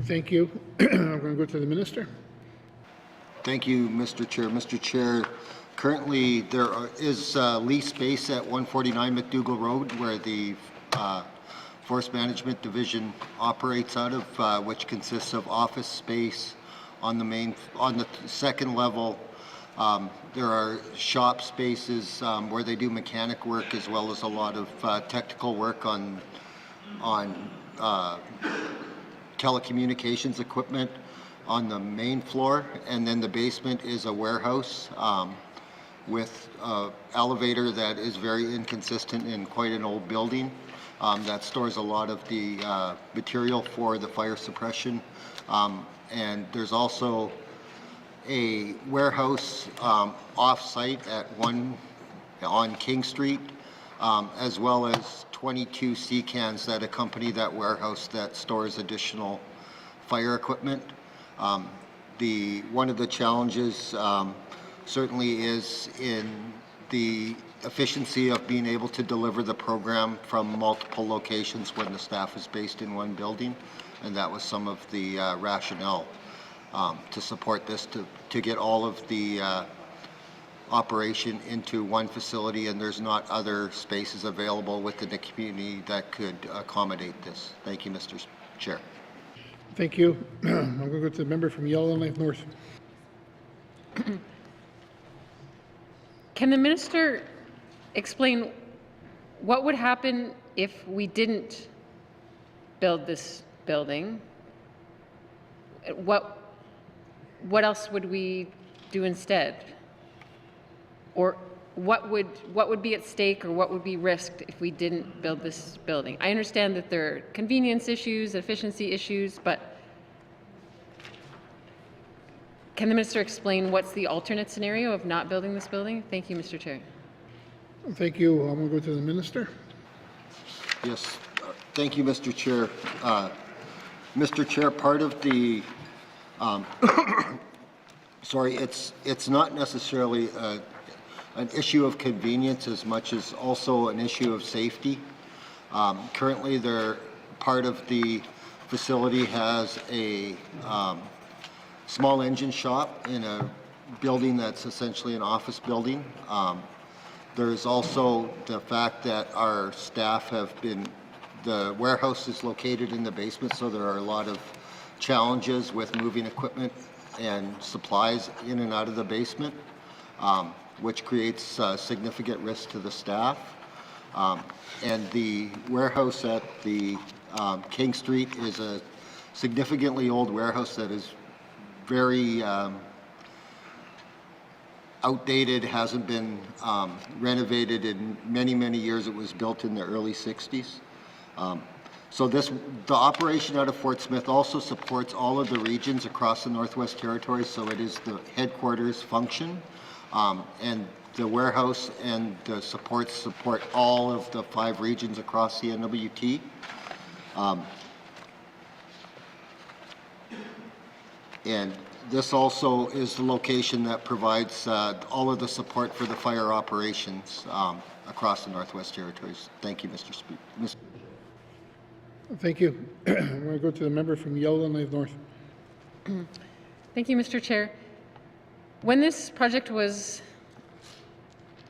Thank you. I'm going to go to the minister. Thank you, Mr. Chair. Mr. Chair, currently there is lease space at 149 McDougall Road where the Forest Management Division operates out of, which consists of office space on the second level. There are shop spaces where they do mechanic work as well as a lot of technical work on telecommunications equipment on the main floor, and then the basement is a warehouse with an elevator that is very inconsistent in quite an old building that stores a lot of the material for the fire suppression. And there's also a warehouse off-site on King Street, as well as 22 sea cans that accompany that warehouse that stores additional fire equipment. One of the challenges certainly is in the efficiency of being able to deliver the program from multiple locations when the staff is based in one building, and that was some of the rationale to support this, to get all of the operation into one facility, and there's not other spaces available within the community that could accommodate this. Thank you, Mr. Chair. Thank you. I'm going to go to the member from Yellowknife North. Can the minister explain what would happen if we didn't build this building? What else would we do instead? Or what would be at stake, or what would be risked if we didn't build this building? I understand that there are convenience issues, efficiency issues, but can the minister explain what's the alternate scenario of not building this building? Thank you, Mr. Chair. Thank you. I'm going to go to the minister. Yes, thank you, Mr. Chair. Mr. Chair, part of the sorry, it's not necessarily an issue of convenience as much as also an issue of safety. Currently, part of the facility has a small engine shop in a building that's essentially an office building. There's also the fact that our staff the warehouse is located in the basement, so there are a lot of challenges with moving equipment and supplies in and out of the basement, which creates significant risk to the staff. And the warehouse at the King Street is a significantly old warehouse that is very outdated, hasn't been renovated in many, many years. It was built in the early 60s. So the operation out of Fort Smith also supports all of the regions across the Northwest Territories, so it is the headquarters function, and the warehouse and the supports support all of the 5 regions across the N.W.T. And this also is the location that provides all of the support for the fire operations across the Northwest Territories. Thank you, Mr. Speaker. Thank you. I'm going to go to the member from Yellowknife North. Thank you, Mr. Chair. When this project was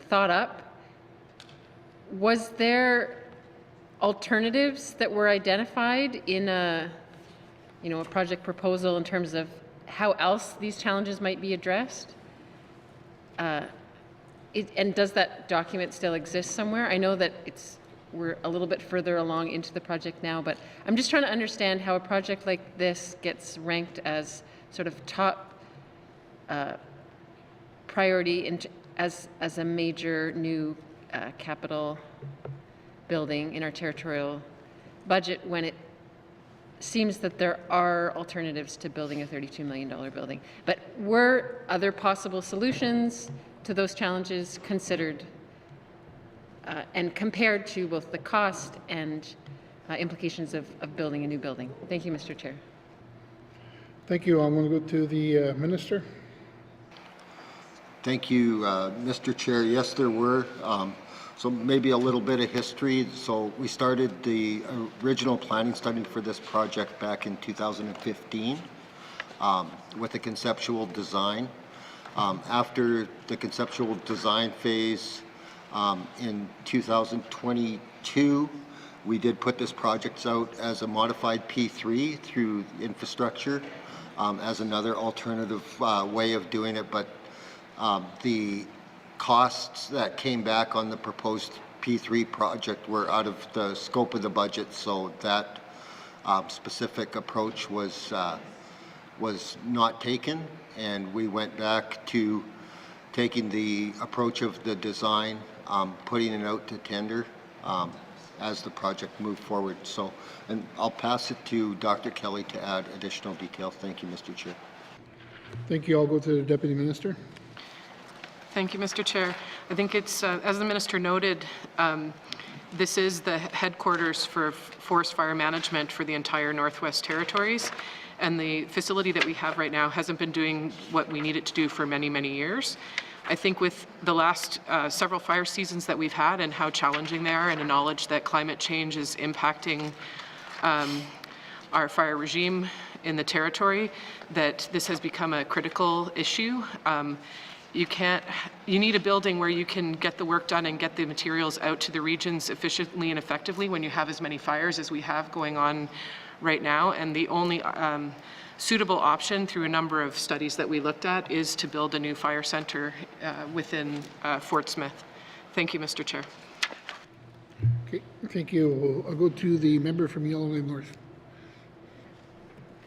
thought up, was there alternatives that were identified in a project proposal in terms of how else these challenges might be addressed? And does that document still exist somewhere? I know that we're a little bit further along into the project now, but I'm just trying to understand how a project like this gets ranked as sort of top priority as a major new capital building in our territorial budget when it seems that there are alternatives to building a $32 million building. But were other possible solutions to those challenges considered and compared to both the cost and implications of building a new building? Thank you, Mr. Chair. Thank you. I'm going to go to the Minister. Thank you, Mr. Chair. Yes, there were. So maybe a little bit of history. So we started the original planning study for this project back in 2015 with a conceptual design. After the conceptual design phase in 2022, we did put this project out as a modified P3 through infrastructure as another alternative way of doing it, but the costs that came back on the proposed P3 project were out of the scope of the budget, so that specific approach was not taken, and we went back to taking the approach of the design, putting it out to tender as the project moved forward. So, and I'll pass it to Dr. Kelly to add additional detail. Thank you, Mr. Chair. Thank you. I'll go to the Deputy Minister. Thank you, Mr. Chair. I think it's, as the Minister noted, this is the headquarters for forest fire management for the entire Northwest Territories, and the facility that we have right now hasn't been doing what we need it to do for many, many years. I think with the last several fire seasons that we've had and how challenging they are, and the knowledge that climate change is impacting our fire regime in the territory, that this has become a critical issue. You need a building where you can get the work done and get the materials out to the regions efficiently and effectively when you have as many fires as we have going on right now. And the only suitable option through a number of studies that we looked at is to build a new fire center within Fort Smith. Thank you, Mr. Chair. Okay, thank you. I'll go to the member from Yellowknife North.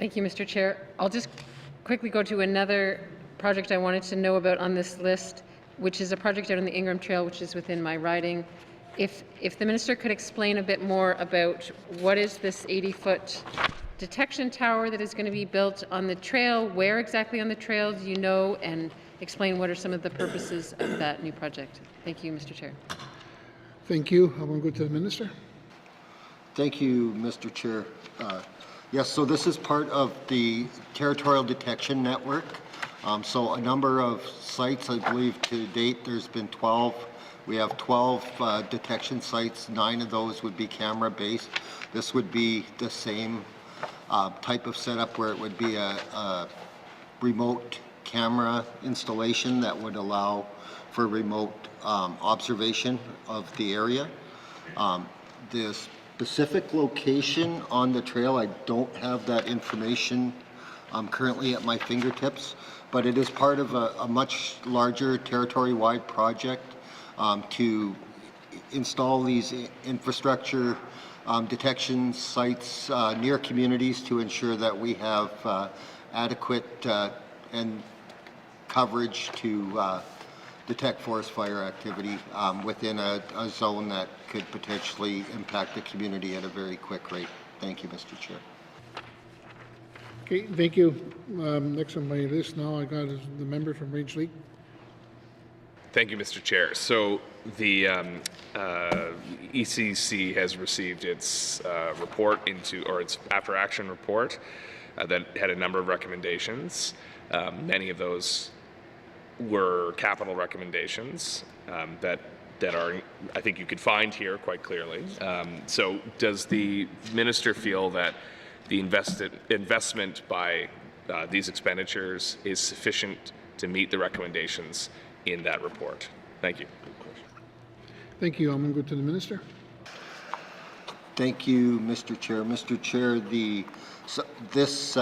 Thank you, Mr. Chair. I'll just quickly go to another project I wanted to know about on this list, which is a project out on the Ingram Trail, which is within my riding. If the Minister could explain a bit more about what is this 80-foot detection tower that is going to be built on the trail, where exactly on the trail do you know, and explain what are some of the purposes of that new project. Thank you, Mr. Chair. Thank you. I want to go to the Minister. Thank you, Mr. Chair. Yes, so this is part of the Territorial Detection Network. So a number of sites, I believe to date there's been 12. We have 12 detection sites. 9 of those would be camera based. This would be the same type of setup where it would be a remote camera installation that would allow for remote observation of the area. The specific location on the trail, I don't have that information currently at my fingertips, but it is part of a much larger territory-wide project to install these infrastructure detection sites near communities to ensure that we have adequate and coverage to detect forest fire activity within a zone that could potentially impact the community at a very quick rate. Thank you, Mr. Chair. Okay, thank you. Next on my list now I got is the member from Range Lake. Thank you, Mr. Chair. So the ECC has received its report its after action report that had a number of recommendations. Many of those were capital recommendations that I think you could find here quite clearly. So does the minister feel that the investment by these expenditures is sufficient to meet the recommendations in that report? Thank you. Thank you. I'm going to go to the minister. Thank you, Mr. Chair. Mr. Chair, this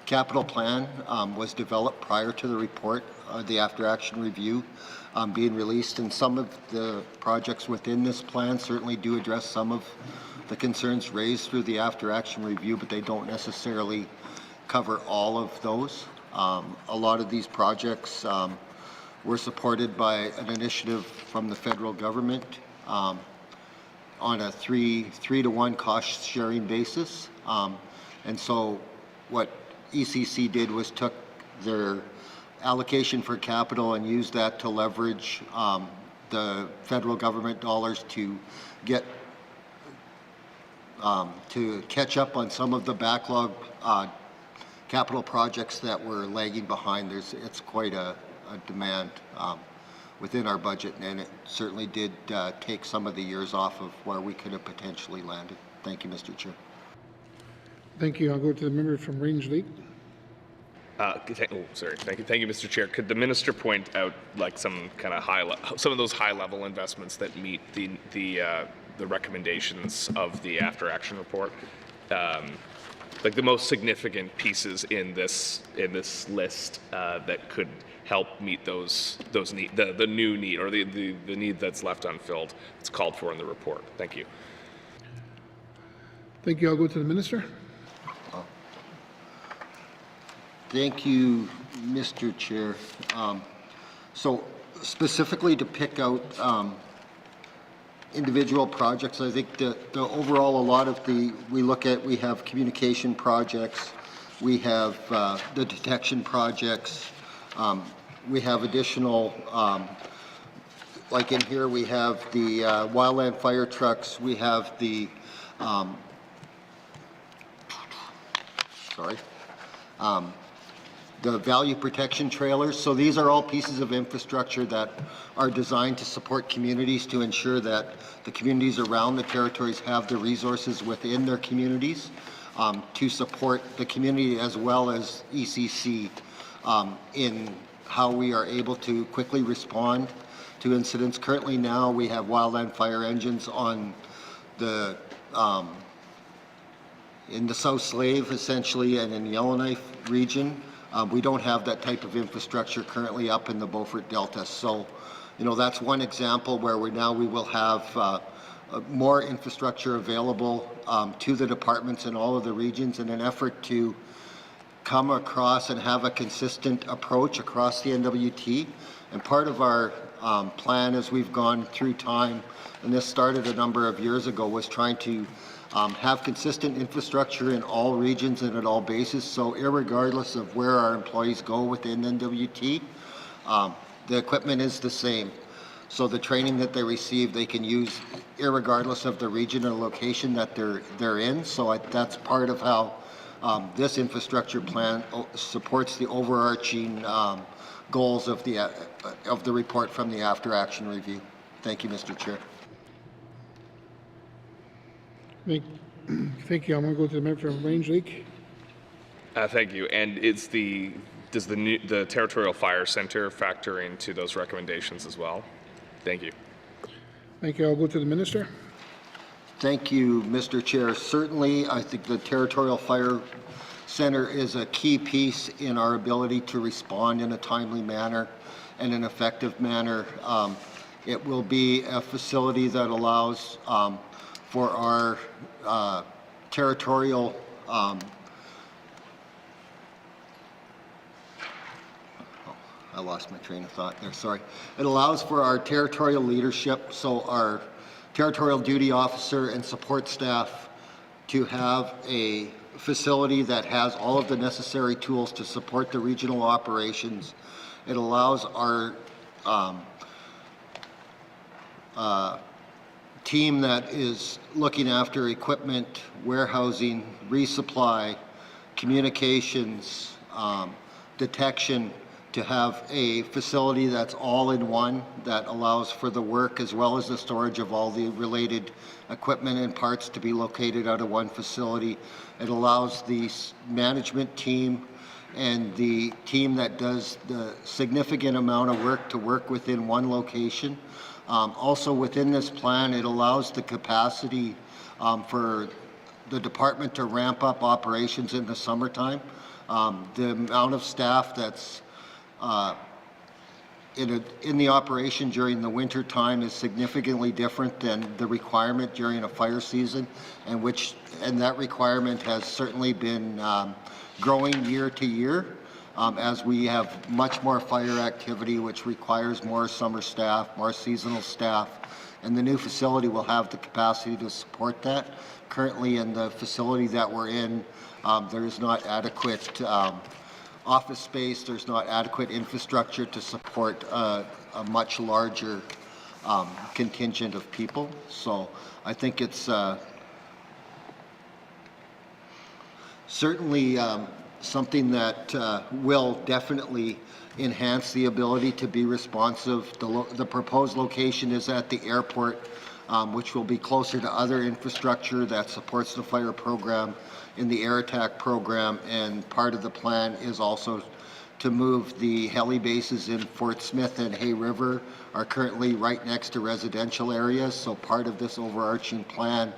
capital plan was developed prior to the report, the after action review being released, and some of the projects within this plan certainly do address some of the concerns raised through the after action review, but they don't necessarily cover all of those. A lot of these projects were supported by an initiative from the federal government on a 3-to-1 cost sharing basis. And so what ECC did was took their allocation for capital and used that to leverage the federal government dollars to get to catch up on some of the backlog capital projects that were lagging behind. It's quite a demand within our budget, and it certainly did take some of the years off of where we could have potentially landed. Thank you, Mr. Chair. Thank you. I'll go to the member from Range Lake. Sorry. Thank you, Mr. Chair. Could the minister point out like some kind of some of those high-level investments that meet the recommendations of the after action report? Like the most significant pieces in this list that could help meet those need, the new need, or the need that's left unfilled. It's called for in the report. Thank you. Thank you. I'll go to the minister. Thank you, Mr. Chair. So specifically to pick out individual projects, I think the overall, a lot of we have communication projects, we have the detection projects, we have additional, like in here we have the wildland fire trucks, we have the, the value protection trailers. So these are all pieces of infrastructure that are designed to support communities, to ensure that the communities around the territories have the resources within their communities to support the community as well as ECC in how we are able to quickly respond to incidents. Currently now we have wildland fire engines on the in the South Slave essentially and in Yellowknife region. We don't have that type of infrastructure currently up in the Beaufort Delta. So, you know, that's one example where we will have more infrastructure available to the departments in all of the regions in an effort to come across and have a consistent approach across the N.W.T. And part of our plan as we've gone through time, and this started a number of years ago, was trying to have consistent infrastructure in all regions and at all bases. So irregardless of where our employees go within N.W.T, the equipment is the same. So the training that they receive, they can use irregardless of the region or location that they're in. So that's part of how this infrastructure plan supports the overarching goals of the report from the after action review. Thank you, Mr. Chair. Thank you. I'm going to go to the member from Range Lake. Thank you. And does the Territorial Fire Center factor into those recommendations as well? Thank you. Thank you. I'll go to the minister. Thank you, Mr. Chair. Certainly, I think the Territorial Fire Center is a key piece in our ability to respond in a timely manner and an effective manner. It will be a facility that allows for our territorial I lost my train of thought there, sorry. It allows for our territorial leadership, so our territorial duty officer and support staff to have a facility that has all of the necessary tools to support the regional operations. It allows our team that is looking after equipment, warehousing, resupply, communications, detection, to have a facility that's all in one, that allows for the work as well as the storage of all the related equipment and parts to be located out of one facility. It allows the management team and the team that does the significant amount of work to work within one location. Also within this plan, it allows the capacity for the department to ramp up operations in the summertime. The amount of staff that's in the operation during the winter time is significantly different than the requirement during a fire season, and that requirement has certainly been growing year to year as we have much more fire activity, which requires more summer staff, more seasonal staff, and the new facility will have the capacity to support that. Currently in the facility that we're in, there is not adequate office space, there's not adequate infrastructure to support a much larger contingent of people. So I think it's certainly something that will definitely enhance the ability to be responsive. The proposed location is at the airport, which will be closer to other infrastructure that supports the fire program in the air attack program, and part of the plan is also to move the heli bases in Fort Smith and Hay River are currently right next to residential areas, so part of this overarching plan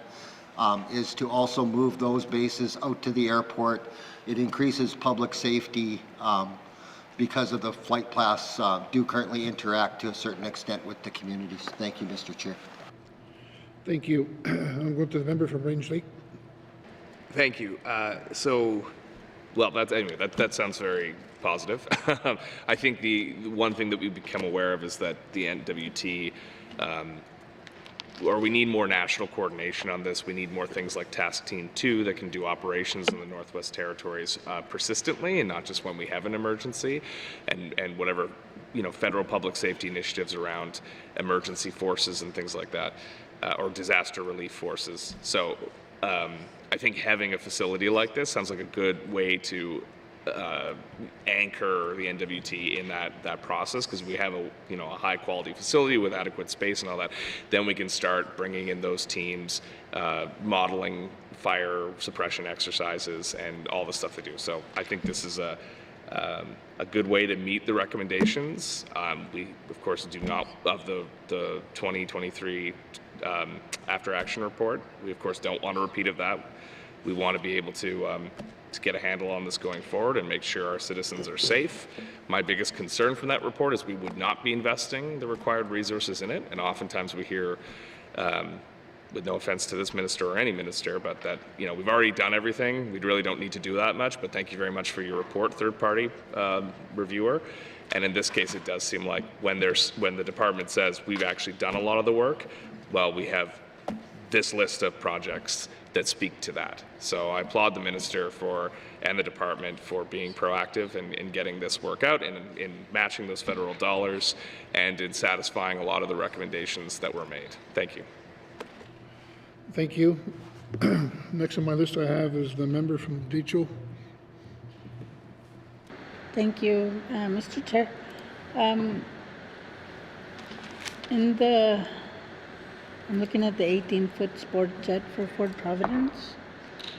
is to also move those bases out to the airport. It increases public safety because of the flight paths do currently interact to a certain extent with the communities. Thank you, Mr. Chair. Thank you. I'm going to the member from Range Lake. Thank you. Well, that sounds very positive. I think the one thing that we've become aware of is that the N.W.T, or we need more national coordination on this. We need more things like Task Team 2 that can do operations in the Northwest Territories persistently and not just when we have an emergency, and whatever, federal public safety initiatives around emergency forces and things like that, or disaster relief forces. So I think having a facility like this sounds like a good way to anchor the N.W.T in that process, because we have a high quality facility with adequate space and all that. Then we can start bringing in those teams, modeling fire suppression exercises and all the stuff they do. So I think this is a good way to meet the recommendations. We of course do not, of the 2023 after action report, we of course don't want a repeat of that. We want to be able to get a handle on this going forward and make sure our citizens are safe. My biggest concern from that report is we would not be investing the required resources in it, and oftentimes we hear, with no offense to this minister or any minister, but that we've already done everything, we really don't need to do that much, but thank you very much for your report, third-party reviewer. And in this case, it does seem like when the department says we've actually done a lot of the work, well, we have this list of projects that speak to that. So I applaud the minister and the department for being proactive in getting this work out and in matching those federal dollars and in satisfying a lot of the recommendations that were made. Thank you. Thank you. Next on my list I have is the member from Decho. Thank you, Mr. Chair. I'm looking at the 18-foot sport jet for Fort Providence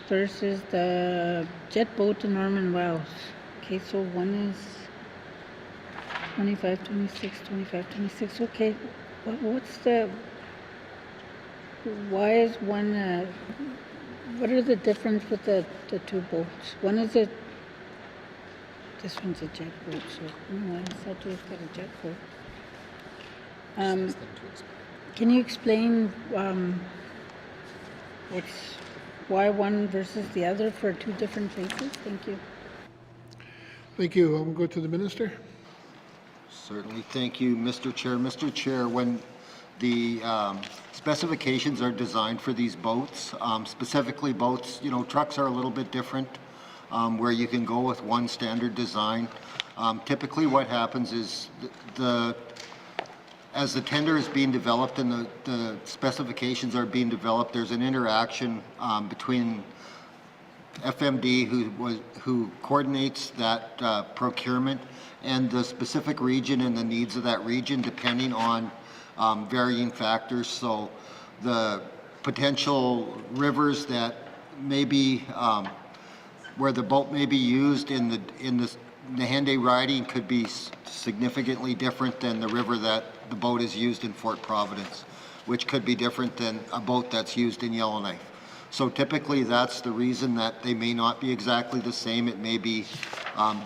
versus the jet boat in Norman Wells. Okay, so one is 25, 26, 25, 26. Okay, why is one, what are the difference with the two boats? One is this one's a jet boat, so why is that we've got a jet boat? Can you explain why one versus the other for two different places? Thank you. Thank you. I'll go to the minister. Certainly. Thank you, Mr. Chair. Mr. Chair, when the specifications are designed for these boats, specifically boats, trucks are a little bit different, where you can go with one standard design. Typically what happens is as the tender is being developed and the specifications are being developed, there's an interaction between FMD who coordinates that procurement and the specific region and the needs of that region depending on varying factors. So the potential rivers that may be where the boat may be used in the Nahende riding could be significantly different than the river that the boat is used in Fort Providence, which could be different than a boat that's used in Yellowknife. So typically that's the reason that they may not be exactly the same. It may be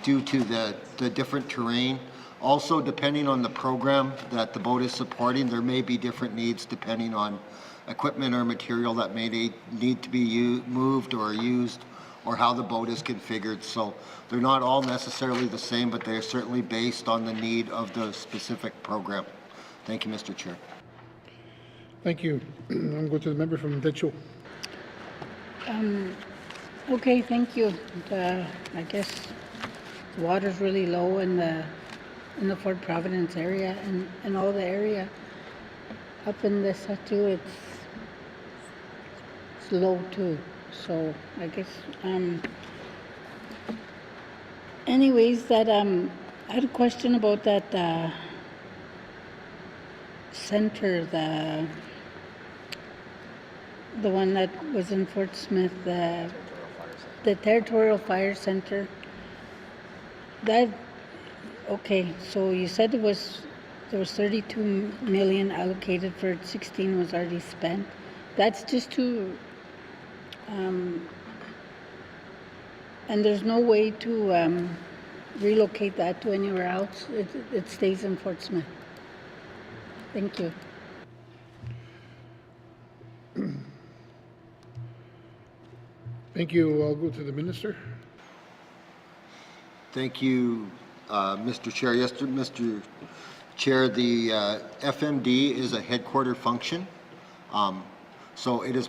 due to the different terrain. Also, depending on the program that the boat is supporting, there may be different needs depending on equipment or material that may need to be moved or used, or how the boat is configured. So they're not all necessarily the same, but they're certainly based on the need of the specific program. Thank you, Mr. Chair. Thank you. I'm going to the member from Ditchell. Okay, thank you. I guess the water's really low in the Fort Providence area and all the area up in the Statute. It's low too. So I guess anyways, that I had a question about that center, the one that was in Fort Smith, the Territorial Fire Center. That, okay, so you said there was 32 million allocated for it, 16 was already spent. That's just to, and there's no way to relocate that to anywhere else. It stays in Fort Smith. Thank you. Thank you. I'll go to the minister. Thank you, Mr. Chair. Yes, Mr. Chair, the FMD is a headquarter function. So it is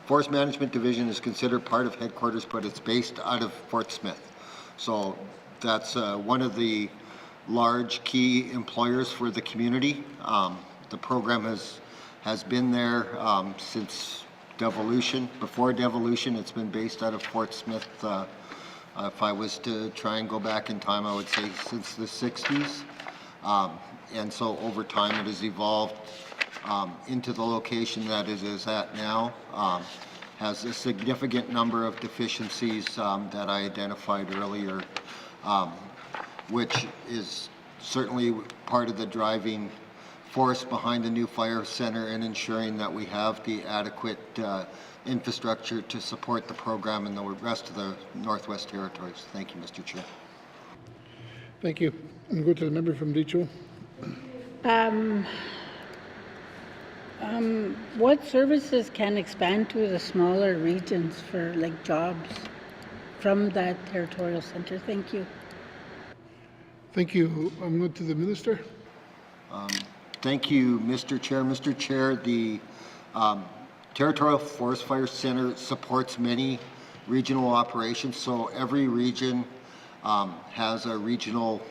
Forest Management Division is considered part of headquarters, but it's based out of Fort Smith. So that's one of the large key employers for the community. The program has been there since devolution. Before devolution, it's been based out of Fort Smith. If I was to try and go back in time, I would say since the 60s. And so over time it has evolved into the location that it is at now. Has a significant number of deficiencies that I identified earlier, which is certainly part of the driving force behind the new fire center and ensuring that we have the adequate infrastructure to support the program in the rest of the Northwest Territories. Thank you, Mr. Chair. Thank you. I'm going to the member from Ditchell. What services can expand to the smaller regions for like jobs from that territorial center? Thank you. Thank you. I'm going to the minister. Thank you, Mr. Chair. Mr. Chair, the Territorial Forest Fire Center supports many regional operations. So every region has a regional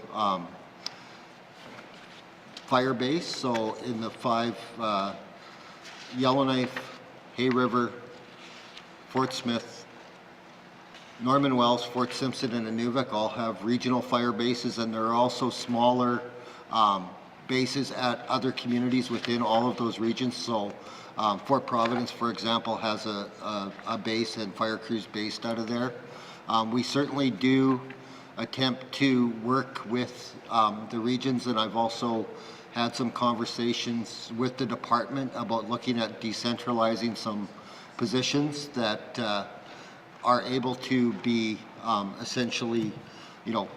fire base. So in the 5 Yellowknife, Hay River, Fort Smith, Norman Wells, Fort Simpson, and Inuvik all have regional fire bases, and there are also smaller bases at other communities within all of those regions. So Fort Providence, for example, has a base and fire crews based out of there. We certainly do attempt to work with the regions, and I've also had some conversations with the department about looking at decentralizing some positions that are able to be essentially,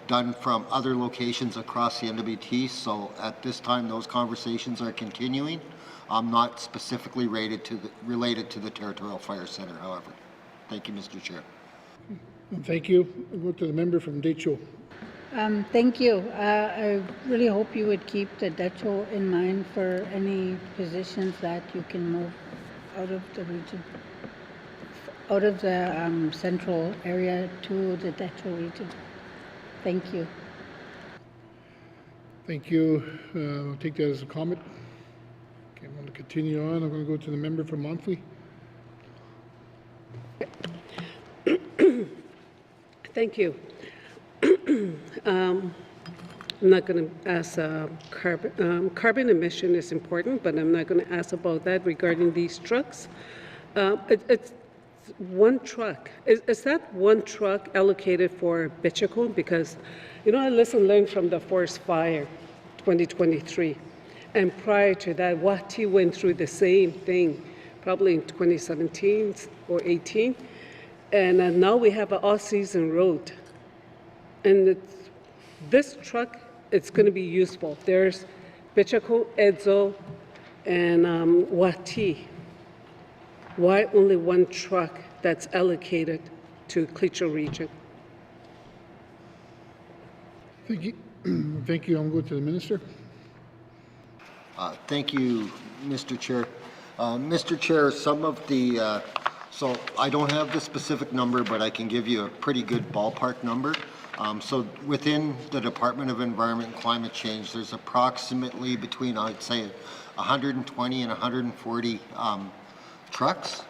done from other locations across the N.W.T. So at this time, those conversations are continuing. Not specifically related to the Territorial Fire Center, however. Thank you, Mr. Chair. Thank you. I'll go to the member from Ditchell. Thank you. I really hope you would keep the Dutcho in mind for any positions that you can move out of the region, out of the central area to the Dutcho region. Thank you. Thank you. I'll take that as a comment. Okay, I'm going to continue on. I'm going to go to the member from Monthly. Thank you. I'm not going to ask carbon emission is important, but I'm not going to ask about that regarding these trucks. It's one truck. Is that one truck allocated for bitumen? Because, you know, I learned from the forest fire 2023. And prior to that, YELLOWKNIFE went through the same thing, probably in 2017 or 18. And now we have an all-season road. And this truck, it's going to be useful. There's bitumen, Edzo, and YELLOWKNIFE. Why only one truck that's allocated to Clecho region? Thank you. Thank you. I'm going to the minister. Thank you, Mr. Chair. Mr. Chair, some of the, so I don't have the specific number, but I can give you a pretty good ballpark number. So within the Department of Environment and Climate Change, there's approximately between, I'd say, 120 and 140 trucks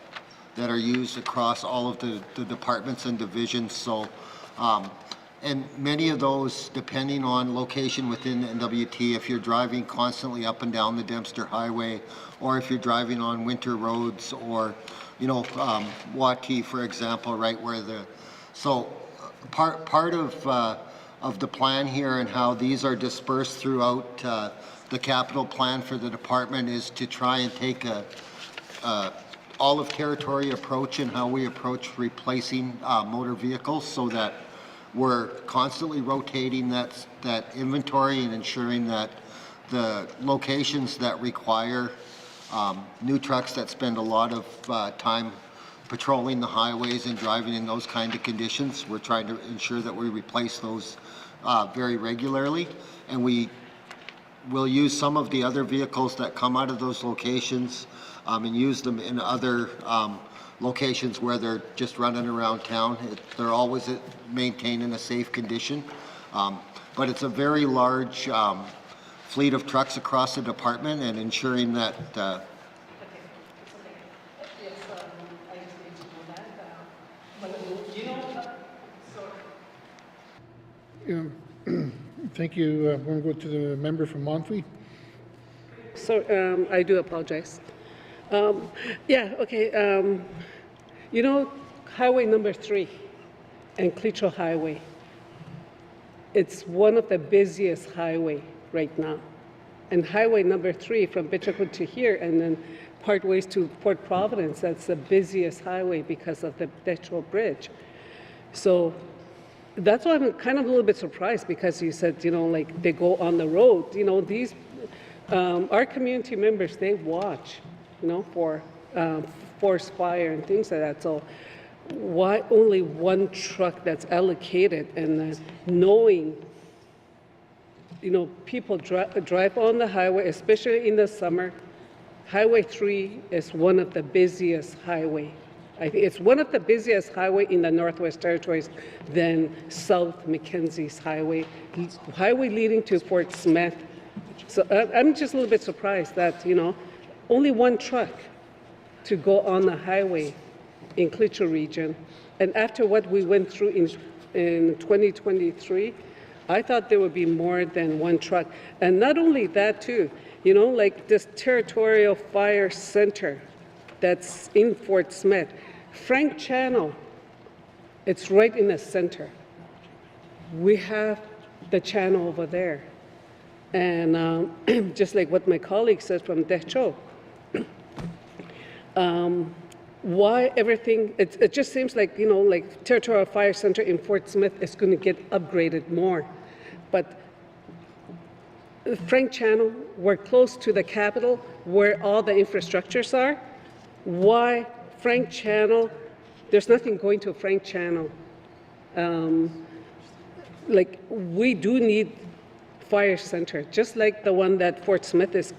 that are used across all of the departments and divisions. So, and many of those, depending on location within N.W.T, if you're driving constantly up and down the Dempster Highway, or if you're driving on winter roads, or, you know, YELLOWKNIFE, for example, right where the, so part of the plan here and how these are dispersed throughout the capital plan for the department is to try and take a all of territory approach in how we approach replacing motor vehicles, so that we're constantly rotating that inventory and ensuring that the locations that require new trucks that spend a lot of time patrolling the highways and driving in those kind of conditions, we're trying to ensure that we replace those very regularly. And we will use some of the other vehicles that come out of those locations and use them in other locations where they're just running around town. They're always maintained in a safe condition. But it's a very large fleet of trucks across the department, and ensuring that Thank you. I'm going to go to the member from Monfrey. So I do apologize. Yeah, okay. You know, highway number 3 and Clecho Highway, it's one of the busiest highway right now. And highway number 3 from Bitumen to here, and then part ways to Port Providence, that's the busiest highway because of the Detroit Bridge. So that's why I'm kind of a little bit surprised, because you said, you know, like they go on the road. You know, these, our community members, they watch, you know, for forest fire and things like that. So why only one truck that's allocated, and knowing, you know, people drive on the highway, especially in the summer. Highway 3 is one of the busiest highway. I think it's one of the busiest highway in the Northwest Territories than South Mackenzie's highway leading to Fort Smith. So I'm just a little bit surprised that, you know, only one truck to go on the highway in Clecho region. And after what we went through in 2023, I thought there would be more than one truck. And not only that too, you know, like this territorial fire center that's in Fort Smith, Frank Channel, it's right in the center. We have the channel over there. And just like what my colleague says from Decho, why everything, it just seems like, you know, like Territorial Fire Center in Fort Smith is going to get upgraded more. But Frank Channel, we're close to the capital where all the infrastructures are. Why Frank Channel? There's nothing going to Frank Channel. Like, we do need fire center, just like the one that Fort Smith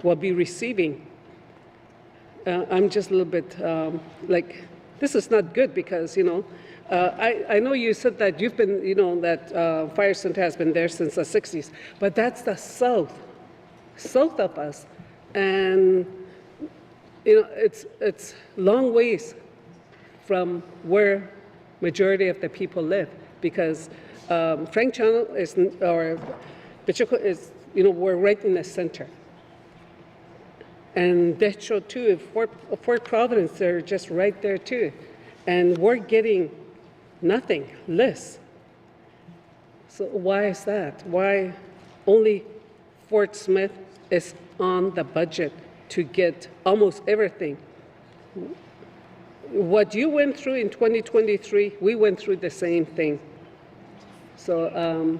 will be receiving. I'm just a little bit like, this is not good, because, you know, I know you said that you've been, you know, that fire center has been there since the 60s, but that's the south of us. And, you know, it's long ways from where majority of the people live, because Frank Channel is, or Pacheco is, we're right in the center. And Detroit too, Fort Providence, they're just right there too. And we're getting nothing, less. So why is that? Why only Fort Smith is on the budget to get almost everything? What you went through in 2023, we went through the same thing. So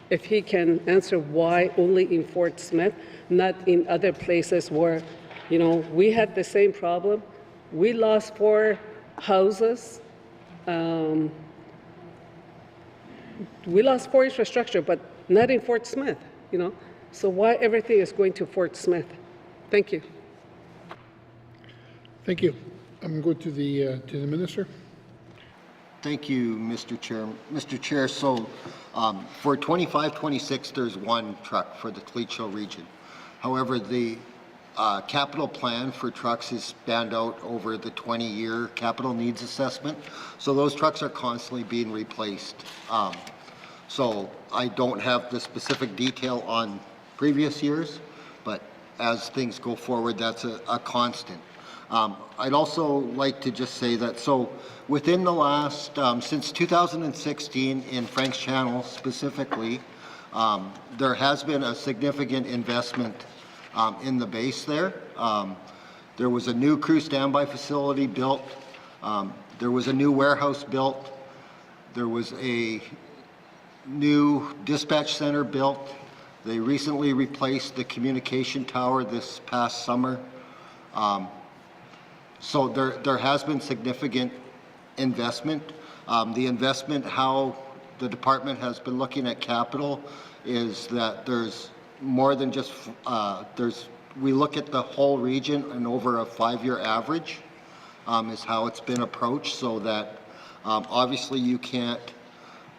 if he can answer why only in Fort Smith, not in other places where, we had the same problem. We lost 4 houses. We lost 4 infrastructure, but not in Fort Smith, So why everything is going to Fort Smith? Thank you. Thank you. I'm going to the minister. Thank you, Mr. Chair. Mr. Chair, so for 25-26, there's 1 truck for the Toledo region. However, the capital plan for trucks is spanned out over the 20-year capital needs assessment. So those trucks are constantly being replaced. So I don't have the specific detail on previous years, but as things go forward, that's a constant. I'd also like to just say that, so within the last, since 2016 in Frank's Channel specifically, there has been a significant investment in the base there. There was a new crew standby facility built. There was a new warehouse built. There was a new dispatch center built. They recently replaced the communication tower this past summer. So there has been significant investment. The investment, how the department has been looking at capital, is that there's more than just, we look at the whole region and over a 5-year average is how it's been approached, so that obviously you can't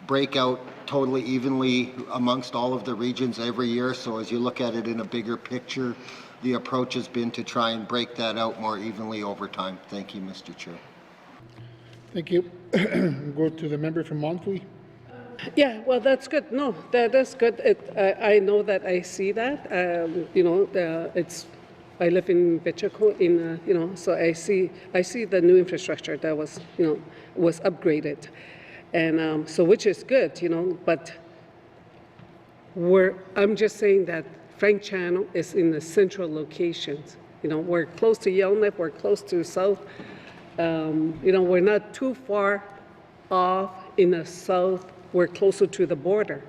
break out totally evenly amongst all of the regions every year. So as you look at it in a bigger picture, the approach has been to try and break that out more evenly over time. Thank you, Mr. Chair. Thank you. Go to the member from Montville. Yeah, well, that's good. No, that's good. I know that I see that. I live in Pacheco, so I see the new infrastructure that was, was upgraded, and so which is good, But I'm just saying that Frank Channel is in the central locations. We're close to Yellowknife, we're close to South. We're not too far off in the south. We're closer to the border.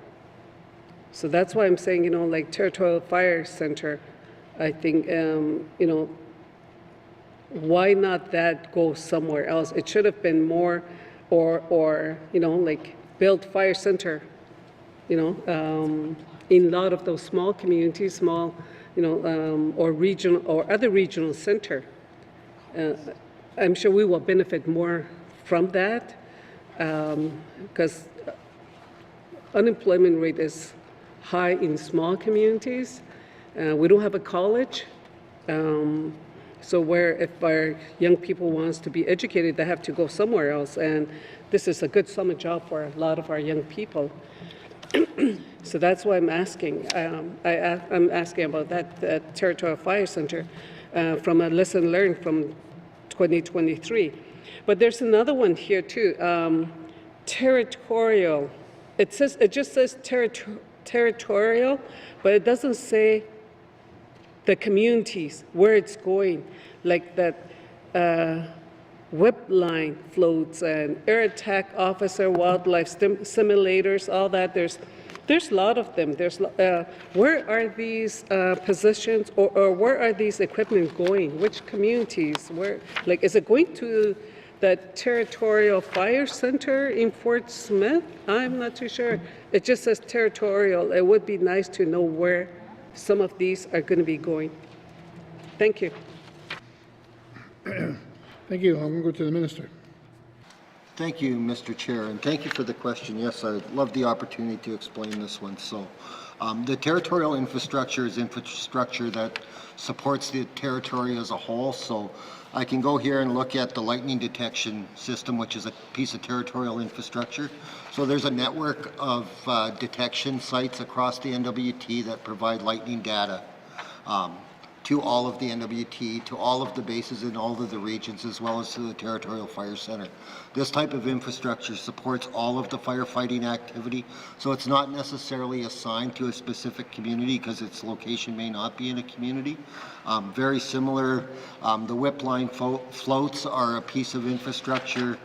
So that's why I'm saying, like Territorial Fire Center, I think, why not that go somewhere else? It should have been more, or like build fire center, in a lot of those small communities, or regional or other regional center. I'm sure we will benefit more from that, because unemployment rate is high in small communities. We don't have a college. So if our young people wants to be educated, they have to go somewhere else. And this is a good summer job for a lot of our young people. So that's why I'm asking. I'm asking about that Territorial Fire Center from a lesson learned from 2023. But there's another one here too. Territorial. It just says territorial, but it doesn't say the communities where it's going, like that whip line floats and air attack officer, wildlife simulators, all that. There's a lot of them. Where are these positions, or where are these equipment going? Which communities? Where? Like, is it going to the Territorial Fire Center in Fort Smith? I'm not too sure. It just says territorial. It would be nice to know where some of these are going to be going. Thank you. Thank you. I'm going to go to the minister. Thank you, Mr. Chair, and thank you for the question. Yes, I'd love the opportunity to explain this one. So, the territorial infrastructure is infrastructure that supports the territory as a whole. So, I can go here and look at the lightning detection system, which is a piece of territorial infrastructure. So there's a network of detection sites across the N.W.T. that provide lightning data to all of the N.W.T., to all of the bases in all of the regions, as well as to the Territorial Fire Center. This type of infrastructure supports all of the firefighting activity, so it's not necessarily assigned to a specific community because its location may not be in a community. Very similar, the whip line floats are a piece of infrastructure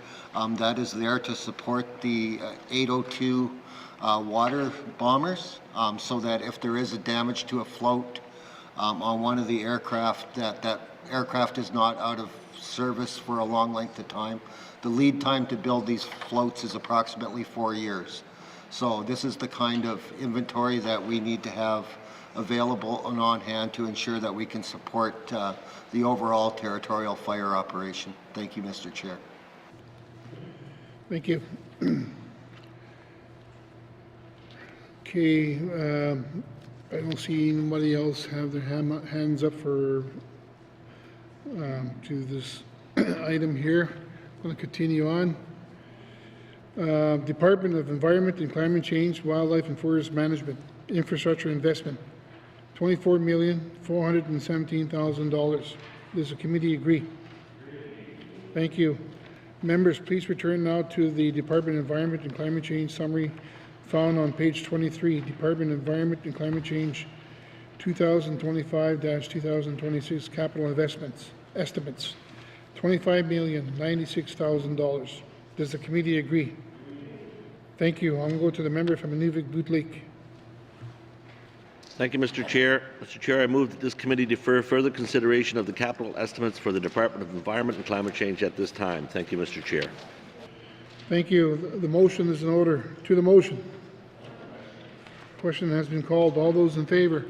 that is there to support the 802 water bombers, so that if there is a damage to a float on one of the aircraft, that aircraft is not out of service for a long length of time. The lead time to build these floats is approximately 4 years. So this is the kind of inventory that we need to have available and on hand to ensure that we can support the overall territorial fire operation. Thank you, Mr. Chair. Thank you. Okay, I don't see anybody else have their hands up for to this item here. I'm going to continue on. Department of Environment and Climate Change, Wildlife and Forest Management, Infrastructure Investment, $24,417,000. Does the committee agree? Thank you. Members, please return now to the Department of Environment and Climate Change summary found on page 23, Department of Environment and Climate Change 2025-2026 capital investments estimates, $25,096,000. Does the committee agree? Thank you. I'm going to go to the member from N.W.T. Lake. Thank you, Mr. Chair. Mr. Chair, I move that this committee defer further consideration of the capital estimates for the Department of Environment and Climate Change at this time. Thank you, Mr. Chair. Thank you. The motion is in order. To the motion. Question has been called. All those in favor?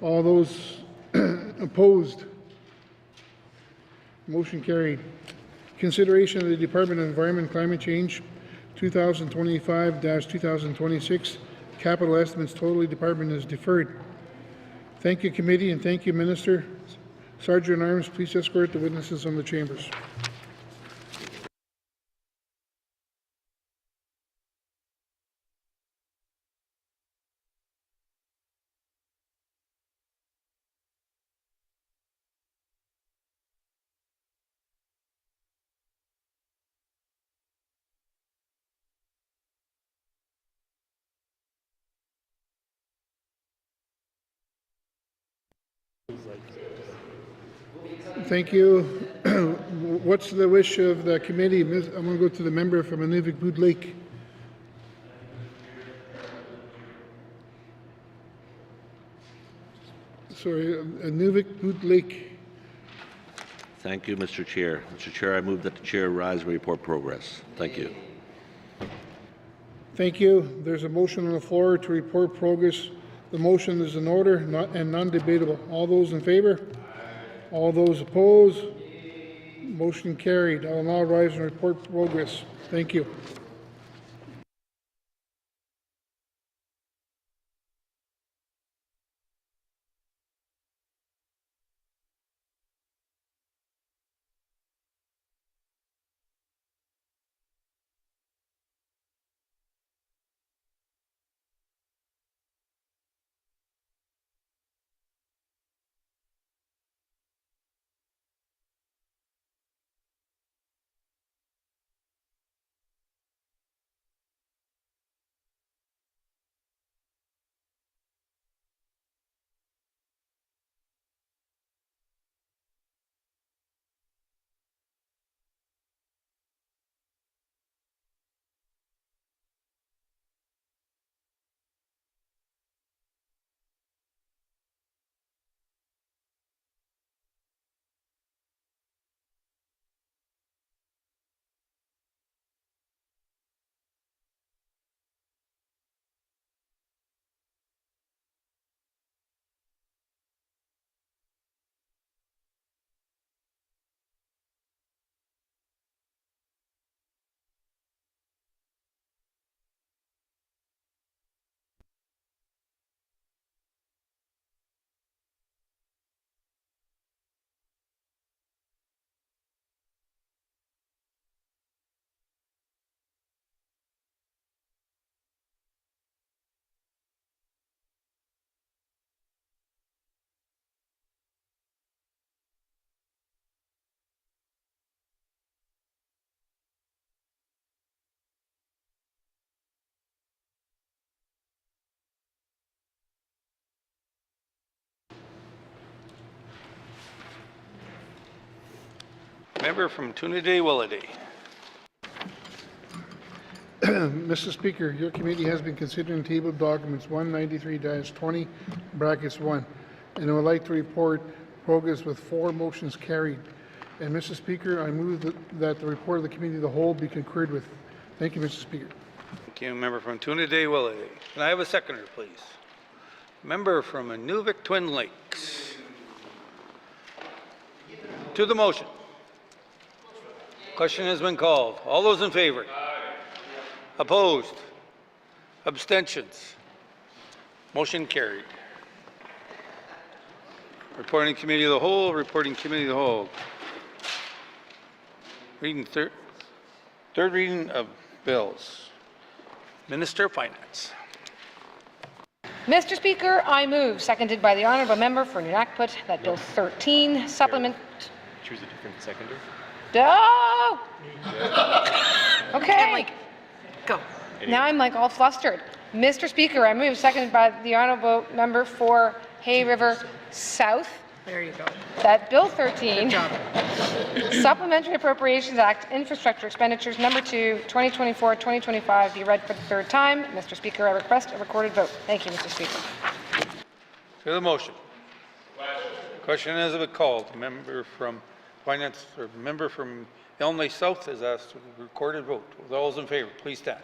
All those opposed? Motion carried. Consideration of the Department of Environment and Climate Change 2025-2026 capital estimates totally department is deferred. Thank you, committee, and thank you, Minister. Sergeant at Arms, please escort the witnesses on the chambers. Thank you. What's the wish of the committee? I'm going to go to the member from N.W.T. Lake. Sorry, N.W.T. Lake. Thank you, Mr. Chair. Mr. Chair, I move that the Chair rise and report progress. Thank you. Thank you. There's a motion on the floor to report progress. The motion is in order and non-debatable. All those in favor? All those opposed? Motion carried. I will now rise and report progress. Thank you. Member from Trinidad-Willowday. Mr. Speaker, your committee has been considering tabled documents 193-20, brackets 1, and I would like to report progress with 4 motions carried. And Mr. Speaker, I move that the report of the committee of the whole be concurred with. Thank you, Mr. Speaker. Thank you. Member from Trinidad-Willowday. Can I have a seconder, please? Member from N.W.T Twin Lakes. To the motion. Question has been called. All those in favor? Opposed? Abstentions? Motion carried. Reporting committee of the whole, reporting committee of the whole. Reading third reading of bills. Minister of Finance. Mr. Speaker, I move, seconded by the honourable member for N.W.T, that Bill 13 supplement. Choose a different seconder. Oh! Okay. Go. Now I'm like all flustered. Mr. Speaker, I move, seconded by the honourable member for Hay River South. There you go. That Bill 13, Good job. Supplementary Appropriations Act, Infrastructure Expenditures Number 2, 2024-2025, be read for the third time. Mr. Speaker, I request a recorded vote. Thank you, Mr. Speaker. To the motion. Question has been called. Member from Finance, or member from Yellowknife South has asked for a recorded vote. With all those in favor, please stand.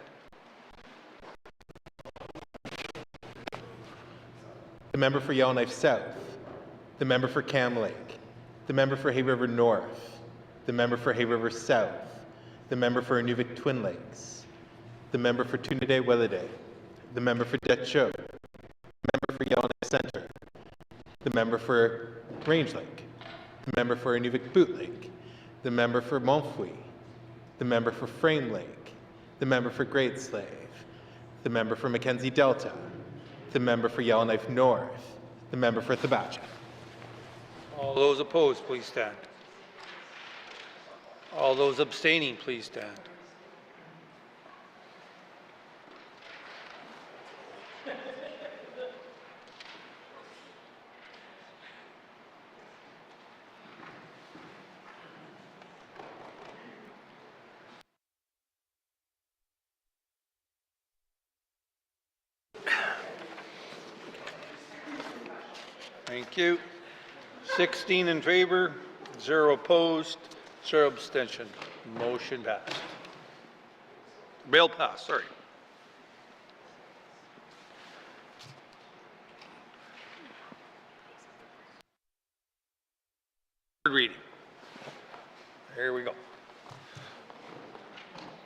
The member for Yellowknife South. The member for Cam Lake. The member for Hay River North. The member for Hay River South. The member for N.W.T Twin Lakes. The member for Trinidad-Willowday. The member for Dutchow. The member for Yellowknife Centre. The member for Range Lake. The member for N.W.T Boot Lake. The member for Montfouille. The member for Frame Lake. The member for Great Slave. The member for Mackenzie Delta. The member for Yellowknife North. The member for Thabacha. All those opposed, please stand. All those abstaining, please stand. Thank you. 16 in favor, 0 opposed, 0 abstention. Motion passed. Bill passed, sorry. Third reading. There we go.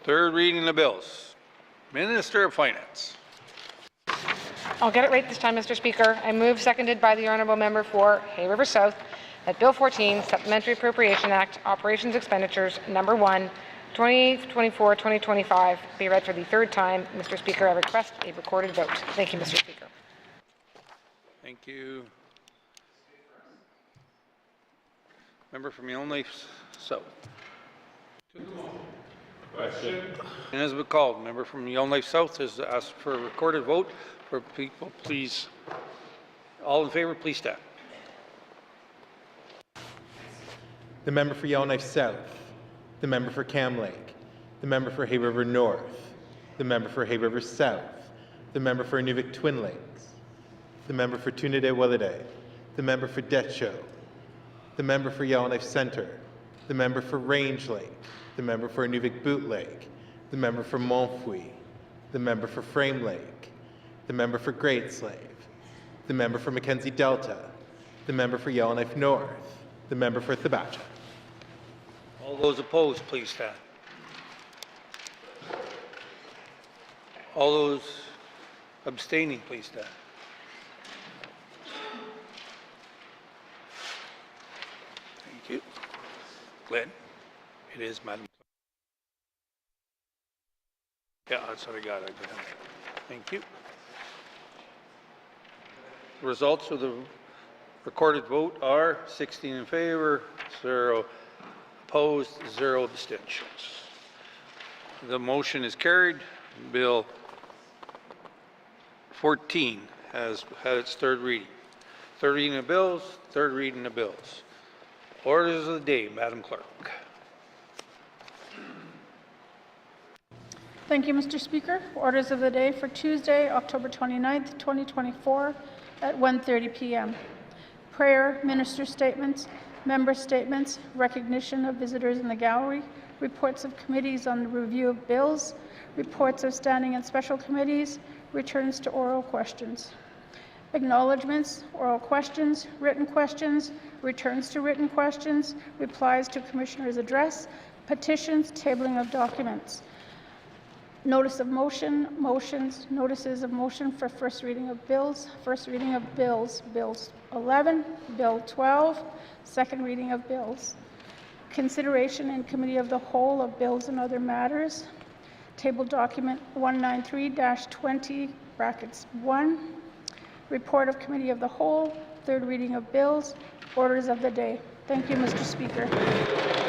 Third reading of bills. Minister of Finance. I'll get it right this time, Mr. Speaker. I move, seconded by the honourable member for Hay River South, that Bill 14, Supplementary Appropriation Act, Operations Expenditures Number 1, 2024-2025, be read for the third time. Mr. Speaker, I request a recorded vote. Thank you, Mr. Speaker. Thank you. Member from Yellowknife South. Question. And as we called, member from Yellowknife South has asked for a recorded vote. For people, please, all in favor, please stand. The member for Yellowknife South. The member for Cam Lake. The member for Hay River North. The member for Hay River South. The member for N.W.T Twin Lakes. The member for Trinidad-Willowday. The member for Dutchow. The member for Yellowknife Centre. The member for Range Lake. The member for N.W.T Boot Lake. The member for Montfouille. The member for Frame Lake. The member for Great Slave. The member for Mackenzie Delta. The member for Yellowknife North. The member for Thabacha. All those opposed, please stand. All those abstaining, please stand. Thank you. Glenn, it is Madam. Yeah, that's what I got. Thank you. The results of the recorded vote are 16 in favor, 0 opposed, 0 abstentions. The motion is carried. Bill 14 has had its third reading. Third reading of bills, third reading of bills. Orders of the day, Madam Clerk. Thank you, Mr. Speaker. Orders of the day for Tuesday, October 29th, 2024 at 1:30 p.m. Prayer, minister statements, member statements, recognition of visitors in the gallery, reports of committees on the review of bills, reports of standing and special committees, returns to oral questions. Acknowledgements, oral questions, written questions, returns to written questions, replies to Commissioner's address, petitions, tabling of documents. Notice of motion, motions, notices of motion for first reading of bills, first reading of bills, Bills 11, Bill 12, second reading of bills. Consideration in Committee of the Whole of bills and other matters. Table document 193-20, brackets 1. Report of Committee of the Whole, third reading of bills, orders of the day. Thank you, Mr. Speaker.